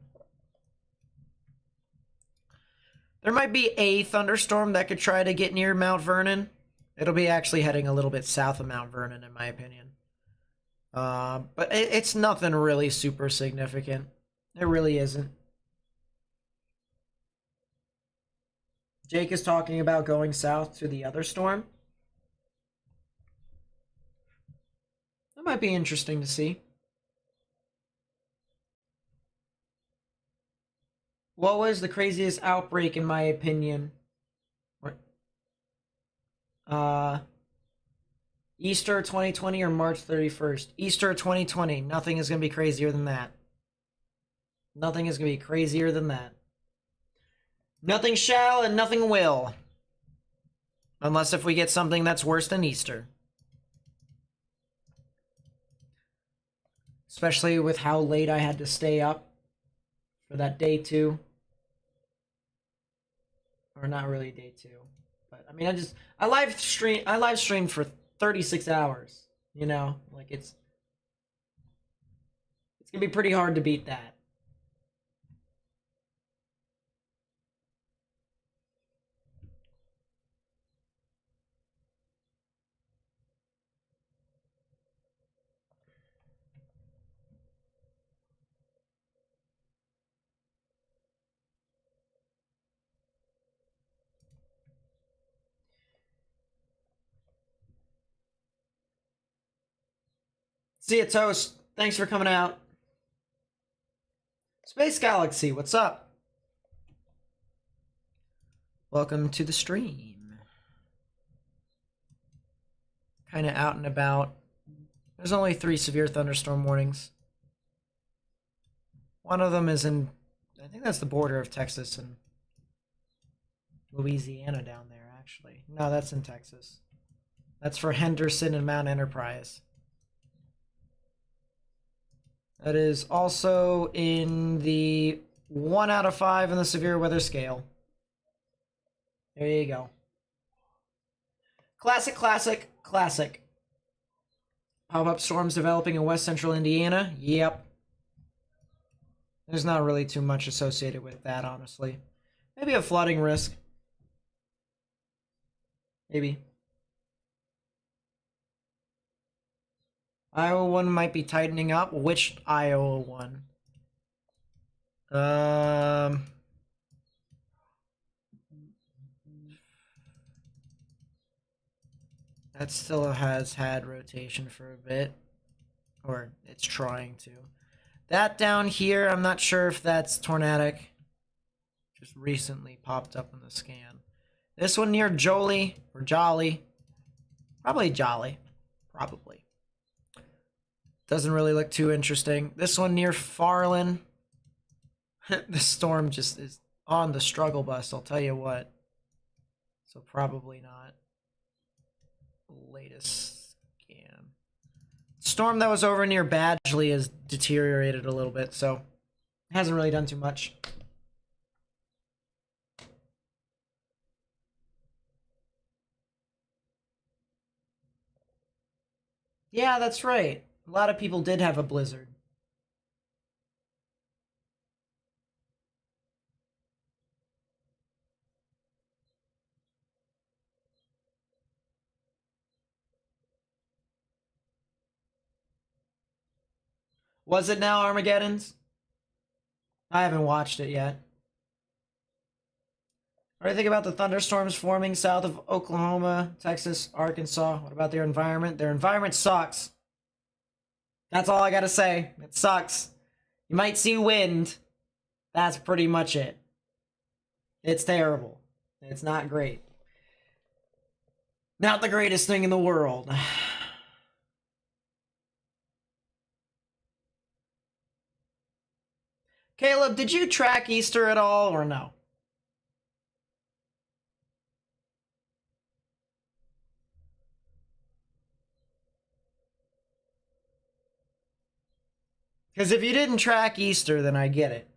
There might be a thunderstorm that could try to get near Mount Vernon. It'll be actually heading a little bit south of Mount Vernon, in my opinion. But it's nothing really super significant. It really isn't. Jake is talking about going south to the other storm. That might be interesting to see. What was the craziest outbreak, in my opinion? Easter 2020 or March 31st? Easter 2020. Nothing is going to be crazier than that. Nothing is going to be crazier than that. Nothing shall and nothing will. Unless if we get something that's worse than Easter. Especially with how late I had to stay up for that day 2. Or not really day 2. But I mean, I live streamed for 36 hours. You know, like it's gonna be pretty hard to beat that. See ya, Toast. Thanks for coming out. Space Galaxy, what's up? Welcome to the stream. Kind of out and about. There's only 3 severe thunderstorm warnings. One of them is in, I think that's the border of Texas and Louisiana down there, actually. No, that's in Texas. That's for Henderson and Mount Enterprise. That is also in the 1 out of 5 in the severe weather scale. There you go. Classic, classic, classic. Pop-up storms developing in west central Indiana. Yep. There's not really too much associated with that, honestly. Maybe a flooding risk. Maybe. Iowa one might be tightening up. Which Iowa one? That still has had rotation for a bit. Or it's trying to. That down here, I'm not sure if that's tornadic. Just recently popped up in the scan. This one near Jolie, or Jolly. Probably Jolly. Probably. Doesn't really look too interesting. This one near Farland. The storm just is on the struggle bus, I'll tell you what. So probably not. Latest scan. storm that was over near Badgley has deteriorated a little bit, so it hasn't really done too much. Yeah, that's right. A lot of people did have a blizzard. Was it now Armageddon's? I haven't watched it yet. What do you think about the thunderstorms forming south of Oklahoma, Texas, Arkansas? What about their environment? Their environment sucks. That's all I gotta say. It sucks. You might see wind. That's pretty much it. It's terrible. It's not great. Not the greatest thing in the world. Caleb, did you track Easter at all or no? Because if you didn't track Easter, then I get it.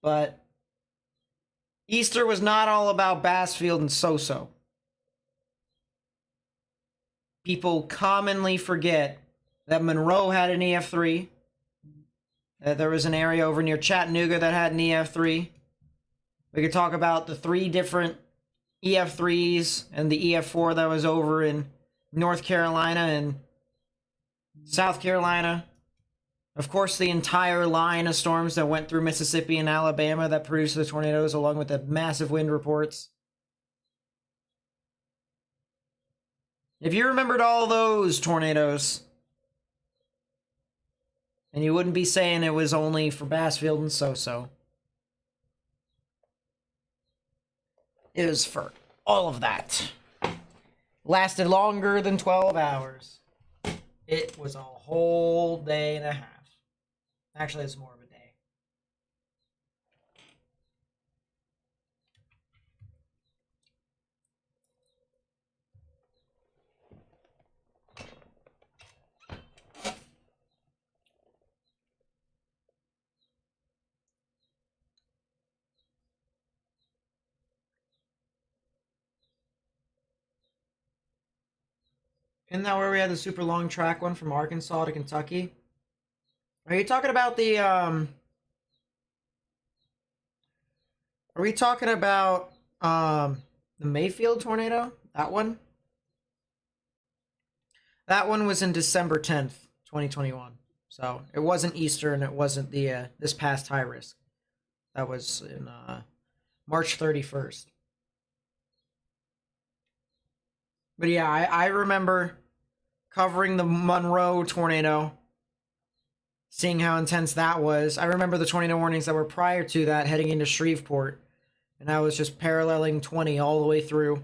But Easter was not all about Bassfield and So-So. People commonly forget that Monroe had an EF3. That there was an area over near Chattanooga that had an EF3. We could talk about the 3 different EF3s and the EF4 that was over in North Carolina and South Carolina. Of course, the entire line of storms that went through Mississippi and Alabama that produced the tornadoes, along with the massive wind reports. If you remembered all those tornadoes, and you wouldn't be saying it was only for Bassfield and So-So. It was for all of that. Lasted longer than 12 hours. It was a whole day and a half. Actually, it's more of a day. Isn't that where we had the super long track one from Arkansas to Kentucky? Are you talking about the, Are we talking about, the Mayfield tornado? That one? That one was in December 10th, 2021. So, it wasn't Easter and it wasn't the, this past high risk. That was in, March 31st. But yeah, I remember covering the Monroe tornado, seeing how intense that was. I remember the tornado warnings that were prior to that heading into Shreveport, and I was just paralleling 20 all the way through.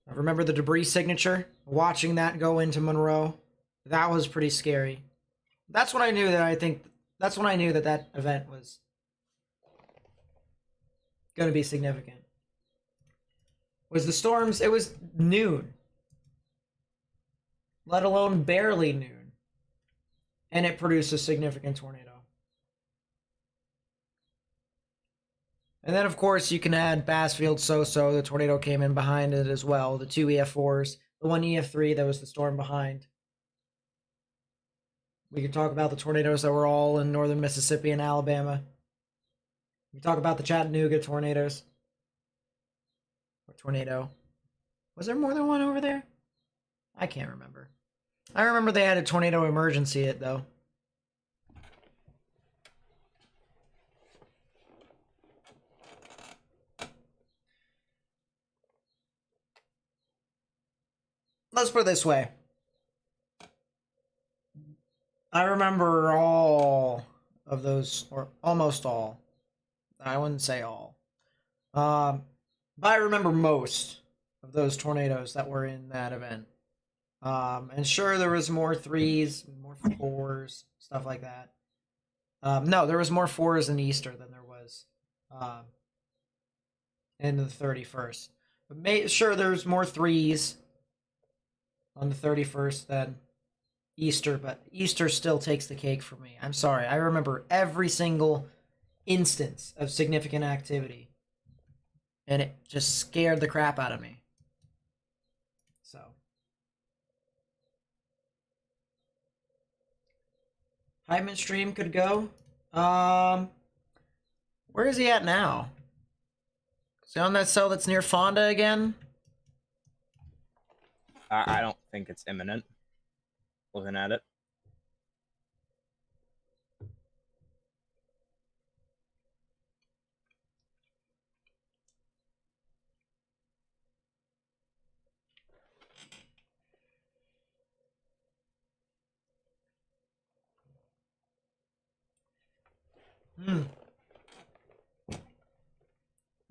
I remember the debris signature, watching that go into Monroe. That was pretty scary. That's when I knew that that event was going to be significant. Was the storms, it was noon. Let alone barely noon. And it produced a significant tornado. And then, of course, you can add Bassfield So-So. The tornado came in behind it as well. The 2 EF4s. The 1 EF3 that was the storm behind. We could talk about the tornadoes that were all in northern Mississippi and Alabama. We could talk about the Chattanooga tornadoes. Tornado. Was there more than one over there? I can't remember. I remember they had a tornado emergency though. Let's put it this way. I remember all of those, or almost all. I wouldn't say all. But I remember most of those tornadoes that were in that event. And sure, there was more 3s, more 4s, stuff like that. No, there was more 4s in Easter than there was in the 31st. But sure, there's more 3s on the 31st than Easter, but Easter still takes the cake for me. I'm sorry. I remember every single instance of significant activity, and it just scared the crap out of me. So. Hyman Stream could go. Where is he at now? Is he on that cell that's near Fonda again? I don't think it's imminent. Looking at it.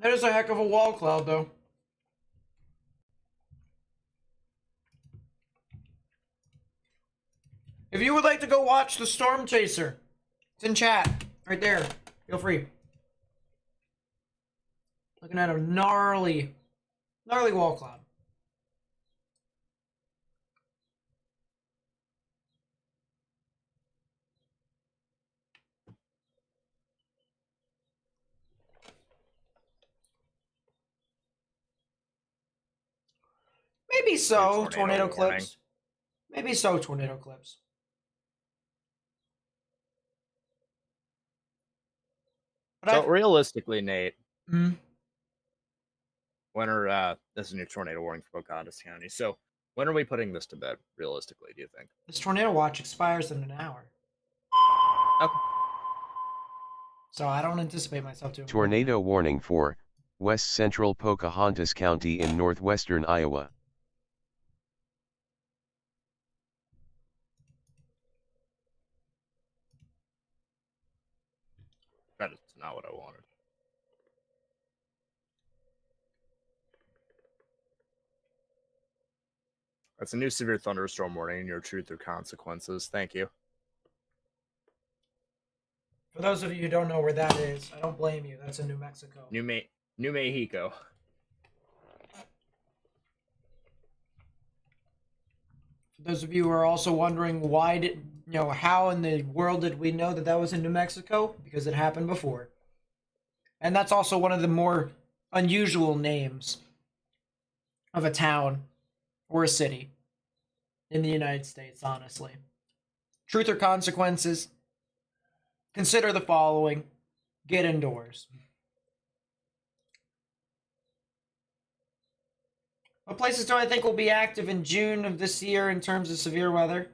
That is a heck of a wall cloud, though. If you would like to go watch the Storm Chaser, it's in chat. Right there. Feel free. Looking at a gnarly wall cloud. Maybe so, tornado clips. Maybe so, tornado clips. So realistically, Nate, Mm-hmm. when are this is a new tornado warning for Pocahontas County? So when are we putting this to bed? Realistically, do you think this tornado watch expires in an hour? Okay. So I don't anticipate myself to. Tornado warning for West Central Pocahontas County in northwestern Iowa. That is not what I wanted. That's a new severe thunderstorm warning. Your truth or consequences. Thank you. For those of you who don't know where that is, I don't blame you. That's in New Mexico. New Mexico. For those of you who are also wondering how in the world did we know that that was in New Mexico? Because it happened before. And that's also one of the more unusual names of a town or a city in the United States, honestly. Truth or consequences? Consider the following. Get indoors. What places do I think will be active in June of this year in terms of severe weather?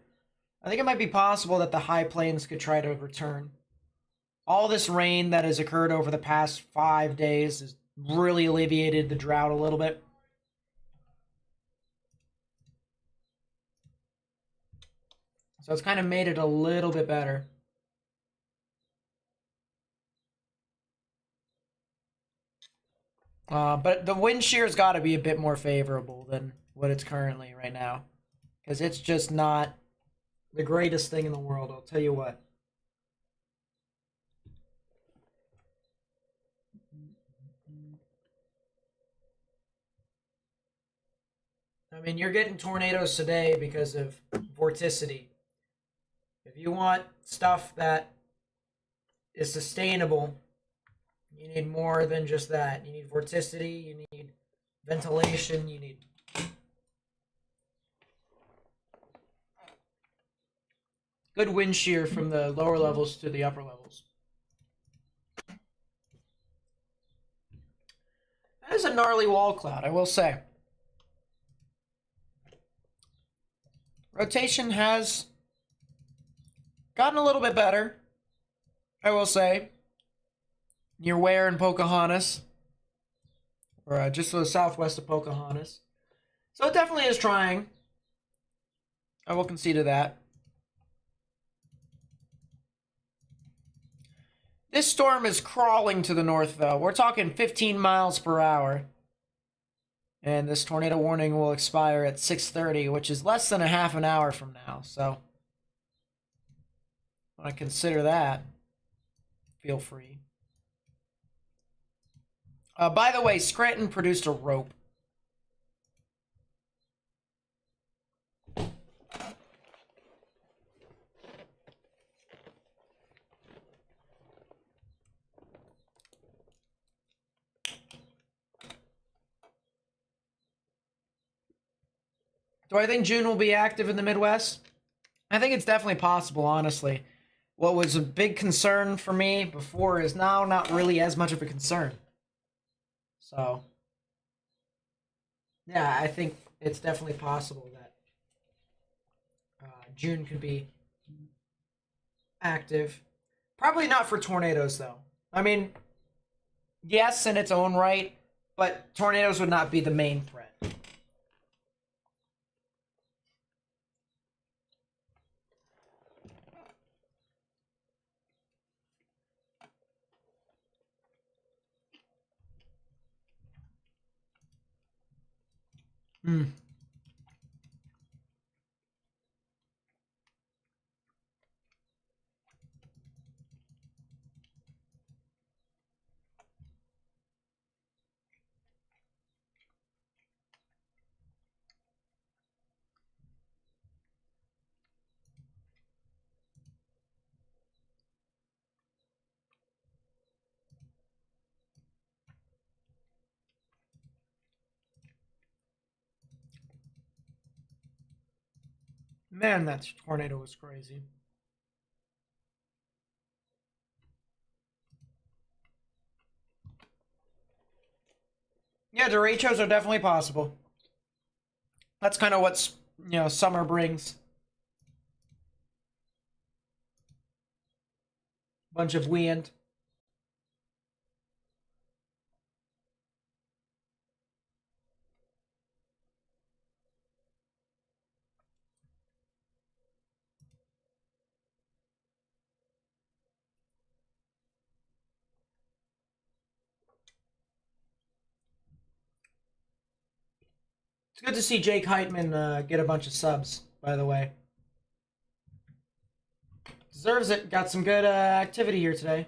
I think it might be possible that the high plains could try to return. All this rain that has occurred over the past 5 days has really alleviated the drought a little bit. So it's kind of made it a little bit better. But the wind shear's got to be a bit more favorable than what it's currently right now. Because it's just not the greatest thing in the world, I'll tell you what. I mean, you're getting tornadoes today because of vorticity. If you want stuff that is sustainable, you need more than just that. You need vorticity, you need ventilation, you need good wind shear from the lower levels to the upper levels. That is a gnarly wall cloud, I will say. Rotation has gotten a little bit better, I will say. Near Ware and Pocahontas, or just to the southwest of Pocahontas. So it definitely is trying. I will concede to that. This storm is crawling to the north, though. We're talking 15 miles per hour. And this tornado warning will expire at 6:30, which is less than a half an hour from now. So, when I consider that, feel free. By the way, Scranton produced a rope. Do I think June will be active in the Midwest? I think it's definitely possible, honestly. What was a big concern for me before is now not really as much of a concern. So, yeah, I think it's definitely possible that June could be active. Probably not for tornadoes, though. I mean, yes, in its own right, but tornadoes would not be the main threat. Hmm. Man, that tornado was crazy. Yeah, derechos are definitely possible. That's kind of what's, summer brings. Bunch of wind. It's good to see Jake Heitman get a bunch of subs, by the way. Deserves it. Got some good activity here today.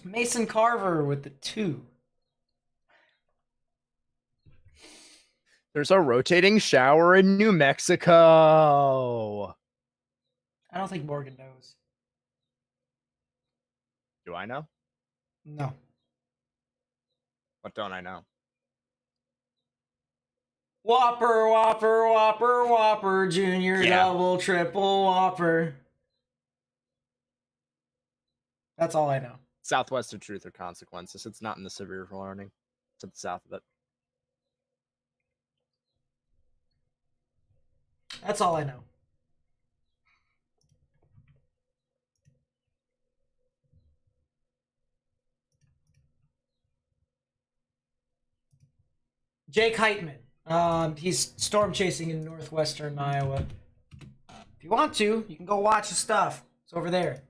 Mason Carver with the 2. There's a rotating shower in New Mexico. I don't think Morgan knows. Do I know? No. What don't I know? Whopper, Whopper, Whopper, Whopper, Junior, double, triple, Whopper. That's all I know. Southwest of Truth or Consequences. It's not in the severe warning. It's to the south of it. That's all I know. Jake Heitman. He's storm chasing in northwestern Iowa. If you want to, you can go watch his stuff. It's over there.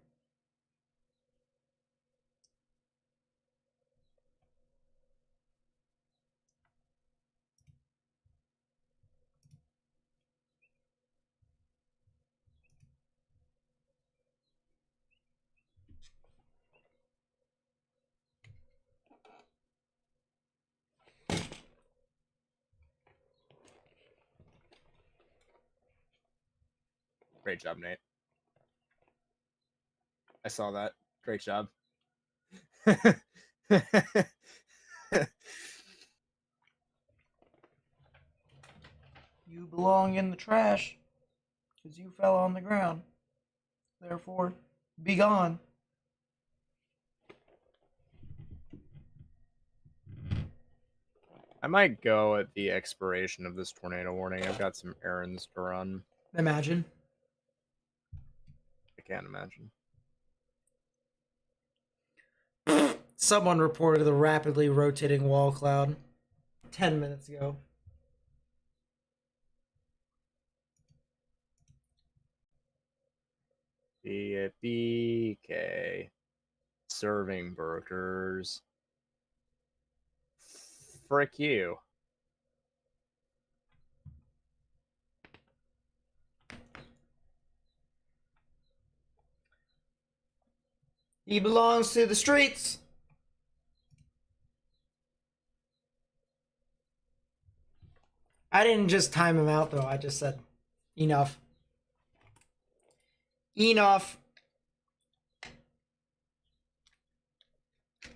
Great job, Nate. I saw that. Great job. You belong in the trash because you fell on the ground. Therefore, be gone. I might go at the expiration of this tornado warning. I've got some errands to run. Imagine. I can't imagine. Someone reported a rapidly rotating wall cloud 10 minutes ago. BK. Serving burgers. Frick you. He belongs to the streets. I didn't just time him out, though. I just said, enough. Enough.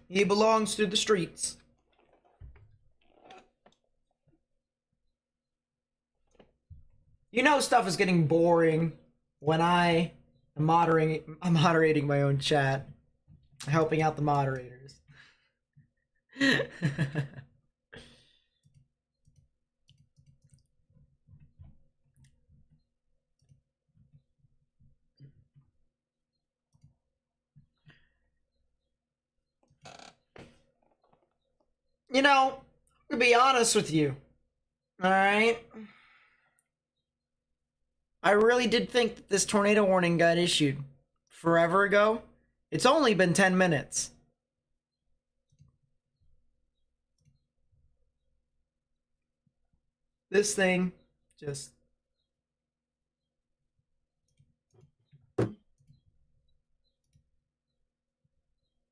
He belongs to the streets. Stuff is getting boring when I am moderating my own chat, helping out the moderators. To be honest with you, all right? I really did think that this tornado warning got issued forever ago. It's only been 10 minutes. This thing just...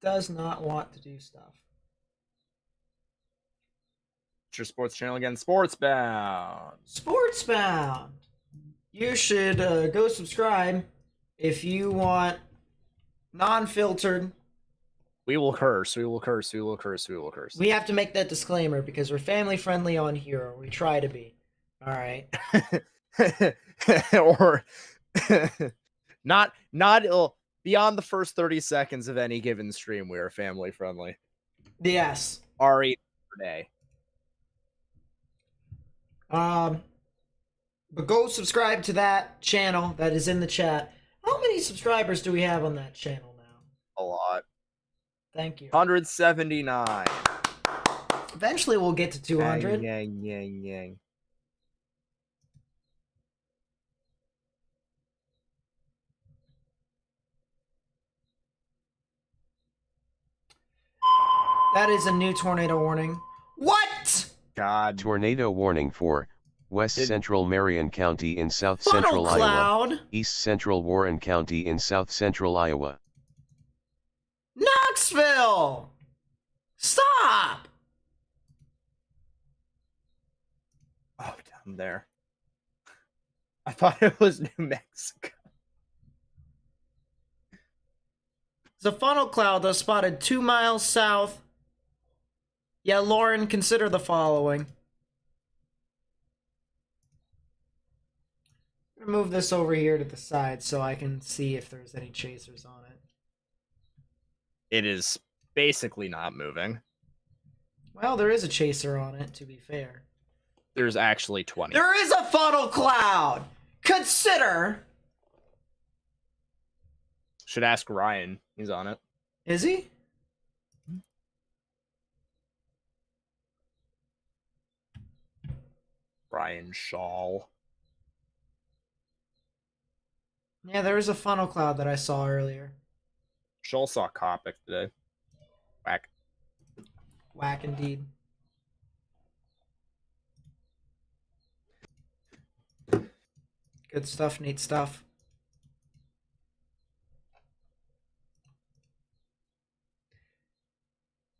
does not want to do stuff. It's your sports channel again, Sportsbound. Sportsbound. You should go subscribe if you want non-filtered. We will curse. We will curse. We will curse. We will curse. We have to make that disclaimer because we're family friendly on here, or we try to be. All right. Or not beyond the first 30 seconds of any given stream, we are family friendly. Yes. R8 per day. But go subscribe to that channel that is in the chat. How many subscribers do we have on that channel now? A lot. Thank you. 179. Eventually we'll get to 200. Yang, yang, yang. That is a new tornado warning. What? God. Tornado warning for West Central Marion County in South Funnel Central cloud. Iowa, East Central Warren County in South Central Iowa. Knoxville! Stop! Oh, down there. I thought it was New Mexico. The funnel cloud that's spotted 2 miles south. Yeah, Lauren, consider the following. I'm gonna move this over here to the side so I can see if there's any chasers on it. It is basically not moving. Well, there is a chaser on it, to be fair. There's actually 20. There is a funnel cloud! Consider! Should ask Ryan. He's on it. Is he? Ryan Shaw. Yeah, there is a funnel cloud that I saw earlier. Shaw saw Copic today. Whack. Whack indeed. Good stuff, neat stuff.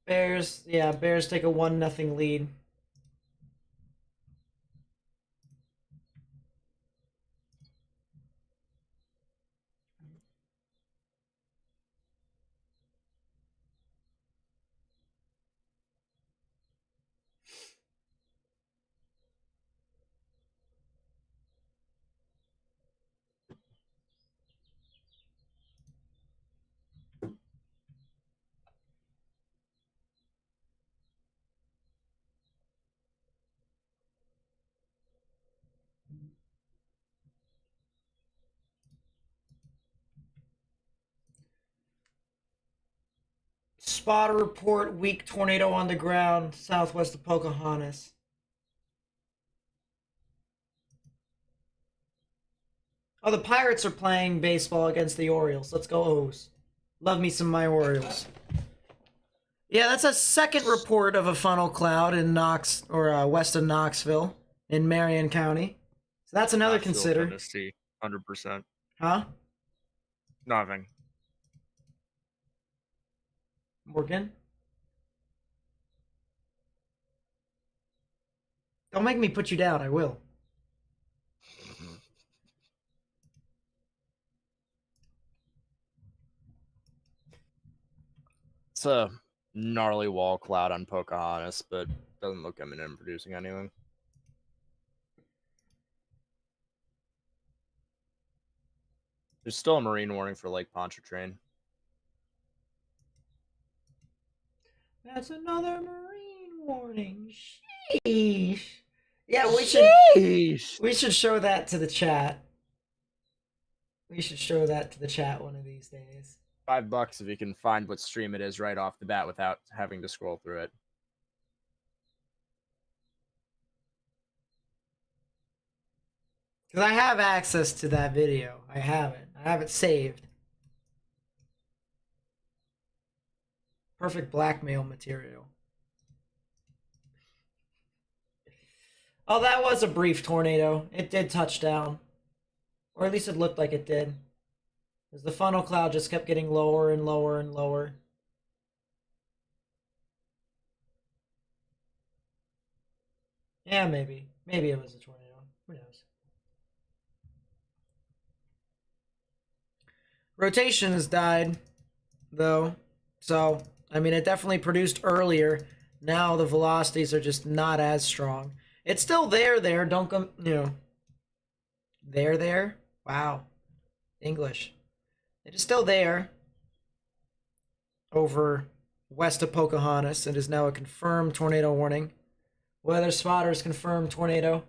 Bears take a 1-0 lead. Spotter report, weak tornado on the ground, southwest of Pocahontas. Oh, the Pirates are playing baseball against the Orioles. Let's go O's. Love me some my Orioles. Yeah, that's a second report of a funnel cloud in west of Knoxville in Marion County. So that's another consider. Tennessee, 100%. Huh? Nothing. Morgan? Don't make me put you down. I will. It's a gnarly wall cloud on Pocahontas, but doesn't look imminent in producing anything. There's still a marine warning for Lake Pontchartrain. That's another marine warning. Sheesh. Yeah, we should show that to the chat. We should show that to the chat one of these days. $5 if you can find what stream it is right off the bat without having to scroll through it. Because I have access to that video. I have it saved. Perfect blackmail material. Oh, that was a brief tornado. It did touch down. Or at least it looked like it did. Because the funnel cloud just kept getting lower and lower and lower. Yeah, maybe. Maybe it was a tornado. Who knows? Rotation has died, though. So, I mean, it definitely produced earlier. Now the velocities are just not as strong. It's still there. Don't come, there. Wow. English. It is still there. Over west of Pocahontas. It is now a confirmed tornado warning. Weather spotters confirmed tornado.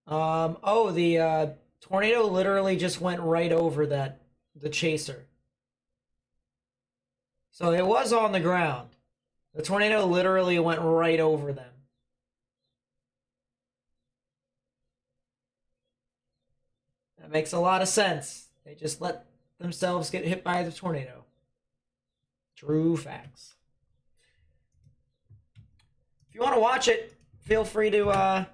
The tornado literally just went right over the chaser. So it was on the ground. The tornado literally went right over them. That makes a lot of sense. They just let themselves get hit by the tornado. True facts. If you want to watch it, feel free to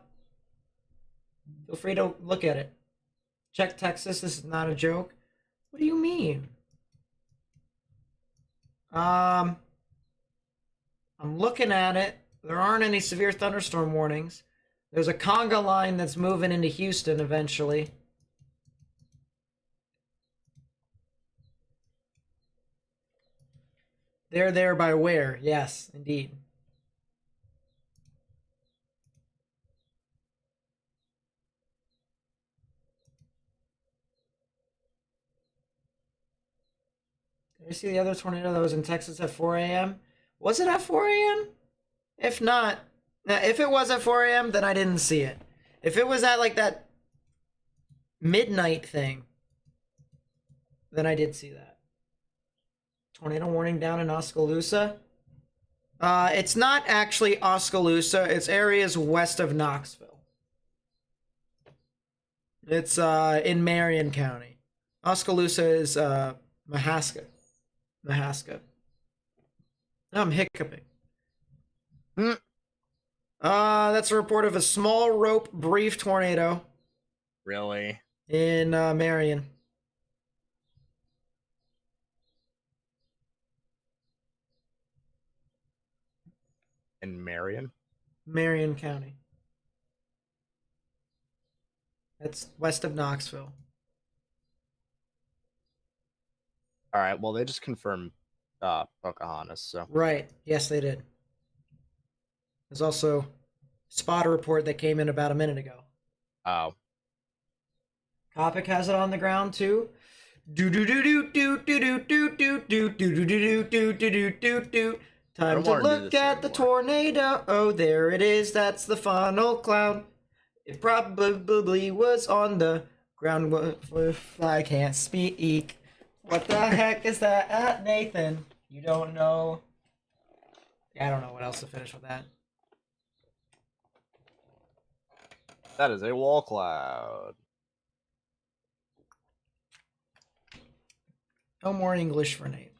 look at it. Check Texas. This is not a joke. What do you mean? I'm looking at it. There aren't any severe thunderstorm warnings. There's a conga line that's moving into Houston eventually. They're there by where? Yes, indeed. Did you see the other tornado that was in Texas at 4 a.m.? Was it at 4 a.m.? If not, if it was at 4 a.m., then I didn't see it. If it was at like that midnight thing, then I did see that. Tornado warning down in Oskaloosa. It's not actually Oskaloosa. It's areas west of Knoxville. It's in Marion County. Oskaloosa is Mahaska. I'm hiccuping. That's a report of a small rope brief tornado. Really? In Marion. In Marion? Marion County. That's west of Knoxville. All right. Well, they just confirmed Pocahontas. So right. Yes, they did. There's also a spotter report that came in about a minute ago. Oh. Copic has it on the ground too. Do do do do do do do do do do do do do do do do. Time to look at the tornado. Oh, there it is. That's the funnel cloud. It probably was on the ground. I can't speak. What the heck is that, Nathan? You don't know? I don't know what else to finish with that. That is a wall cloud. No more English for Nate.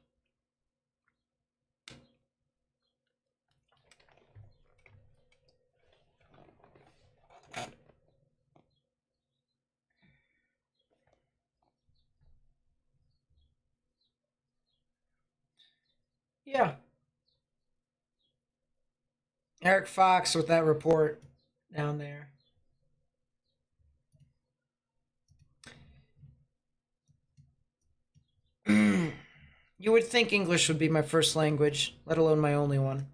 Yeah. Eric Fox with that report down there. You would think English would be my first language, let alone my only one.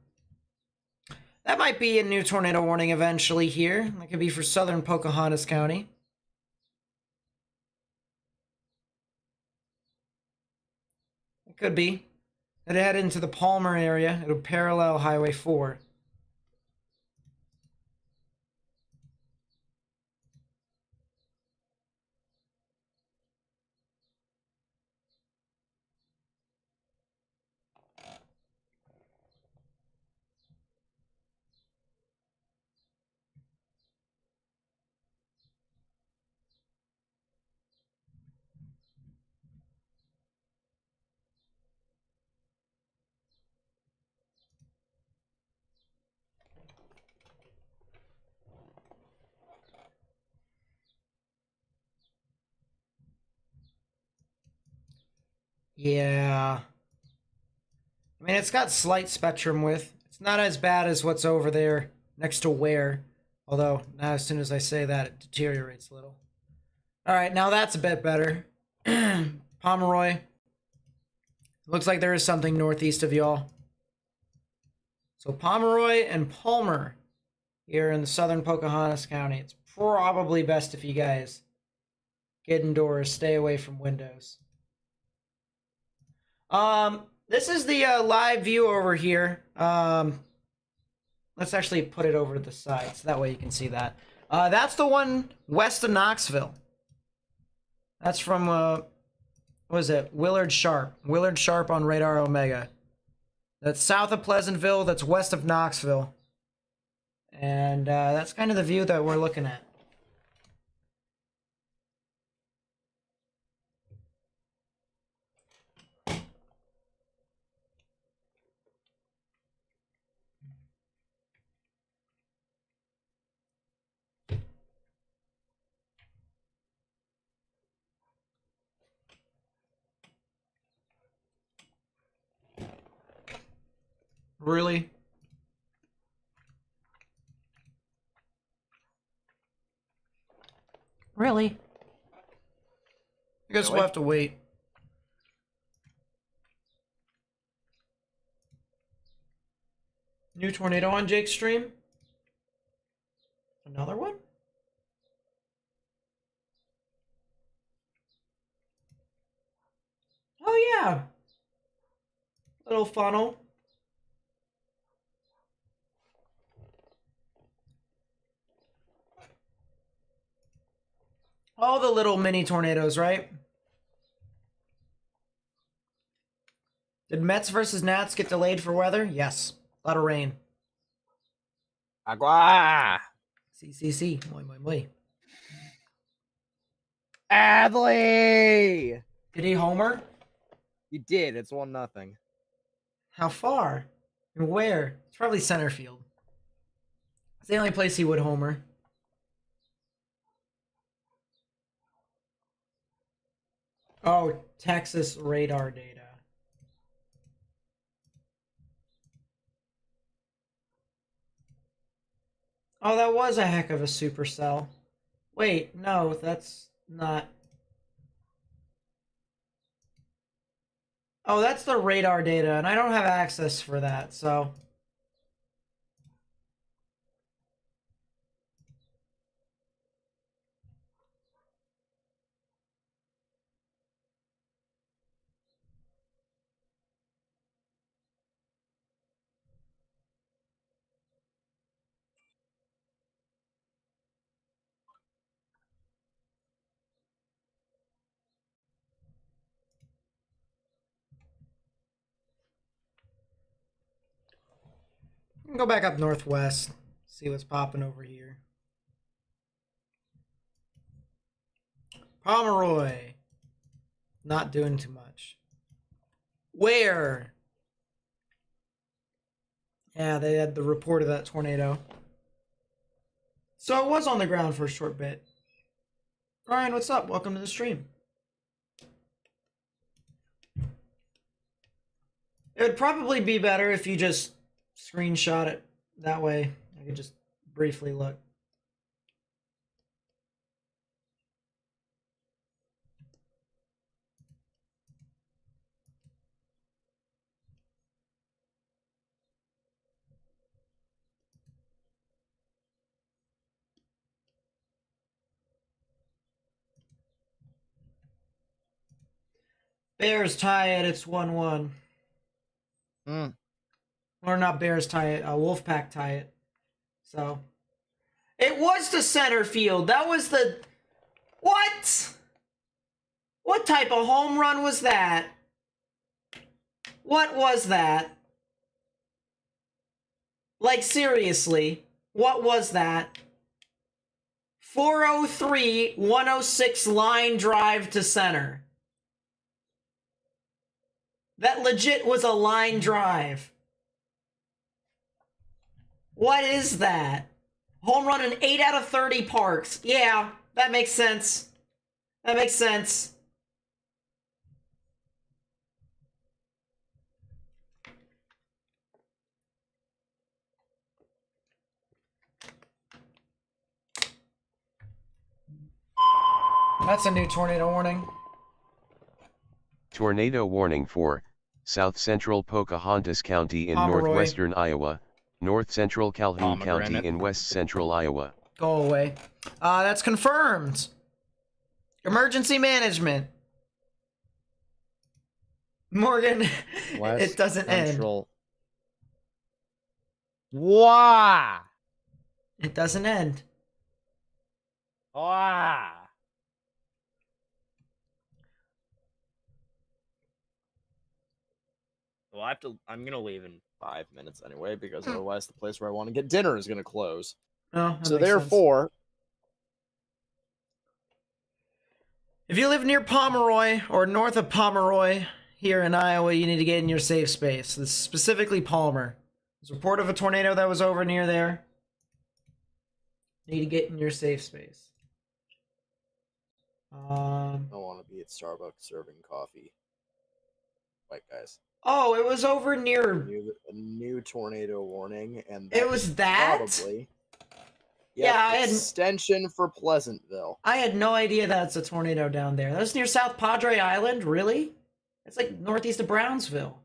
That might be a new tornado warning eventually here. That could be for southern Pocahontas County. It could be. It'd head into the Palmer area. It'll parallel Highway 4. Yeah. I mean, it's got slight spectrum width. It's not as bad as what's over there next to Ware. Although, now as soon as I say that, it deteriorates a little. Alright, now that's a bit better. Pomeroy. Looks like there is something northeast of y'all. So Pomeroy and Palmer here in the southern Pocahontas County. It's probably best if you guys get indoors, stay away from windows. This is the live view over here. Let's actually put it over to the side so that way you can see that. That's the one west of Knoxville. That's from, what was it? Willard Sharp. Willard Sharp on Radar Omega. That's south of Pleasantville. That's west of Knoxville. And that's kind of the view that we're looking at. Really? Really? I guess we'll have to wait. New tornado on Jake's stream? Another one? Oh yeah. Little funnel. All the little mini tornadoes, right? Did Mets versus Nats get delayed for weather? Yes. A lot of rain. Agua! CCC. Muy, muy, muy. Adley! Did he homer? He did. It's 1-0. How far? And where? It's probably center field. It's the only place he would homer. Oh, Texas radar data. Oh, that was a heck of a supercell. Wait, no, that's not. Oh, that's the radar data, and I don't have access for that, so. Go back up northwest, see what's popping over here. Pomeroy. Not doing too much. Where? Yeah, they had the report of that tornado. So it was on the ground for a short bit. Ryan, what's up? Welcome to the stream. It would probably be better if you just screenshot it That way, I can just briefly look. Bears tie it. It's 1-1. Or not Bears tie it. Wolfpack tie it. So it was the center field. That was the what? What type of home run was that? What was that? Like seriously, what was that? 403, 106 line drive to center. That legit was a line drive. What is that? Home run in 8 out of 30 parks. Yeah, that makes sense. That makes sense. That's a new tornado warning. Tornado warning for South Central Pocahontas County in Pomeroy. northwestern Iowa, North Central Calhoun County in west central Iowa. Go away. That's confirmed. Emergency management. Morgan, it doesn't end. Why? It doesn't end. Why? Well, I'm gonna leave in 5 minutes anyway, because otherwise the place where I want to get dinner is gonna close. Oh, so therefore, if you live near Pomeroy or north of Pomeroy here in Iowa, you need to get in your safe space. This is specifically Palmer. There's a report of a tornado that was over near there. You need to get in your safe space. I want to be at Starbucks serving coffee. White guys. Oh, it was over near a new tornado warning, and it was that. Probably. Yep, yeah, I had extension for Pleasantville. I had no idea that's a tornado down there. That's near South Padre Island, really? It's like northeast of Brownsville.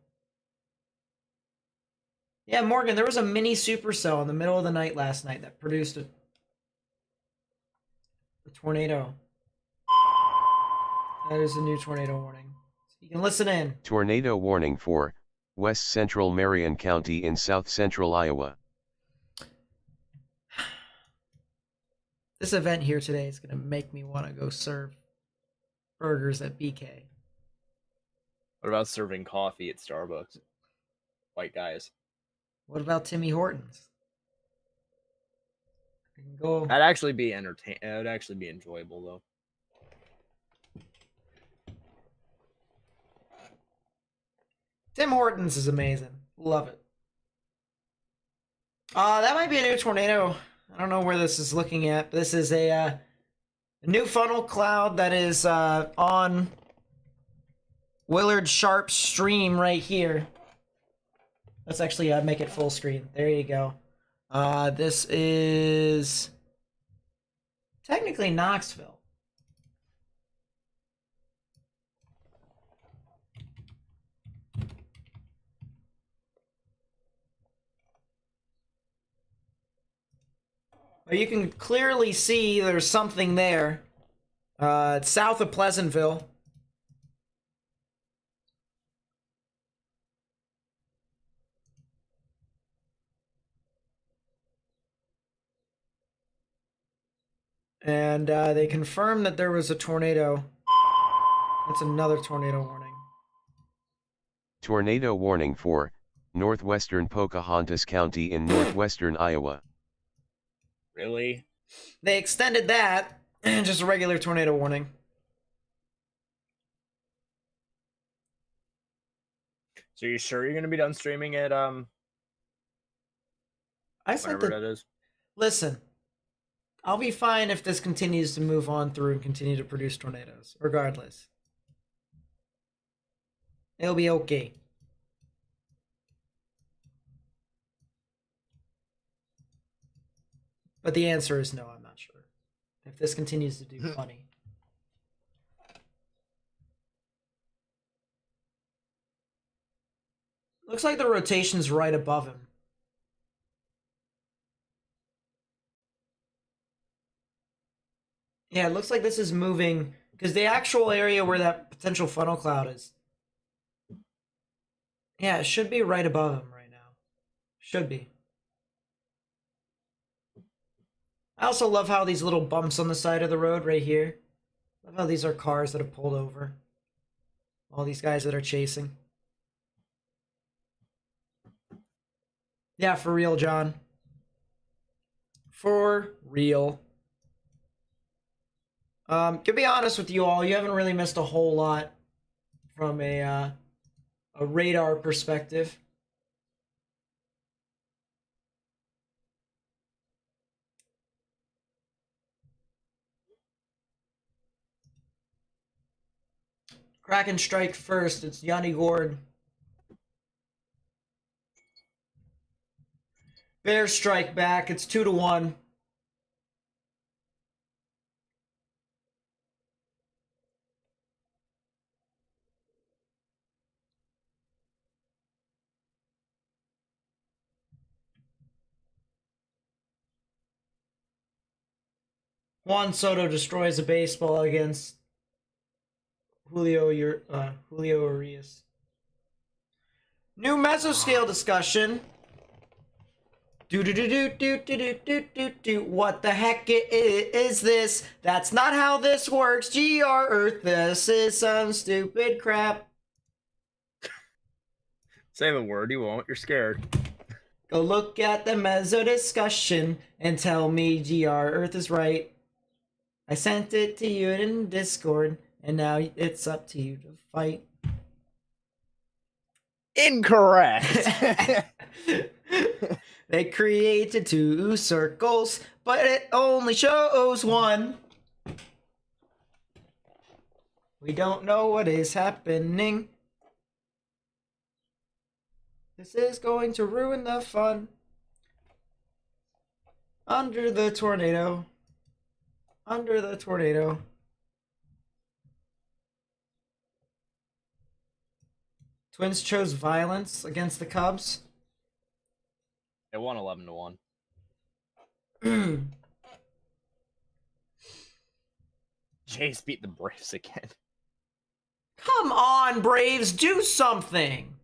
Yeah, Morgan, there was a mini supercell in the middle of the night last night that produced a tornado. That is a new tornado warning. You can listen in. Tornado warning for West Central Marion County in South Central Iowa. This event here today is going to make me want to go serve burgers at BK. What about serving coffee at Starbucks? White guys. What about Timmy Hortons? I can go. That'd actually be entertaining. It would actually be enjoyable, though. Tim Hortons is amazing. Love it. That might be a new tornado. I don't know where this is looking at. But this is a new funnel cloud that is on Willard Sharp's stream right here. Let's actually make it full screen. There you go. This is technically Knoxville. But you can clearly see there's something there. It's south of Pleasantville. And they confirmed that there was a tornado. That's another tornado warning. Tornado warning for northwestern Pocahontas County in northwestern Iowa. Really? They extended that, just a regular tornado warning. So you sure you're gonna be done streaming at I said whatever that is? Listen, I'll be fine if this continues to move on through and continue to produce tornadoes, regardless. It'll be okay. But the answer is no, I'm not sure. If this continues to do funny. Looks like the rotation's right above him. Yeah, it looks like this is moving, because the actual area where that potential funnel cloud is. Yeah, it should be right above him right now. Should be. I also love how these little bumps on the side of the road right here. Love how these are cars that have pulled over. All these guys that are chasing. Yeah, for real, John. For real. To be honest with you all, you haven't really missed a whole lot from a radar perspective. Kraken strike first. It's Yanni Gord. Bears strike back. It's 2-1. Juan Soto destroys a baseball against Julio Urias. New mesoscale discussion. What the heck is this? That's not how this works. GR Earth, this is some stupid crap. Say the word, you won't. You're scared. Go look at the meso discussion and tell me GR Earth is right. I sent it to you in Discord, and now it's up to you to fight. Incorrect. They created 2 circles, but it only shows 1. We don't know what is happening. This is going to ruin the fun. Under the tornado. Under the tornado. Twins chose violence against the Cubs. They won 11-1. Jays beat the Braves again. Come on, Braves, do something.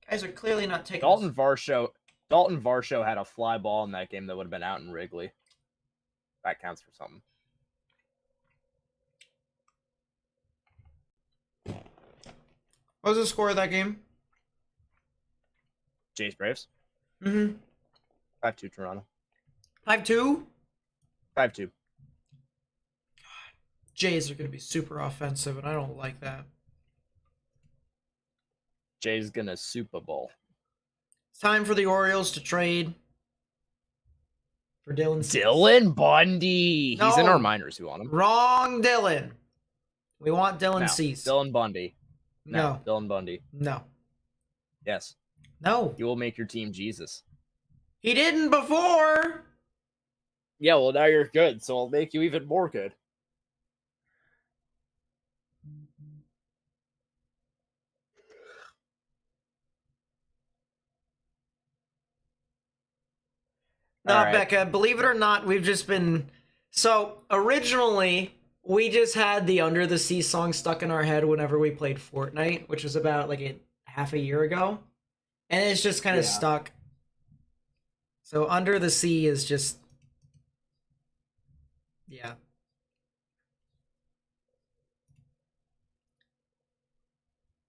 Guys are clearly not taking Dalton Varsho had a fly ball in that game that would have been out in Wrigley. That counts for something. What was the score of that game? Jays Braves. 5-2 Toronto. 5-2? 5-2. Jays are going to be super offensive, and I don't like that. Jays gonna Super Bowl. It's time for the Orioles to trade for Dylan Cease. Dylan Bundy. No. He's in our minors. Who want him? Wrong Dylan. We want Dylan Cease. Dylan Bundy. No. Dylan Bundy. No. Yes. No. You will make your team Jesus. He didn't before. Yeah, well, now you're good, so I'll make you even more good. No, right. Becca, believe it or not, we've just been... So, originally, we just had the Under the Sea song stuck in our head whenever we played Fortnite, which was about, like, half a year ago. And it's just kind of stuck. So, Under the Sea is just... Yeah.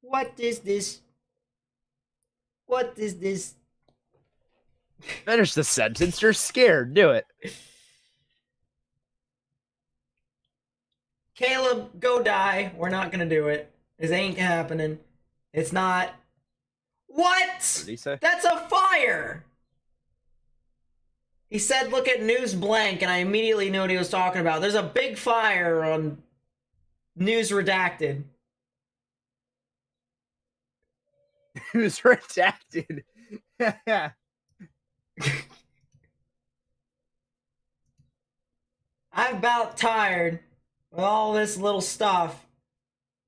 What is this? What is this? Finish the sentence. You're scared. Do it. Caleb, go die. We're not gonna do it. This ain't happening. It's not. What? What did he say? That's a fire! He said, look at News Blank, and I immediately knew what he was talking about. There's a big fire on News Redacted. News redacted. I'm about tired with all this little stuff.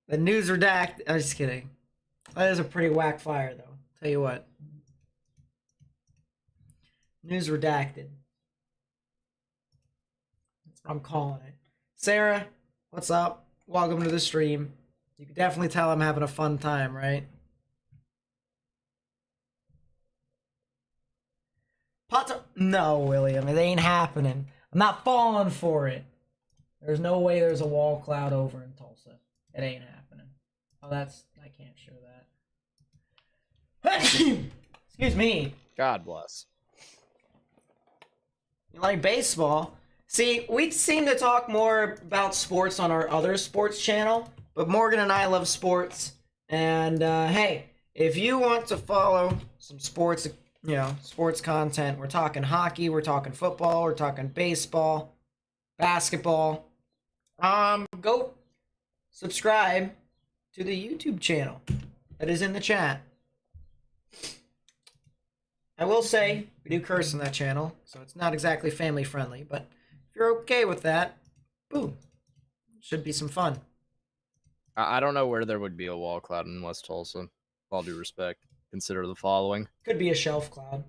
The news redacted. I'm just kidding. That is a pretty whack fire, though. Tell you what. News redacted. That's what I'm calling it. Sarah, what's up? Welcome to the stream. You can definitely tell I'm having a fun time, right? Potter? No, William, it ain't happening. I'm not falling for it. There's no way there's a wall cloud over in Tulsa. It ain't happening. Oh, I can't show that. Excuse me. God bless. You like baseball? See, we seem to talk more about sports on our other sports channel, but Morgan and I love sports. And hey, if you want to follow some sports, sports content, we're talking hockey, we're talking football, we're talking baseball, basketball. Go subscribe to the YouTube channel that is in the chat. I will say, we do curse on that channel, so it's not exactly family friendly, but if you're okay with that, boom. Should be some fun. I don't know where there would be a wall cloud in West Tulsa. With all due respect, consider the following. Could be a shelf cloud.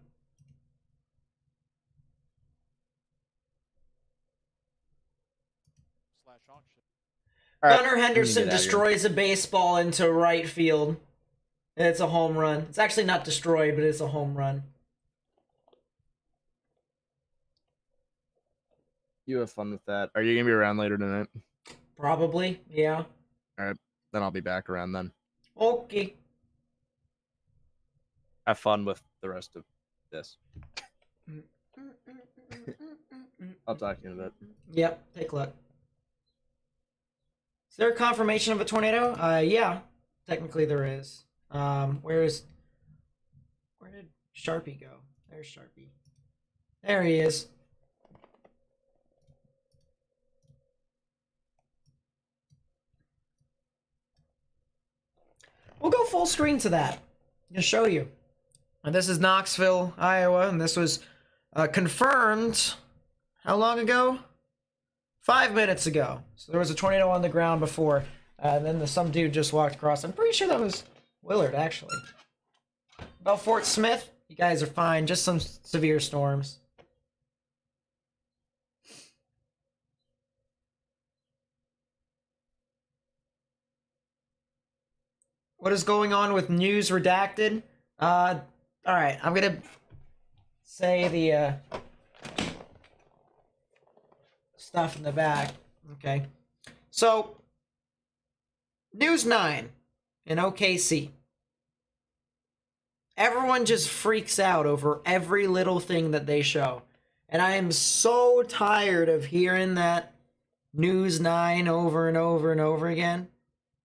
Gunnar Henderson destroys a baseball into right field. It's a home run. It's actually not destroyed, but it's a home run. You have fun with that. Are you going to be around later tonight? Probably, yeah. All right, then I'll be back around then. Okay. Have fun with the rest of this. I'll talk to you in a bit. Yep, take a look. Is there a confirmation of a tornado? Yeah, technically there is. Where did Sharpie go? There's Sharpie. There he is. We'll go full screen to that. To show you. And this is Knoxville, Iowa, and this was confirmed how long ago? 5 minutes ago. So there was a tornado on the ground before, and then some dude just walked across. I'm pretty sure that was Willard, actually. About Fort Smith, you guys are fine. Just some severe storms. What is going on with news redacted? All right, I'm gonna say the stuff in the back. Okay, so News 9 in OKC. Everyone just freaks out over every little thing that they show, and I am so tired of hearing that News 9 over and over and over again.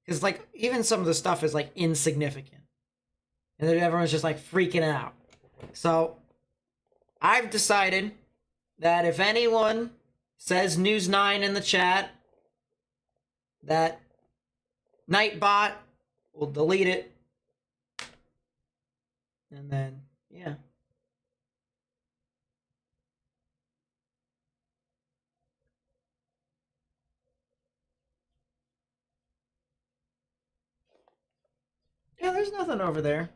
Because, like, even some of the stuff is, like, insignificant. And then everyone's just, like, freaking out. So, I've decided that if anyone says News 9 in the chat, that Nightbot will delete it. And then, yeah. Yeah, there's nothing over there.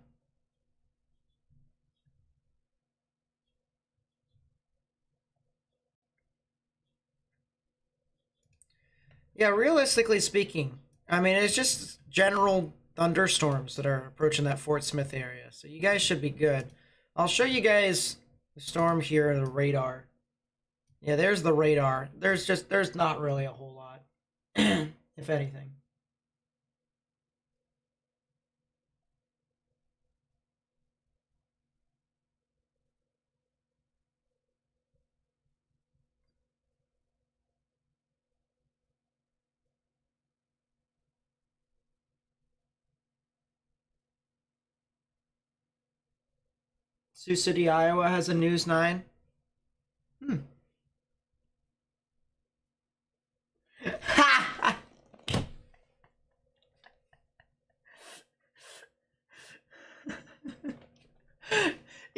Yeah, realistically speaking, I mean, it's just general thunderstorms that are approaching that Fort Smith area. So you guys should be good. I'll show you guys the storm here, the radar. Yeah, there's the radar. There's not really a whole lot, if anything. Sioux City, Iowa has a News 9.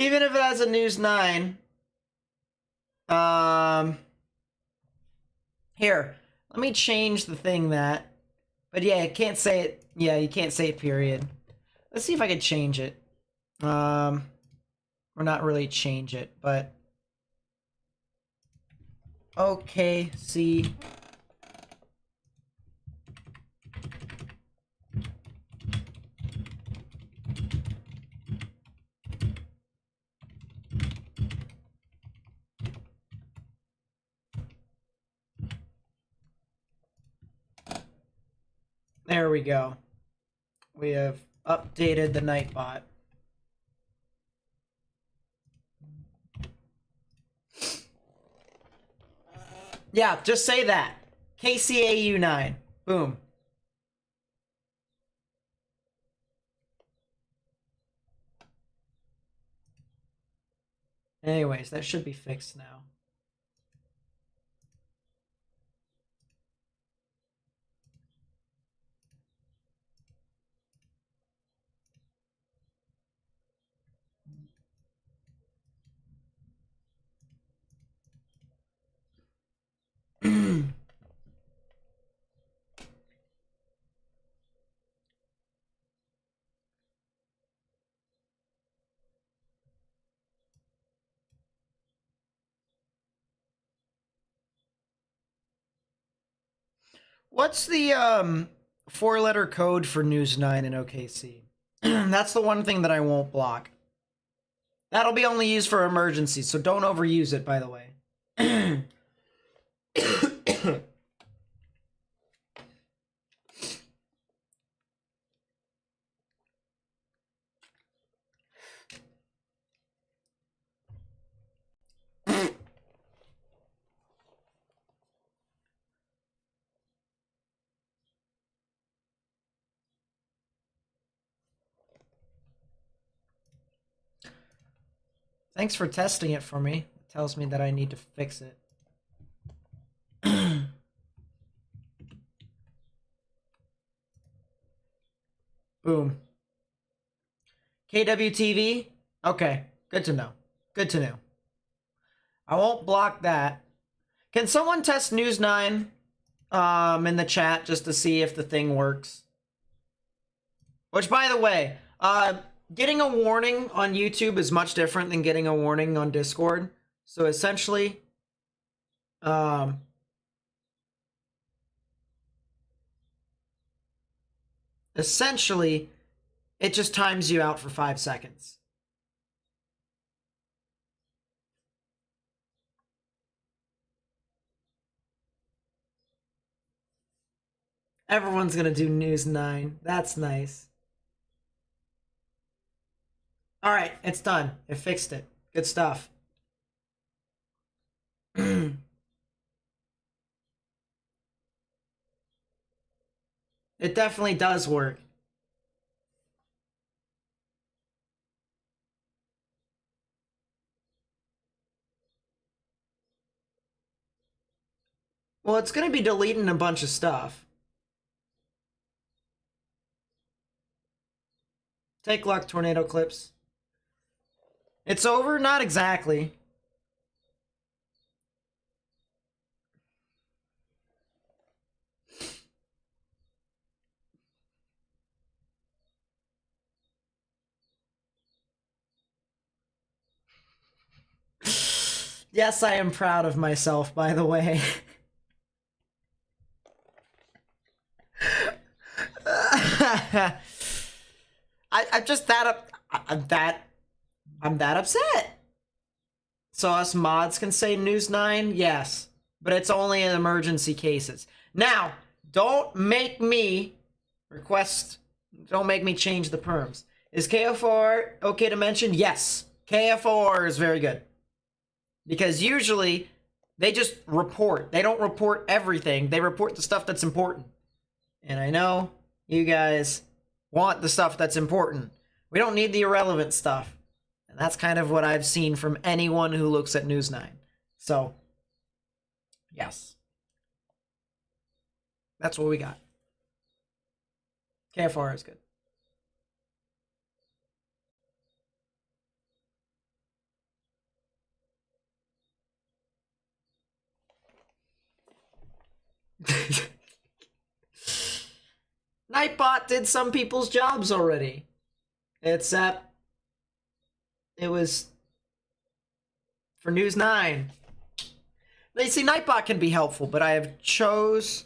Even if it has a News 9. Here, let me change the thing that. But yeah, you can't say it. Yeah, you can't say it, period. Let's see if I can change it. Or not really change it, but. Okay, see. There we go. We have updated the Nightbot. Yeah, just say that. KCAU9. Boom. Anyways, that should be fixed now. What's the 4-letter code for News 9 in OKC? That's the one thing that I won't block. That'll be only used for emergencies, so don't overuse it, by the way. Thanks for testing it for me. It tells me that I need to fix it. Boom. KWTV? Okay, good to know. Good to know. I won't block that. Can someone test News 9 in the chat just to see if the thing works? Which, by the way, getting a warning on YouTube is much different than getting a warning on Discord. So essentially, it just times you out for 5 seconds. Everyone's gonna do News 9. That's nice. All right, it's done. It fixed it. Good stuff. It definitely does work. Well, it's gonna be deleting a bunch of stuff. Take luck, tornado clips. It's over? Not exactly. Yes, I am proud of myself, by the way. I'm just that I'm that upset. So us mods can say News 9? Yes. But it's only in emergency cases. Now, don't make me change the perms. Is KO4 okay to mention? Yes. KO4 is very good. Because usually, they just report. They don't report everything. They report the stuff that's important. And I know you guys want the stuff that's important. We don't need the irrelevant stuff. And that's kind of what I've seen from anyone who looks at News 9. So, yes. That's what we got. KFR is good. Nightbot did some people's jobs already. Except it was for News 9. They see Nightbot can be helpful, but I have chose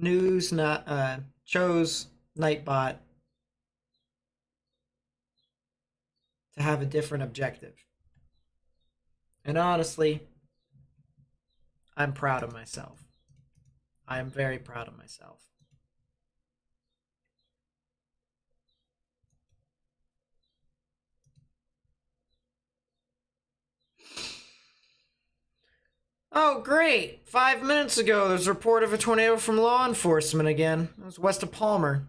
Nightbot to have a different objective. And honestly, I'm proud of myself. I am very proud of myself. Oh, great! 5 minutes ago, there's a report of a tornado from law enforcement again. It was west of Palmer.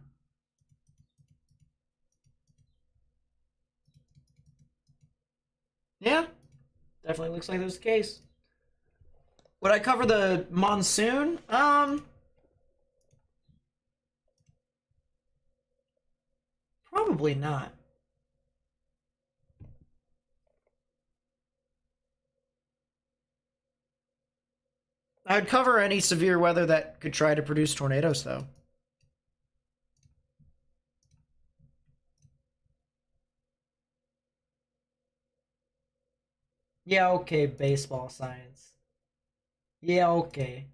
Yeah, definitely looks like that was the case. Would I cover the monsoon? Probably not. I'd cover any severe weather that could try to produce tornadoes, though. Yeah, okay, baseball science. Yeah, okay.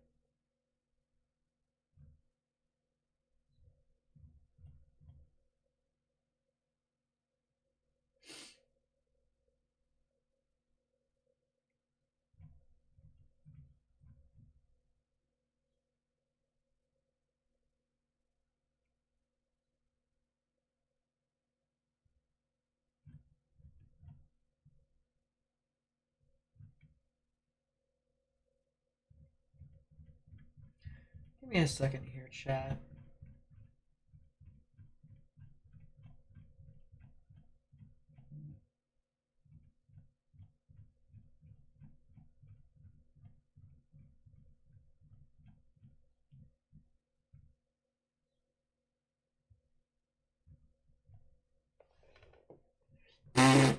Give me a second here, chat.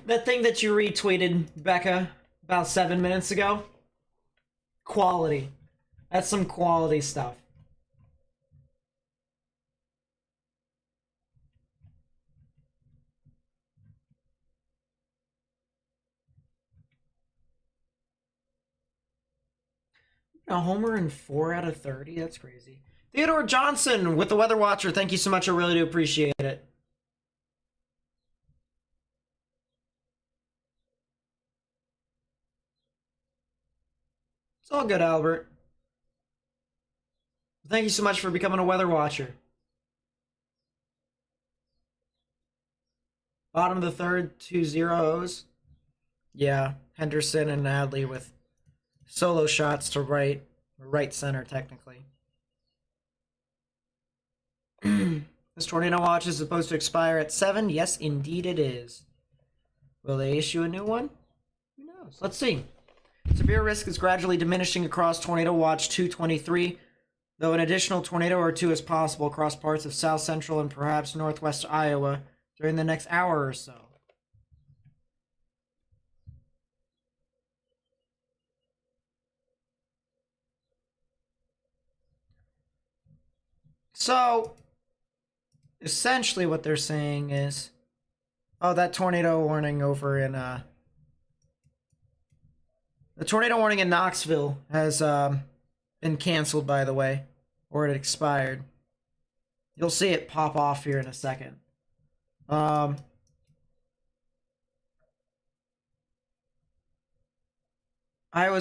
That thing that you retweeted, Becca, about 7 minutes ago? Quality. That's some quality stuff. A homer in 4 out of 30? That's crazy. Theodore Johnson with the Weather Watcher. Thank you so much. I really do appreciate it. It's all good, Albert. Thank you so much for becoming a Weather Watcher. Bottom of the third, 2 zeros. Yeah, Henderson and Adley with solo shots to right center, technically. This tornado watch is supposed to expire at 7. Yes, indeed it is. Will they issue a new one? Who knows? Let's see. Severe risk is gradually diminishing across Tornado Watch 223, though an additional tornado or two is possible across parts of south central and perhaps northwest Iowa during the next hour or so. So, essentially what they're saying is, oh, that tornado warning over in, the tornado warning in Knoxville has, been canceled, by the way, or it expired. You'll see it pop off here in a second. Iowa's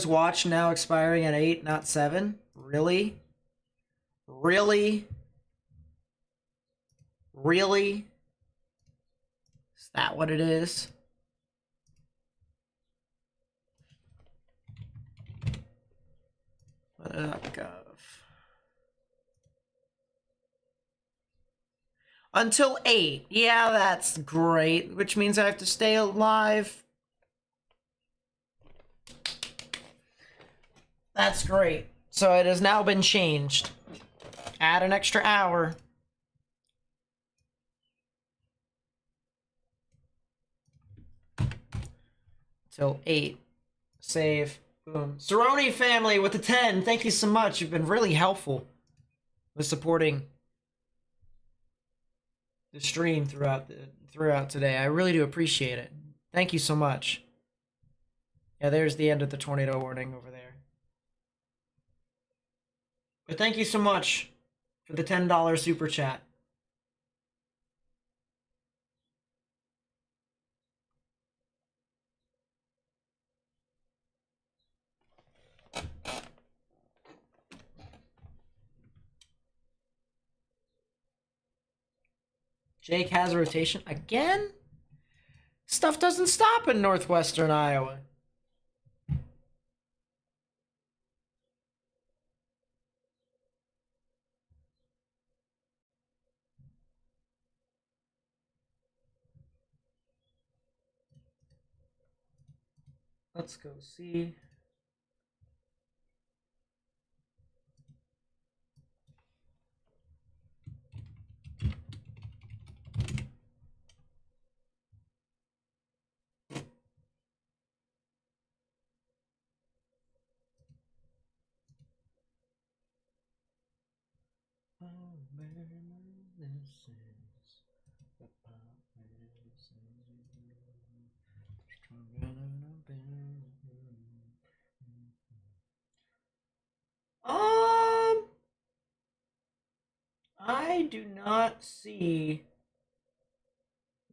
watch now expiring at 8, not 7. Really? Really? Really? Is that what it is? Gov. Until 8. Yeah, that's great. Which means I have to stay alive. That's great. So it has now been changed. Add an extra hour. Till 8. Save. Boom. Cerrone family with the 10. Thank you so much. You've been really helpful with supporting the stream throughout today. I really do appreciate it. Thank you so much. Yeah, there's the end of the tornado warning over there. But thank you so much for the $10 super chat. Jake has a rotation again? Stuff doesn't stop in northwestern Iowa. Let's go see. I do not see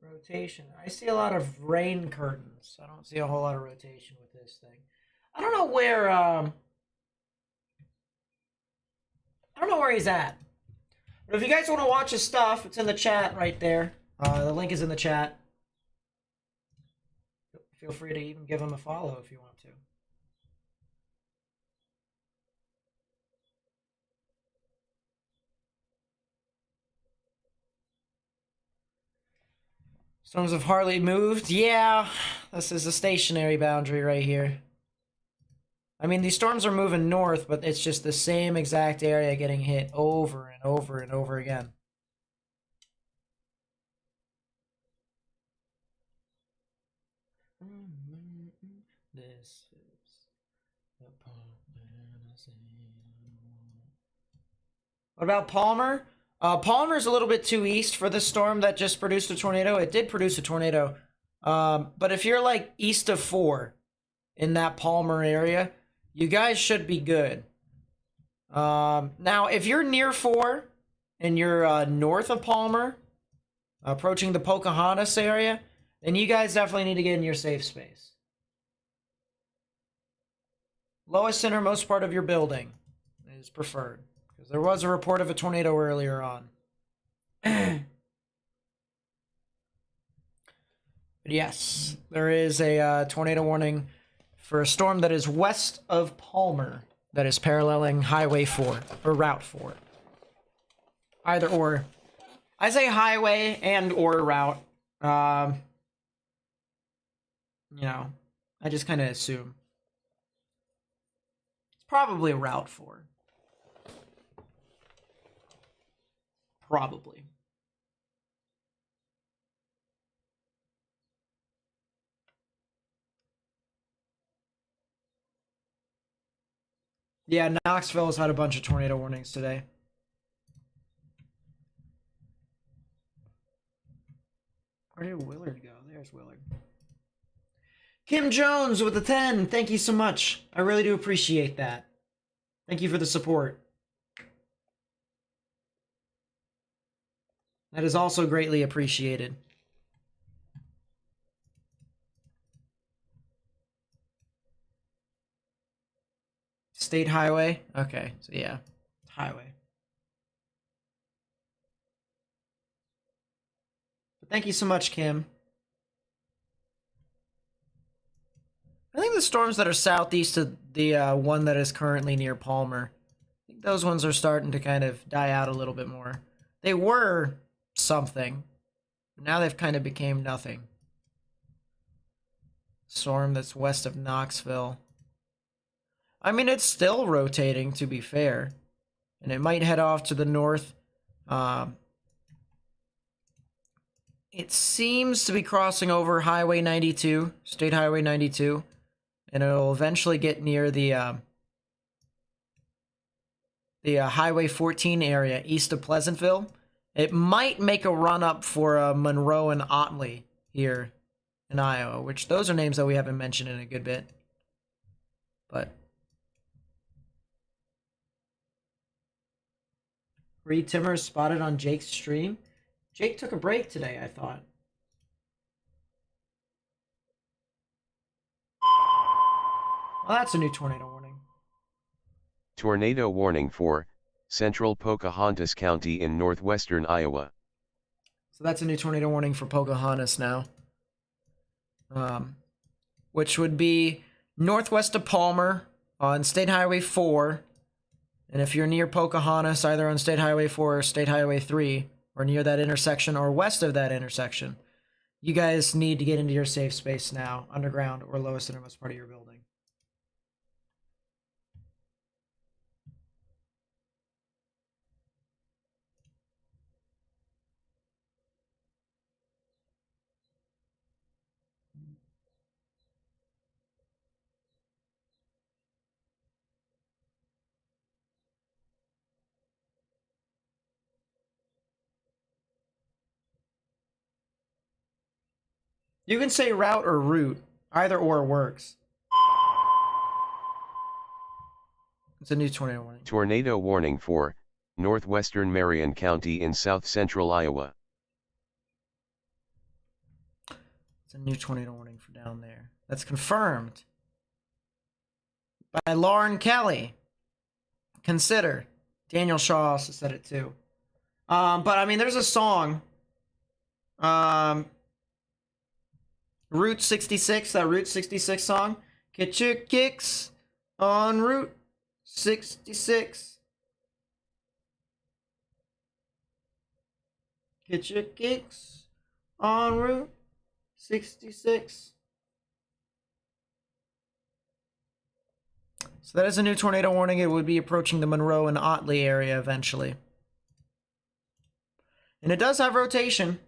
rotation. I see a lot of rain curtains. I don't see a whole lot of rotation with this thing. I don't know where he's at. But if you guys want to watch his stuff, it's in the chat right there. The link is in the chat. Feel free to even give him a follow if you want to. Storms have hardly moved. Yeah, this is a stationary boundary right here. I mean, these storms are moving north, but it's just the same exact area getting hit over and over and over again. This is what about Palmer? Palmer's a little bit too east for the storm that just produced a tornado. It did produce a tornado. But if you're like east of 4 in that Palmer area, you guys should be good. Now, if you're near 4 and you're north of Palmer, approaching the Pocahontas area, then you guys definitely need to get in your safe space. Lowest innermost part of your building is preferred. Because there was a report of a tornado earlier on. But yes, there is a tornado warning for a storm that is west of Palmer that is paralleling Highway 4, or Route 4. Either or. I say highway and or route. You know, I just kind of assume. It's probably Route 4. Probably. Yeah, Knoxville has had a bunch of tornado warnings today. Where did Willard go? There's Willard. Kim Jones with the 10. Thank you so much. I really do appreciate that. Thank you for the support. That is also greatly appreciated. State highway? Okay, so yeah, highway. But thank you so much, Kim. I think the storms that are southeast of the one that is currently near Palmer, I think those ones are starting to kind of die out a little bit more. They were something, but now they've kind of became nothing. Storm that's west of Knoxville. I mean, it's still rotating, to be fair. And it might head off to the north. It seems to be crossing over Highway 92, State Highway 92. and it'll eventually get near the Highway 14 area east of Pleasantville. It might make a run up for Monroe and Otley here in Iowa, which those are names that we haven't mentioned in a good bit. But Reed Timmer spotted on Jake's stream. Jake took a break today, I thought. Well, that's a new tornado warning. Tornado warning for central Pocahontas County in northwestern Iowa. So that's a new tornado warning for Pocahontas now. Which would be northwest of Palmer on State Highway 4. And if you're near Pocahontas, either on State Highway 4 or State Highway 3, or near that intersection or west of that intersection, you guys need to get into your safe space now, underground or lowest innermost part of your building. You can say route or route. Either or works. It's a new tornado warning. Tornado warning for northwestern Marion County in south central Iowa. It's a new tornado warning for down there. That's confirmed by Lauren Kelly. Consider. Daniel Shaw also said it too. But I mean, there's a song. Route 66, that Route 66 song. Get your kicks on Route 66. Get your kicks on Route 66. So that is a new tornado warning. It would be approaching the Monroe and Otley area eventually. And it does have rotation.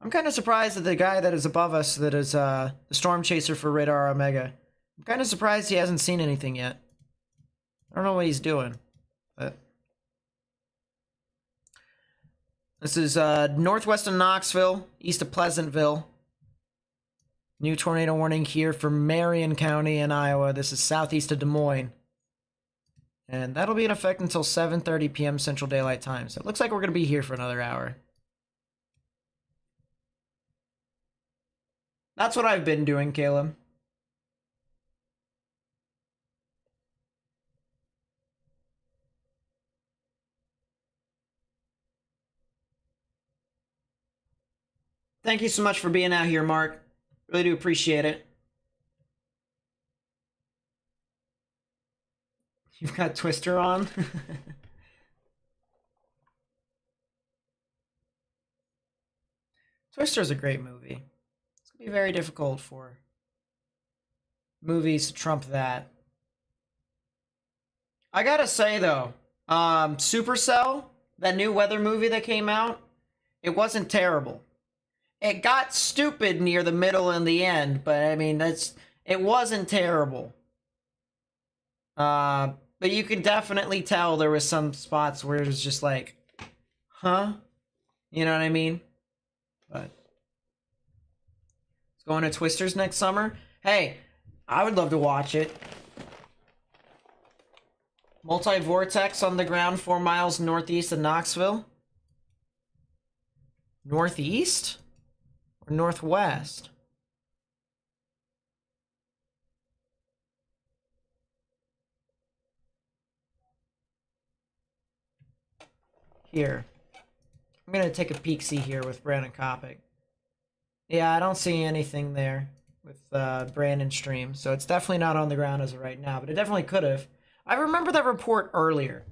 I'm kind of surprised that the guy that is above us, that is the storm chaser for Radar Omega, I'm kind of surprised he hasn't seen anything yet. I don't know what he's doing, but this is northwest of Knoxville, east of Pleasantville. New tornado warning here for Marion County in Iowa. This is southeast of Des Moines. And that'll be in effect until 7:30 p.m. Central Daylight Time. So it looks like we're going to be here for another hour. That's what I've been doing, Caleb. Thank you so much for being out here, Mark. Really do appreciate it. You've got Twister on? Twister's a great movie. It's going to be very difficult for movies to trump that. I gotta say, though, Supercell, that new weather movie that came out, it wasn't terrible. It got stupid near the middle and the end, but I mean, it wasn't terrible. But you can definitely tell there was some spots where it was just like, huh? You know what I mean? But it's going to Twisters next summer. Hey, I would love to watch it. Multi-vortex on the ground 4 miles northeast of Knoxville. Northeast? Or northwest? Here. I'm going to take a peek-see here with Brandon Kopic. Yeah, I don't see anything there with Brandon's stream, so it's definitely not on the ground as of right now, but it definitely could have. I remember that report earlier.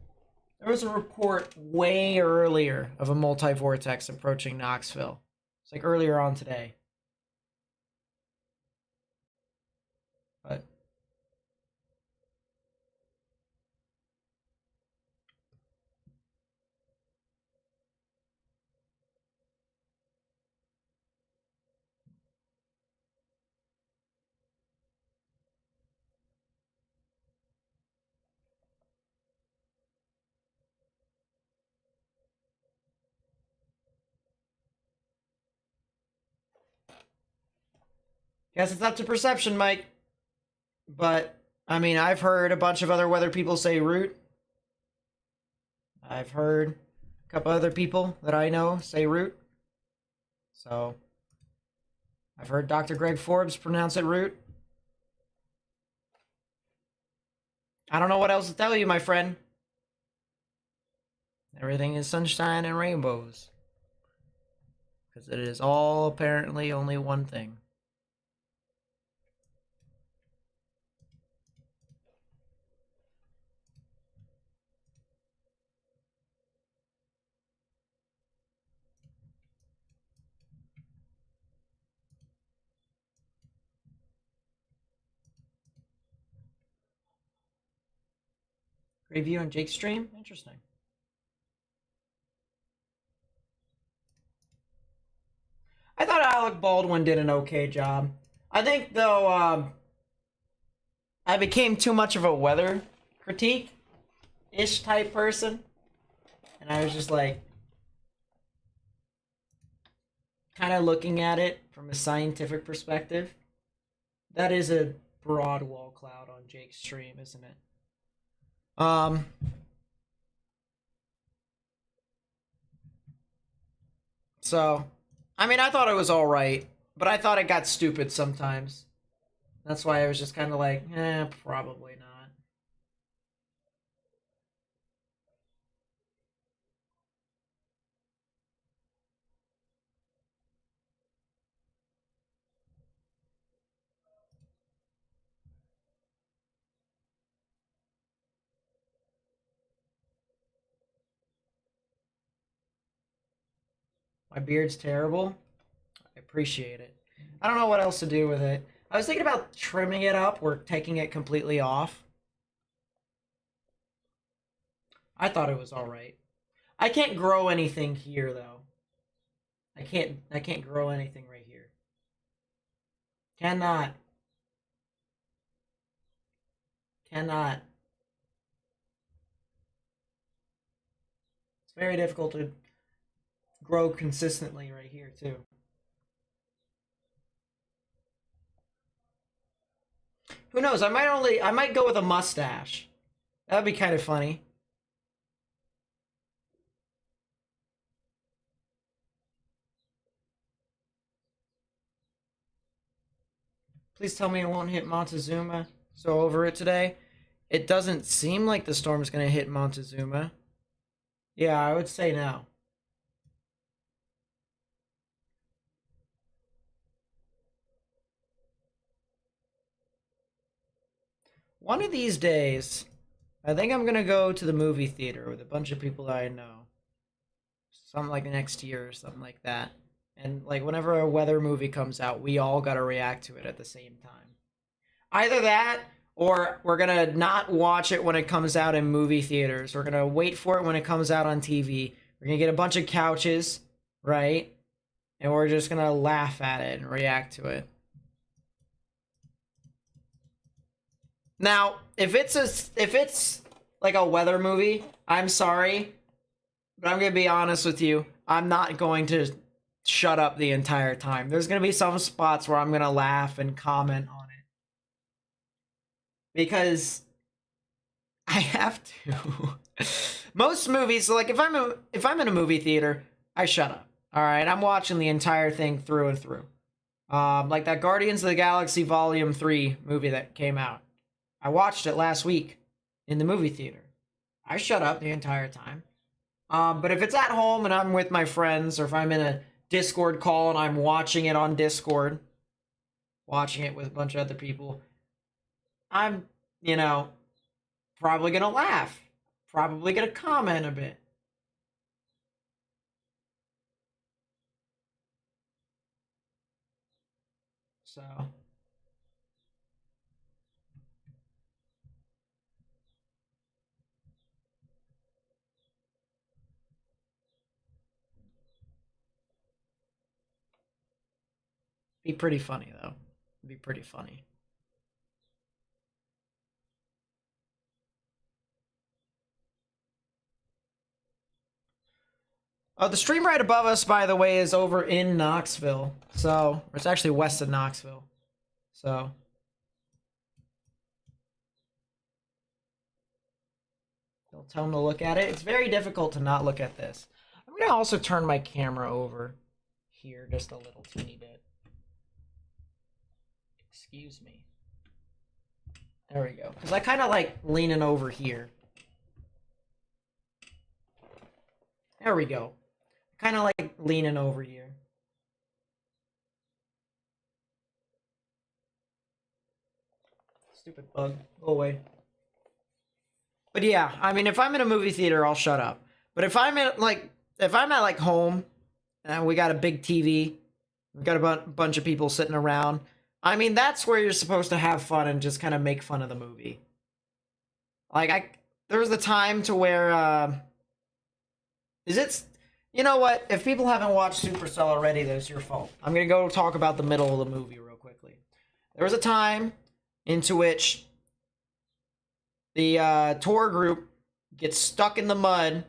There was a report way earlier of a multi-vortex approaching Knoxville. It's like earlier on today. But Guess it's up to perception, Mike. But, I mean, I've heard a bunch of other weather people say root. I've heard a couple other people that I know say root. So, I've heard Dr. Greg Forbes pronounce it root. I don't know what else to tell you, my friend. Everything is sunshine and rainbows. Because it is all apparently only one thing. Review on Jake's stream? Interesting. I thought Alec Baldwin did an okay job. I think, though, I became too much of a weather critique-ish type person. And I was just like, kind of looking at it from a scientific perspective. That is a broad wall cloud on Jake's stream, isn't it? So, I mean, I thought it was alright, but I thought it got stupid sometimes. That's why I was just kind of like, probably not. My beard's terrible. I appreciate it. I don't know what else to do with it. I was thinking about trimming it up or taking it completely off. I thought it was alright. I can't grow anything here though. I can't grow anything right here. Cannot. Cannot. It's very difficult to grow consistently right here too. Who knows? I might go with a mustache. That would be kind of funny. Please tell me it won't hit Montezuma. So over it today. It doesn't seem like the storm's going to hit Montezuma. Yeah, I would say no. One of these days, I think I'm going to go to the movie theater with a bunch of people that I know. Something like next year or something like that. And like whenever a weather movie comes out, we all got to react to it at the same time. Either that, or we're going to not watch it when it comes out in movie theaters. We're going to wait for it when it comes out on TV. We're going to get a bunch of couches, right? And we're just going to laugh at it and react to it. Now, if it's like a weather movie, I'm sorry, but I'm going to be honest with you. I'm not going to shut up the entire time. There's going to be some spots where I'm going to laugh and comment on it. Because I have to. Most movies, so like if I'm in a movie theater, I shut up. All right, I'm watching the entire thing through and through. Like that Guardians of the Galaxy Volume 3 movie that came out. I watched it last week in the movie theater. I shut up the entire time. But if it's at home and I'm with my friends, or if I'm in a Discord call and I'm watching it on Discord, watching it with a bunch of other people, I'm, probably gonna laugh. Probably gonna comment a bit. So... be pretty funny, though. It'd be pretty funny. The stream right above us, by the way, is over in Knoxville. So, it's actually west of Knoxville. So they'll tell them to look at it. It's very difficult to not look at this. I'm gonna also turn my camera over here just a little teeny bit. Excuse me. There we go. Because I kind of like leaning over here. There we go. Kind of like leaning over here. Stupid bug. Go away. But yeah, I mean, if I'm in a movie theater, I'll shut up. But if I'm at like home, and we got a big TV, we got a bunch of people sitting around. I mean, that's where you're supposed to have fun and just kind of make fun of the movie. Like, there was a time to where, you know what? If people haven't watched Supercell already, that's your fault. I'm going to go talk about the middle of the movie real quickly. There was a time into which the tour group gets stuck in the mud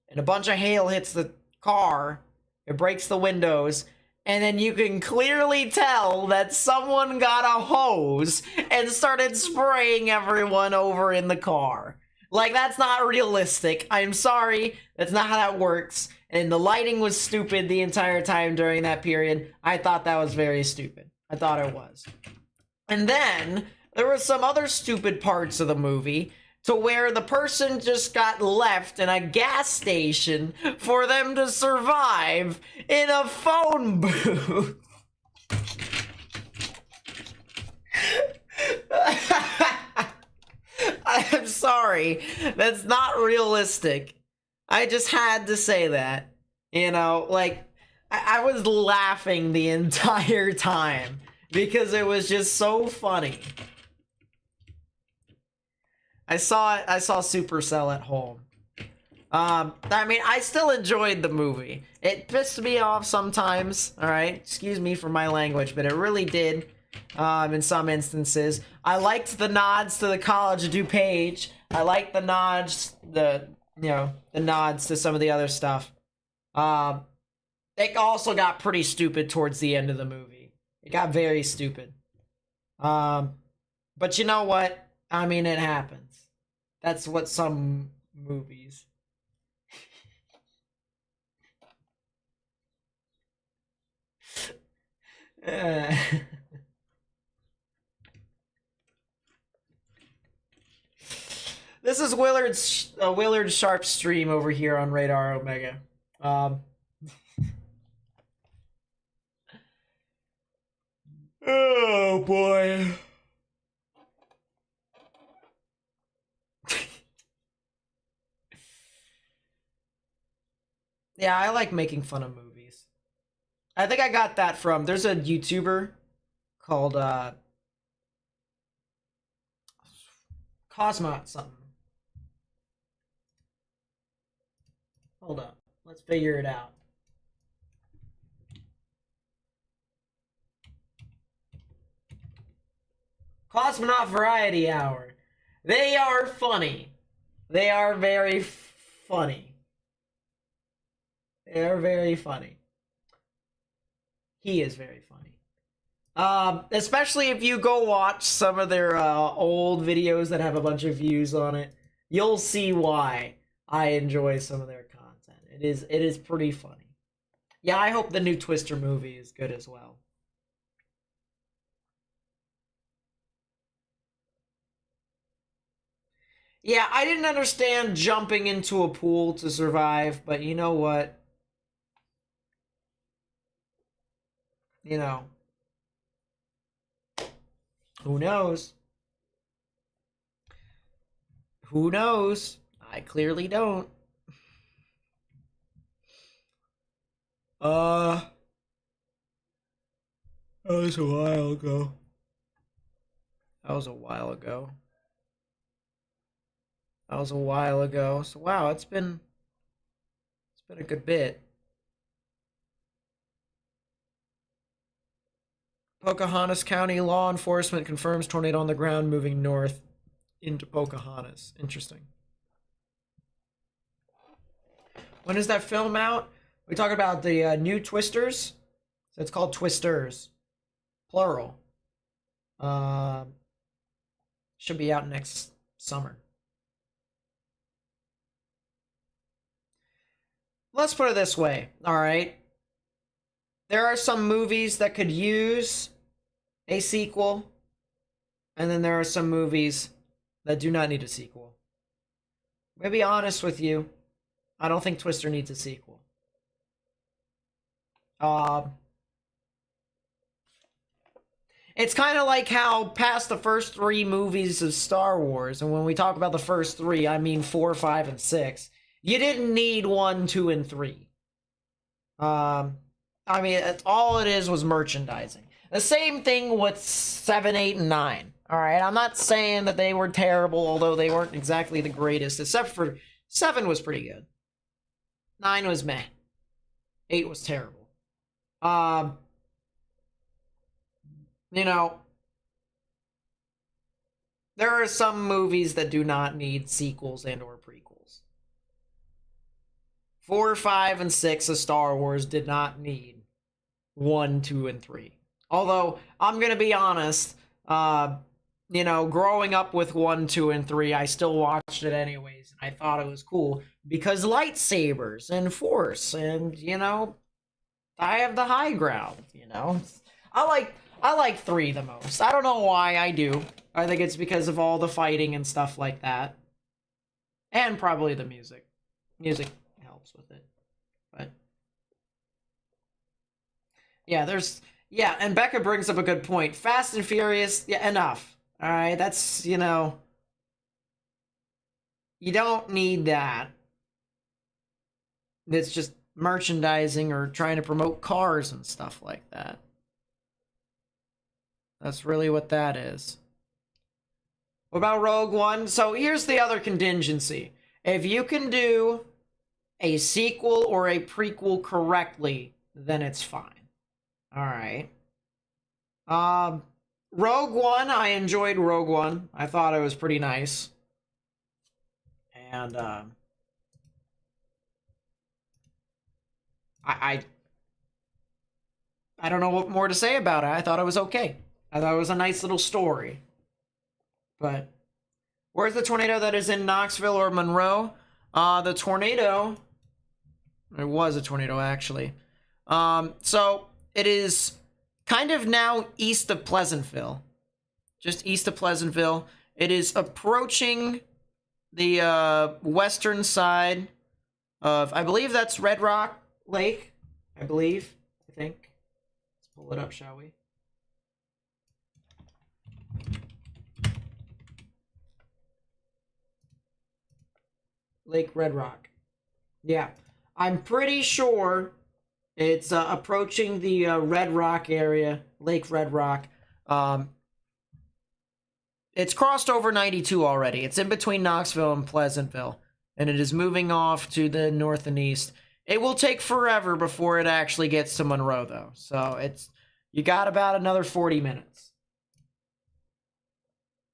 and a bunch of hail hits the car. It breaks the windows. And then you can clearly tell that someone got a hose and started spraying everyone over in the car. Like, that's not realistic. I'm sorry. That's not how that works. And the lighting was stupid the entire time during that period. I thought that was very stupid. I thought it was. And then there were some other stupid parts of the movie to where the person just got left in a gas station for them to survive in a phone booth. I'm sorry. That's not realistic. I just had to say that. You know, like, I was laughing the entire time because it was just so funny. I saw Supercell at home. I mean, I still enjoyed the movie. It pissed me off sometimes, alright? Excuse me for my language, but it really did, in some instances. I liked the nods to the College of DuPage. I liked the nods, the nods to some of the other stuff. It also got pretty stupid towards the end of the movie. It got very stupid. But you know what? I mean, it happens. That's what some movies. This is Willard Sharp stream over here on Radar Omega. Oh boy. Yeah, I like making fun of movies. I think I got that from, there's a YouTuber called Cosmot something. Hold up, let's figure it out. Cosmonaut Variety Hour. They are funny. They are very funny. They are very funny. He is very funny. Especially if you go watch some of their old videos that have a bunch of views on it, you'll see why I enjoy some of their content. It is pretty funny. Yeah, I hope the new Twister movie is good as well. Yeah, I didn't understand jumping into a pool to survive, but you know what? You know, who knows? Who knows? I clearly don't. That was a while ago. That was a while ago. That was a while ago. So wow, it's been a good bit. Pocahontas County law enforcement confirms tornado on the ground moving north into Pocahontas. Interesting. When is that film out? We talk about the new Twisters. So it's called Twisters, plural. Should be out next summer. Let's put it this way, alright? There are some movies that could use a sequel, and then there are some movies that do not need a sequel. I'm gonna be honest with you, I don't think Twister needs a sequel. It's kind of like how past the first 3 movies of Star Wars, and when we talk about the first 3, I mean 4, 5, and 6. You didn't need 1, 2, and 3. I mean, all it is was merchandising. The same thing with 7, 8, and 9. Alright, I'm not saying that they were terrible, although they weren't exactly the greatest, except for 7 was pretty good. 9 was meh. 8 was terrible. You know, there are some movies that do not need sequels and or prequels. 4, 5, and 6 of Star Wars did not need 1, 2, and 3. Although, I'm gonna be honest, you know, growing up with 1, 2, and 3, I still watched it anyways, and I thought it was cool, because lightsabers and Force, and, you know, I have the high ground, you know? I like 3 the most. I don't know why, I do. I think it's because of all the fighting and stuff like that. And probably the music. Music helps with it. But yeah, yeah, and Becca brings up a good point. Fast and Furious, yeah, enough. Alright, that's, you know, you don't need that. It's just merchandising or trying to promote cars and stuff like that. That's really what that is. What about Rogue One? So here's the other contingency. If you can do a sequel or a prequel correctly, then it's fine. Alright. Rogue One, I enjoyed Rogue One. I thought it was pretty nice. And, I don't know what more to say about it. I thought it was okay. I thought it was a nice little story. But where's the tornado that is in Knoxville or Monroe? The tornado, it was a tornado actually. So it is kind of now east of Pleasantville. Just east of Pleasantville. It is approaching the western side of, I believe that's Red Rock Lake. I think. Let's pull it up, shall we? Lake Red Rock. Yeah. I'm pretty sure it's approaching the Red Rock area, Lake Red Rock. It's crossed over 92 already. It's in between Knoxville and Pleasantville, and it is moving off to the north and east. It will take forever before it actually gets to Monroe, though. So you got about another 40 minutes.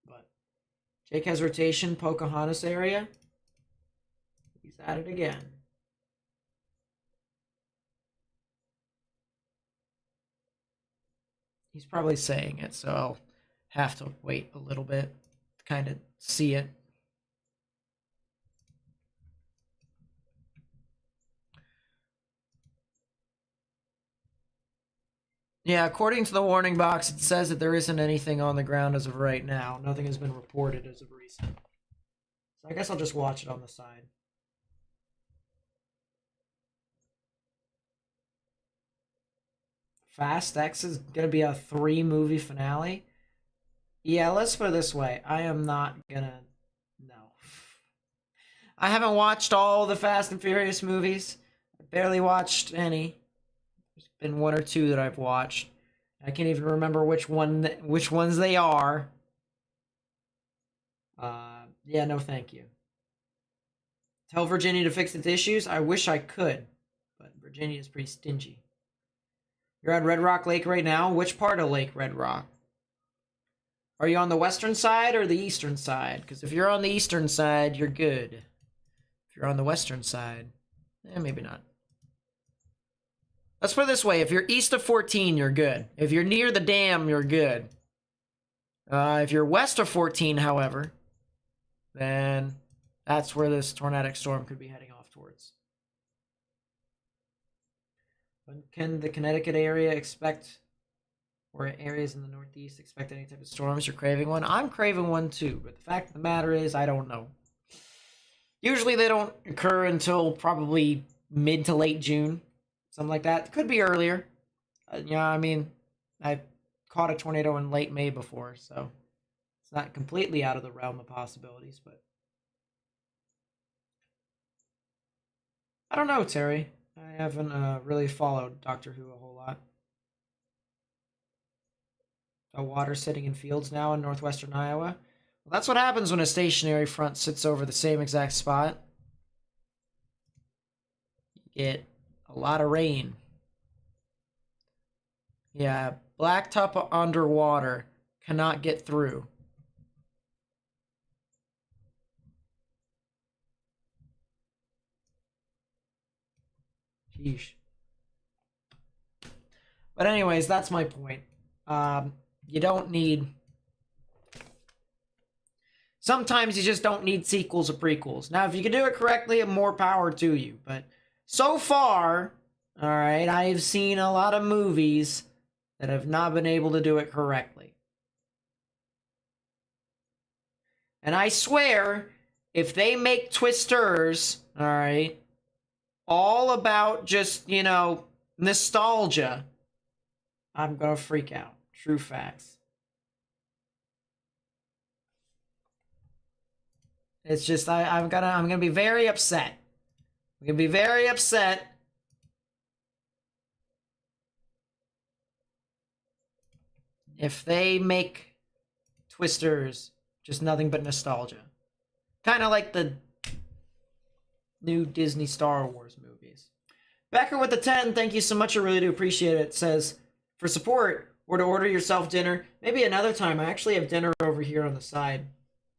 But Jake has rotation, Pocahontas area. He's at it again. He's probably saying it, so I'll have to wait a little bit to kind of see it. Yeah, according to the warning box, it says that there isn't anything on the ground as of right now. Nothing has been reported as of recent. So I guess I'll just watch it on the side. Fast X is going to be a 3-movie finale? Yeah, let's put it this way. I am not gonna... No. I haven't watched all the Fast and Furious movies. I barely watched any. There's been 1 or 2 that I've watched. I can't even remember which ones they are. Yeah, no thank you. Tell Virginia to fix its issues? I wish I could. But Virginia is pretty stingy. You're at Red Rock Lake right now? Which part of Lake Red Rock? Are you on the western side or the eastern side? Because if you're on the eastern side, you're good. If you're on the western side, maybe not. Let's put it this way. If you're east of 14, you're good. If you're near the dam, you're good. If you're west of 14, however, then that's where this tornadic storm could be heading off towards. When can the Connecticut area expect, or areas in the Northeast expect any type of storms? You're craving one? I'm craving one too, but the fact of the matter is, I don't know. Usually they don't occur until probably mid to late June, something like that. Could be earlier. Yeah, I mean, I caught a tornado in late May before, so it's not completely out of the realm of possibilities, but I don't know, Terry. I haven't really followed Doctor Who a whole lot. The water sitting in fields now in northwestern Iowa. Well, that's what happens when a stationary front sits over the same exact spot. You get a lot of rain. Yeah, blacktop underwater cannot get through. Sheesh. But anyways, that's my point. You don't need... Sometimes you just don't need sequels or prequels. Now, if you can do it correctly, more power to you. But so far, all right, I've seen a lot of movies that have not been able to do it correctly. And I swear, if they make twisters, all right, all about just, you know, nostalgia, I'm gonna freak out. True facts. It's just I'm gonna be very upset. I'm gonna be very upset. If they make twisters just nothing but nostalgia. Kind of like the new Disney Star Wars movies. Becker with the 10, thank you so much. I really do appreciate it. It says, for support or to order yourself dinner, maybe another time. I actually have dinner over here on the side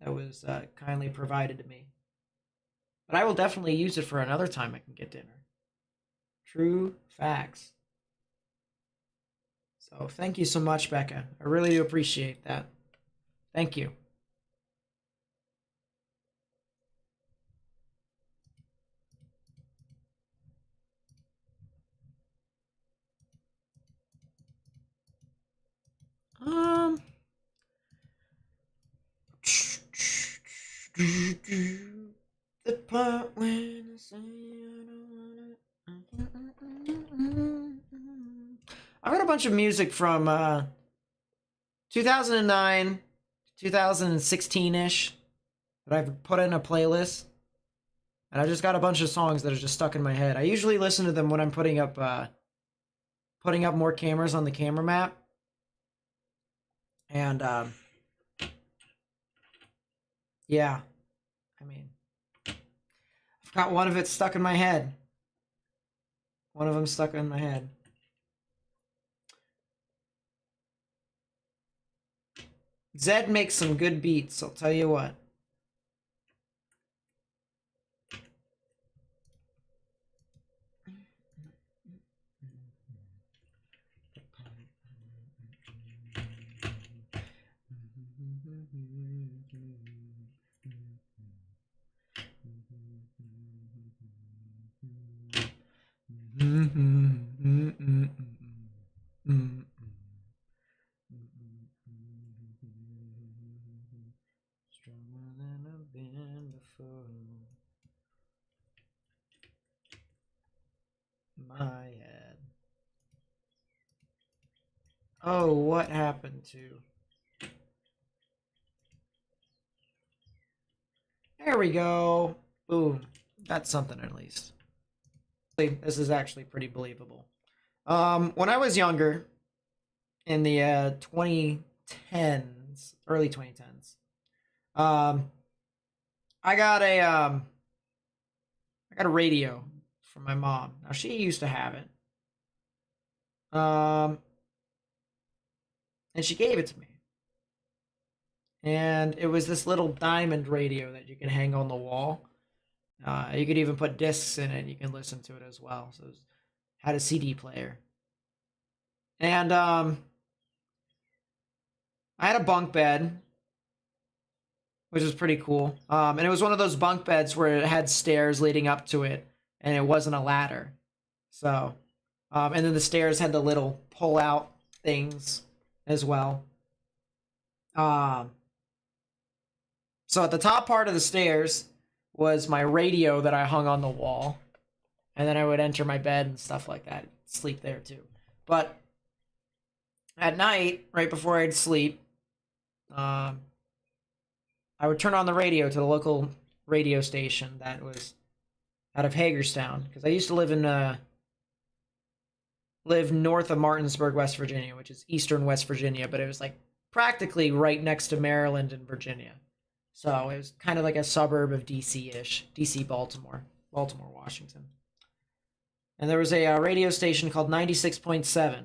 that was kindly provided to me. But I will definitely use it for another time I can get dinner. True facts. So thank you so much, Becca. I really do appreciate that. Thank you. The part when I say I don't wanna. I've got a bunch of music from 2009, 2016-ish that I've put in a playlist. And I just got a bunch of songs that are just stuck in my head. I usually listen to them when I'm putting up more cameras on the camera map. And yeah, I mean, I've got one of it stuck in my head. One of them stuck in my head. Zed makes some good beats, I'll tell you what. Stronger than I've been before. My head. Oh, what happened to... There we go. Boom. That's something at least. This is actually pretty believable. When I was younger, in the 2010s, early 2010s, I got a radio from my mom. Now she used to have it. And she gave it to me. And it was this little diamond radio that you can hang on the wall. You could even put discs in it and you can listen to it as well. So it had a CD player. And I had a bunk bed, which was pretty cool. And it was one of those bunk beds where it had stairs leading up to it, and it wasn't a ladder. So, and then the stairs had the little pull-out things as well. So at the top part of the stairs was my radio that I hung on the wall, and then I would enter my bed and stuff like that, sleep there too. But at night, right before I'd sleep, I would turn on the radio to the local radio station that was out of Hagerstown, because I used to live north of Martinsburg, West Virginia, which is eastern West Virginia, but it was like practically right next to Maryland and Virginia. So it was kind of like a suburb of DC-ish, DC, Baltimore, Washington. And there was a radio station called 96.7.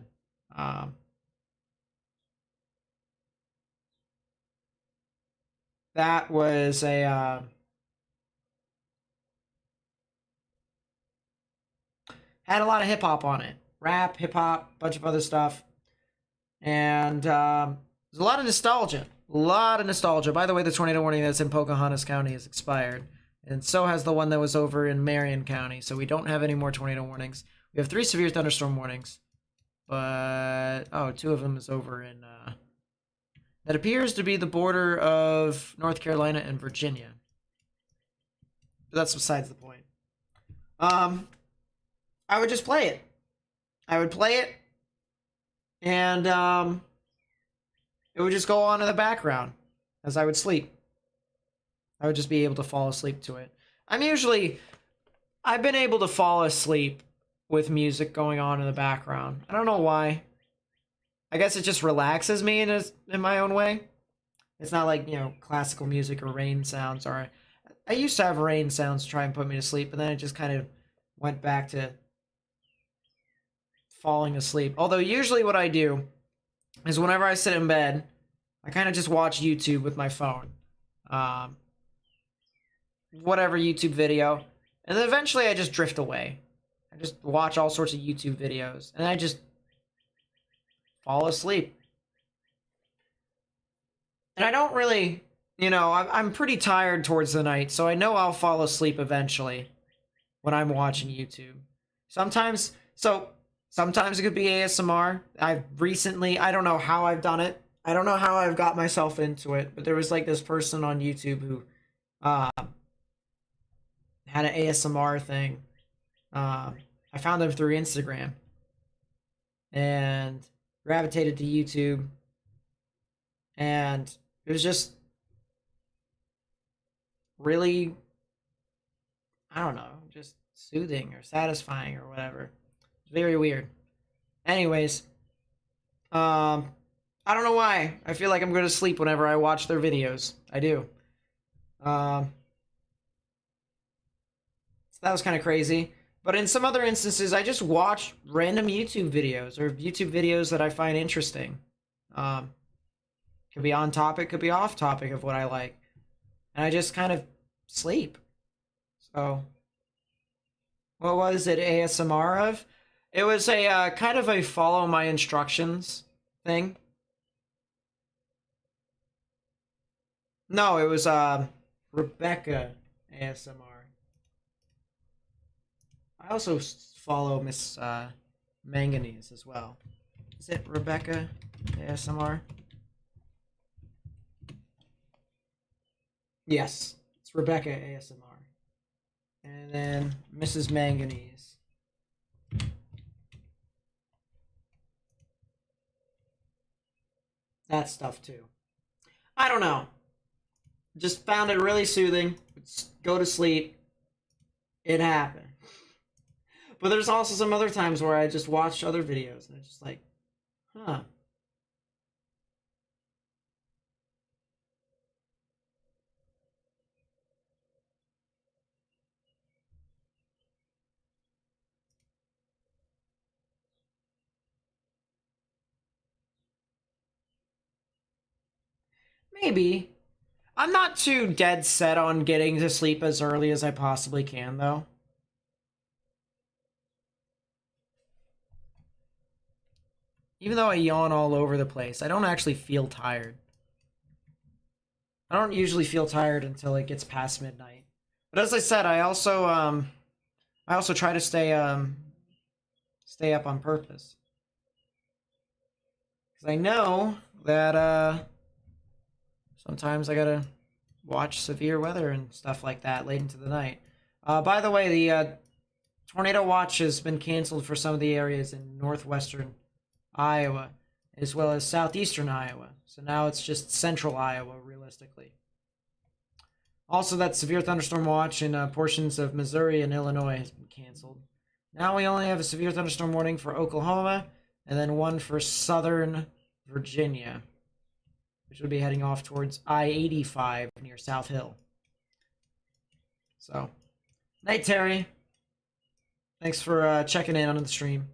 That was a had a lot of hip hop on it, rap, hip hop, bunch of other stuff, and there's a lot of nostalgia. By the way, the tornado warning that's in Pocahontas County has expired, and so has the one that was over in Marion County. So we don't have any more tornado warnings. We have 3 severe thunderstorm warnings, but 2 of them is over in that appears to be the border of North Carolina and Virginia. But that's besides the point. I would just play it. And it would just go on in the background as I would sleep. I would just be able to fall asleep to it. I've been able to fall asleep with music going on in the background. I don't know why. I guess it just relaxes me in my own way. It's not like, classical music or rain sounds. Or I used to have rain sounds to try and put me to sleep, but then it just kind of went back to falling asleep. Although usually what I do is whenever I sit in bed, I kind of just watch YouTube with my phone. Whatever YouTube video. And then eventually I just drift away. I just watch all sorts of YouTube videos. And I just fall asleep. And I don't really, I'm pretty tired towards the night, so I know I'll fall asleep eventually when I'm watching YouTube. Sometimes it could be ASMR. I don't know how I've done it. I don't know how I've got myself into it, but there was like this person on YouTube who had an ASMR thing. I found them through Instagram and gravitated to YouTube, and it was just really, I don't know, just soothing or satisfying or whatever. It's very weird. Anyways, I don't know why. I feel like I'm going to sleep whenever I watch their videos. I do. So that was kind of crazy. But in some other instances, I just watch random YouTube videos or YouTube videos that I find interesting. Could be on topic, could be off topic of what I like. And I just kind of sleep. So, what was it ASMR of? It was a kind of a follow my instructions thing. No, it was Rebecca ASMR. I also follow Miss Manganese as well. Is it Rebecca ASMR? Yes, it's Rebecca ASMR. And then Mrs. Manganese. That stuff too. I don't know. Just found it really soothing. Go to sleep. It happened. But there's also some other times where I just watch other videos and it's just like, huh. Maybe. I'm not too dead set on getting to sleep as early as I possibly can, though. even though I yawn all over the place, I don't actually feel tired. I don't usually feel tired until it gets past midnight. But as I said, I also try to stay up on purpose. Because I know that sometimes I gotta watch severe weather and stuff like that late into the night. By the way, the tornado watch has been canceled for some of the areas in northwestern Iowa, as well as southeastern Iowa. So now it's just central Iowa, realistically. Also, that severe thunderstorm watch in portions of Missouri and Illinois has been canceled. Now we only have a severe thunderstorm warning for Oklahoma, and then one for southern Virginia, which would be heading off towards I-85 near South Hill. So, night, Terry. Thanks for checking in on the stream.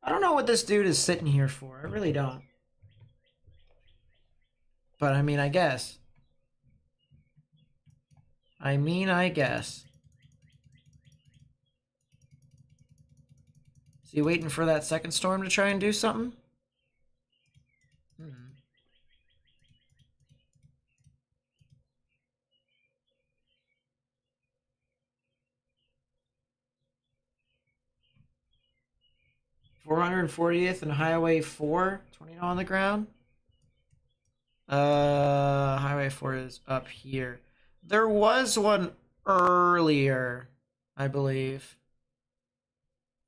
I don't know what this dude is sitting here for. I really don't. But, I mean, I guess. Is he waiting for that second storm to try and do something? 440th and Highway 4, tornado on the ground. Highway 4 is up here. There was one earlier, I believe.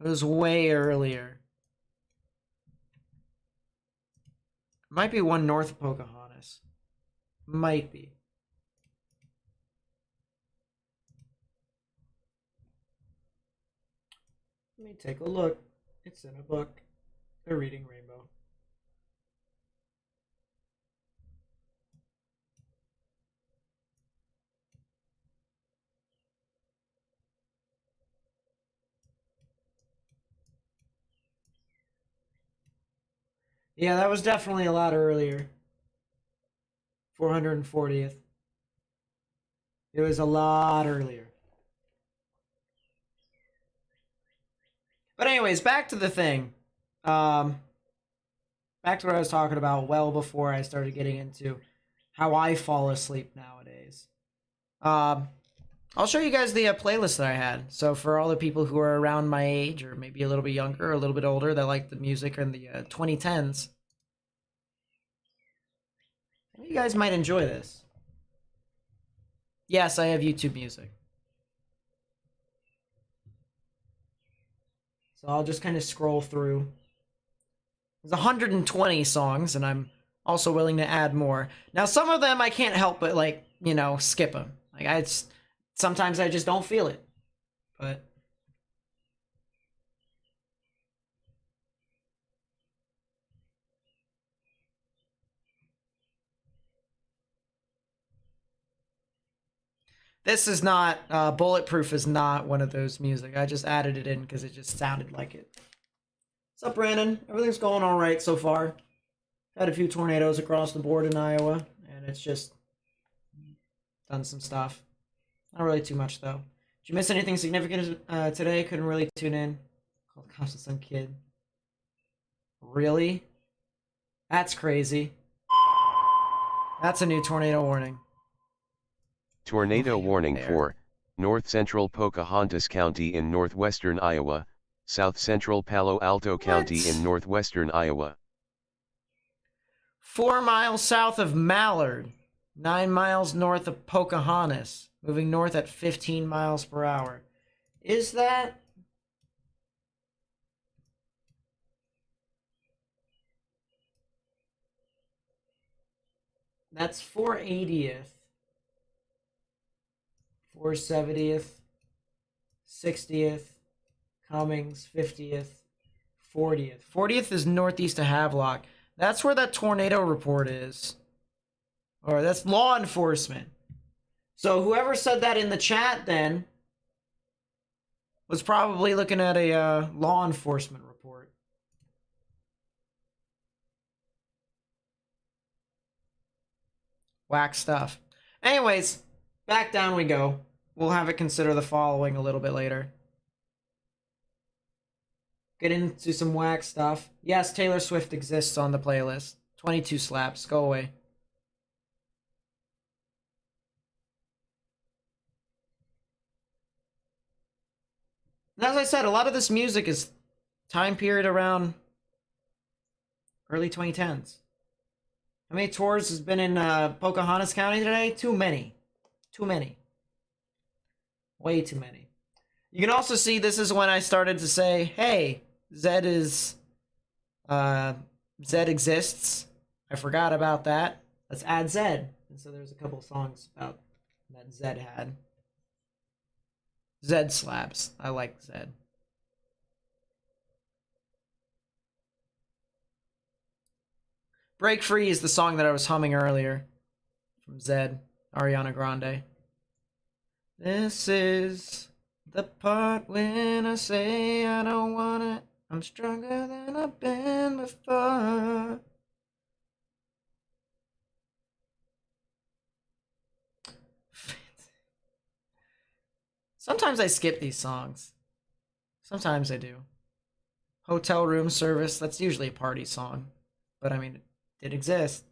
It was way earlier. Might be one north of Pocahontas. Might be. Let me take a look. It's in a book. They're reading Rainbow. Yeah, that was definitely a lot earlier. 440th. It was a lot earlier. But anyways, back to the thing. Back to what I was talking about well before I started getting into how I fall asleep nowadays. I'll show you guys the playlist that I had. So for all the people who are around my age, or maybe a little bit younger, or a little bit older, that like the music in the 2010s, you guys might enjoy this. Yes, I have YouTube music. So I'll just kind of scroll through. There's 120 songs, and I'm also willing to add more. Now, some of them I can't help but, like, you know, skip them. Like, sometimes I just don't feel it. But this is not, Bulletproof is not one of those music. I just added it in because it just sounded like it. What's up, Brandon? Everything's going all right so far. Had a few tornadoes across the board in Iowa, and it's just done some stuff. Not really too much, though. Did you miss anything significant today? Couldn't really tune in. Called the cops to some kid. Really? That's crazy. That's a new tornado warning. Tornado warning for north central Pocahontas County in northwestern Iowa, south central Palo Alto County in northwestern Iowa. 4 miles south of Mallard, 9 miles north of Pocahontas, moving north at 15 miles per hour. Is that? That's 480th, 470th, 60th, Cummings, 50th, 40th. 40th is northeast of Havelock. That's where that tornado report is. Or that's law enforcement. So whoever said that in the chat then was probably looking at a law enforcement report. Whack stuff. Anyways, back down we go. we'll have it consider the following a little bit later. Get into some whack stuff. Yes, Taylor Swift exists on the playlist. 22 slaps. Go away. And as I said, a lot of this music is time period around early 2010s. How many tours has been in Pocahontas County today? Too many. Too many. Way too many. You can also see this is when I started to say, hey, Zed exists. I forgot about that. Let's add Zed. And so there's a couple songs about that Zed had. Zed slaps. I like Zed. Break Free is the song that I was humming earlier. From Zed. Ariana Grande. This is the part when I say I don't want it. I'm stronger than I've been before. Sometimes I skip these songs. Sometimes I do. Hotel Room Service, that's usually a party song. But I mean, it did exist.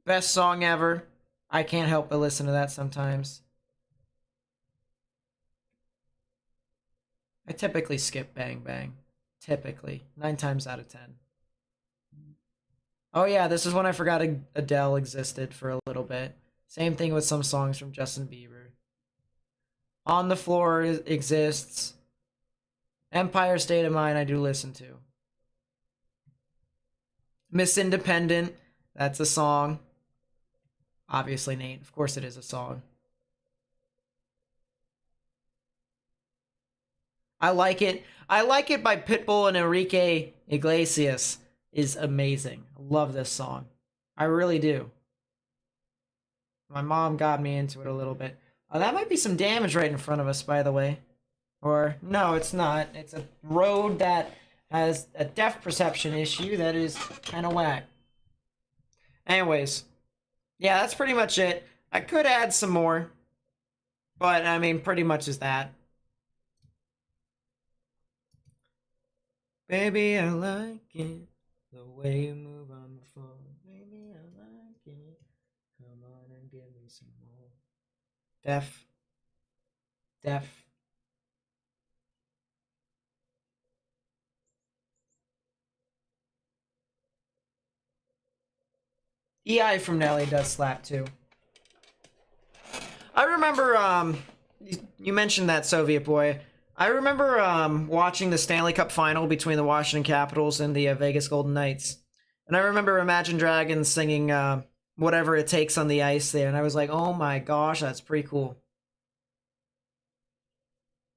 Best song ever. I can't help but listen to that sometimes. I typically skip Bang Bang. Typically. 9 times out of 10. Oh yeah, this is when I forgot Adele existed for a little bit. Same thing with some songs from Justin Bieber. On the Floor exists. Empire State of Mind I do listen to. Miss Independent, that's a song. Obviously, Nate, of course it is a song. I Like It. I Like It by Pitbull and Enrique Iglesias is amazing. I love this song. I really do. My mom got me into it a little bit. Oh, that might be some damage right in front of us, by the way. Or, no, it's not. It's a road that has a depth perception issue that is kind of whack. Anyways. Yeah, that's pretty much it. I could add some more. But, I mean, pretty much is that. Baby, I like it. The way you move on the floor. Baby, I like it. Come on and give me some more. Def. EI from Nelly does slap too. I remember, you mentioned that Soviet boy. I remember watching the Stanley Cup final between the Washington Capitals and the Vegas Golden Knights. And I remember Imagine Dragons singing Whatever It Takes on the ice there. And I was like, oh my gosh, that's pretty cool.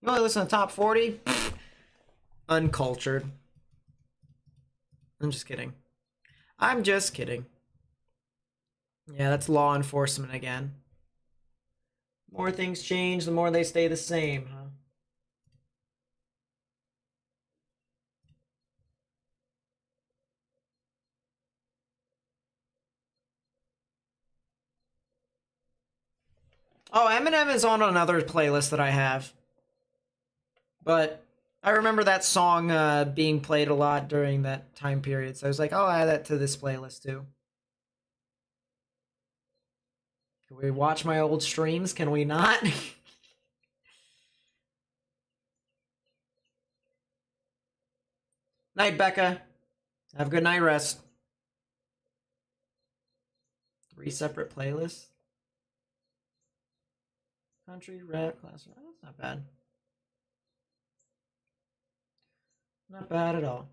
You only listen to Top 40? Uncultured. I'm just kidding. I'm just kidding. Yeah, that's law enforcement again. More things change, the more they stay the same, huh? Oh, Eminem is on another playlist that I have. But I remember that song being played a lot during that time period. So I was like, I'll add that to this playlist too. Can we watch my old streams? Can we not? Night, Becca. Have a good night rest. 3 separate playlists. Country, rap, classic. Oh, that's not bad. Not bad at all.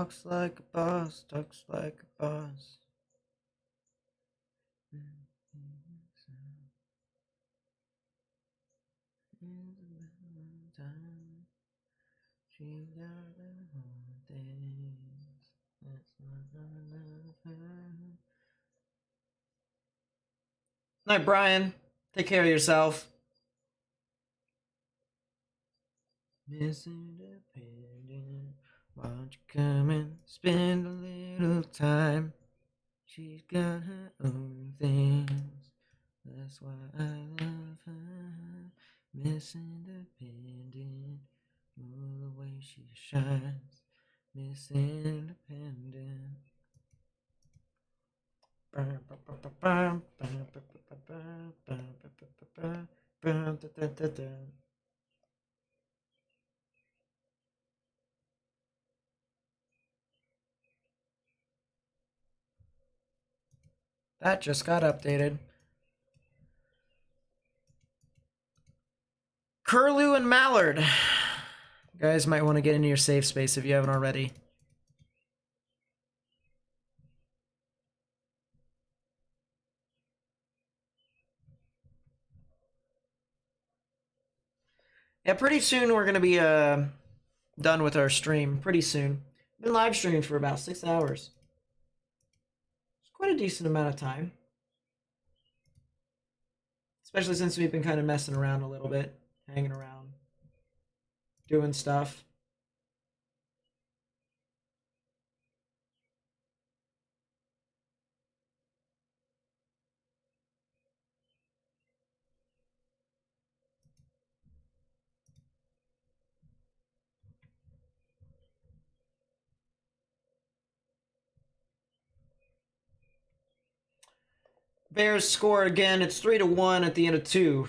Walks like a boss, talks like a boss. Night, Brian. Take care of yourself. Miss Independent, why don't you come and spend a little time? She's got her own things, that's why I love her. Miss Independent, oh, the way she shines. Miss Independent. That just got updated. Curlew and Mallard. You guys might want to get into your safe space if you haven't already. Yeah, pretty soon we're going to be done with our stream. Pretty soon. Been live streaming for about 6 hours. It's quite a decent amount of time. Especially since we've been kind of messing around a little bit. Hanging around. Doing stuff. Bears score again. It's 3-1 at the end of 2.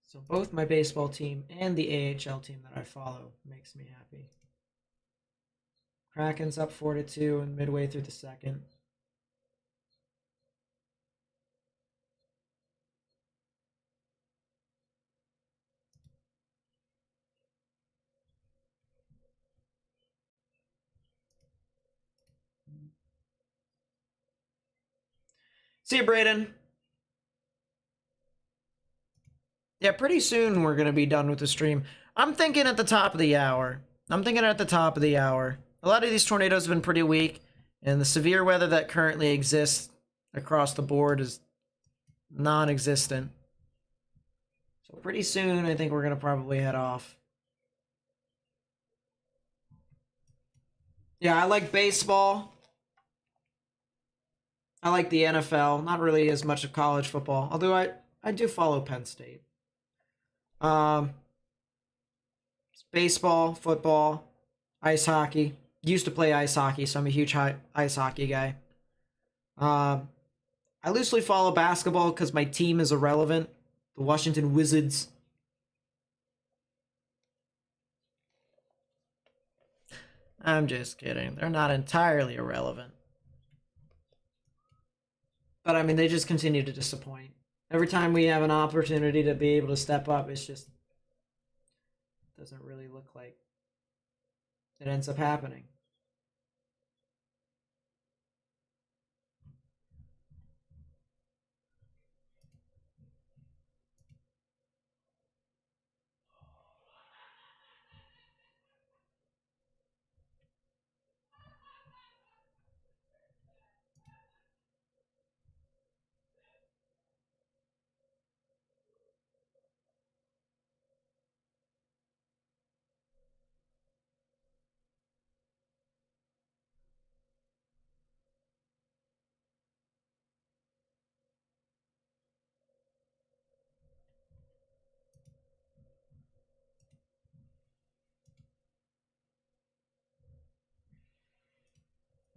So both my baseball team and the AHL team that I follow makes me happy. Kraken's up 4-2 and midway through the second. See you, Brayden. Yeah, pretty soon we're going to be done with the stream. I'm thinking at the top of the hour. A lot of these tornadoes have been pretty weak, and the severe weather that currently exists across the board is non-existent. So pretty soon, I think we're going to probably head off. Yeah, I like baseball. I like the NFL. Not really as much of college football, although I do follow Penn State. Baseball, football, ice hockey. Used to play ice hockey, so I'm a huge ice hockey guy. I loosely follow basketball because my team is irrelevant. The Washington Wizards. I'm just kidding. They're not entirely irrelevant. But I mean, they just continue to disappoint. Every time we have an opportunity to be able to step up, it's just doesn't really look like it ends up happening.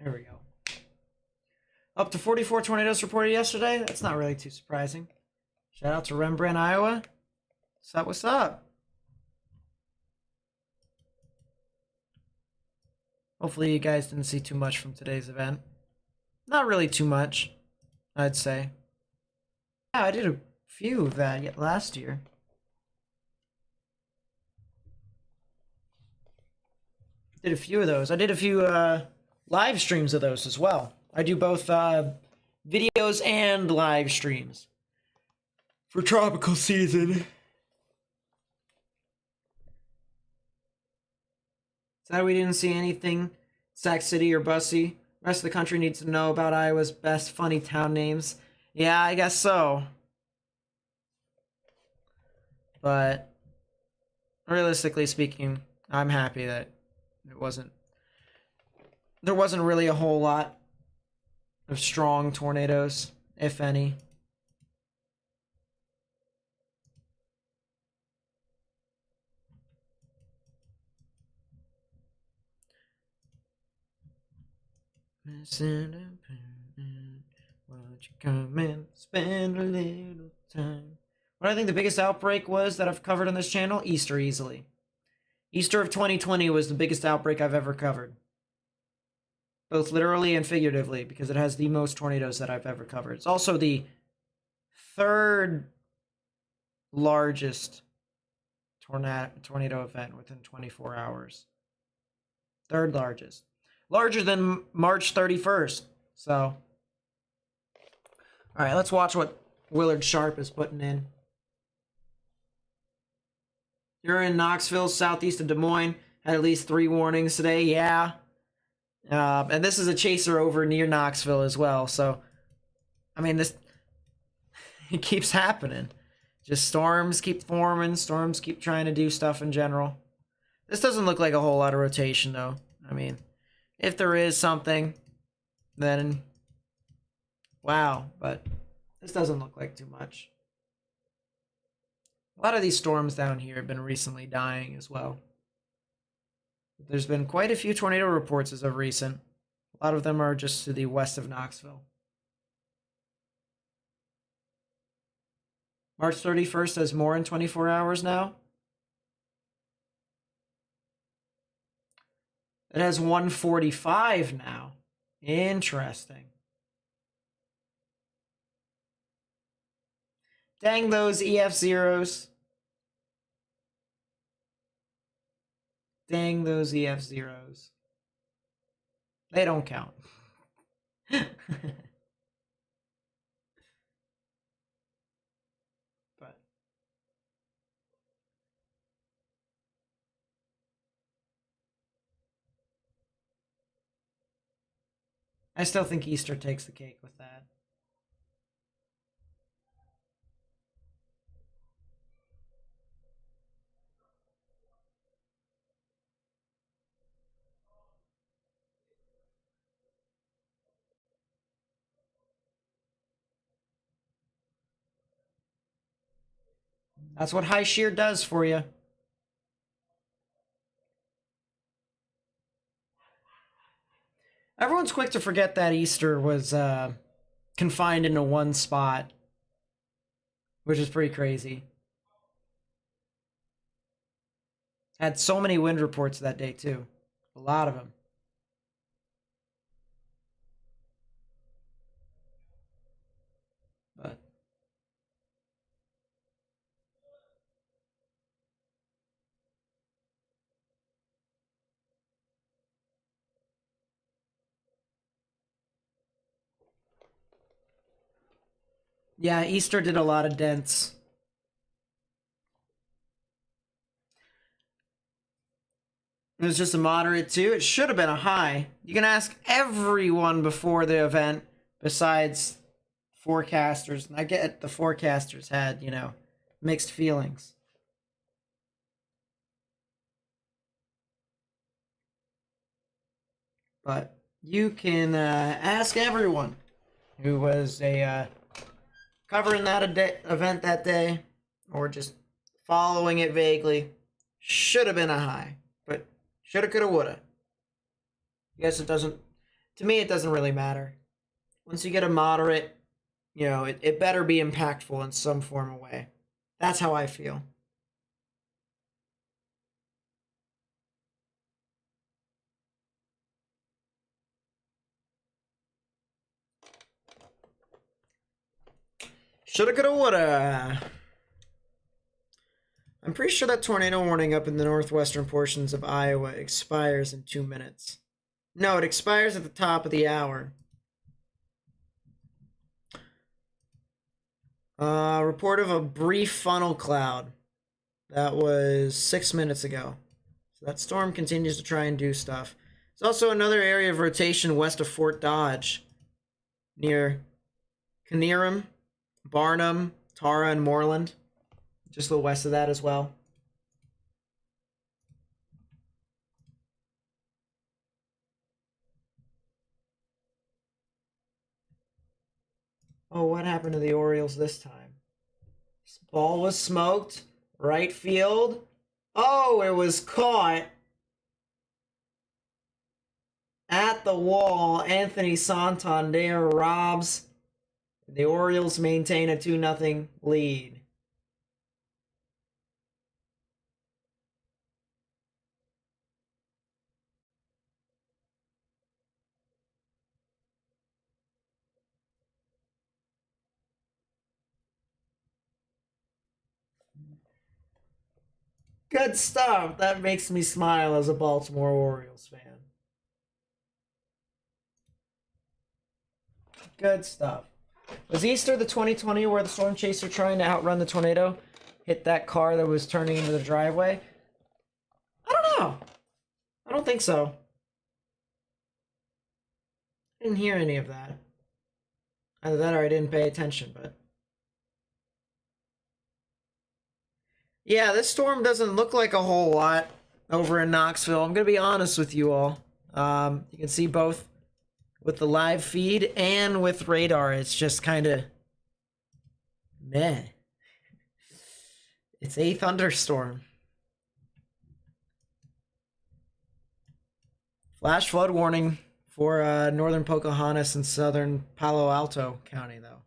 There we go. Up to 44 tornadoes reported yesterday. That's not really too surprising. Shout out to Rembrandt, Iowa. What's up? Hopefully you guys didn't see too much from today's event. Not really too much, I'd say. Yeah, I did a few of that last year. Did a few of those. I did a few live streams of those as well. I do both videos and live streams for tropical season. Sad we didn't see anything Sac City or Bussy. Rest of the country needs to know about Iowa's best funny town names. Yeah, I guess so. But realistically speaking, I'm happy that there wasn't really a whole lot of strong tornadoes, if any. Won't you come and spend a little time? What I think the biggest outbreak was that I've covered on this channel? Easter, easily. Easter of 2020 was the biggest outbreak I've ever covered. Both literally and figuratively, because it has the most tornadoes that I've ever covered. It's also the third largest tornado event within 24 hours. Third largest. Larger than March 31st. So, alright, let's watch what Willard Sharp is putting in. You're in Knoxville, southeast of Des Moines. Had at least 3 warnings today. Yeah. And this is a chaser over near Knoxville as well. So, I mean, this it keeps happening. Just storms keep forming. Storms keep trying to do stuff in general. This doesn't look like a whole lot of rotation, though. I mean, if there is something, then wow. But this doesn't look like too much. A lot of these storms down here have been recently dying as well. There's been quite a few tornado reports as of recent. A lot of them are just to the west of Knoxville. March 31st has more in 24 hours now. It has 145 now. Interesting. Dang those EF0s. Dang those EF0s. They don't count. But I still think Easter takes the cake with that. That's what high shear does for you. Everyone's quick to forget that Easter was confined into one spot, which is pretty crazy. Had so many wind reports that day, too. A lot of them. But yeah, Easter did a lot of dents. It was just a moderate too. It should have been a high. You can ask everyone before the event besides forecasters. And I get the forecasters had, you know, mixed feelings. But you can ask everyone who was covering that event that day or just following it vaguely. Should have been a high. But shoulda, coulda, woulda. I guess it doesn't, to me, it doesn't really matter. Once you get a moderate, you know, it better be impactful in some form or way. That's how I feel. Shoulda, coulda, woulda. I'm pretty sure that tornado warning up in the northwestern portions of Iowa expires in 2 minutes. No, it expires at the top of the hour. Report of a brief funnel cloud. That was 6 minutes ago. So that storm continues to try and do stuff. There's also another area of rotation west of Fort Dodge, near Canerum, Barnum, Tara, and Moreland. Just a little west of that as well. Oh, what happened to the Orioles this time? This ball was smoked. Right field. Oh, it was caught at the wall. Anthony Santander robs. The Orioles maintain a 2-0 lead. Good stuff. That makes me smile as a Baltimore Orioles fan. Good stuff. Was Easter the 2020 where the storm chaser trying to outrun the tornado hit that car that was turning into the driveway? I don't know. I don't think so. I didn't hear any of that. Either that or I didn't pay attention, but... Yeah, this storm doesn't look like a whole lot over in Knoxville. I'm going to be honest with you all. You can see both with the live feed and with radar. It's just kind of meh. It's a thunderstorm. Flash flood warning for northern Pocahontas and southern Palo Alto County, though.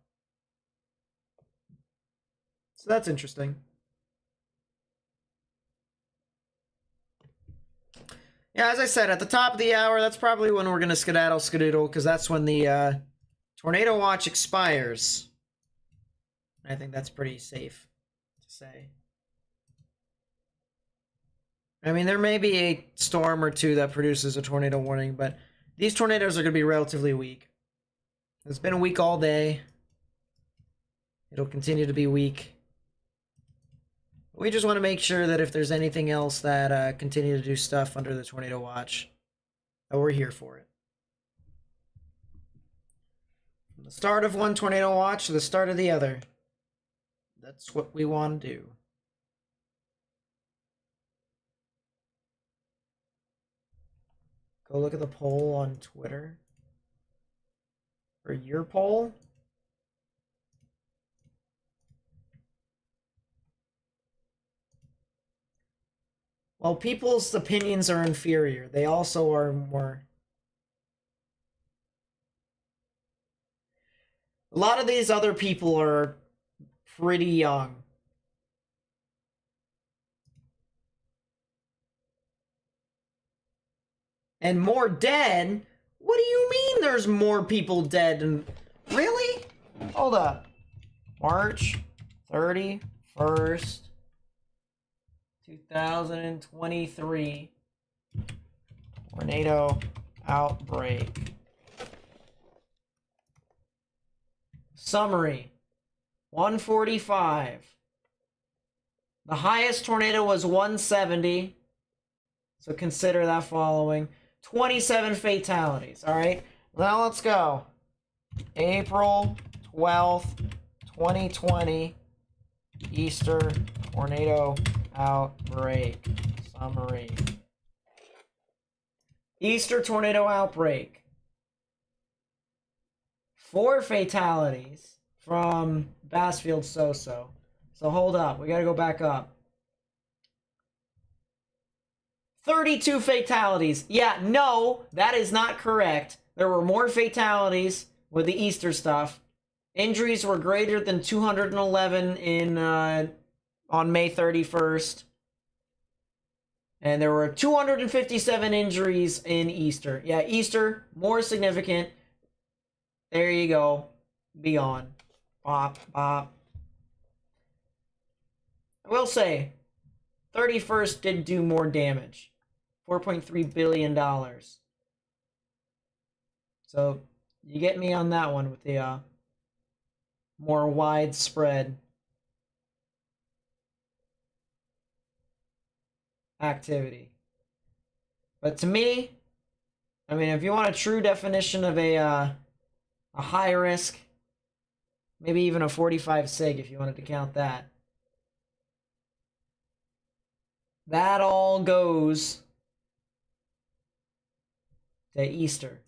So that's interesting. Yeah, as I said, at the top of the hour, that's probably when we're going to skedaddle, because that's when the tornado watch expires. I think that's pretty safe to say. I mean, there may be a storm or two that produces a tornado warning, but these tornadoes are going to be relatively weak. It's been a week all day. It'll continue to be weak. We just want to make sure that if there's anything else that continue to do stuff under the tornado watch, that we're here for it. From the start of one tornado watch to the start of the other. That's what we want to do. Go look at the poll on Twitter. Or your poll. Well, people's opinions are inferior. They also are more... A lot of these other people are pretty young. And more dead? What do you mean there's more people dead? And really? Hold up. March 31st. 2023 tornado outbreak. Summary 145. The highest tornado was 170. So consider that following. 27 fatalities. All right. Now let's go. April 12th, 2020. Easter tornado outbreak. Summary. Easter tornado outbreak. 4 fatalities from Bassfield So-So. So hold up. We got to go back up. 32 fatalities. Yeah, no, that is not correct. There were more fatalities with the Easter stuff. Injuries were greater than 211 on May 31st. And there were 257 injuries in Easter. Yeah, Easter, more significant. There you go. Be on. Bop, bop, I will say, 31st did do more damage. $4.3 billion. So, you get me on that one with the more widespread activity. But to me, I mean, if you want a true definition of a high risk, maybe even a 45 sig if you wanted to count that. That all goes to Easter.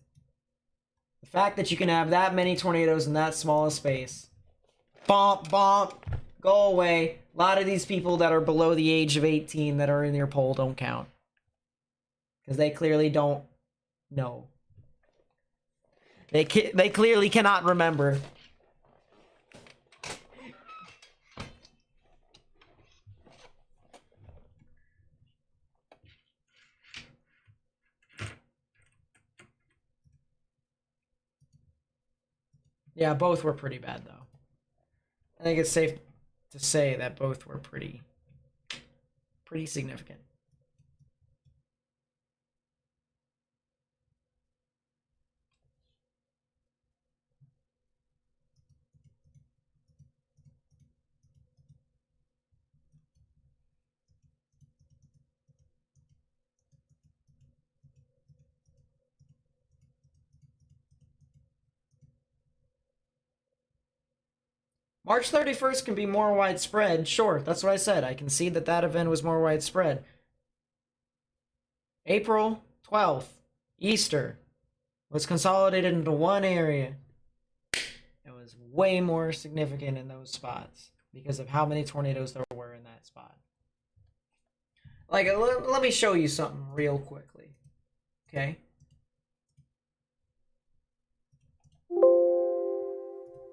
The fact that you can have that many tornadoes in that small a space. Bomp, bomp, go away. A lot of these people that are below the age of 18 that are in your poll don't count. Because they clearly don't know. They clearly cannot remember. Yeah, both were pretty bad, though. I think it's safe to say that both were pretty significant. March 31st can be more widespread. Sure, that's what I said. I concede that that event was more widespread. April 12th, Easter, was consolidated into one area. It was way more significant in those spots because of how many tornadoes there were in that spot. Like, let me show you something real quickly. Okay?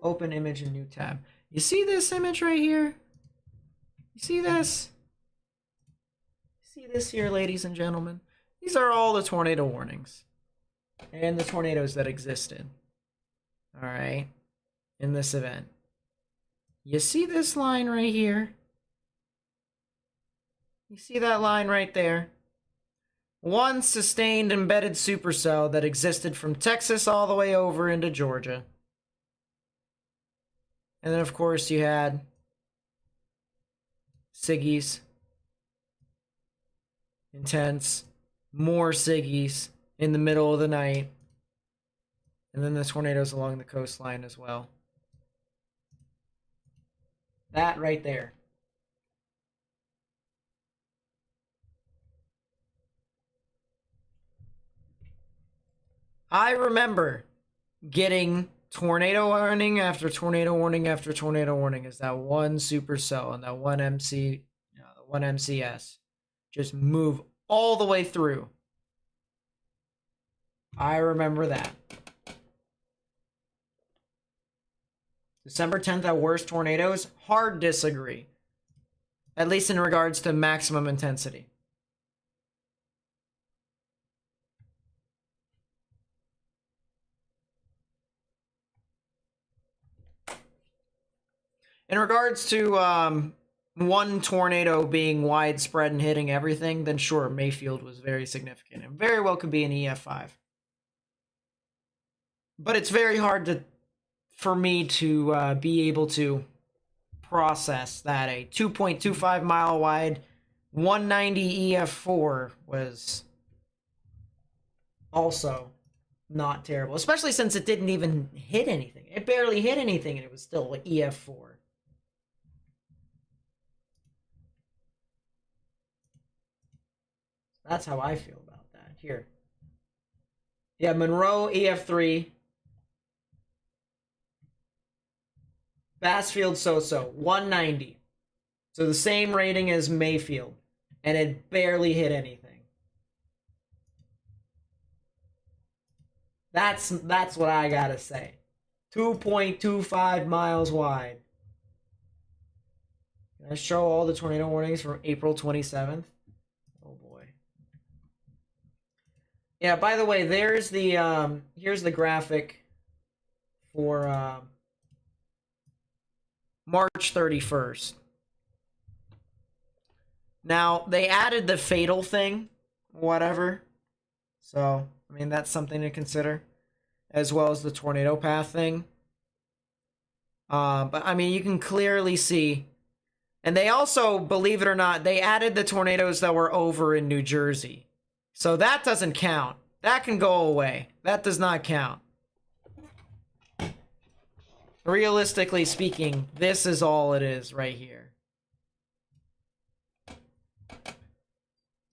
Open image in new tab. You see this image right here? You see this? See this here, ladies and gentlemen? These are all the tornado warnings and the tornadoes that existed. All right, in this event. You see this line right here? You see that line right there? One sustained embedded supercell that existed from Texas all the way over into Georgia. And then, of course, you had Siggies, intense, more Siggies in the middle of the night, and then the tornadoes along the coastline as well. That right there. I remember getting tornado warning after tornado warning after tornado warning as that one supercell and that one one MCS just move all the way through. I remember that. December 10th at worst tornadoes? Hard disagree. At least in regards to maximum intensity. In regards to one tornado being widespread and hitting everything, then sure, Mayfield was very significant and very well could be an EF5. But it's very hard for me to be able to process that a 2.25 mile wide 190 EF4 was also not terrible, especially since it didn't even hit anything. It barely hit anything and it was still an EF4. That's how I feel about that. Here. Yeah, Monroe, EF3. Bassfield, so-so. 190. So the same rating as Mayfield. And it barely hit anything. That's what I gotta say. 2.25 miles wide. Can I show all the tornado warnings from April 27th? Oh boy. Yeah, by the way, there's the here's the graphic for March 31st. Now, they added the fatal thing, whatever. So, I mean, that's something to consider, as well as the tornado path thing. But, I mean, you can clearly see. And they also, believe it or not, they added the tornadoes that were over in New Jersey. So that doesn't count. That can go away. That does not count. Realistically speaking, this is all it is right here.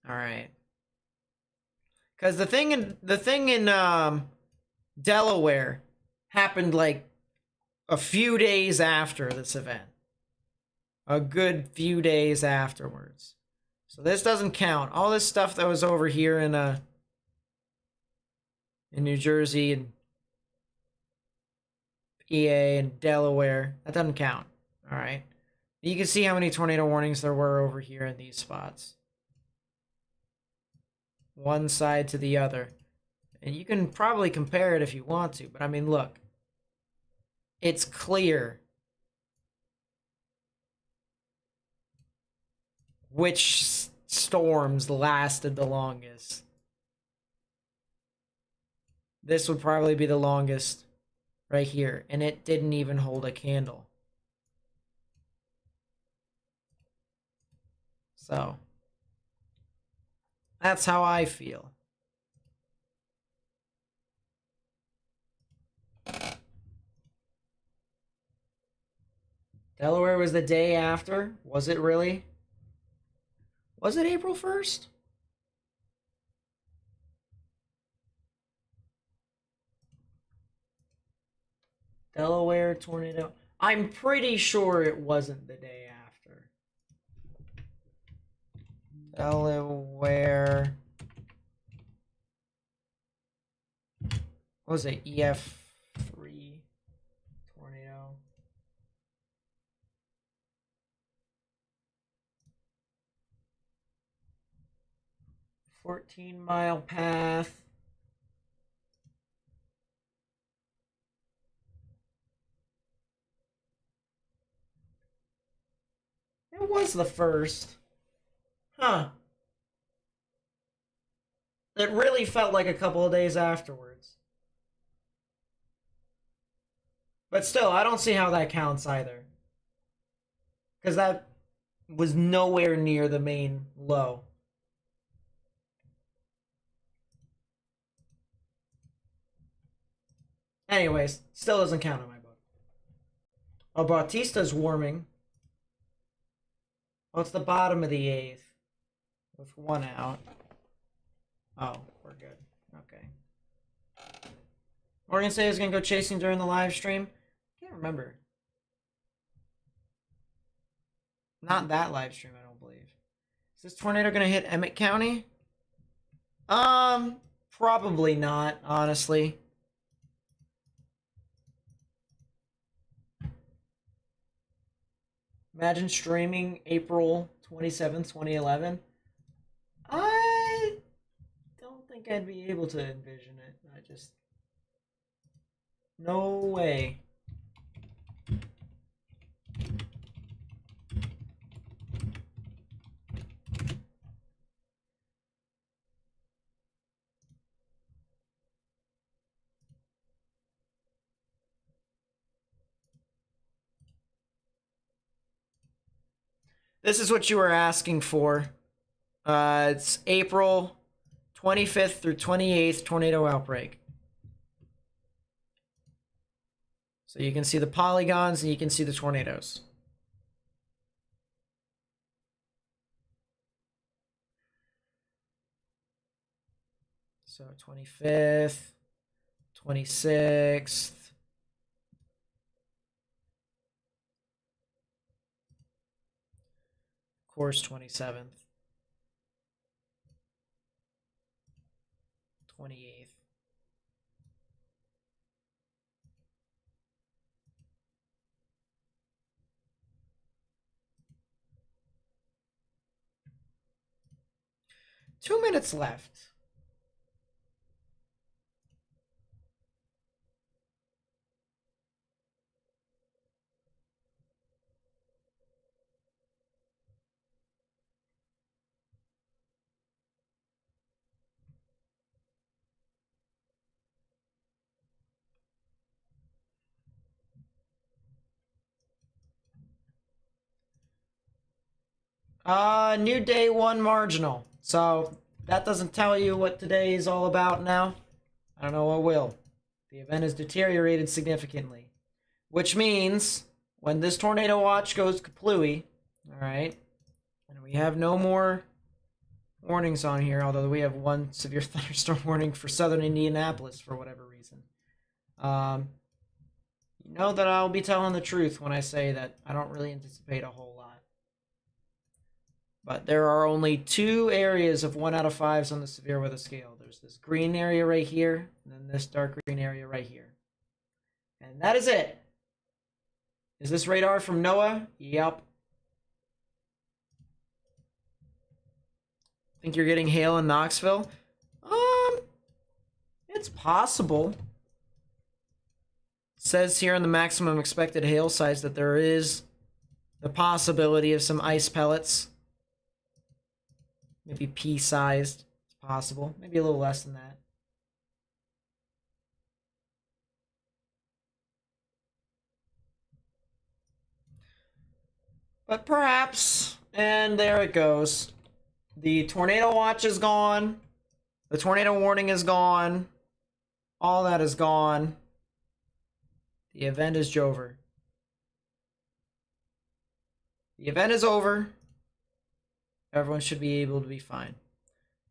All right. Because the thing in Delaware happened like a few days after this event. A good few days afterwards. So this doesn't count. All this stuff that was over here in New Jersey and PA and Delaware, that doesn't count. All right. You can see how many tornado warnings there were over here in these spots. One side to the other. And you can probably compare it if you want to, but I mean, look. It's clear which storms lasted the longest. This would probably be the longest right here, and it didn't even hold a candle. So, that's how I feel. Delaware was the day after? Was it really? Was it April 1st? Delaware tornado. I'm pretty sure it wasn't the day after. Delaware. What was it? EF3 tornado. $14-mile path. It was the first. Huh. It really felt like a couple of days afterwards. But still, I don't see how that counts either. Because that was nowhere near the main low. Anyways, still doesn't count in my book. Oh, Bautista's warming. Oh, it's the bottom of the 8th. With one out. Oh, we're good. Okay. Morgan said he was going to go chasing during the live stream. I can't remember. Not that live stream, I don't believe. Is this tornado going to hit Emmett County? Probably not, honestly. Imagine streaming April 27th, 2011. I don't think I'd be able to envision it. I just... No way. This is what you were asking for. It's April 25th through 28th tornado outbreak. So you can see the polygons and you can see the tornadoes. So 25th, 26th. Of course, 27th. 28th. Two minutes left. New day 1 marginal. So that doesn't tell you what today is all about now. I don't know what will. The event has deteriorated significantly, which means when this tornado watch goes kaplooey, all right, and we have no more warnings on here, although we have 1 severe thunderstorm warning for southern Indianapolis for whatever reason. You know that I'll be telling the truth when I say that I don't really anticipate a whole lot. But there are only 2 areas of 1 out of 5s on the severe weather scale. There's this green area right here, and then this dark green area right here. And that is it. Is this radar from NOAA? Yep. Think you're getting hail in Knoxville? It's possible. It says here in the maximum expected hail size that there is the possibility of some ice pellets. Maybe pea-sized. It's possible. Maybe a little less than that. But perhaps, and there it goes. The tornado watch is gone. The tornado warning is gone. All that is gone. The event is over. The event is over. Everyone should be able to be fine.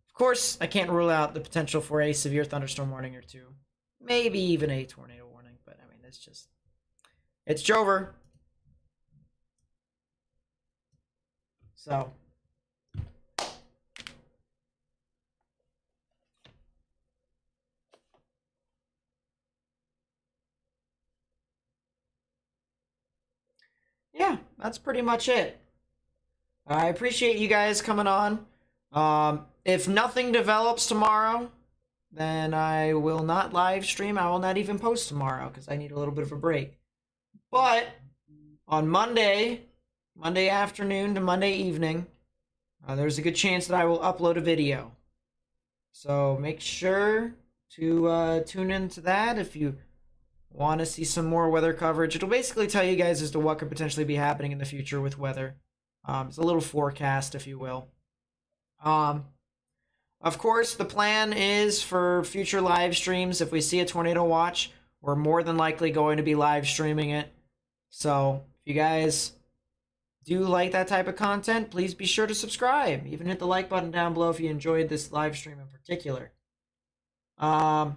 Of course, I can't rule out the potential for a severe thunderstorm warning or 2. Maybe even a tornado warning, but I mean, it's Jover. So. Yeah, that's pretty much it. I appreciate you guys coming on. If nothing develops tomorrow, then I will not live stream. I will not even post tomorrow because I need a little bit of a break. But on Monday afternoon to Monday evening, there's a good chance that I will upload a video. So make sure to tune into that if you want to see some more weather coverage. It'll basically tell you guys as to what could potentially be happening in the future with weather. It's a little forecast, if you will. Of course, the plan is for future live streams. If we see a tornado watch, we're more than likely going to be live streaming it. So if you guys do like that type of content, please be sure to subscribe. Even hit the like button down below if you enjoyed this live stream in particular. But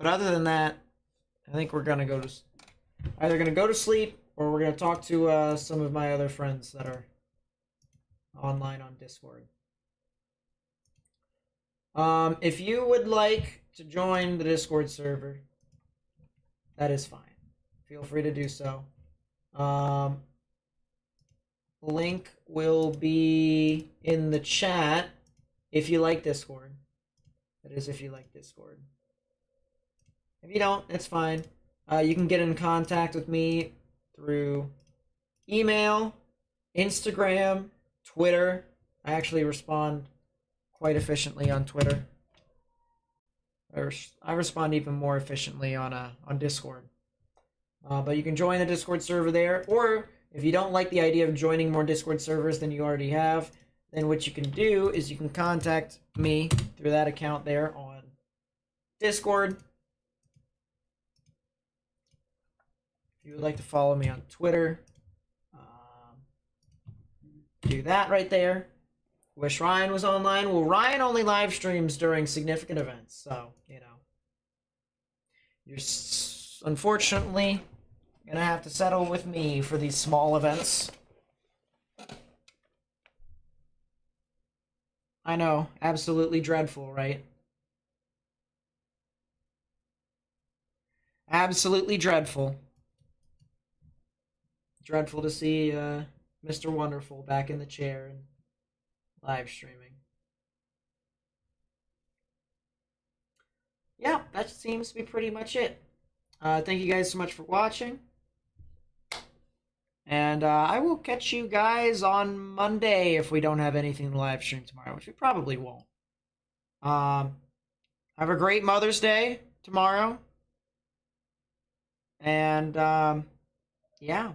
other than that, I think we're gonna either gonna go to sleep or we're gonna talk to some of my other friends that are online on Discord. If you would like to join the Discord server, that is fine. Feel free to do so. Link will be in the chat if you like Discord. That is, if you like Discord. If you don't, it's fine. You can get in contact with me through email, Instagram, Twitter. I actually respond quite efficiently on Twitter. I respond even more efficiently on Discord. But you can join the Discord server there, or if you don't like the idea of joining more Discord servers than you already have, then what you can do is you can contact me through that account there on Discord. If you would like to follow me on Twitter, do that right there. Wish Ryan was online. Well, Ryan only live streams during significant events, so, you know. You're unfortunately gonna have to settle with me for these small events. I know, absolutely dreadful, right? Absolutely dreadful. Dreadful to see Mr. Wonderful back in the chair and live streaming. Yeah, that seems to be pretty much it. Thank you guys so much for watching. And I will catch you guys on Monday if we don't have anything to live stream tomorrow, which we probably won't. Have a great Mother's Day tomorrow. And yeah,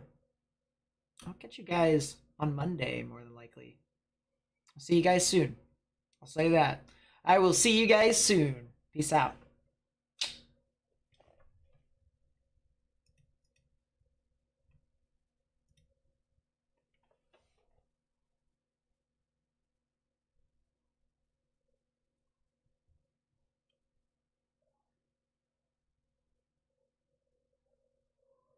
I'll catch you guys on Monday, more than likely. I'll see you guys soon. I'll say that. I will see you guys soon. Peace out.